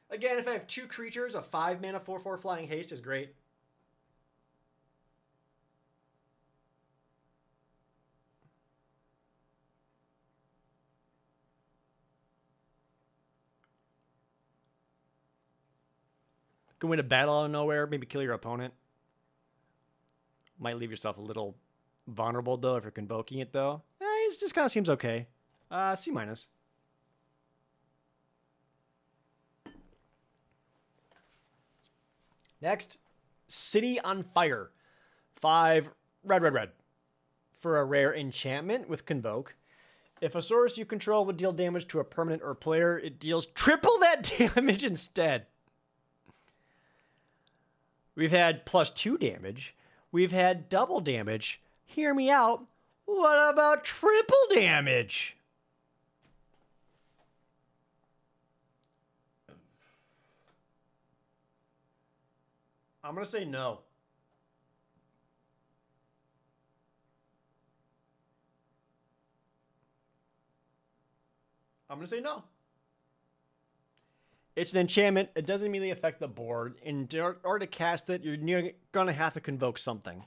Again, if I have 2 creatures, a 5 mana 4/4 flying haste is great. Can win a battle out of nowhere, maybe kill your opponent. Might leave yourself a little vulnerable, though, if you're convoking it, though. It just kind of seems okay. C minus. Next, City on Fire. 5 red. For a rare enchantment with Convoke. If a source you control would deal damage to a permanent or player, it deals triple that damage instead. We've had +2 damage. We've had double damage. Hear me out. What about triple damage? I'm going to say no. I'm going to say no. It's an enchantment. It doesn't immediately affect the board. In order to cast it, you're going to have to convoke something.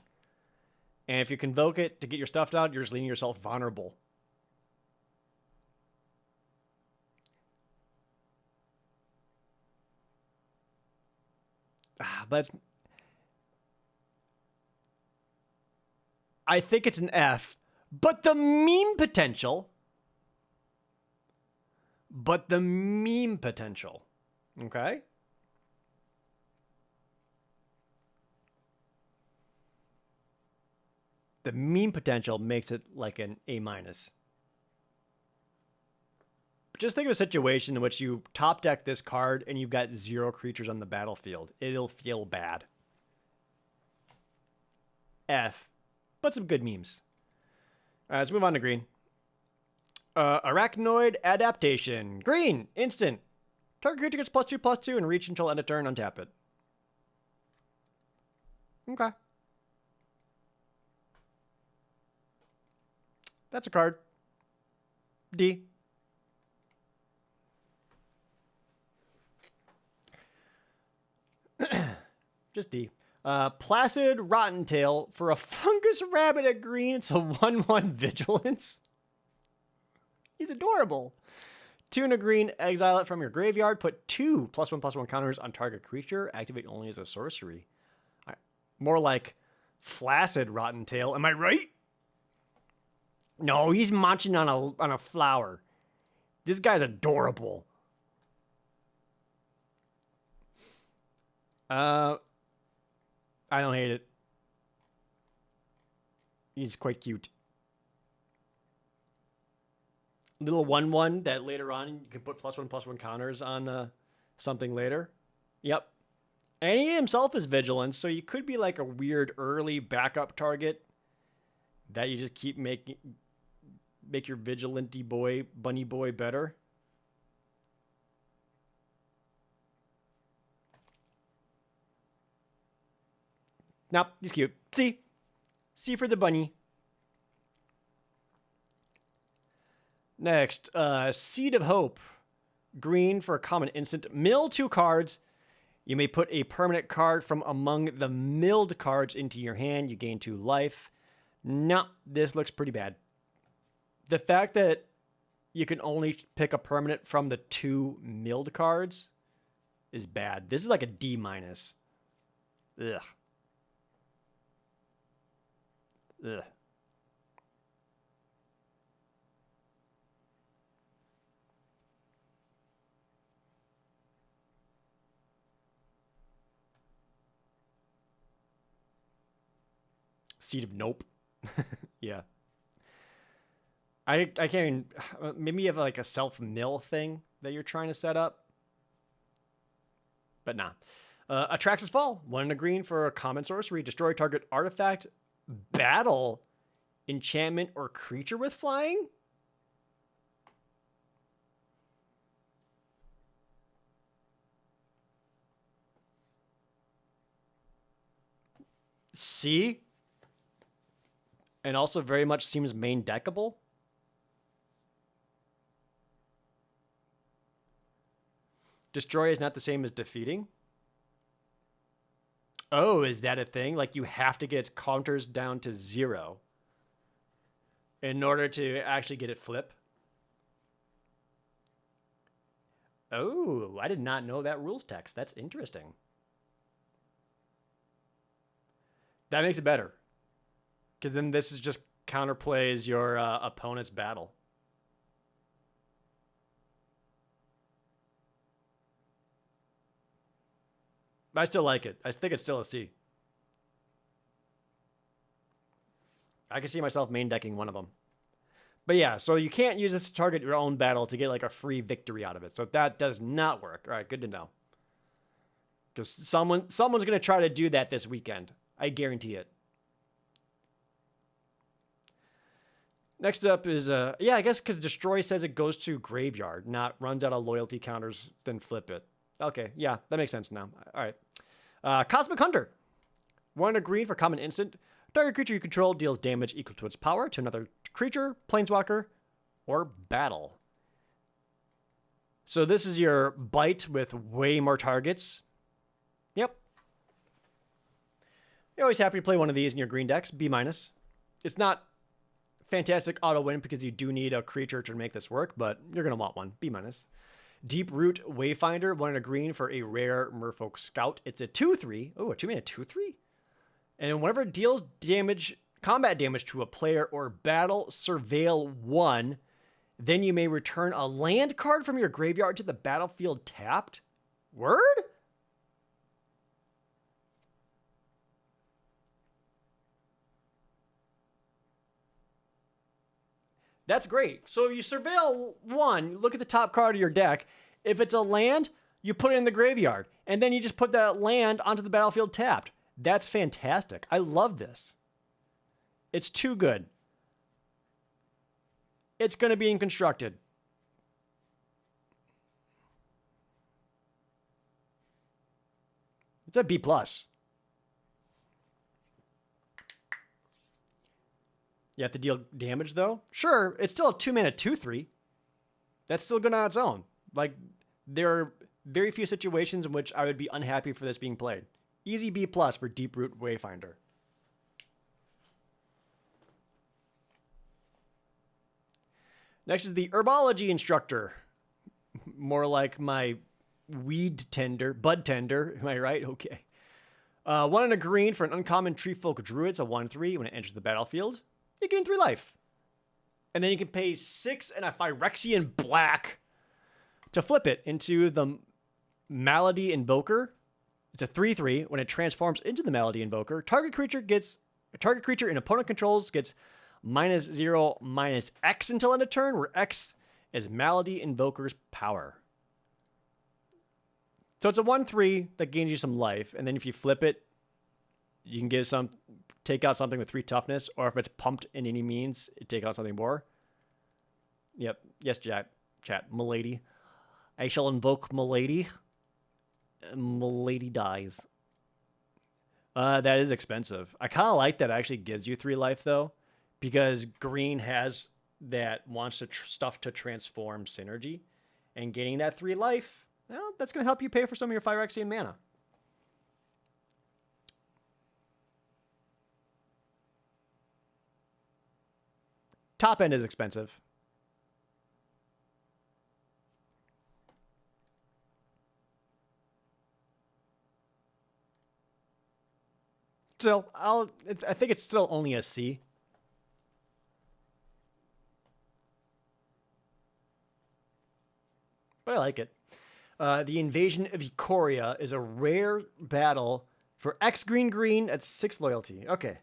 And if you convoke it to get your stuff out, you're just leaving yourself vulnerable. But I think it's an F. But the meme potential. Okay? The meme potential makes it like an A minus. Just think of a situation in which you top deck this card and you've got 0 creatures on the battlefield. It'll feel bad. F. But some good memes. All right, let's move on to green. Arachnoid Adaptation. Green. Instant. Target creature gets +2/+2 and reach until end of turn. Untap it. Okay. That's a card. D. Just D. Placid Rottentail for a fungus rabbit at green. It's a 1/1 vigilance. He's adorable. 2 and a green, exile it from your graveyard. Put 2 +1/+1 counters on target creature. Activate only as a sorcery. More like flaccid Rottentail. Am I right? No, he's munching on a flower. This guy's adorable. I don't hate it. He's quite cute. Little 1/1 that later on you can put +1/+1 counters on something later. Yep. And he himself is vigilance, so you could be like a weird early backup target that you just keep make your vigilante boy, bunny boy better. Nope, he's cute. C. C for the bunny. Next, Seed of Hope. Green for a common instant. Mill 2 cards. You may put a permanent card from among the milled cards into your hand. You gain 2 life. No, this looks pretty bad. The fact that you can only pick a permanent from the 2 milled cards is bad. This is like a D minus. Ugh. Ugh. Seed of Nope. Yeah. I can't even... Maybe you have like a self-mill thing that you're trying to set up. But nah. Atraxas Fall. 1 and a green for a common sorcery. Destroy target artifact, battle, enchantment, or creature with flying? C? And also very much seems main deckable. Destroy is not the same as defeating. Oh, is that a thing? Like you have to get its counters down to 0 in order to actually get it flip? Oh, I did not know that rules text. That's interesting. That makes it better. Because then this is just counterplays your opponent's battle. But I still like it. I think it's still a C. I can see myself main decking one of them. But yeah, so you can't use this to target your own battle to get like a free victory out of it. So that does not work. All right, good to know. Because someone's going to try to do that this weekend. I guarantee it. Next up is, yeah, I guess because Destroy says it goes to Graveyard, not runs out of loyalty counters, then flip it. Okay, yeah, that makes sense now. All right. Cosmic Hunter. 1 green for common instant. Target creature you control deals damage equal to its power to another creature, planeswalker, or battle. So this is your bite with way more targets. Yep. You're always happy to play one of these in your green decks, B-. It's not fantastic auto win because you do need a creature to make this work, but you're going to want one, B-. Deep Root Wayfinder, 1 green for a rare Merfolk Scout. It's a 2/3. Oh, a 2-mana 2/3? And whenever it deals damage, combat damage to a player or battle, surveil 1, then you may return a land card from your graveyard to the battlefield tapped. Word? That's great. So if you surveil 1, look at the top card of your deck. If it's a land, you put it in the graveyard. And then you just put that land onto the battlefield tapped. That's fantastic. I love this. It's too good. It's going to be inconstructed. It's a B+. You have to deal damage, though? Sure, it's still a 2-mana 2/3. That's still good on its own. Like, there are very few situations in which I would be unhappy for this being played. Easy B+ for Deep Root Wayfinder. Next is the Herbology Instructor. More like my weed tender, bud tender. Am I right? Okay. 1 green for an uncommon Treefolk Druid. It's a 1/3. When it enters the battlefield, you gain 3 life. And then you can pay 6 and a Phyrexian Black to flip it into the Malady Invoker. It's a 3/3. When it transforms into the Malady Invoker, target creature an opponent controls gets -0/-X until end of turn, where X is Malady Invoker's power. So it's a 1/3 that gains you some life, and then if you flip it, you can take out something with 3 toughness, or if it's pumped in any means, take out something more. Yep. Yes, chat. Milady. I shall invoke Milady. Milady dies. That is expensive. I kind of like that it actually gives you 3 life, though, because green has that wants stuff to transform synergy, and getting that 3 life, well, that's going to help you pay for some of your Phyrexian mana. Top end is expensive. Still, I think it's still only a C. But I like it. The Invasion of Ikoria is a rare battle for X green. That's 6 loyalty. Okay.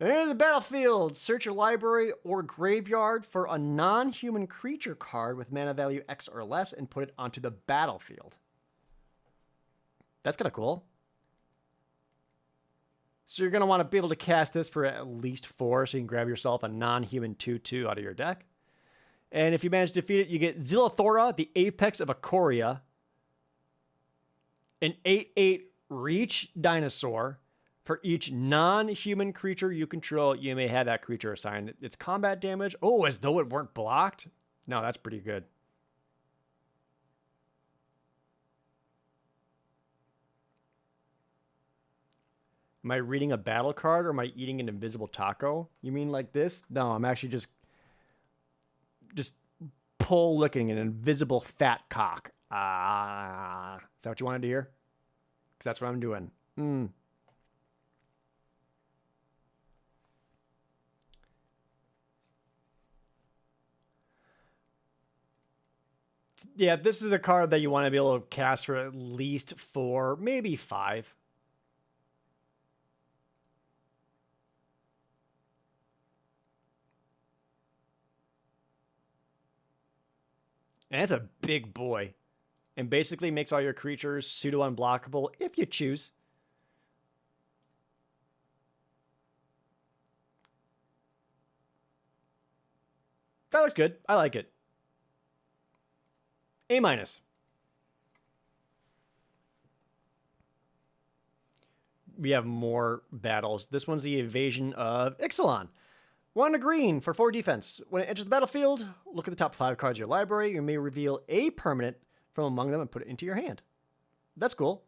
Enter the battlefield. Search your library or graveyard for a non-human creature card with mana value X or less and put it onto the battlefield. That's kind of cool. So you're going to want to be able to cast this for at least 4, so you can grab yourself a non-human 2/2 out of your deck. And if you manage to defeat it, you get Zillathora, the Apex of Ikoria, an 8/8 reach dinosaur. For each non-human creature you control, you may have that creature assigned its combat damage. Oh, as though it weren't blocked? No, that's pretty good. Am I reading a battle card or am I eating an invisible taco? You mean like this? No, I'm actually just pull licking an invisible fat cock. Is that what you wanted to hear? 'Cause that's what I'm doing. Yeah, this is a card that you want to be able to cast for at least 4, maybe 5. And it's a big boy. And basically makes all your creatures pseudo-unblockable if you choose. That looks good. I like it. A-. We have more battles. This one's the Invasion of Ixalan. 1 green for 4 defense. When it enters the battlefield, look at the top 5 cards of your library. You may reveal a permanent from among them and put it into your hand. That's cool.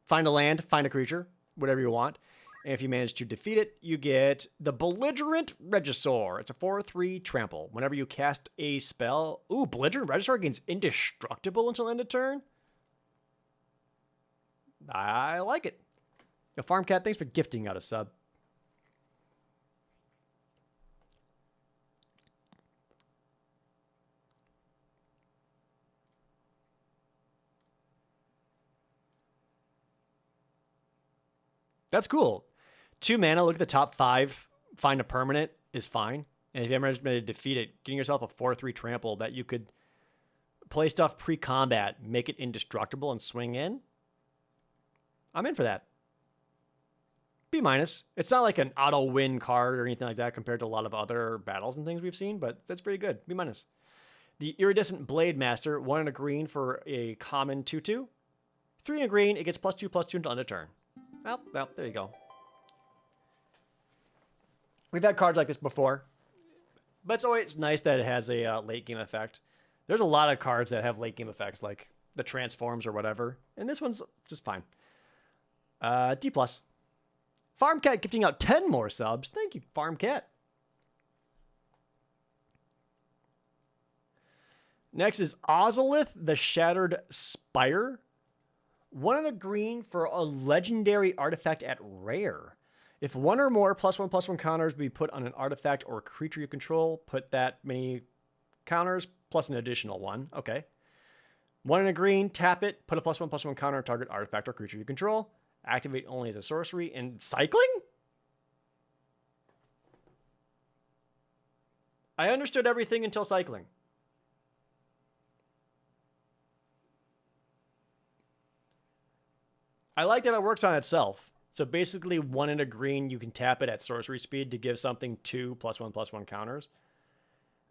Find a land, find a creature, whatever you want. And if you manage to defeat it, you get the Belligerent Regisaur. It's a 4/3 trample. Whenever you cast a spell... Ooh, Belligerent Regisaur gains indestructible until end of turn? I like it. Yo, Farm Cat, thanks for gifting out a sub. That's cool. 2 mana, look at the top 5, find a permanent is fine. And if you ever managed to defeat it, getting yourself a 4/3 trample that you could play stuff pre-combat, make it indestructible, and swing in. I'm in for that. B-. It's not like an auto-win card or anything like that compared to a lot of other battles and things we've seen, but that's pretty good. B-. The Iridescent Blade Master, 1 and a green for a common 2/2. 3 and a green, it gets +2/+2 until end of turn. Well, there you go. We've had cards like this before, but it's always nice that it has a late game effect. There's a lot of cards that have late game effects, like the transforms or whatever, and this one's just fine. D+. Farm Cat gifting out 10 more subs. Thank you, Farm Cat. Next is Ozolith, the Shattered Spire. 1 and a green for a legendary artifact at rare. If 1 or more +1/+1 counters be put on an artifact or creature you control, put that many counters plus an additional 1. Okay. 1 and a green, tap it, put a +1/+1 counter on target artifact or creature you control. Activate only as a sorcery. And cycling? I understood everything until cycling. I like that it works on itself. So basically, 1 and a green, you can tap it at sorcery speed to give something 2 +1/+1 counters.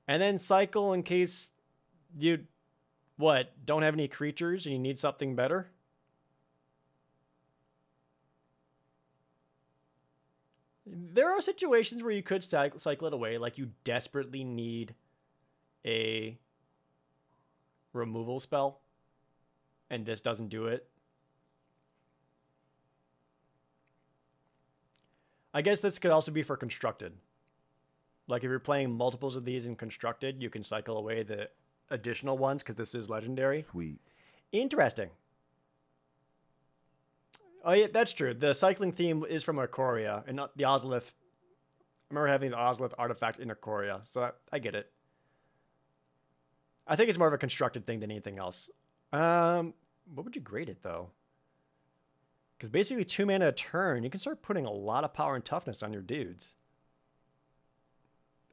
And then cycle in case you, don't have any creatures and you need something better? There are situations where you could cycle it away, like you desperately need a removal spell, and this doesn't do it. I guess this could also be for Constructed. Like if you're playing multiples of these in Constructed, you can cycle away the additional ones because this is legendary. Sweet. Interesting. Oh yeah, that's true. The cycling theme is from Ikoria and not the Ozolith. I remember having the Ozolith artifact in Ikoria, so I get it. I think it's more of a Constructed thing than anything else. What would you grade it though? Because basically 2 mana a turn, you can start putting a lot of power and toughness on your dudes.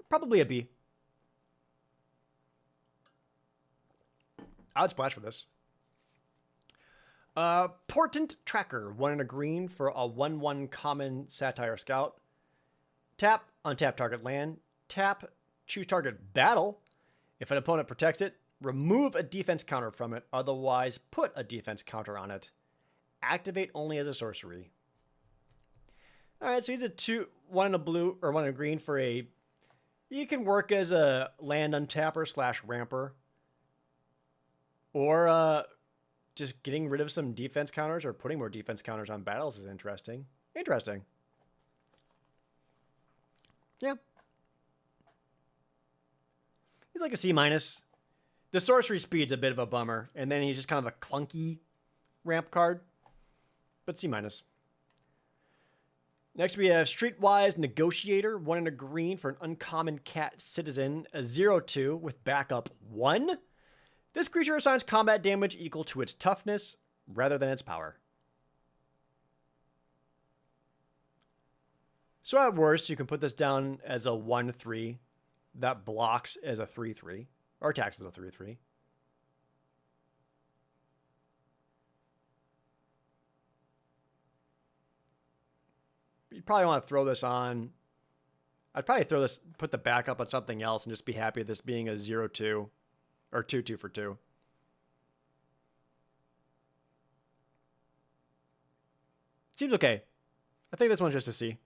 Probably a B. I would splash for this. Portent Tracker, 1 and a green for a 1/1 common Satire Scout. Tap, untap target land. Tap, choose target battle. If an opponent protects it, remove a defense counter from it. Otherwise, put a defense counter on it. Activate only as a sorcery. Alright, so he's a 1 and a blue, or 1 and a green for a... You can work as a land untapper / ramper. Or just getting rid of some defense counters or putting more defense counters on battles is interesting. Interesting. Yeah. He's like a C-. The sorcery speed's a bit of a bummer, and then he's just kind of a clunky ramp card. But C-. Next we have Streetwise Negotiator, 1 and a green for an uncommon cat citizen, a 0/2 with backup 1. This creature assigns combat damage equal to its toughness rather than its power. So at worst, you can put this down as a 1/3 that blocks as a 3/3 or attacks as a 3/3. You'd probably want to throw this on. I'd probably put the backup on something else and just be happy with this being a 0/2 or 2/2 for 2. Seems okay. I think this one's just a C.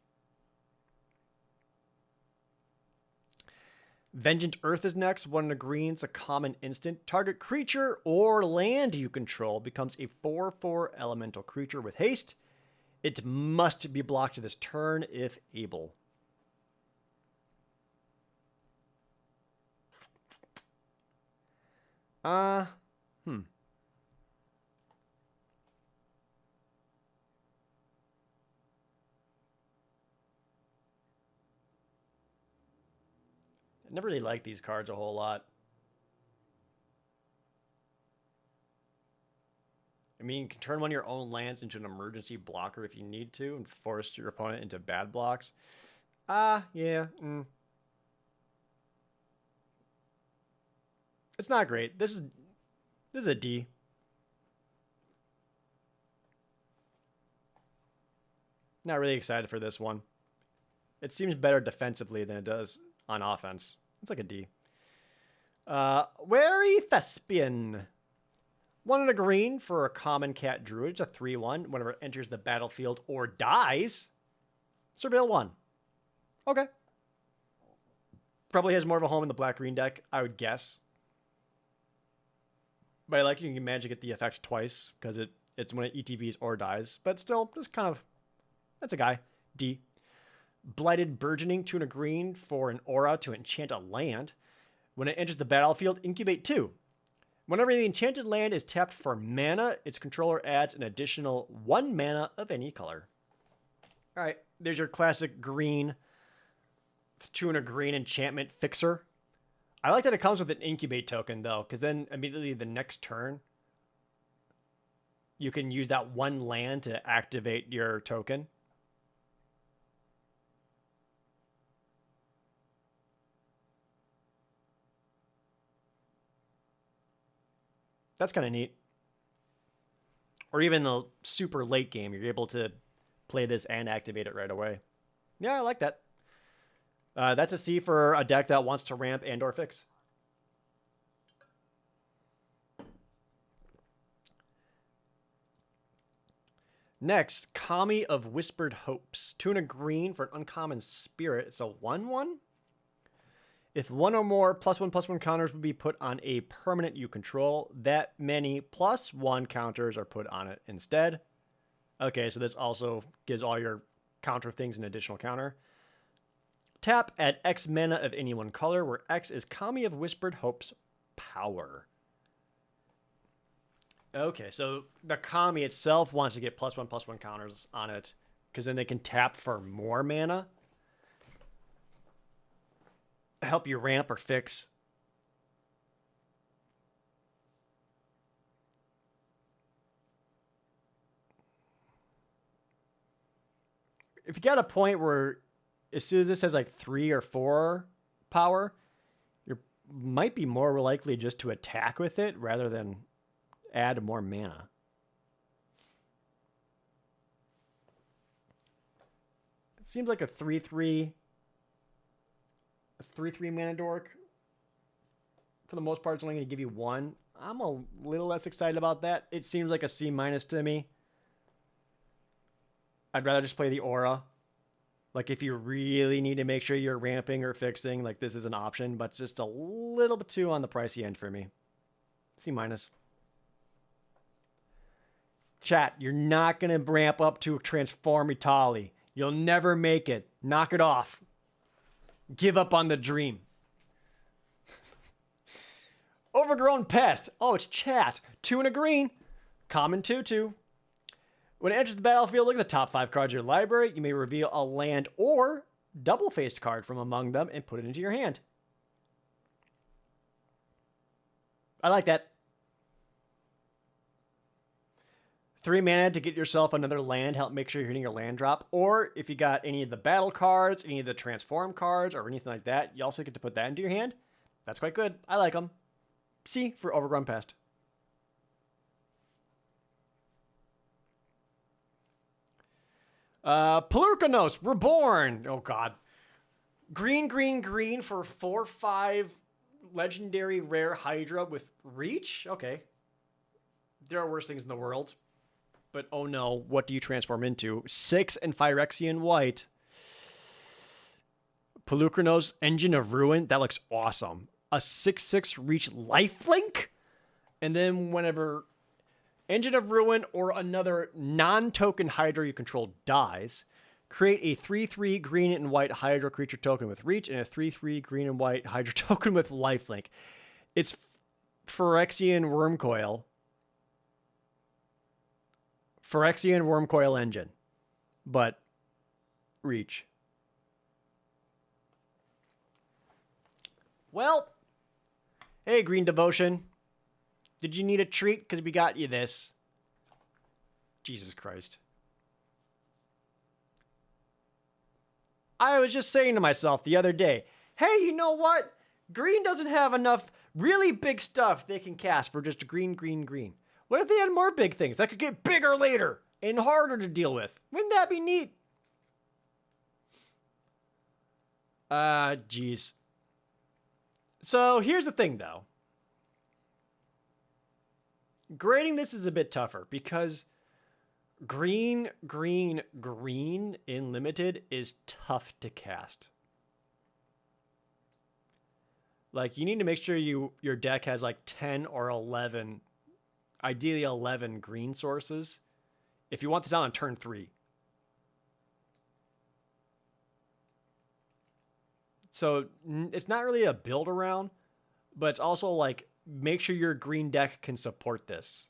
Vengeant Earth is next. 1 and a green. It's a common instant. Target creature or land you control becomes a 4/4 elemental creature with haste. It must be blocked this turn if able. I never really liked these cards a whole lot. I mean, you can turn one of your own lands into an emergency blocker if you need to and force your opponent into bad blocks. Yeah. It's not great. This is a D. Not really excited for this one. It seems better defensively than it does on offense. It's like a D. Wary Thespian. 1 and a green for a common cat druid. It's a 3/1. Whenever it enters the battlefield or dies, surveil 1. Okay. Probably has more of a home in the black-green deck, I would guess. But I like you can manage to get the effect twice because it's when it ETVs or dies. But still, just kind of, that's a guy. D. Blighted Burgeoning, 2 and a green for an aura to enchant a land. When it enters the battlefield, incubate 2. Whenever the enchanted land is tapped for mana, its controller adds an additional 1 mana of any color. All right, there's your classic green, 2 and a green enchantment fixer. I like that it comes with an incubate token, though, because then immediately the next turn, you can use that 1 land to activate your token. That's kind of neat. Or even the super late game, you're able to play this and activate it right away. Yeah, I like that. That's a C for a deck that wants to ramp and or fix. Next, Kami of Whispered Hopes. 2 and a green for an uncommon spirit. It's a 1/1. If 1 or more +1/+1 counters would be put on a permanent you control, that many +1 counters are put on it instead. Okay, so this also gives all your counter things an additional counter. Tap at X mana of any one color, where X is Kami of Whispered Hope's power. Okay, so the Kami itself wants to get +1/+1 counters on it, because then they can tap for more mana. Help you ramp or fix. If you got a point where as soon as this has like 3 or 4 power, you might be more likely just to attack with it rather than add more mana. It seems like a 3/3 mana dork. For the most part, it's only going to give you 1. I'm a little less excited about that. It seems like a C- to me. I'd rather just play the aura. Like if you really need to make sure you're ramping or fixing, like this is an option, but it's just a little bit too on the pricey end for me. C-. Chat, you're not going to ramp up to Transform Itali. You'll never make it. Knock it off. Give up on the dream. Overgrown Pest. Oh, it's chat. 2 and a green. Common 2/2. When it enters the battlefield, look at the top 5 cards of your library. You may reveal a land or double-faced card from among them and put it into your hand. I like that. 3 mana to get yourself another land, help make sure you're hitting your land drop. Or if you got any of the battle cards, any of the transform cards, or anything like that, you also get to put that into your hand. That's quite good. I like them. C for Overgrown Pest. Pelurkanos, Reborn. Oh, God. Green, green, green for 4/5 legendary rare Hydra with reach? Okay. There are worse things in the world. But oh no, what do you transform into? 6 and Phyrexian white. Pelurkanos, Engine of Ruin. That looks awesome. A 6/6 reach lifelink? And then whenever Engine of Ruin or another non-token Hydra you control dies, create a 3/3 green and white Hydra creature token with reach and a 3/3 green and white Hydra token with lifelink. It's Phyrexian Wormcoil. Phyrexian Wormcoil Engine. But reach. Well, hey, Green Devotion. Did you need a treat? Because we got you this. Jesus Christ. I was just saying to myself the other day, hey, you know what? Green doesn't have enough really big stuff they can cast for just green, green, green. What if they had more big things that could get bigger later and harder to deal with? Wouldn't that be neat? Geez. So here's the thing, though. Grading this is a bit tougher because green, green, green in limited is tough to cast. Like, you need to make sure your deck has like 10 or 11, ideally 11 green sources if you want this out on turn 3. So it's not really a build around, but it's also like, make sure your green deck can support this.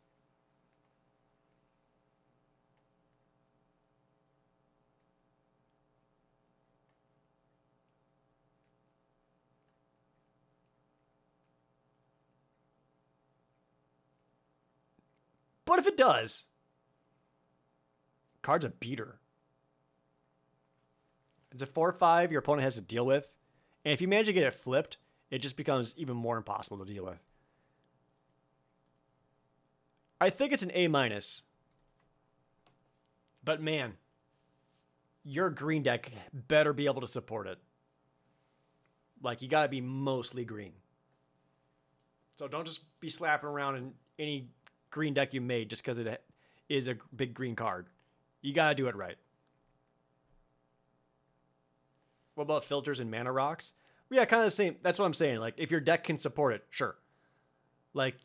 But if it does, card's a beater. It's a 4/5 your opponent has to deal with. And if you manage to get it flipped, it just becomes even more impossible to deal with. I think it's an A-. But man, your green deck better be able to support it. Like, you gotta be mostly green. So don't just be slapping around in any green deck you made just because it is a big green card. You gotta do it right. What about filters and mana rocks? Well, yeah, kind of the same. That's what I'm saying. Like, if your deck can support it, sure. Like,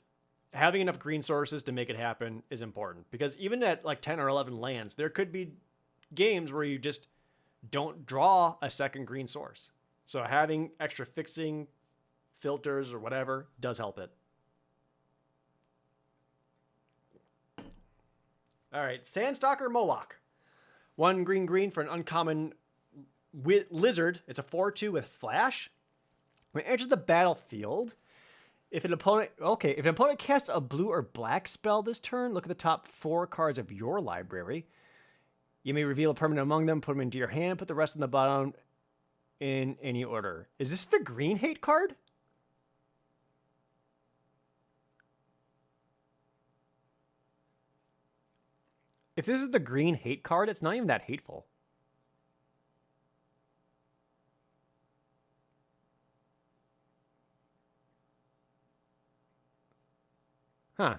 having enough green sources to make it happen is important. Because even at like 10 or 11 lands, there could be games where you just don't draw a second green source. So having extra fixing, filters, or whatever does help it. All right, Sandstalker Moloch. 1 green green for an uncommon lizard. It's a 4/2 with flash. When it enters the battlefield, if an opponent casts a blue or black spell this turn, look at the top 4 cards of your library. You may reveal a permanent among them, put them into your hand, put the rest on the bottom in any order. Is this the green hate card? If this is the green hate card, it's not even that hateful. Huh.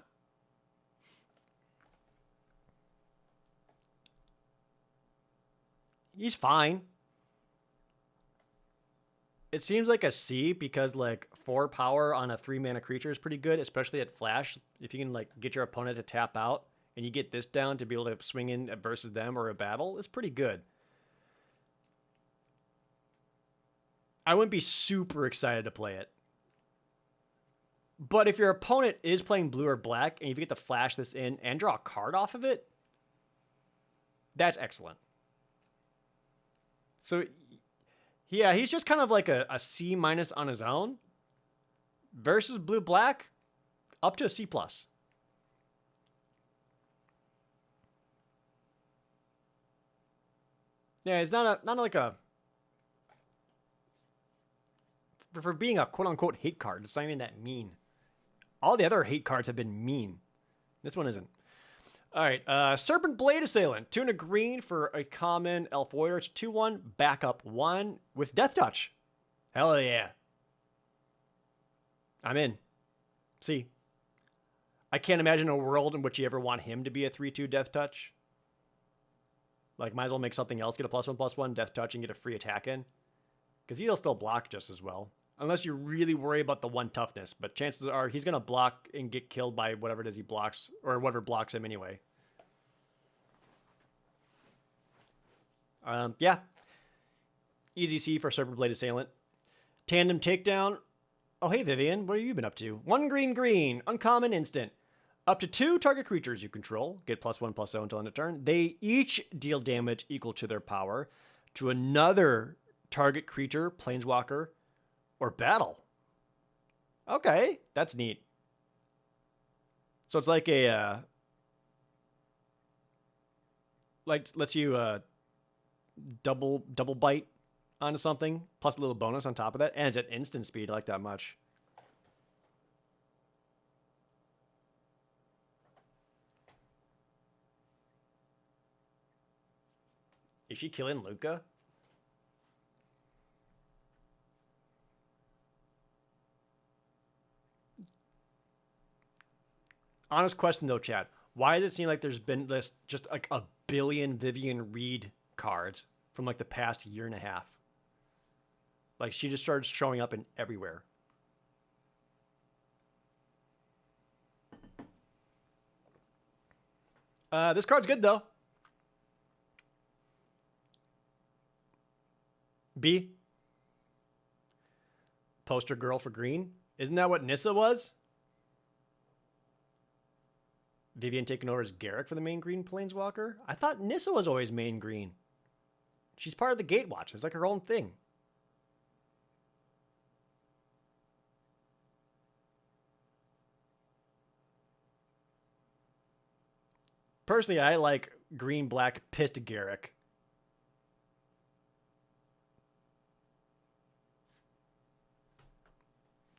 He's fine. It seems like a C because like 4 power on a 3-mana creature is pretty good, especially at flash. If you can like get your opponent to tap out and you get this down to be able to swing in versus them or a battle, it's pretty good. I wouldn't be super excited to play it. But if your opponent is playing blue or black and if you get to flash this in and draw a card off of it, that's excellent. So, yeah, he's just kind of like a C- on his own. Versus blue-black, up to a C+. Yeah, it's not like a for being a quote unquote hate card. It's not even that mean. All the other hate cards have been mean. This one isn't. All right, Serpent Blade Assailant. 2 and a green for a common elf warrior. It's 2/1, backup 1 with Death Touch. Hell yeah. I'm in. See, I can't imagine a world in which you ever want him to be a 3/2 Death Touch. Like, might as well make something else, get a +1/+1 Death Touch and get a free attack in. Because he'll still block just as well. Unless you really worry about the 1 toughness. But chances are he's going to block and get killed by whatever it is he blocks. Or whatever blocks him anyway. Yeah. Easy C for Serpent Blade Assailant. Tandem Takedown. Oh, hey, Vivian. What have you been up to? 1 green. Uncommon instant. Up to 2 target creatures you control. Get +1/+0 until end of turn. They each deal damage equal to their power to another target creature, planeswalker, or battle. Okay, that's neat. So it's like a lets you double bite onto something plus a little bonus on top of that, and it's at instant speed. I like that much. Is she killing Luca? Honest question though, Chad. Why does it seem like there's been this just like a billion Vivian Reed cards from like the past year and a half? Like she just started showing up in everywhere. This card's good though. B. Poster girl for green. Isn't that what Nissa was? Vivian taking over as Garrick for the main green planeswalker? I thought Nissa was always main green. She's part of the Gatewatch. It's like her own thing. Personally, I like green-black pissed Garrick.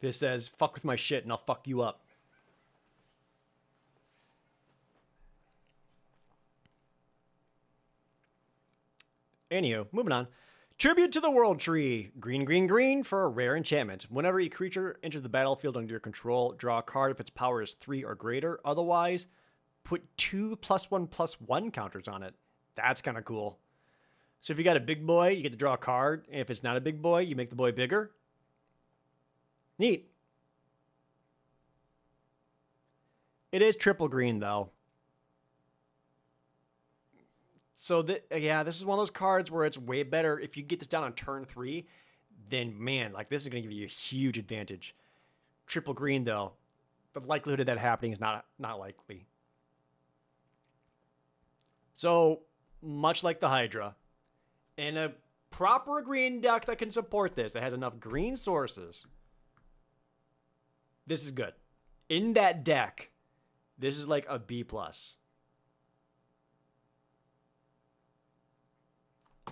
This says, fuck with my shit and I'll fuck you up. Anywho, moving on. Tribute to the World Tree. Green for a rare enchantment. Whenever a creature enters the battlefield under your control, draw a card if its power is 3 or greater. Otherwise, put 2 +1/+1 counters on it. That's kind of cool. So if you got a big boy, you get to draw a card. And if it's not a big boy, you make the boy bigger. Neat. It is triple green, though. So, yeah, this is one of those cards where it's way better if you get this down on turn 3. Then, man, like this is going to give you a huge advantage. Triple green, though. The likelihood of that happening is not likely. So, much like the Hydra, in a proper green deck that can support this, that has enough green sources, this is good. In that deck, this is like a B+.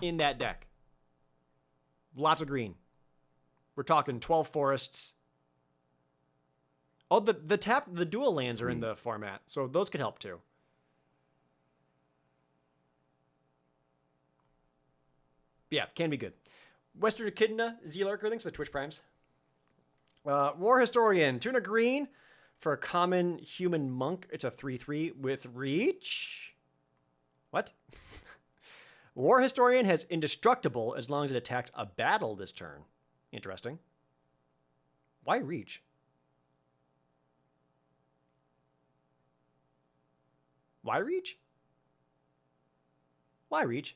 In that deck. Lots of green. We're talking 12 forests. Oh, the dual lands are in the format, so those could help too. Yeah, can be good. Western Echidna, Z-Lurker, thanks for the Twitch Primes. War Historian, 2 and a green for a common human monk. It's a 3/3 with reach. What? War Historian has indestructible as long as it attacks a battle this turn. Interesting. Why reach? Why reach? Why reach?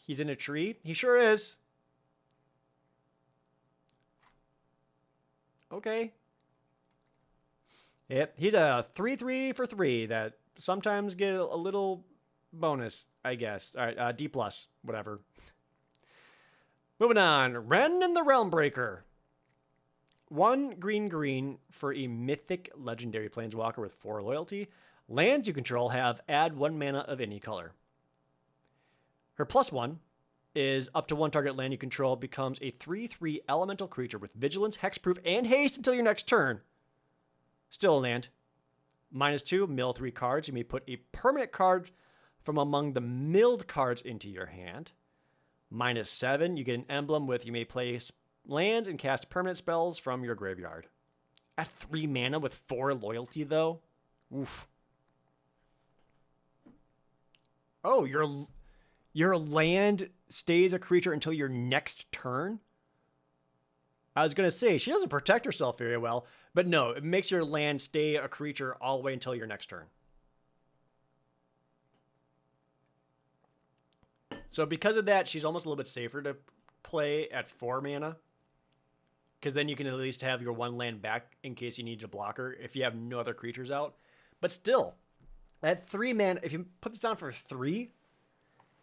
He's in a tree? He sure is. Okay. Yep, he's a 3/3 for 3 that sometimes get a little bonus, I guess. All right, D+, whatever. Moving on. Ren and the Realmbreaker. 1 green for a mythic legendary planeswalker with 4 loyalty. Lands you control have add 1 mana of any color. Her +1 is up to 1 target land you control becomes a 3/3 elemental creature with vigilance, hexproof, and haste until your next turn. Still a land. -2, mill 3 cards. You may put a permanent card from among the milled cards into your hand. -7, you get an emblem with you may place lands and cast permanent spells from your graveyard. At 3 mana with 4 loyalty, though. Oof. Oh, your land stays a creature until your next turn? I was going to say, she doesn't protect herself very well, but no, it makes your land stay a creature all the way until your next turn. So because of that, she's almost a little bit safer to play at 4 mana. Because then you can at least have your 1 land back in case you need to block her if you have no other creatures out. But still, at 3 mana, if you put this down for 3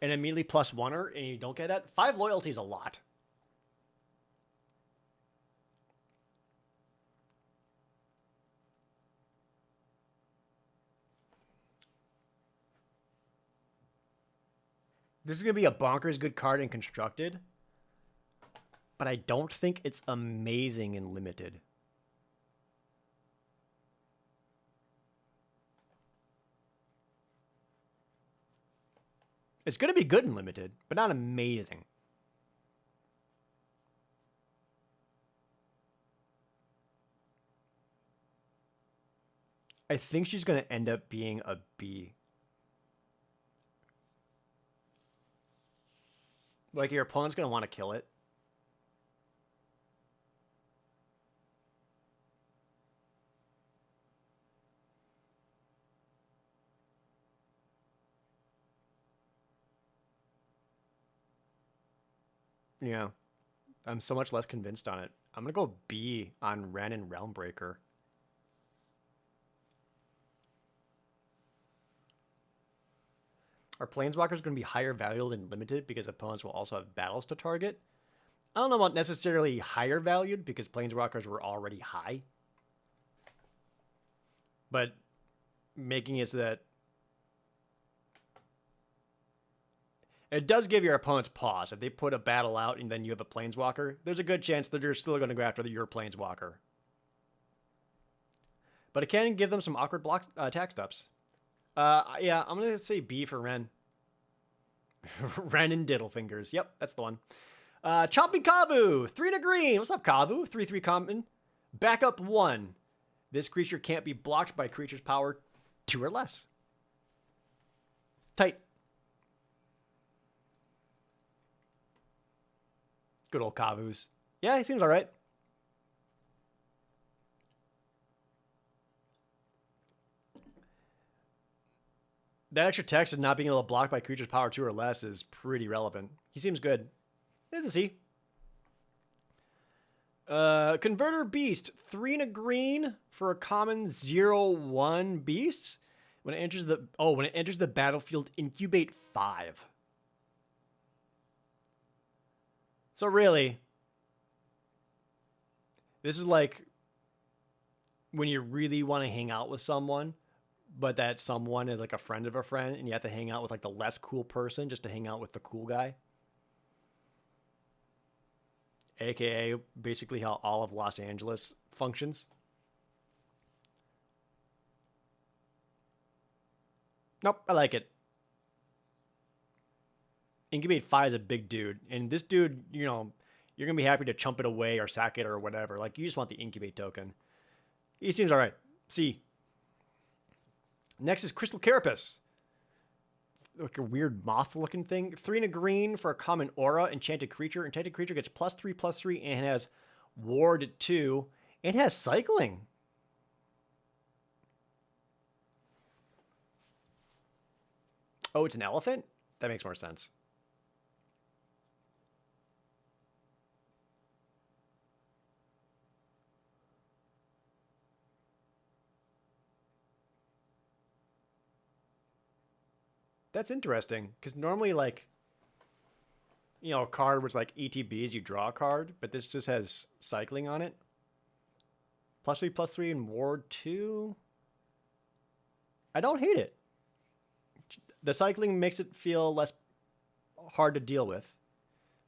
and immediately +1 her and you don't get that, 5 loyalty is a lot. This is going to be a bonkers good card in Constructed, but I don't think it's amazing in Limited. It's going to be good in Limited, but not amazing. I think she's going to end up being a B. Like, your opponent's going to want to kill it. Yeah. I'm so much less convinced on it. I'm going to go B on Ren and Realmbreaker. Our Planeswalker is going to be higher valued and limited because opponents will also have battles to target. I don't know about necessarily higher valued because Planeswalkers were already high. But making it so that it does give your opponents pause. If they put a battle out and then you have a Planeswalker, there's a good chance that they're still going to go after your Planeswalker. But it can give them some awkward block attack steps. Yeah, I'm going to say B for Ren. Ren and Diddlefingers. Yep, that's the one. Chomping Kavu, 3 and a green. What's up, Kavu? 3/3 common. Backup 1. This creature can't be blocked by creature's power 2 or less. Tight. Good old Kavus. Yeah, he seems all right. That extra text and not being able to block by creature's power 2 or less is pretty relevant. He seems good. It's a C. Converter Beast, 3 and a green for a common 0/1 beast. When it enters the battlefield, incubate 5. So really, this is like when you really want to hang out with someone, but that someone is like a friend of a friend, and you have to hang out with like the less cool person just to hang out with the cool guy. AKA basically how all of Los Angeles functions. Nope, I like it. Incubate 5 is a big dude, and this dude, you know, you're gonna be happy to chump it away or sack it or whatever. Like, you just want the incubate token. He seems all right. C. Next is Crystal Carapace. Like a weird moth-looking thing. 3 and a green for a common aura, enchanted creature. Enchanted creature gets +3/+3 and has ward 2 and has cycling. Oh, it's an elephant? That makes more sense. That's interesting, because normally, like, you know, a card was like ETBs, you draw a card, but this just has cycling on it. +3/+3 and ward 2. I don't hate it. The cycling makes it feel less hard to deal with.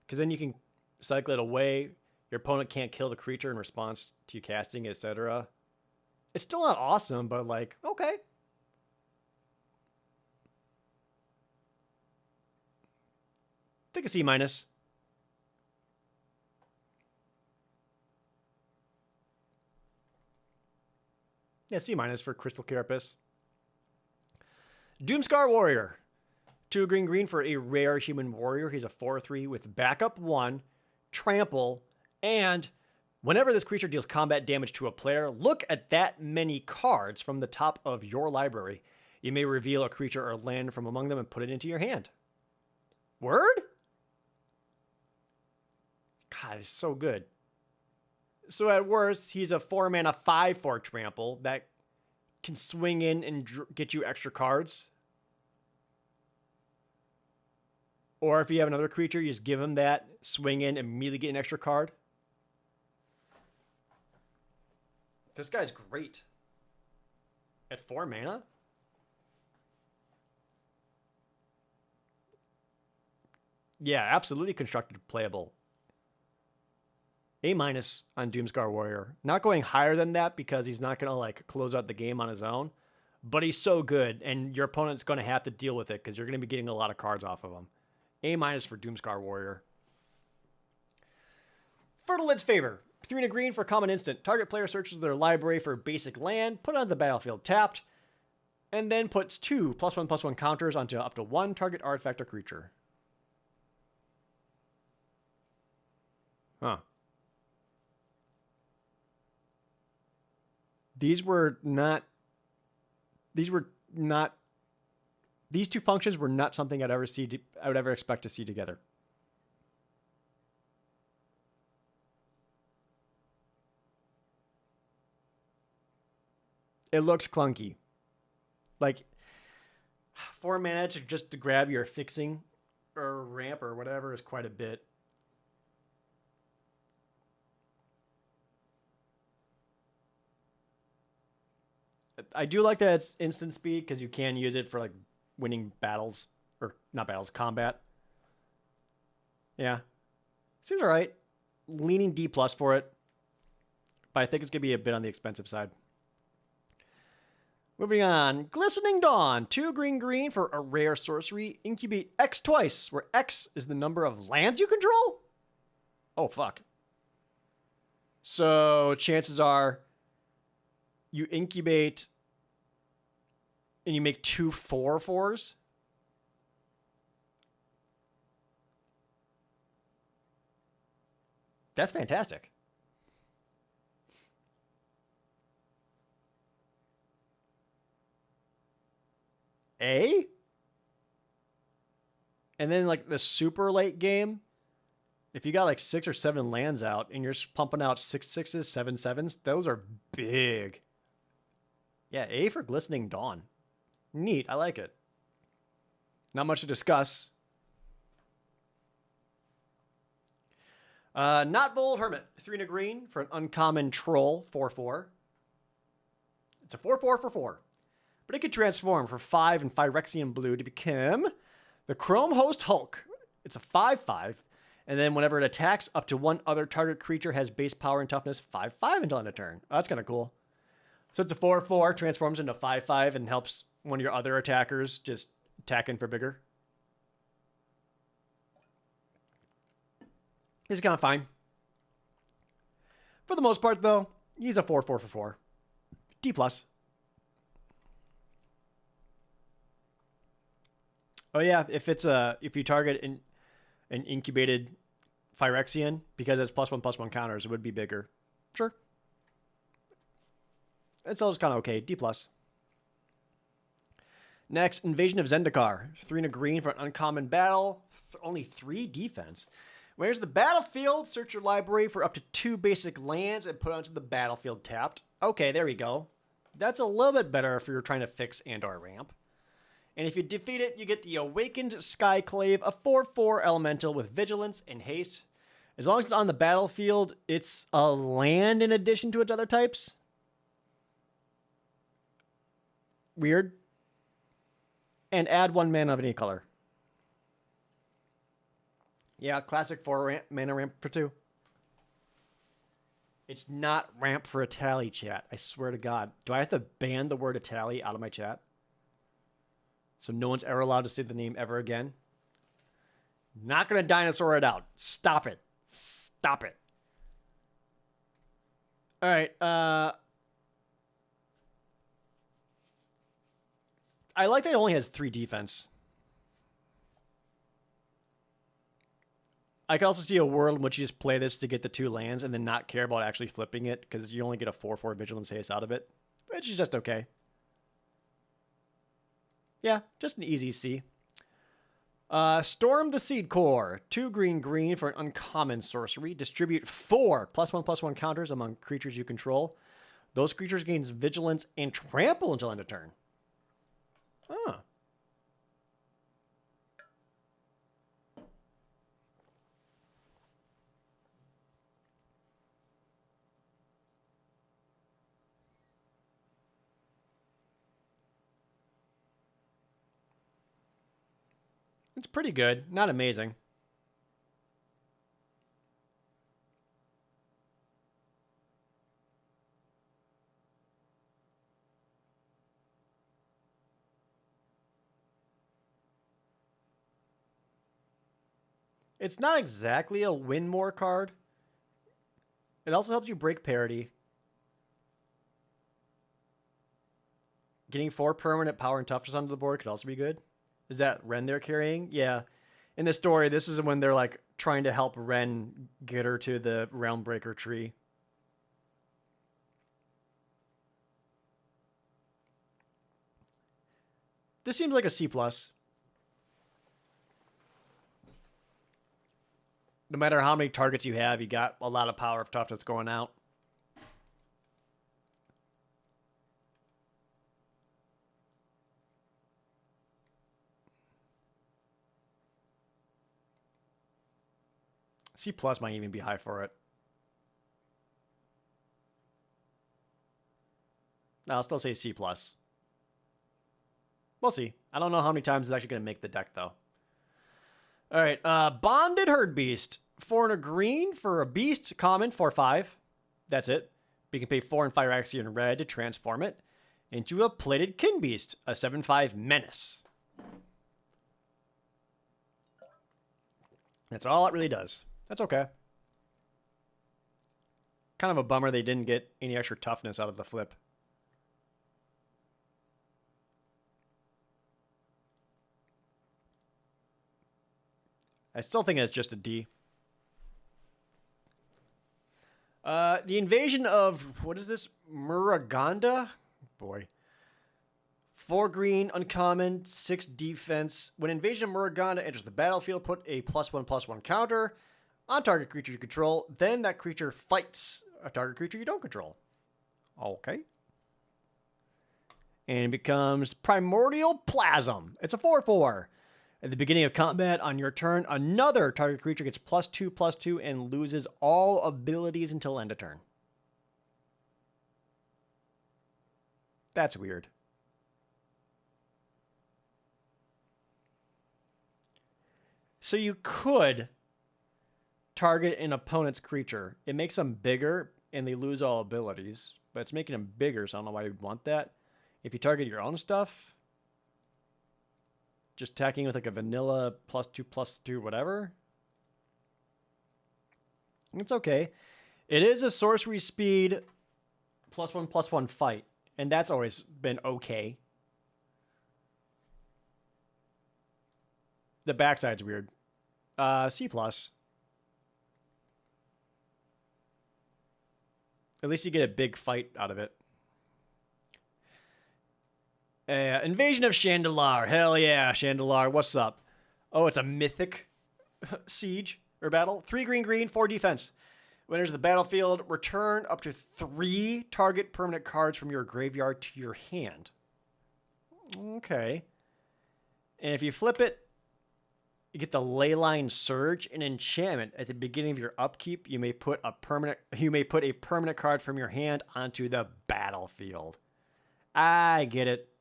Because then you can cycle it away. Your opponent can't kill the creature in response to you casting it, etc. It's still not awesome, but like, okay. Think a C minus. Yeah, C minus for Crystal Carapace. Doomscar Warrior. 2 green for a rare human warrior. He's a 4/3 with backup 1, trample, and whenever this creature deals combat damage to a player, look at that many cards from the top of your library. You may reveal a creature or land from among them and put it into your hand. Word? God, it's so good. So at worst, he's a 4-mana 5/4 trample that can swing in and get you extra cards. Or if you have another creature, you just give him that, swing in, and immediately get an extra card. This guy's great. At 4 mana? Yeah, absolutely constructed playable. A minus on Doomscar Warrior. Not going higher than that because he's not going to like close out the game on his own. But he's so good, and your opponent's going to have to deal with it because you're going to be getting a lot of cards off of him. A minus for Doomscar Warrior. Fertile Lid's Favor. 3 and a green for common instant. Target player searches their library for basic land, put it on the battlefield tapped, and then puts 2 +1/+1 counters onto up to 1 target artifact or creature. Huh. These two functions were not something I would ever expect to see together. It looks clunky. Like 4 mana just to grab your fixing or ramp or whatever is quite a bit. I do like that it's instant speed because you can use it for like winning battles, or not battles, combat. Yeah. Seems all right. Leaning D+ for it. But I think it's going to be a bit on the expensive side. Moving on. Glistening Dawn. 2 green for a rare sorcery. Incubate X twice, where X is the number of lands you control? Oh, fuck. So chances are you incubate and you make 2 4/4s. That's fantastic. A? And then like the super late game, if you got like 6 or 7 lands out and you're pumping out 6 6s, 7 7s, those are big. Yeah, A for Glistening Dawn. Neat, I like it. Not much to discuss. Not Bold Hermit, 3 and a green for an uncommon troll, 4/4. It's a 4/4 for 4. But it can transform for 5 and Phyrexian blue to become the Chrome Host Hulk. It's a 5/5. And then whenever it attacks, up to 1 other target creature has base power and toughness 5/5 until end of turn. Oh, that's kind of cool. So it's a 4/4, transforms into 5/5, and helps one of your other attackers just attack in for bigger. He's kind of fine. For the most part, though, he's a 4/4 for 4. D+. Oh yeah, if you target an incubated Phyrexian, because it's +1/+1 counters, it would be bigger. Sure. It's all just kind of okay. D+. Next, Invasion of Zendikar. 3 and a green for an uncommon battle. Only 3 defense. When there's the battlefield, search your library for up to 2 basic lands and put onto the battlefield tapped. Okay, there we go. That's a little bit better if you're trying to fix and or ramp. And if you defeat it, you get the Awakened Skyclave, a 4/4 elemental with vigilance and haste. As long as it's on the battlefield, it's a land in addition to its other types. Weird. And add 1 mana of any color. Yeah, classic 4 mana ramp for 2. It's not ramp for a tally, chat. I swear to God. Do I have to ban the word Itali out of my chat? So no one's ever allowed to say the name ever again? Not going to dinosaur it out. Stop it. Stop it. All right. I like that it only has 3 defense. I can also see a world in which you just play this to get the 2 lands and then not care about actually flipping it because you only get a 4/4 Vigilance Haste out of it, which is just okay. Yeah, just an easy C. Storm the Seed Core. 2 green for an uncommon sorcery. Distribute 4 +1/+1 counters among creatures you control. Those creatures gains Vigilance and Trample until end of turn. Huh. It's pretty good. Not amazing. It's not exactly a win more card. It also helps you break parity. Getting 4 permanent power and toughness onto the board could also be good. Is that Ren they're carrying? Yeah. In the story, this is when they're like trying to help Ren get her to the Realmbreaker tree. This seems like a C+. No matter how many targets you have, you got a lot of power of toughness going out. C+ might even be high for it. No, I'll still say C+. We'll see. I don't know how many times it's actually going to make the deck, though. All right. Bonded Herd Beast. 4 and a green for a beast. Common, 4/5. That's it. You can pay 4 and Phyrexian red to transform it into a Plated Kin Beast, a 7/5 menace. That's all it really does. That's okay. Kind of a bummer they didn't get any extra toughness out of the flip. I still think it's just a D. The invasion of, what is this? Muraganda? Boy. 4 green, uncommon, 6 defense. When invasion of Muraganda enters the battlefield, put a +1/+1 counter on target creature you control. Then that creature fights a target creature you don't control. Okay. And it becomes Primordial Plasm. It's a 4/4. At the beginning of combat, on your turn, another target creature gets +2/+2 and loses all abilities until end of turn. That's weird. So you could target an opponent's creature. It makes them bigger, and they lose all abilities. But it's making them bigger, so I don't know why you'd want that. If you target your own stuff, just attacking with like a vanilla +2/+2 whatever, it's okay. It is a sorcery speed +1/+1 fight, and that's always been okay. The backside's weird. C+. At least you get a big fight out of it. Invasion of Chandelar. Hell yeah, Chandelar. What's up? Oh, it's a mythic siege or battle. 3 green, 4 defense. When it enters the battlefield, return up to 3 target permanent cards from your graveyard to your hand. Okay. And if you flip it, you get the Leyline Surge, an enchantment. At the beginning of your upkeep, you may put a permanent card from your hand onto the battlefield. I get it.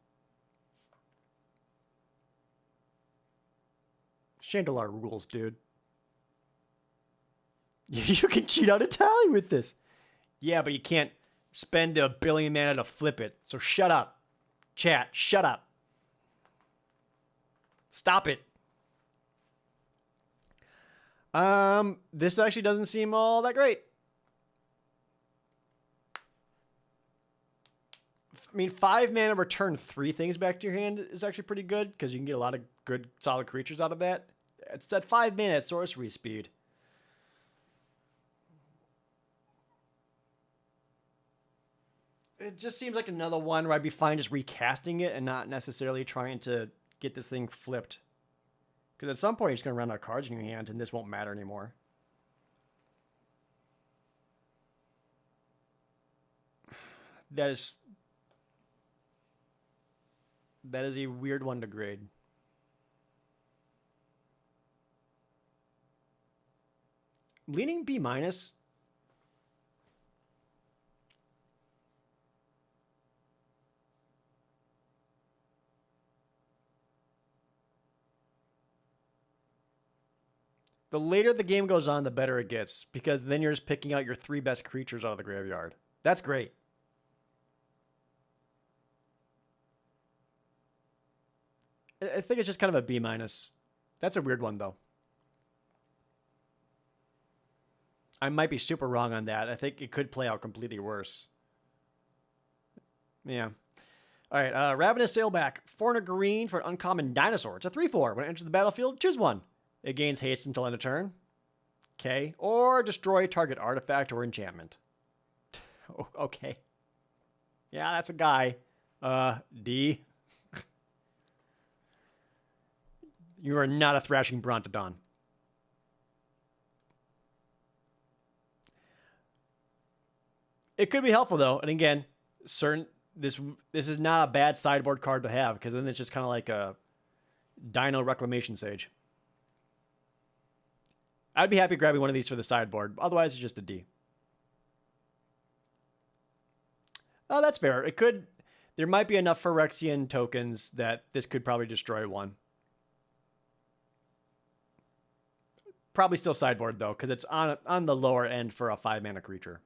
Chandelar rules, dude. You can cheat out a tally with this. Yeah, but you can't spend a billion mana to flip it. So shut up. Chat, shut up. Stop it. This actually doesn't seem all that great. I mean, 5 mana return 3 things back to your hand is actually pretty good because you can get a lot of good, solid creatures out of that. It's at 5 mana at sorcery speed. It just seems like another one where I'd be fine just recasting it and not necessarily trying to get this thing flipped. Because at some point, you're just going to run out of cards in your hand, and this won't matter anymore. That is a weird one to grade. Leaning B-. The later the game goes on, the better it gets, because then you're just picking out your 3 best creatures out of the graveyard. That's great. I think it's just kind of a B-. That's a weird one, though. I might be super wrong on that. I think it could play out completely worse. Yeah. All right, Ravenous Sailback. 4 and a green for an uncommon dinosaur. It's a 3/4. When it enters the battlefield, choose one. It gains haste until end of turn. Okay. Or destroy target artifact or enchantment. Okay. Yeah, that's a guy. D. You are not a Thrashing Brontodon. It could be helpful, though. And again, this is not a bad sideboard card to have, because then it's just kind of like a Dino Reclamation Sage. I'd be happy grabbing one of these for the sideboard. Otherwise, it's just a D. Oh, that's fair. It could... There might be enough Phyrexian tokens that this could probably destroy one. Probably still sideboard, though, because it's on the lower end for a 5-mana creature.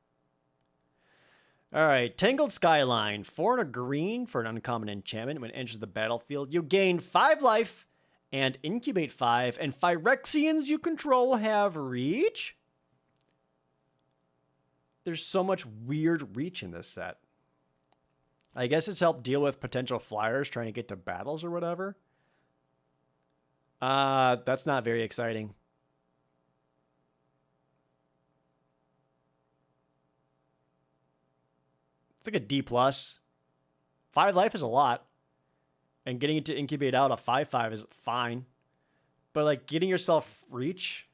All right, Tangled Skyline. 4 and a green for an uncommon enchantment. When it enters the battlefield, you gain 5 life and incubate 5, and Phyrexians you control have reach? There's so much weird reach in this set. I guess it's helped deal with potential flyers trying to get to battles or whatever. That's not very exciting. It's like a D+. 5 life is a lot. And getting it to incubate out a 5/5 is fine. But like getting yourself reach,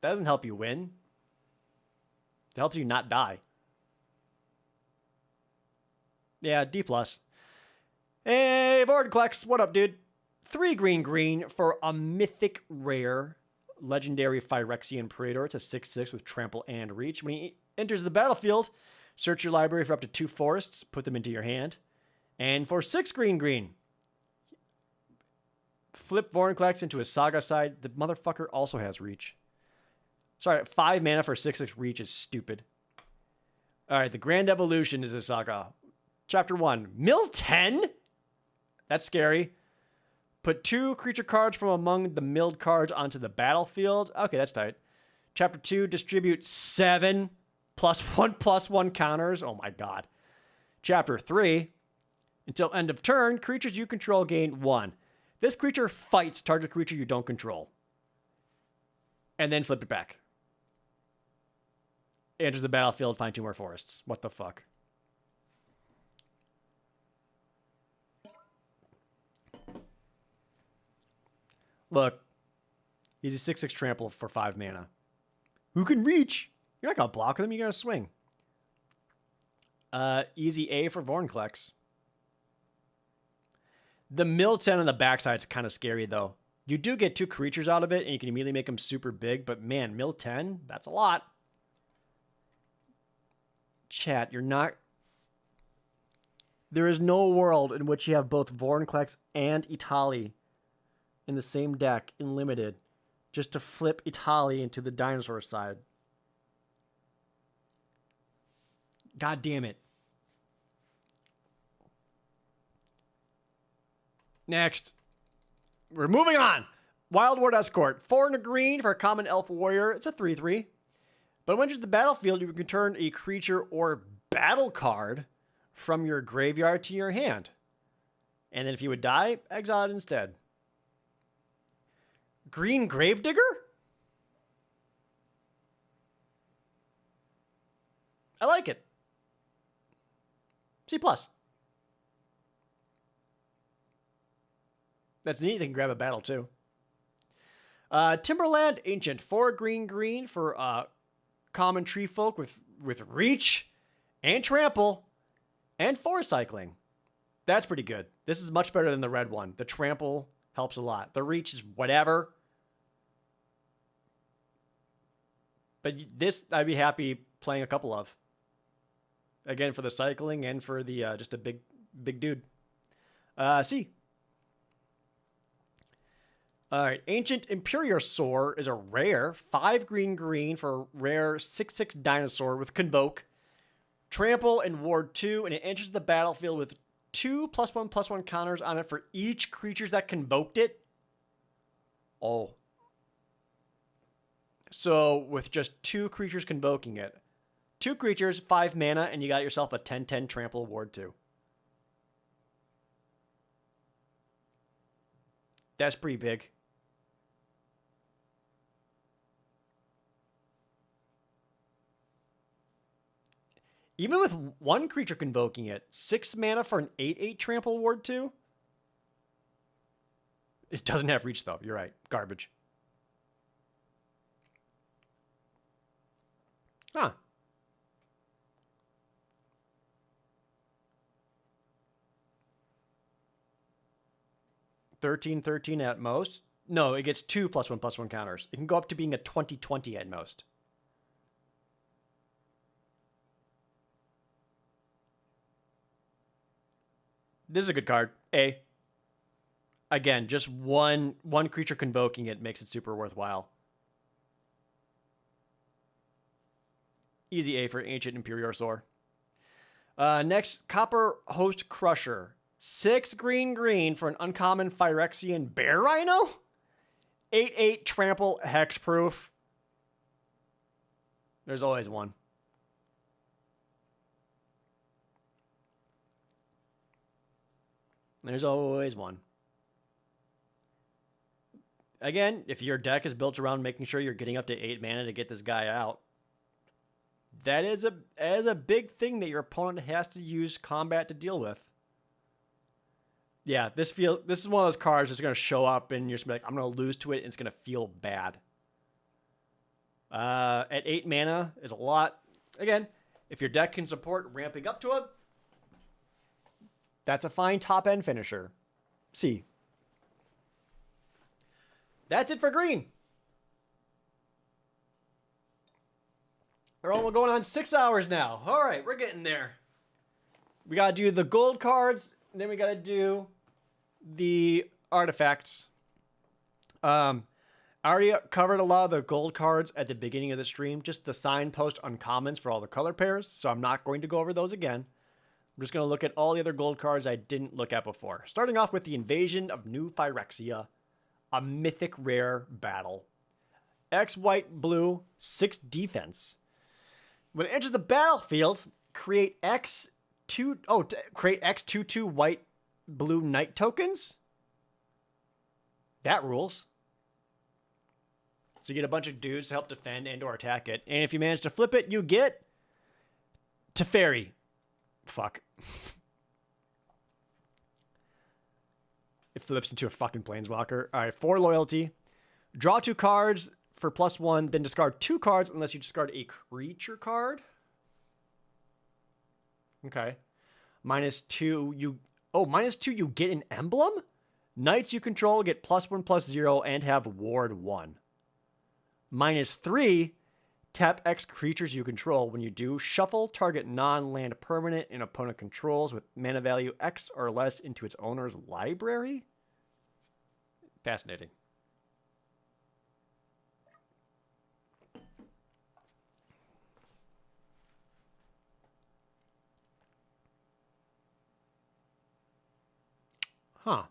that doesn't help you win. It helps you not die. Yeah, D+. Hey, Vortex, what up, dude? 3 green for a mythic rare legendary Phyrexian Praetor. It's a 6/6 with trample and reach. When he enters the battlefield, search your library for up to 2 forests, put them into your hand. And for 6 green, flip Vorinclex into a Saga side. The motherfucker also has reach. Sorry, 5 mana for 6/6 reach is stupid. All right, the Grand Evolution is a Saga. Chapter 1, Mill 10? That's scary. Put 2 creature cards from among the milled cards onto the battlefield. Okay, that's tight. Chapter 2, distribute 7 +1/+1 counters. Oh my god. Chapter 3, until end of turn, creatures you control gain 1. This creature fights target creature you don't control. And then flip it back. It enters the battlefield, find 2 more forests. What the fuck? Look, he's a 6/6 trample for 5 mana. Who can reach? You're not going to block with him, you're going to swing. Easy A for Vorinclex. The mill 10 on the backside is kind of scary, though. You do get 2 creatures out of it, and you can immediately make them super big, but man, mill 10, that's a lot. Chat, you're not... There is no world in which you have both Vorinclex and Itali in the same deck in limited just to flip Italy into the dinosaur side. God damn it. Next. We're moving on. Wild Ward Escort. 4 and a green for a common elf warrior. It's a 3/3. But when it enters the battlefield, you can turn a creature or battle card from your graveyard to your hand. And then if you would die, exile it instead. Green Gravedigger? I like it. C+. That's neat. They can grab a battle too. Timberland Ancient. 4 green for common tree folk with reach and trample and forest cycling. That's pretty good. This is much better than the red one. The trample helps a lot. The reach is whatever. But this, I'd be happy playing a couple of. Again, for the cycling and for the just a big dude. C. All right. Ancient Imperiosaur is a rare. 5 green for a rare 6/6 dinosaur with Convoke, Trample, and Ward 2. And it enters the battlefield with 2 +1/+1 counters on it for each creature that convoked it. Oh. So with just 2 creatures convoking it. 2 creatures, 5 mana, and you got yourself a 10/10 Trample Ward 2. That's pretty big. Even with 1 creature convoking it, 6 mana for an 8/8 Trample Ward 2? It doesn't have reach, though. You're right. Garbage. Huh. $13 at most. No, it gets 2 +1/+1 counters. It can go up to being a 20/20 at most. This is a good card. A. Again, just one creature convoking it makes it super worthwhile. Easy A for Ancient Imperiosaur. Next, Copper Host Crusher. 6 green for an uncommon Phyrexian Bear Rhino? 8/8 Trample Hexproof. There's always one. There's always one. Again, if your deck is built around making sure you're getting up to 8 mana to get this guy out, that is a big thing that your opponent has to use combat to deal with. Yeah, this is one of those cards that's going to show up and you're just gonna be like, I'm going to lose to it and it's going to feel bad. At 8 mana is a lot. Again, if your deck can support ramping up to it, that's a fine top-end finisher. C. That's it for green. We're almost going on 6 hours now. All right, we're getting there. We got to do the gold cards, and then we got to do the artifacts. I already covered a lot of the gold cards at the beginning of the stream, just the signpost uncommons for all the color pairs, so I'm not going to go over those again. I'm just going to look at all the other gold cards I didn't look at before. Starting off with the Invasion of New Phyrexia, a mythic rare battle. X white blue, 6 defense. When it enters the battlefield, create X 2/2 white blue knight tokens. That rules. So you get a bunch of dudes to help defend and or attack it. And if you manage to flip it, you get Teferi. Fuck. It flips into a fucking planeswalker. All right, 4 loyalty. Draw 2 cards for +1, then discard 2 cards unless you discard a creature card. Okay. -2, you get an emblem? Knights you control get +1/+0 and have Ward 1. -3, tap X creatures you control. When you do, shuffle target non-land permanent an opponent controls with mana value X or less into its owner's library. Fascinating. Huh.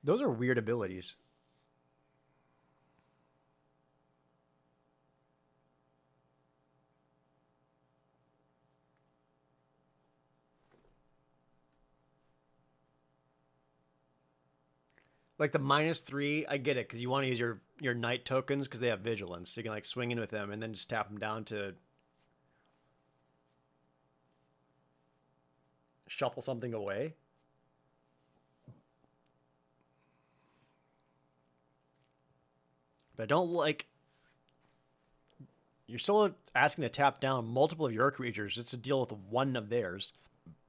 Those are weird abilities. Like the -3, I get it because you want to use your knight tokens because they have vigilance. So you can like swing in with them and then just tap them down to shuffle something away. But I don't like. You're still asking to tap down multiple of your creatures just to deal with one of theirs.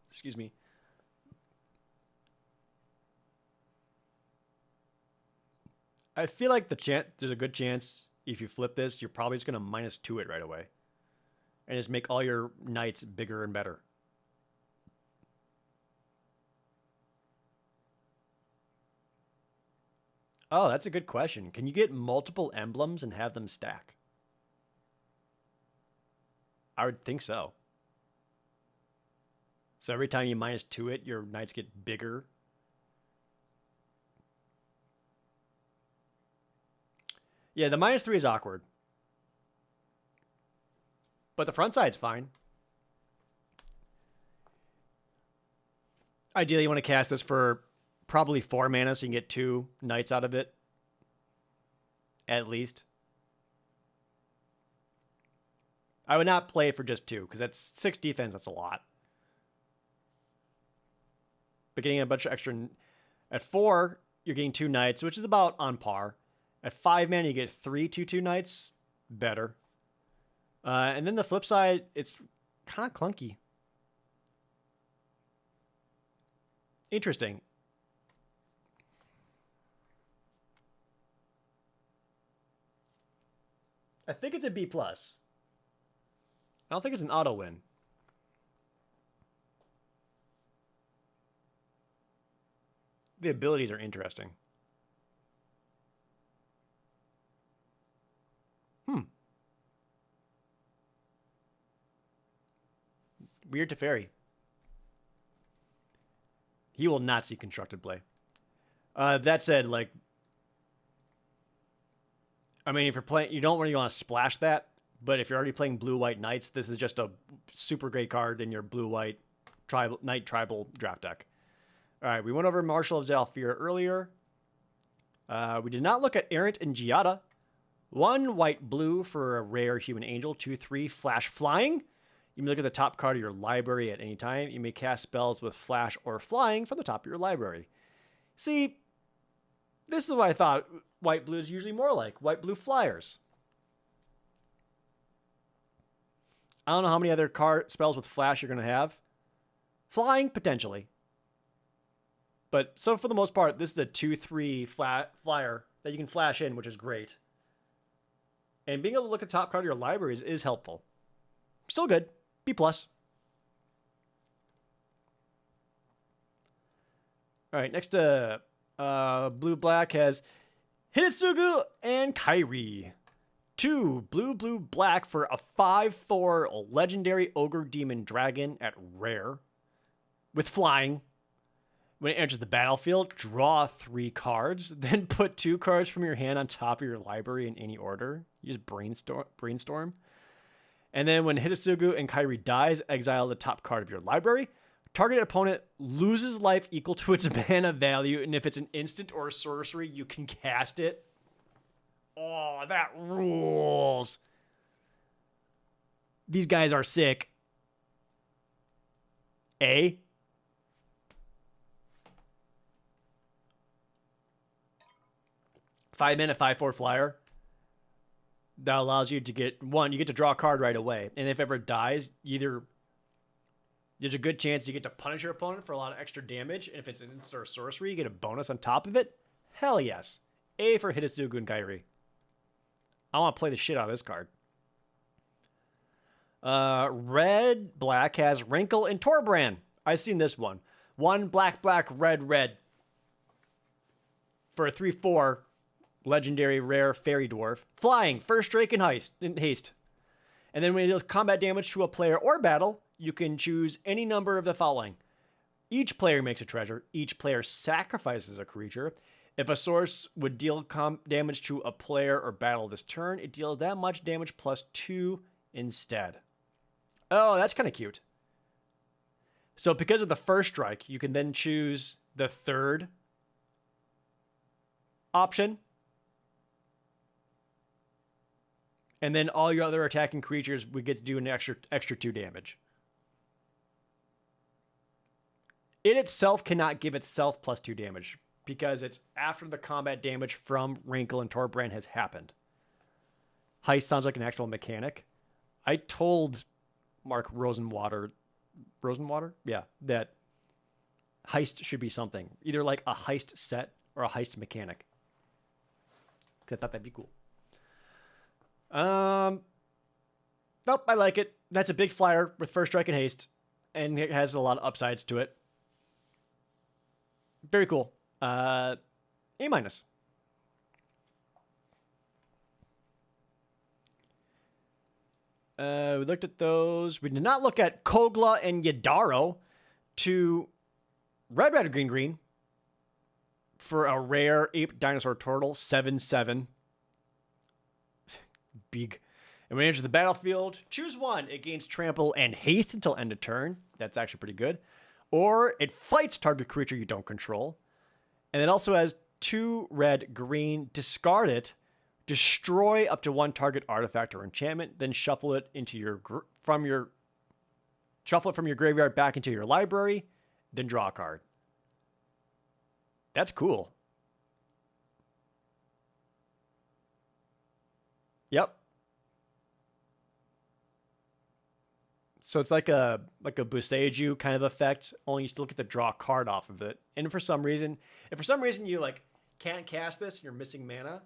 Excuse me. I feel like there's a good chance if you flip this, you're probably just gonna -2 it right away, and just make all your knights bigger and better. Oh, that's a good question. Can you get multiple emblems and have them stack? I would think so. So every time you -2 it, your knights get bigger. Yeah, the -3 is awkward. But the front side's fine. Ideally, you want to cast this for probably 4 mana so you can get 2 knights out of it. At least. I would not play for just 2, because that's 6 defense, that's a lot. But getting a bunch of extra... At 4, you're getting 2 knights, which is about on par. At 5 mana, you get 3 2/2 knights. Better. And then the flip side, it's kind of clunky. Interesting. I think it's a B+. I don't think it's an auto win. The abilities are interesting. Weird Teferi. He will not see constructed play. That said, like, I mean, if you're playing, you don't really want to splash that. But if you're already playing blue-white knights, this is just a super great card in your blue-white knight tribal draft deck. All right, we went over Marshal of Zalfir earlier. We did not look at Errant and Giada. 1 white-blue for a rare human angel. 2/3 flash flying. You may look at the top card of your library at any time. You may cast spells with flash or flying from the top of your library. See, this is what I thought white-blue is usually more like. White-blue flyers. I don't know how many other spells with flash you're going to have. Flying, potentially. But so for the most part, this is a 2/3 flyer that you can flash in, which is great. And being able to look at the top card of your libraries is helpful. Still good. B+. All right, next blue-black has Hitotsugu and Kairi. 2 blue-black for a 5/4 legendary ogre demon dragon at rare with flying. When it enters the battlefield, draw 3 cards, then put 2 cards from your hand on top of your library in any order. You just brainstorm. And then when Hitotsugu and Kairi dies, exile the top card of your library. Target opponent loses life equal to its mana value, and if it's an instant or a sorcery, you can cast it. Oh, that rules. These guys are sick. A. Five mana, 5/4 flyer. That allows you to get you get to draw a card right away. And if ever it dies, there's a good chance you get to punish your opponent for a lot of extra damage. And if it's an instant or sorcery, you get a bonus on top of it. Hell yes. A for Hitotsugu and Kairi. I want to play the shit out of this card. Red black has Wrinkle and Torbrand. I've seen this one. 1 black black red red for a 3/4 legendary rare fairy dwarf. Flying, first strike and haste. And then when it deals combat damage to a player or battle, you can choose any number of the following. Each player makes a treasure. Each player sacrifices a creature. If a source would deal damage to a player or battle this turn, it deals that much damage plus 2 instead. Oh, that's kind of cute. So because of the first strike, you can then choose the third option. And then all your other attacking creatures would get to do an extra 2 damage. It itself cannot give itself plus 2 damage because it's after the combat damage from Wrinkle and Torbrand has happened. Heist sounds like an actual mechanic. I told Mark Rosenwater, yeah, that heist should be something. Either like a heist set or a heist mechanic. Because I thought that'd be cool. Nope, I like it. That's a big flyer with first strike and haste. And it has a lot of upsides to it. Very cool. A-. We looked at those. We did not look at Kogla and Yadaro to red, red, green, green for a rare ape dinosaur turtle 7/7. Big. And when it enters the battlefield, choose one. It gains trample and haste until end of turn. That's actually pretty good. Or it fights target creature you don't control. And it also has 2 red, green. Discard it. Destroy up to 1 target artifact or enchantment. Then shuffle it into from your graveyard back into your library. Then draw a card. That's cool. Yep. So it's like a Boseiju kind of effect, only you still get to draw a card off of it. And if for some reason you like can't cast this, you're missing mana.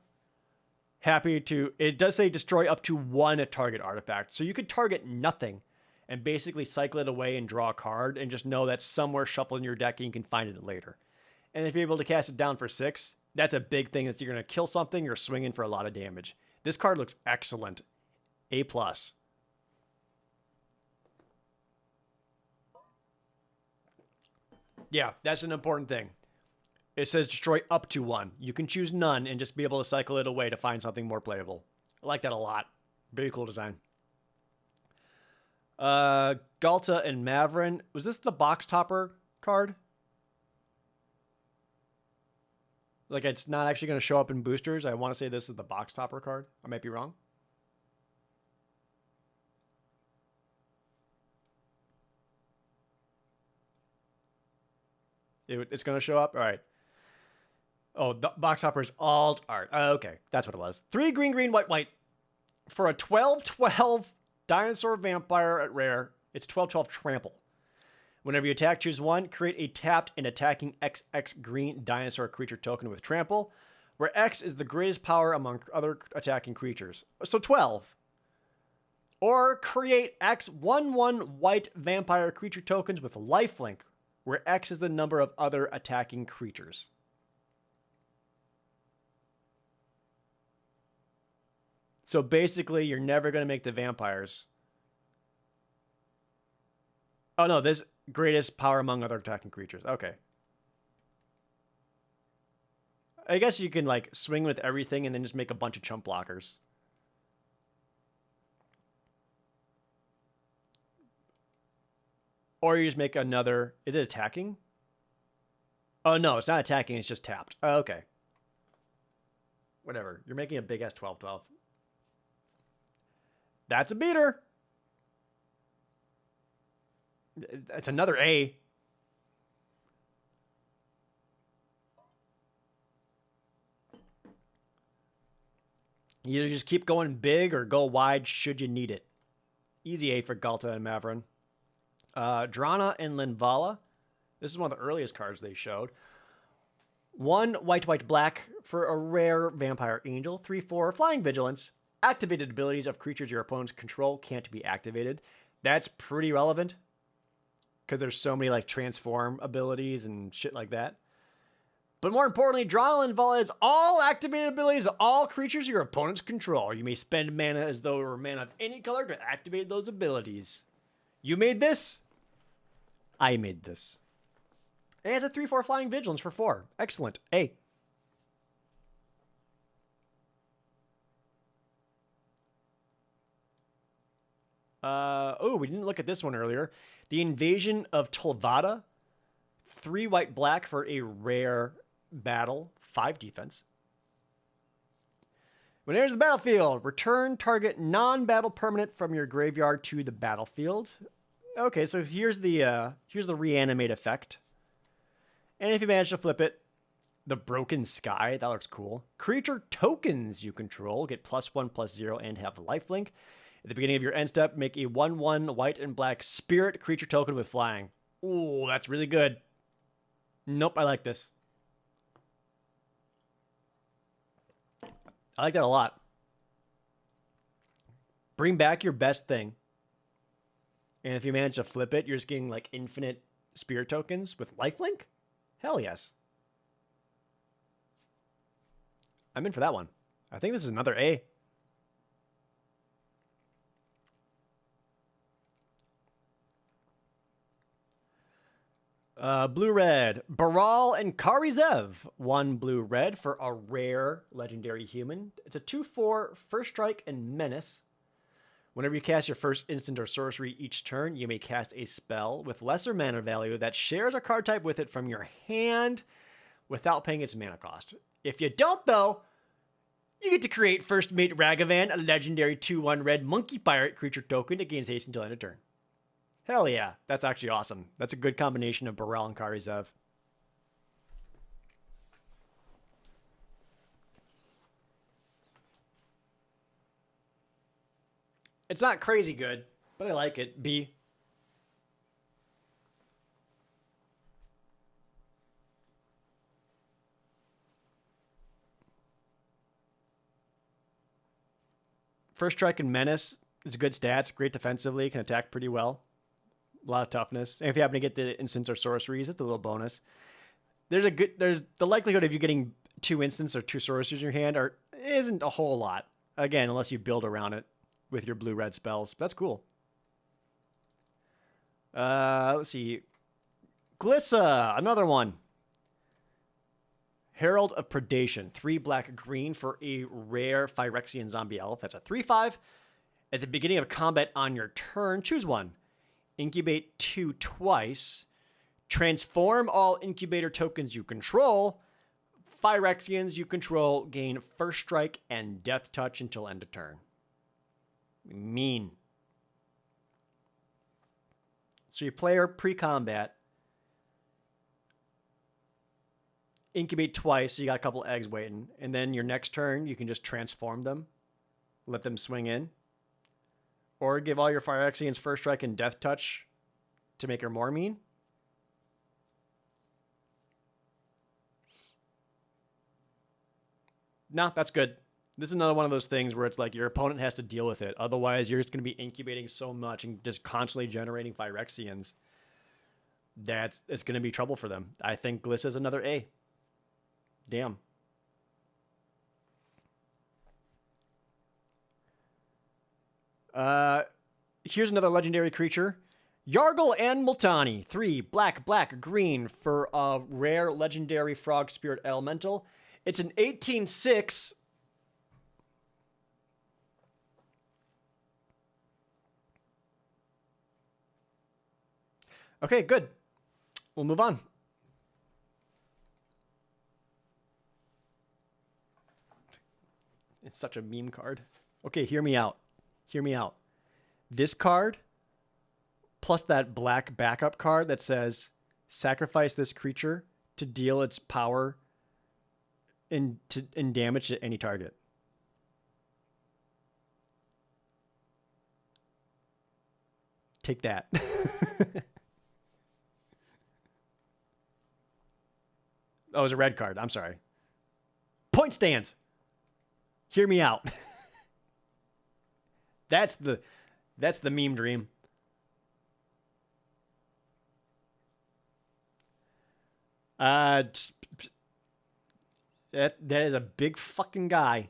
It does say destroy up to 1 target artifact. So you could target nothing and basically cycle it away and draw a card and just know that's somewhere shuffled in your deck and you can find it later. And if you're able to cast it down for 6, that's a big thing that you're going to kill something, you're swinging for a lot of damage. This card looks excellent. A+. Yeah, that's an important thing. It says destroy up to 1. You can choose none and just be able to cycle it away to find something more playable. I like that a lot. Very cool design. Galta and Mavrin. Was this the box topper card? Like, it's not actually going to show up in boosters. I want to say this is the box topper card. I might be wrong. It's going to show up? All right. Oh, the box topper is alt art. Okay, that's what it was. 3 green, green, white, white. For a 12/12 dinosaur vampire at rare, it's 12/12 trample. Whenever you attack, choose 1. Create a tapped and attacking XX green dinosaur creature token with trample, where X is the greatest power among other attacking creatures. So 12. Or create X 1/1 white vampire creature tokens with lifelink, where X is the number of other attacking creatures. So basically, you're never going to make the vampires. Oh, no, this greatest power among other attacking creatures. Okay. I guess you can, like, swing with everything and then just make a bunch of chump blockers. Or you just make another... Is it attacking? Oh, no, it's not attacking. It's just tapped. Oh, okay. Whatever. You're making a big-ass 12/12. That's a beater. It's another A. You either just keep going big or go wide should you need it. Easy A for Galta and Mavrin. Drana and Linvala. This is one of the earliest cards they showed. 1 white, white, black for a rare vampire angel. 3/4 flying vigilance. activated abilities of creatures your opponents control can't be activated. That's pretty relevant because there's so many like transform abilities and shit like that. But more importantly, Drawland Volley has all activated abilities of all creatures your opponents control. You may spend mana as though it were mana of any color to activate those abilities. You made this? I made this. And it's a 3/4 flying vigilance for 4. Excellent. A. Oh, we didn't look at this one earlier. The Invasion of Tolvada. 3 white black for a rare battle. 5 defense. When it enters the battlefield, return target non-battle permanent from your graveyard to the battlefield. Okay, so here's the reanimate effect. And if you manage to flip it, the Broken Sky, that looks cool. Creature tokens you control get +1/+0 and have lifelink. At the beginning of your end step, make a 1/1 white and black spirit creature token with flying. Ooh, that's really good. Nope, I like this. I like that a lot. Bring back your best thing. And if you manage to flip it, you're just getting like infinite spirit tokens with lifelink? Hell yes. I'm in for that one. I think this is another A. Blue-red. Baral and Karizev. 1 blue-red for a rare legendary human. It's a 2/4 first strike and menace. Whenever you cast your first instant or sorcery each turn, you may cast a spell with lesser mana value that shares a card type with it from your hand without paying its mana cost. If you don't, though, you get to create First Mate Ragavan, a legendary 2/1 red monkey pirate creature token that gains haste until end of turn. Hell yeah, that's actually awesome. That's a good combination of Baral and Karizev. It's not crazy good, but I like it. B. First strike and menace is good stats, great defensively, can attack pretty well. A lot of toughness. And if you happen to get the instants or sorceries, it's a little bonus. There's the likelihood of you getting 2 instants or 2 sorceries in your hand isn't a whole lot. Again, unless you build around it with your blue-red spells. That's cool. Let's see. Glissa, another one. Herald of Predation. 3 black-green for a rare Phyrexian zombie elf. That's a 3/5. At the beginning of combat on your turn, choose one. Incubate 2 twice. Transform all incubator tokens you control. Phyrexians you control gain first strike and death touch until end of turn. Mean. So your player pre-combat, incubate twice, so you got a couple eggs waiting, and then your next turn you can just transform them, let them swing in, or give all your Phyrexians first strike and death touch to make her more mean. No, that's good. This is another one of those things where it's like your opponent has to deal with it. Otherwise, you're just going to be incubating so much and just constantly generating Phyrexians that it's going to be trouble for them. I think Gliss is another A. Damn. Here's another legendary creature. Yargle and Multani. 3 black, black, green for a rare legendary frog spirit elemental. It's an 18/6. Okay, good. We'll move on. It's such a meme card. Okay, hear me out. Hear me out. This card, plus that black backup card that says, sacrifice this creature to deal its power and damage to any target. Take that. Oh, it was a red card. I'm sorry. Point stands. Hear me out. That's the meme dream. That is a big fucking guy.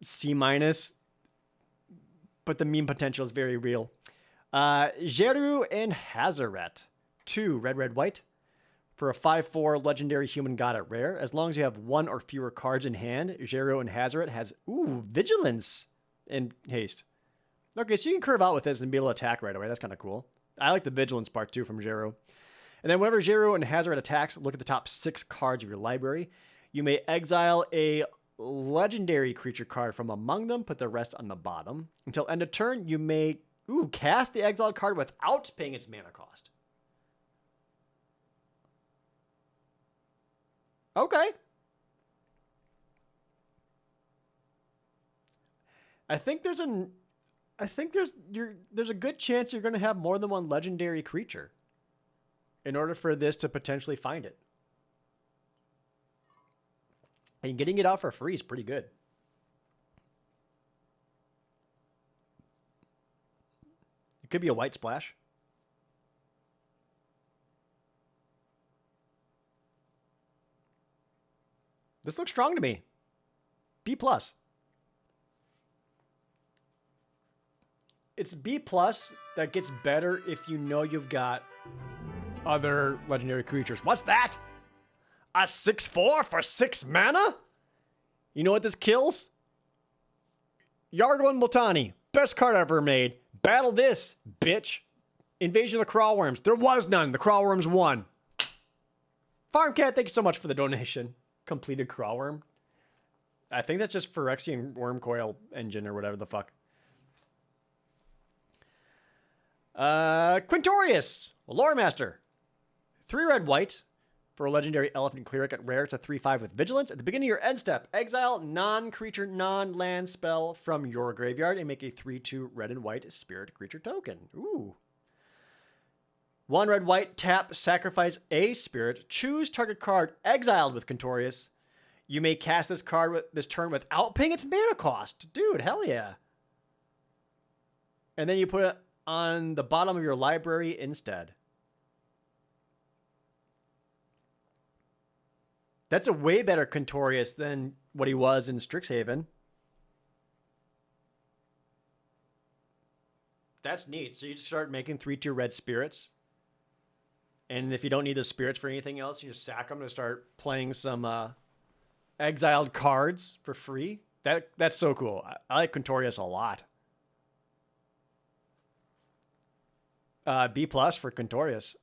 C minus, but the meme potential is very real. Jeru and Hazaret. 2 red, red, white. For a 5/4 legendary human god at rare. As long as you have 1 or fewer cards in hand, Jeru and Hazaret has, vigilance and haste. Okay, so you can curve out with this and be able to attack right away. That's kind of cool. I like the vigilance part too from Jeru. And then whenever Jeru and Hazaret attacks, look at the top 6 cards of your library. You may exile a legendary creature card from among them, put the rest on the bottom. Until end of turn, you may cast the exiled card without paying its mana cost. Okay. I think there's a good chance you're going to have more than one legendary creature in order for this to potentially find it. And getting it out for free is pretty good. It could be a white splash. This looks strong to me. B+. It's B+ that gets better if you know you've got other legendary creatures. What's that? A 6/4 for 6 mana? You know what this kills? Yarglen Multani. Best card ever made. Battle this, bitch. Invasion of the Crawlworms. There was none. The Crawlworms won. Farmcat, thank you so much for the donation. Completed Crawlworm. I think that's just Phyrexian Wormcoil Engine or whatever the fuck. Quintorius. Lore Master. 3 red, white. For a legendary Elephant Cleric at rare, it's a 3/5 with vigilance. At the beginning of your end step, exile non-creature, non-land spell from your graveyard and make a 3/2 red and white spirit creature token. Ooh. 1 red, white, tap, sacrifice a spirit, choose target card exiled with Quintorius. You may cast this card this turn without paying its mana cost. Dude, hell yeah. And then you put it on the bottom of your library instead. That's a way better Quintorius than what he was in Strixhaven. That's neat. So you just start making 3/2 red spirits. And if you don't need the spirits for anything else, you just sack them to start playing some exiled cards for free. That's so cool. I like Quintorius a lot. B+ for Quintorius.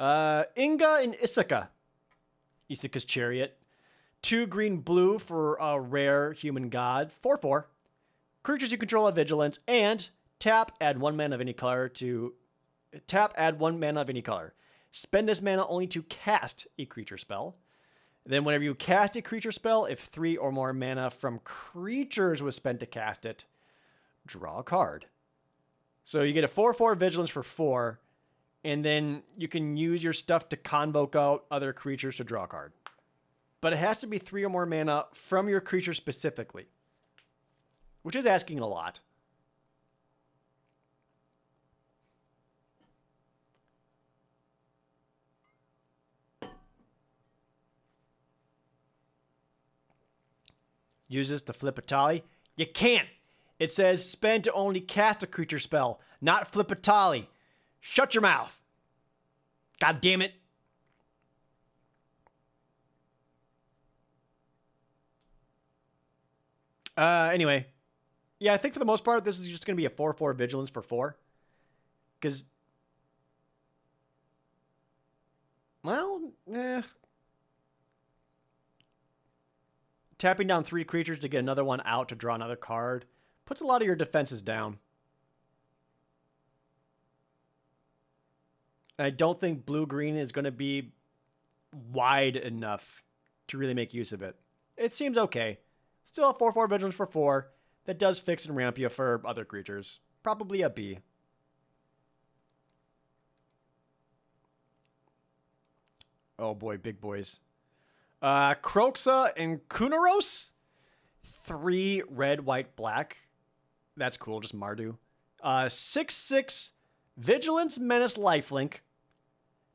Inga and Issaquah. Issaquah's Chariot. 2 green, blue for a rare human god. 4/4. Creatures you control have vigilance. And tap, add 1 mana of any color to... Tap, add 1 mana of any color. Spend this mana only to cast a creature spell. Then whenever you cast a creature spell, if 3 or more mana from creatures was spent to cast it, draw a card. So you get a 4/4 vigilance for 4. And then you can use your stuff to convoke out other creatures to draw a card. But it has to be 3 or more mana from your creature specifically. Which is asking a lot. Use this to flip a tally. You can't. It says spend to only cast a creature spell, not flip a tally. Shut your mouth. God damn it. Anyway. Yeah, I think for the most part, this is just going to be a 4/4 vigilance for 4. Because... Well, tapping down 3 creatures to get another one out to draw another card puts a lot of your defenses down. I don't think blue-green is going to be wide enough to really make use of it. It seems okay. Still a 4/4 vigilance for 4. That does fix and ramp you for other creatures. Probably a B. Oh boy, big boys. Kroxa and Kunaros. 3 red, white, black. That's cool, just Mardu. 6/6 Vigilance, Menace, Lifelink.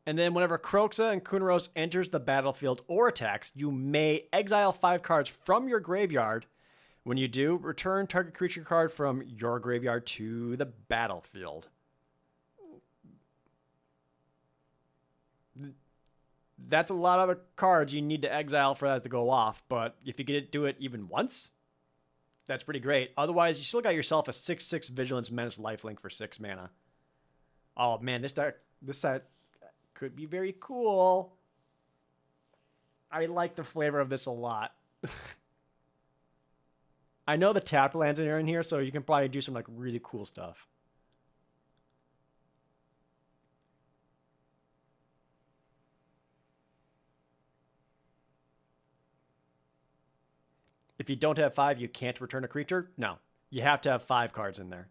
And then whenever Kroxa and Kunaros enters the battlefield or attacks, you may exile 5 cards from your graveyard. When you do, return target creature card from your graveyard to the battlefield. That's a lot of cards you need to exile for that to go off, but if you do it even once, that's pretty great. Otherwise, you still got yourself a 6/6 Vigilance, Menace, Lifelink for 6 mana. Oh man, this set could be very cool. I like the flavor of this a lot. I know the tapped lands are in here, so you can probably do some like really cool stuff. If you don't have 5, you can't return a creature? No. You have to have 5 cards in there.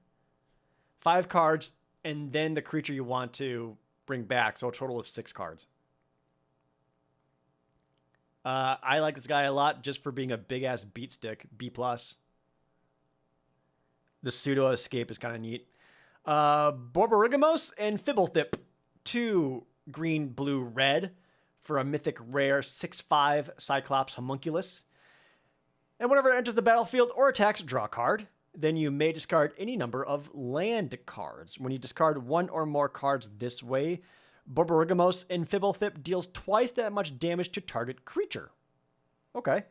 5 cards, and then the creature you want to bring back, so a total of 6 cards. I like this guy a lot just for being a big-ass beat stick, B+. The pseudo escape is kind of neat. Borborygamos and Fibblethip. 2 green, blue, red for a mythic rare 6/5 Cyclops Homunculus. And whenever it enters the battlefield or attacks, draw a card. Then you may discard any number of land cards. When you discard 1 or more cards this way, Borborygamos and Fibblethip deals twice that much damage to target creature. Okay.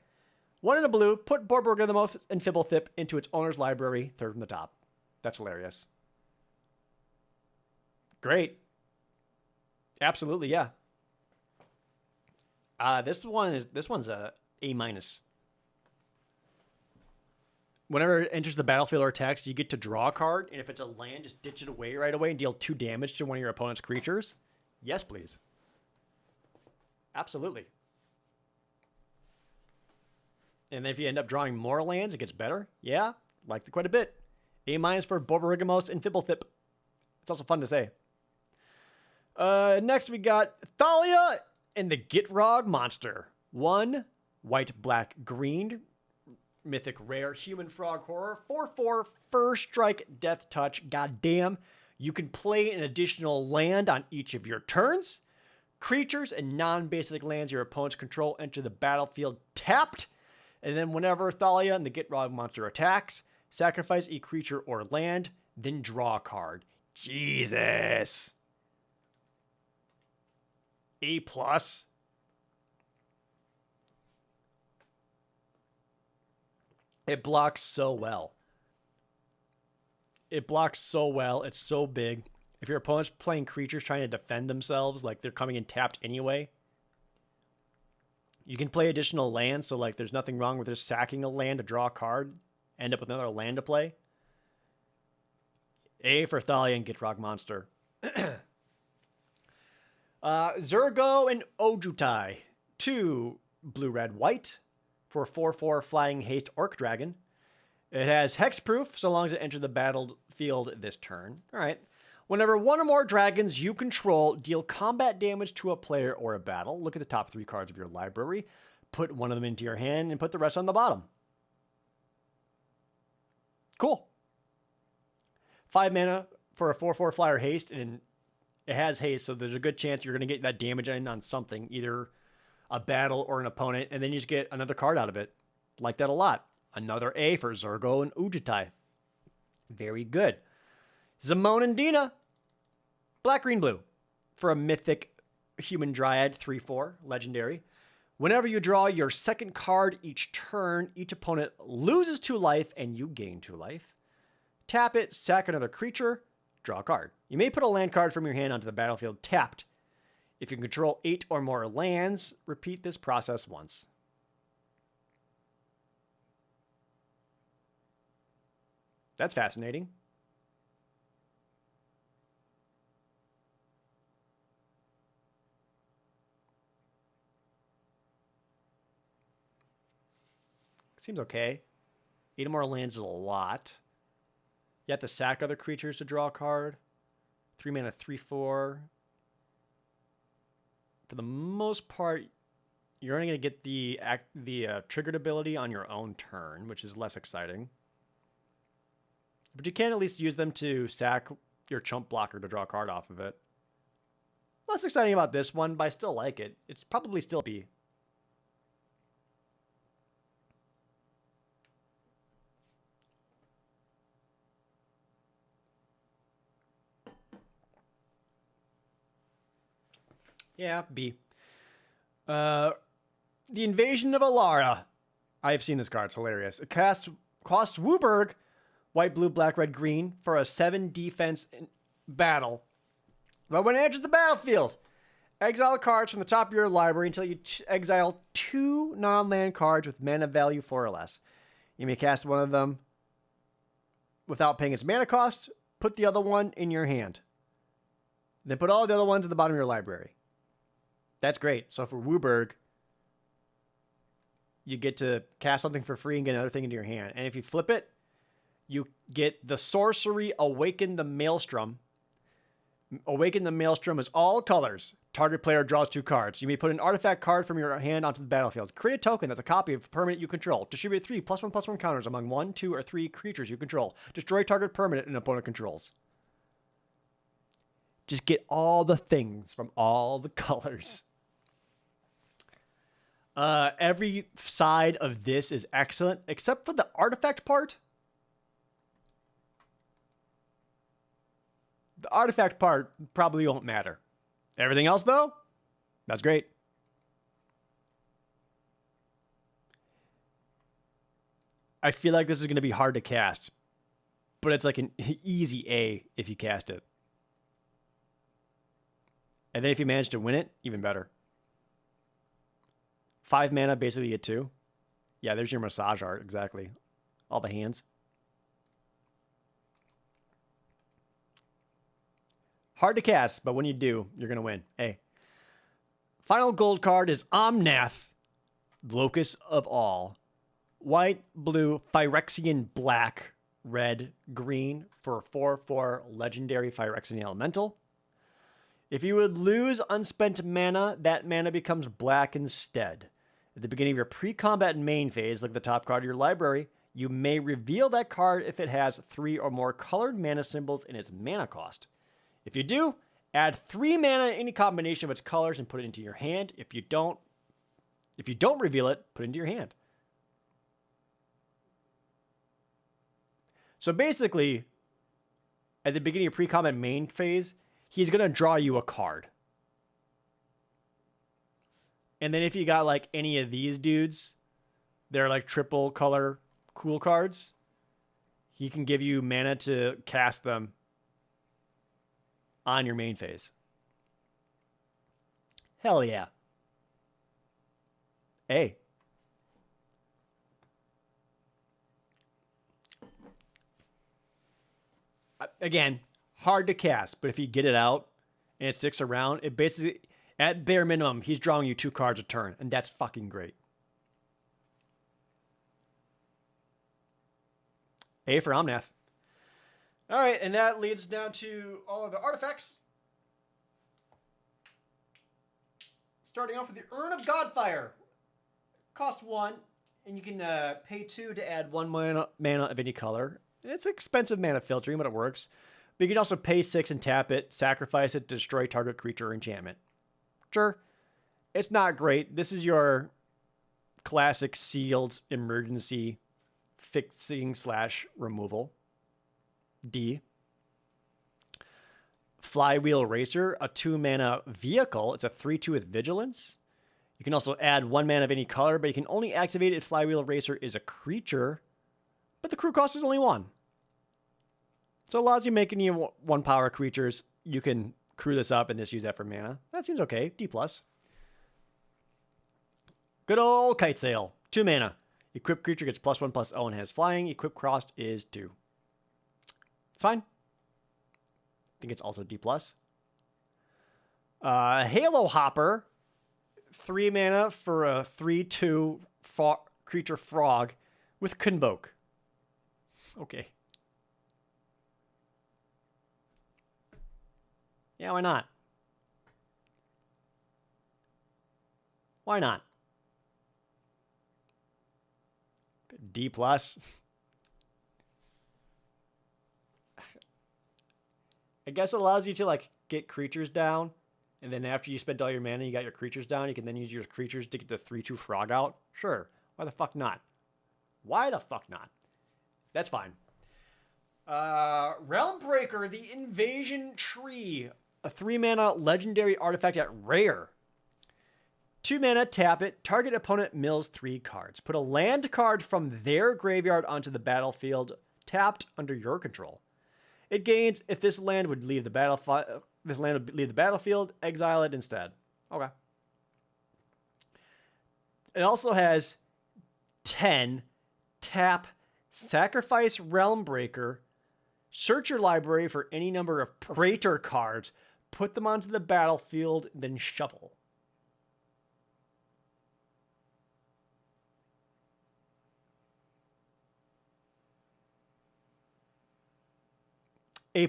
1 in a blue, put Borborygamos and Fibblethip into its owner's library, 3rd from the top. That's hilarious. Great. Absolutely, yeah. This one's a A-. Whenever it enters the battlefield or attacks, you get to draw a card, and if it's a land, just ditch it away right away and deal 2 damage to one of your opponent's creatures. Yes, please. Absolutely. And then if you end up drawing more lands, it gets better. Yeah, liked it quite a bit. A- for Borborygamos and Fibblethip. It's also fun to say. Next, we got Thalia and the Gitrog Monster. 1 white, black, green. Mythic rare human frog horror. 4/4 first strike death touch. Goddamn. You can play an additional land on each of your turns. Creatures and non-basic lands your opponents control enter the battlefield tapped. And then whenever Thalia and the Gitrog Monster attacks, sacrifice a creature or land, then draw a card. Jesus. A+. It blocks so well. It blocks so well. It's so big. If your opponent's playing creatures trying to defend themselves, like they're coming in tapped anyway, you can play additional lands. So like there's nothing wrong with just sacking a land to draw a card, end up with another land to play. A for Thalia and Gitrog Monster. Zurgo and Ojutai. 2 blue, red, white for 4/4 flying haste orc dragon. It has hexproof so long as it enters the battlefield this turn. All right. Whenever 1 or more dragons you control deal combat damage to a player or a battle, look at the top 3 cards of your library, put 1 of them into your hand, and put the rest on the bottom. Cool. 5 mana for a 4/4 flyer haste, and it has haste, so there's a good chance you're going to get that damage in on something, either a battle or an opponent, and then you just get another card out of it. Like that a lot. Another A for Zurgo and Ujitai. Very good. Zamon and Dina. Black, green, blue. For a mythic human dryad, 3/4, legendary. Whenever you draw your second card each turn, each opponent loses 2 life and you gain 2 life. Tap it, sack another creature, draw a card. You may put a land card from your hand onto the battlefield tapped. If you control 8 or more lands, repeat this process once. That's fascinating. Seems okay. 8 or more lands is a lot. You have to sack other creatures to draw a card. 3 mana, 3/4. for the most part, you're only going to get the triggered ability on your own turn, which is less exciting. But you can at least use them to sack your chump blocker to draw a card off of it. Less exciting about this one, but I still like it. It's probably still B. Yeah, B. The Invasion of Alara. I've seen this card. It's hilarious. It costs Wooburg, white, blue, black, red, green, for a 7 defense battle. But when it enters the battlefield, exile cards from the top of your library until you exile 2 non-land cards with mana value 4 or less. You may cast one of them without paying its mana cost. Put the other one in your hand. Then put all the other ones at the bottom of your library. That's great. So for Wooburg, you get to cast something for free and get another thing into your hand. And if you flip it, you get the sorcery Awaken the Maelstrom. Awaken the Maelstrom is all colors. Target player draws 2 cards. You may put an artifact card from your hand onto the battlefield. Create a token that's a copy of a permanent you control. Distribute 3 +1/+1 counters among 1, 2, or 3 creatures you control. Destroy target permanent an opponent controls. Just get all the things from all the colors. Every side of this is excellent, except for the artifact part. The artifact part probably won't matter. Everything else, though, that's great. I feel like this is going to be hard to cast, but it's like an easy A if you cast it. And then if you manage to win it, even better. 5 mana, basically you get 2. Yeah, there's your massage art, exactly. All the hands. Hard to cast, but when you do, you're going to win. Hey. Final gold card is Omnath, Locus of All. White, blue, Phyrexian black, red, green for a 4/4 legendary Phyrexian elemental. If you would lose unspent mana, that mana becomes black instead. At the beginning of your pre-combat main phase, look at the top card of your library. You may reveal that card if it has 3 or more colored mana symbols in its mana cost. If you do, add 3 mana in any combination of its colors and put it into your hand. If you don't reveal it, put it into your hand. So basically, at the beginning of pre-combat main phase, he's going to draw you a card. And then if you got like any of these dudes, they're like triple color cool cards. He can give you mana to cast them on your main phase. Hell yeah. A. Again, hard to cast, but if you get it out and it sticks around, it basically, at bare minimum, he's drawing you 2 cards a turn, and that's fucking great. A for Omnath. All right, and that leads down to all of the artifacts. Starting off with the Urn of Godfire. Cost 1, and you can pay 2 to add 1 mana of any color. It's expensive mana filtering, but it works. But you can also pay 6 and tap it, sacrifice it to destroy target creature or enchantment. Sure, it's not great. This is your classic sealed emergency fixing / removal. D. Flywheel Racer, a 2 mana vehicle. It's a 3/2 with vigilance. You can also add 1 mana of any color, but you can only activate it if Flywheel Racer is a creature. But the crew cost is only 1. So it allows you making you 1 power creatures. You can crew this up and just use that for mana. That seems okay. D+. Good old Kite Sail. 2 mana. Equipped creature gets +1/+0 and has flying. Equipped crossed is 2. Fine. I think it's also D+. Halo Hopper. 3 mana for a 3/2 creature frog with Convoke. Okay. Yeah, why not? Why not? D plus. I guess it allows you to like get creatures down, and then after you spent all your mana, you got your creatures down. You can then use your creatures to get the 3/2 frog out. Sure, why the fuck not? Why the fuck not? That's fine. Realm Breaker, the Invasion Tree, a 3-mana legendary artifact at rare. 2 mana, tap it. Target opponent mills 3 cards. Put a land card from their graveyard onto the battlefield, tapped under your control. It gains if this land would leave the battlefield, exile it instead. Okay. It also has 10 tap, sacrifice Realm Breaker, search your library for any number of Praetor cards, put them onto the battlefield, then shuffle. A+.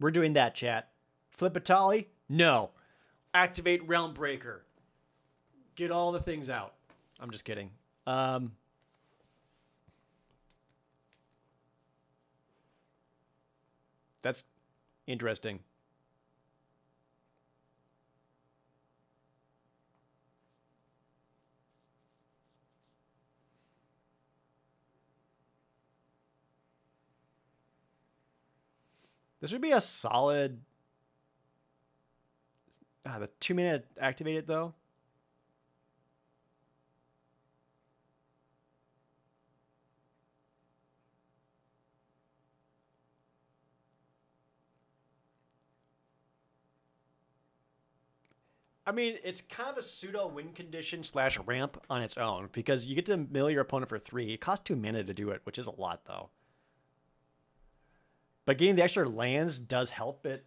We're doing that, chat. Flip a tally? No. Activate Realm Breaker. Get all the things out. I'm just kidding. That's interesting. This would be a solid... the 2 mana activate it, though. I mean, it's kind of a pseudo win condition / ramp on its own, because you get to mill your opponent for 3. It costs 2 mana to do it, which is a lot, though. But getting the extra lands does help it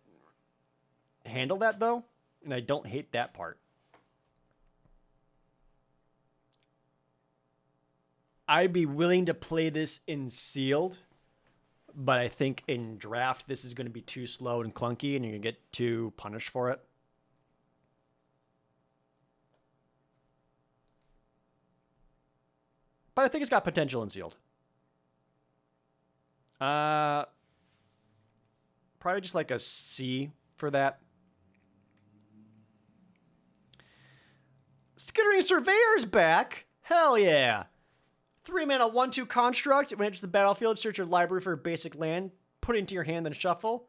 handle that, though. And I don't hate that part. I'd be willing to play this in sealed. But I think in draft, this is going to be too slow and clunky. And you're going to get too punished for it. But I think it's got potential in sealed. Probably just like a C for that. Skittering Surveyor's back. Hell yeah. 3 mana 1/2 construct. When it enters the battlefield, search your library for a basic land. Put it into your hand, then shuffle.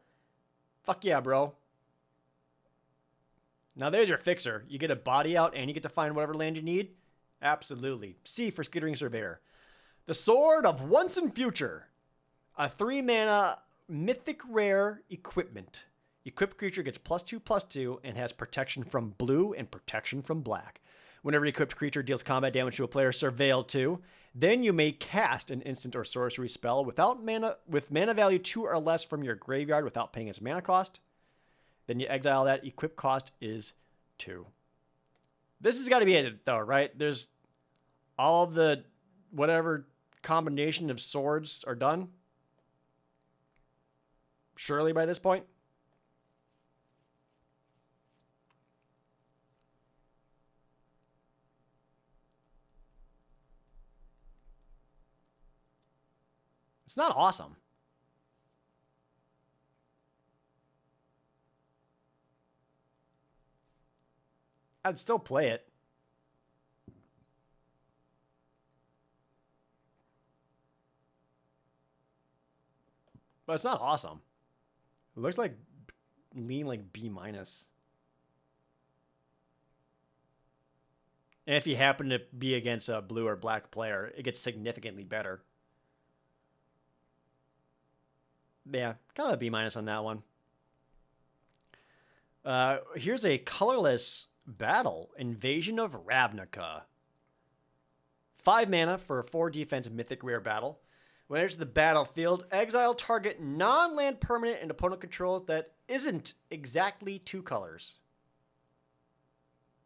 Fuck yeah, bro. Now there's your fixer. You get a body out and you get to find whatever land you need. Absolutely. C for Skittering Surveyor. The Sword of Once and Future. A 3 mana mythic rare equipment. Equipped creature gets +2/+2 and has protection from blue and protection from black. Whenever an equipped creature deals combat damage to a player, surveil 2. Then you may cast an instant or sorcery spell with mana value 2 or less from your graveyard without paying its mana cost. Then you exile that. Equip cost is 2. This has got to be it, though, right? There's all of the whatever combination of swords are done. Surely by this point. It's not awesome. I'd still play it. But it's not awesome. It looks like lean like B-. And if you happen to be against a blue or black player, it gets significantly better. Yeah, kind of a B- on that one. Here's a colorless battle. Invasion of Ravnica. 5 mana for a 4 defense mythic rare battle. When it enters the battlefield, exile target non-land permanent and opponent controls that isn't exactly 2 colors.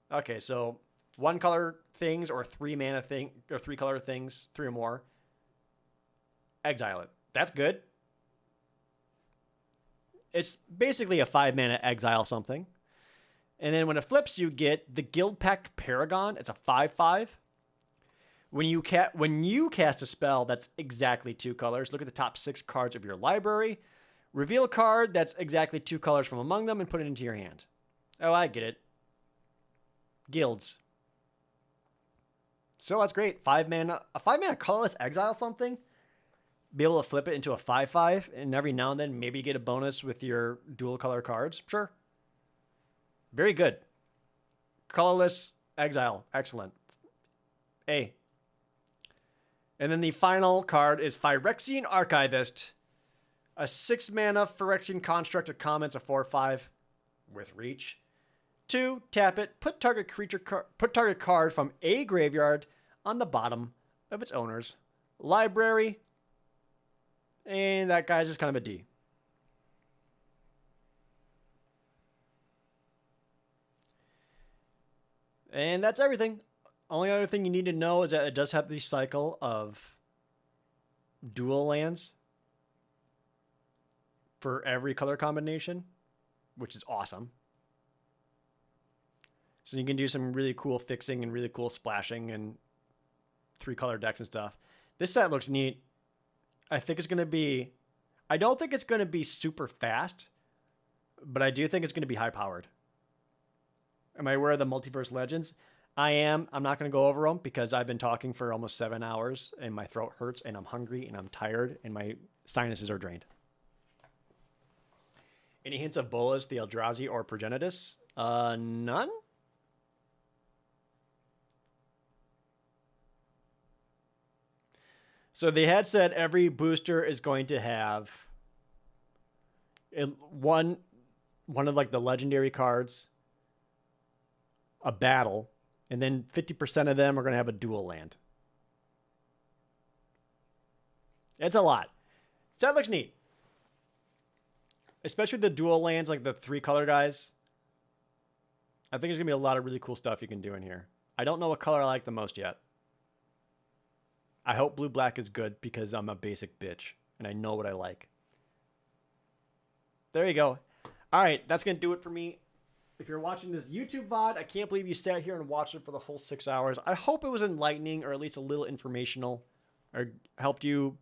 Okay, so 1 color things or 3 mana thing or 3 color things, 3 or more. Exile it. That's good. It's basically a 5 mana exile something. And then when it flips, you get the Guild Pact Paragon. It's a 5/5. When you cast a spell that's exactly 2 colors, look at the top 6 cards of your library. Reveal a card that's exactly 2 colors from among them and put it into your hand. Oh, I get it. Guilds. So that's great. 5 mana. A 5 mana colorless exile something. Be able to flip it into a 5/5, and every now and then maybe get a bonus with your dual color cards. Sure. Very good. Colorless exile. Excellent. A. And then the final card is Phyrexian Archivist. A 6 mana Phyrexian Construct of Comments, a 4/5 with reach. 2, tap it, put target card from a graveyard on the bottom of its owner's library. And that guy's just kind of a D. And that's everything. Only other thing you need to know is that it does have the cycle of dual lands for every color combination, which is awesome. So you can do some really cool fixing and really cool splashing and 3-color decks and stuff. This set looks neat. I think it's going to be... I don't think it's going to be super fast, but I do think it's going to be high-powered. Am I aware of the Multiverse Legends? I am. I'm not going to go over them because I've been talking for almost 7 hours and my throat hurts and I'm hungry and I'm tired and my sinuses are drained. Any hints of Bolas, the Eldrazi, or Progenitus? None? So they had said every booster is going to have one of like the legendary cards, a battle, and then 50% of them are going to have a dual land. It's a lot. So that looks neat. Especially the dual lands, like the 3-color guys. I think there's going to be a lot of really cool stuff you can do in here. I don't know what color I like the most yet. I hope blue-black is good because I'm a basic bitch and I know what I like. There you go. All right, that's going to do it for me. If you're watching this YouTube VOD, I can't believe you sat here and watched it for the whole 6 hours. I hope it was enlightening or at least a little informational or helped you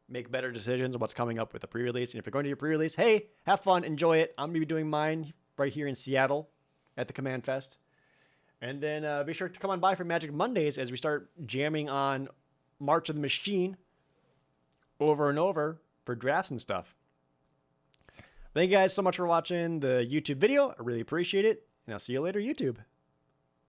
make better decisions on what's coming up with the pre-release. And if you're going to your pre-release, hey, have fun, enjoy it. I'm going to be doing mine right here in Seattle at the Command Fest. And then be sure to come on by for Magic Mondays as we start jamming on March of the Machine over and over for drafts and stuff. Thank you guys so much for watching the YouTube video. I really appreciate it. And I'll see you later, YouTube.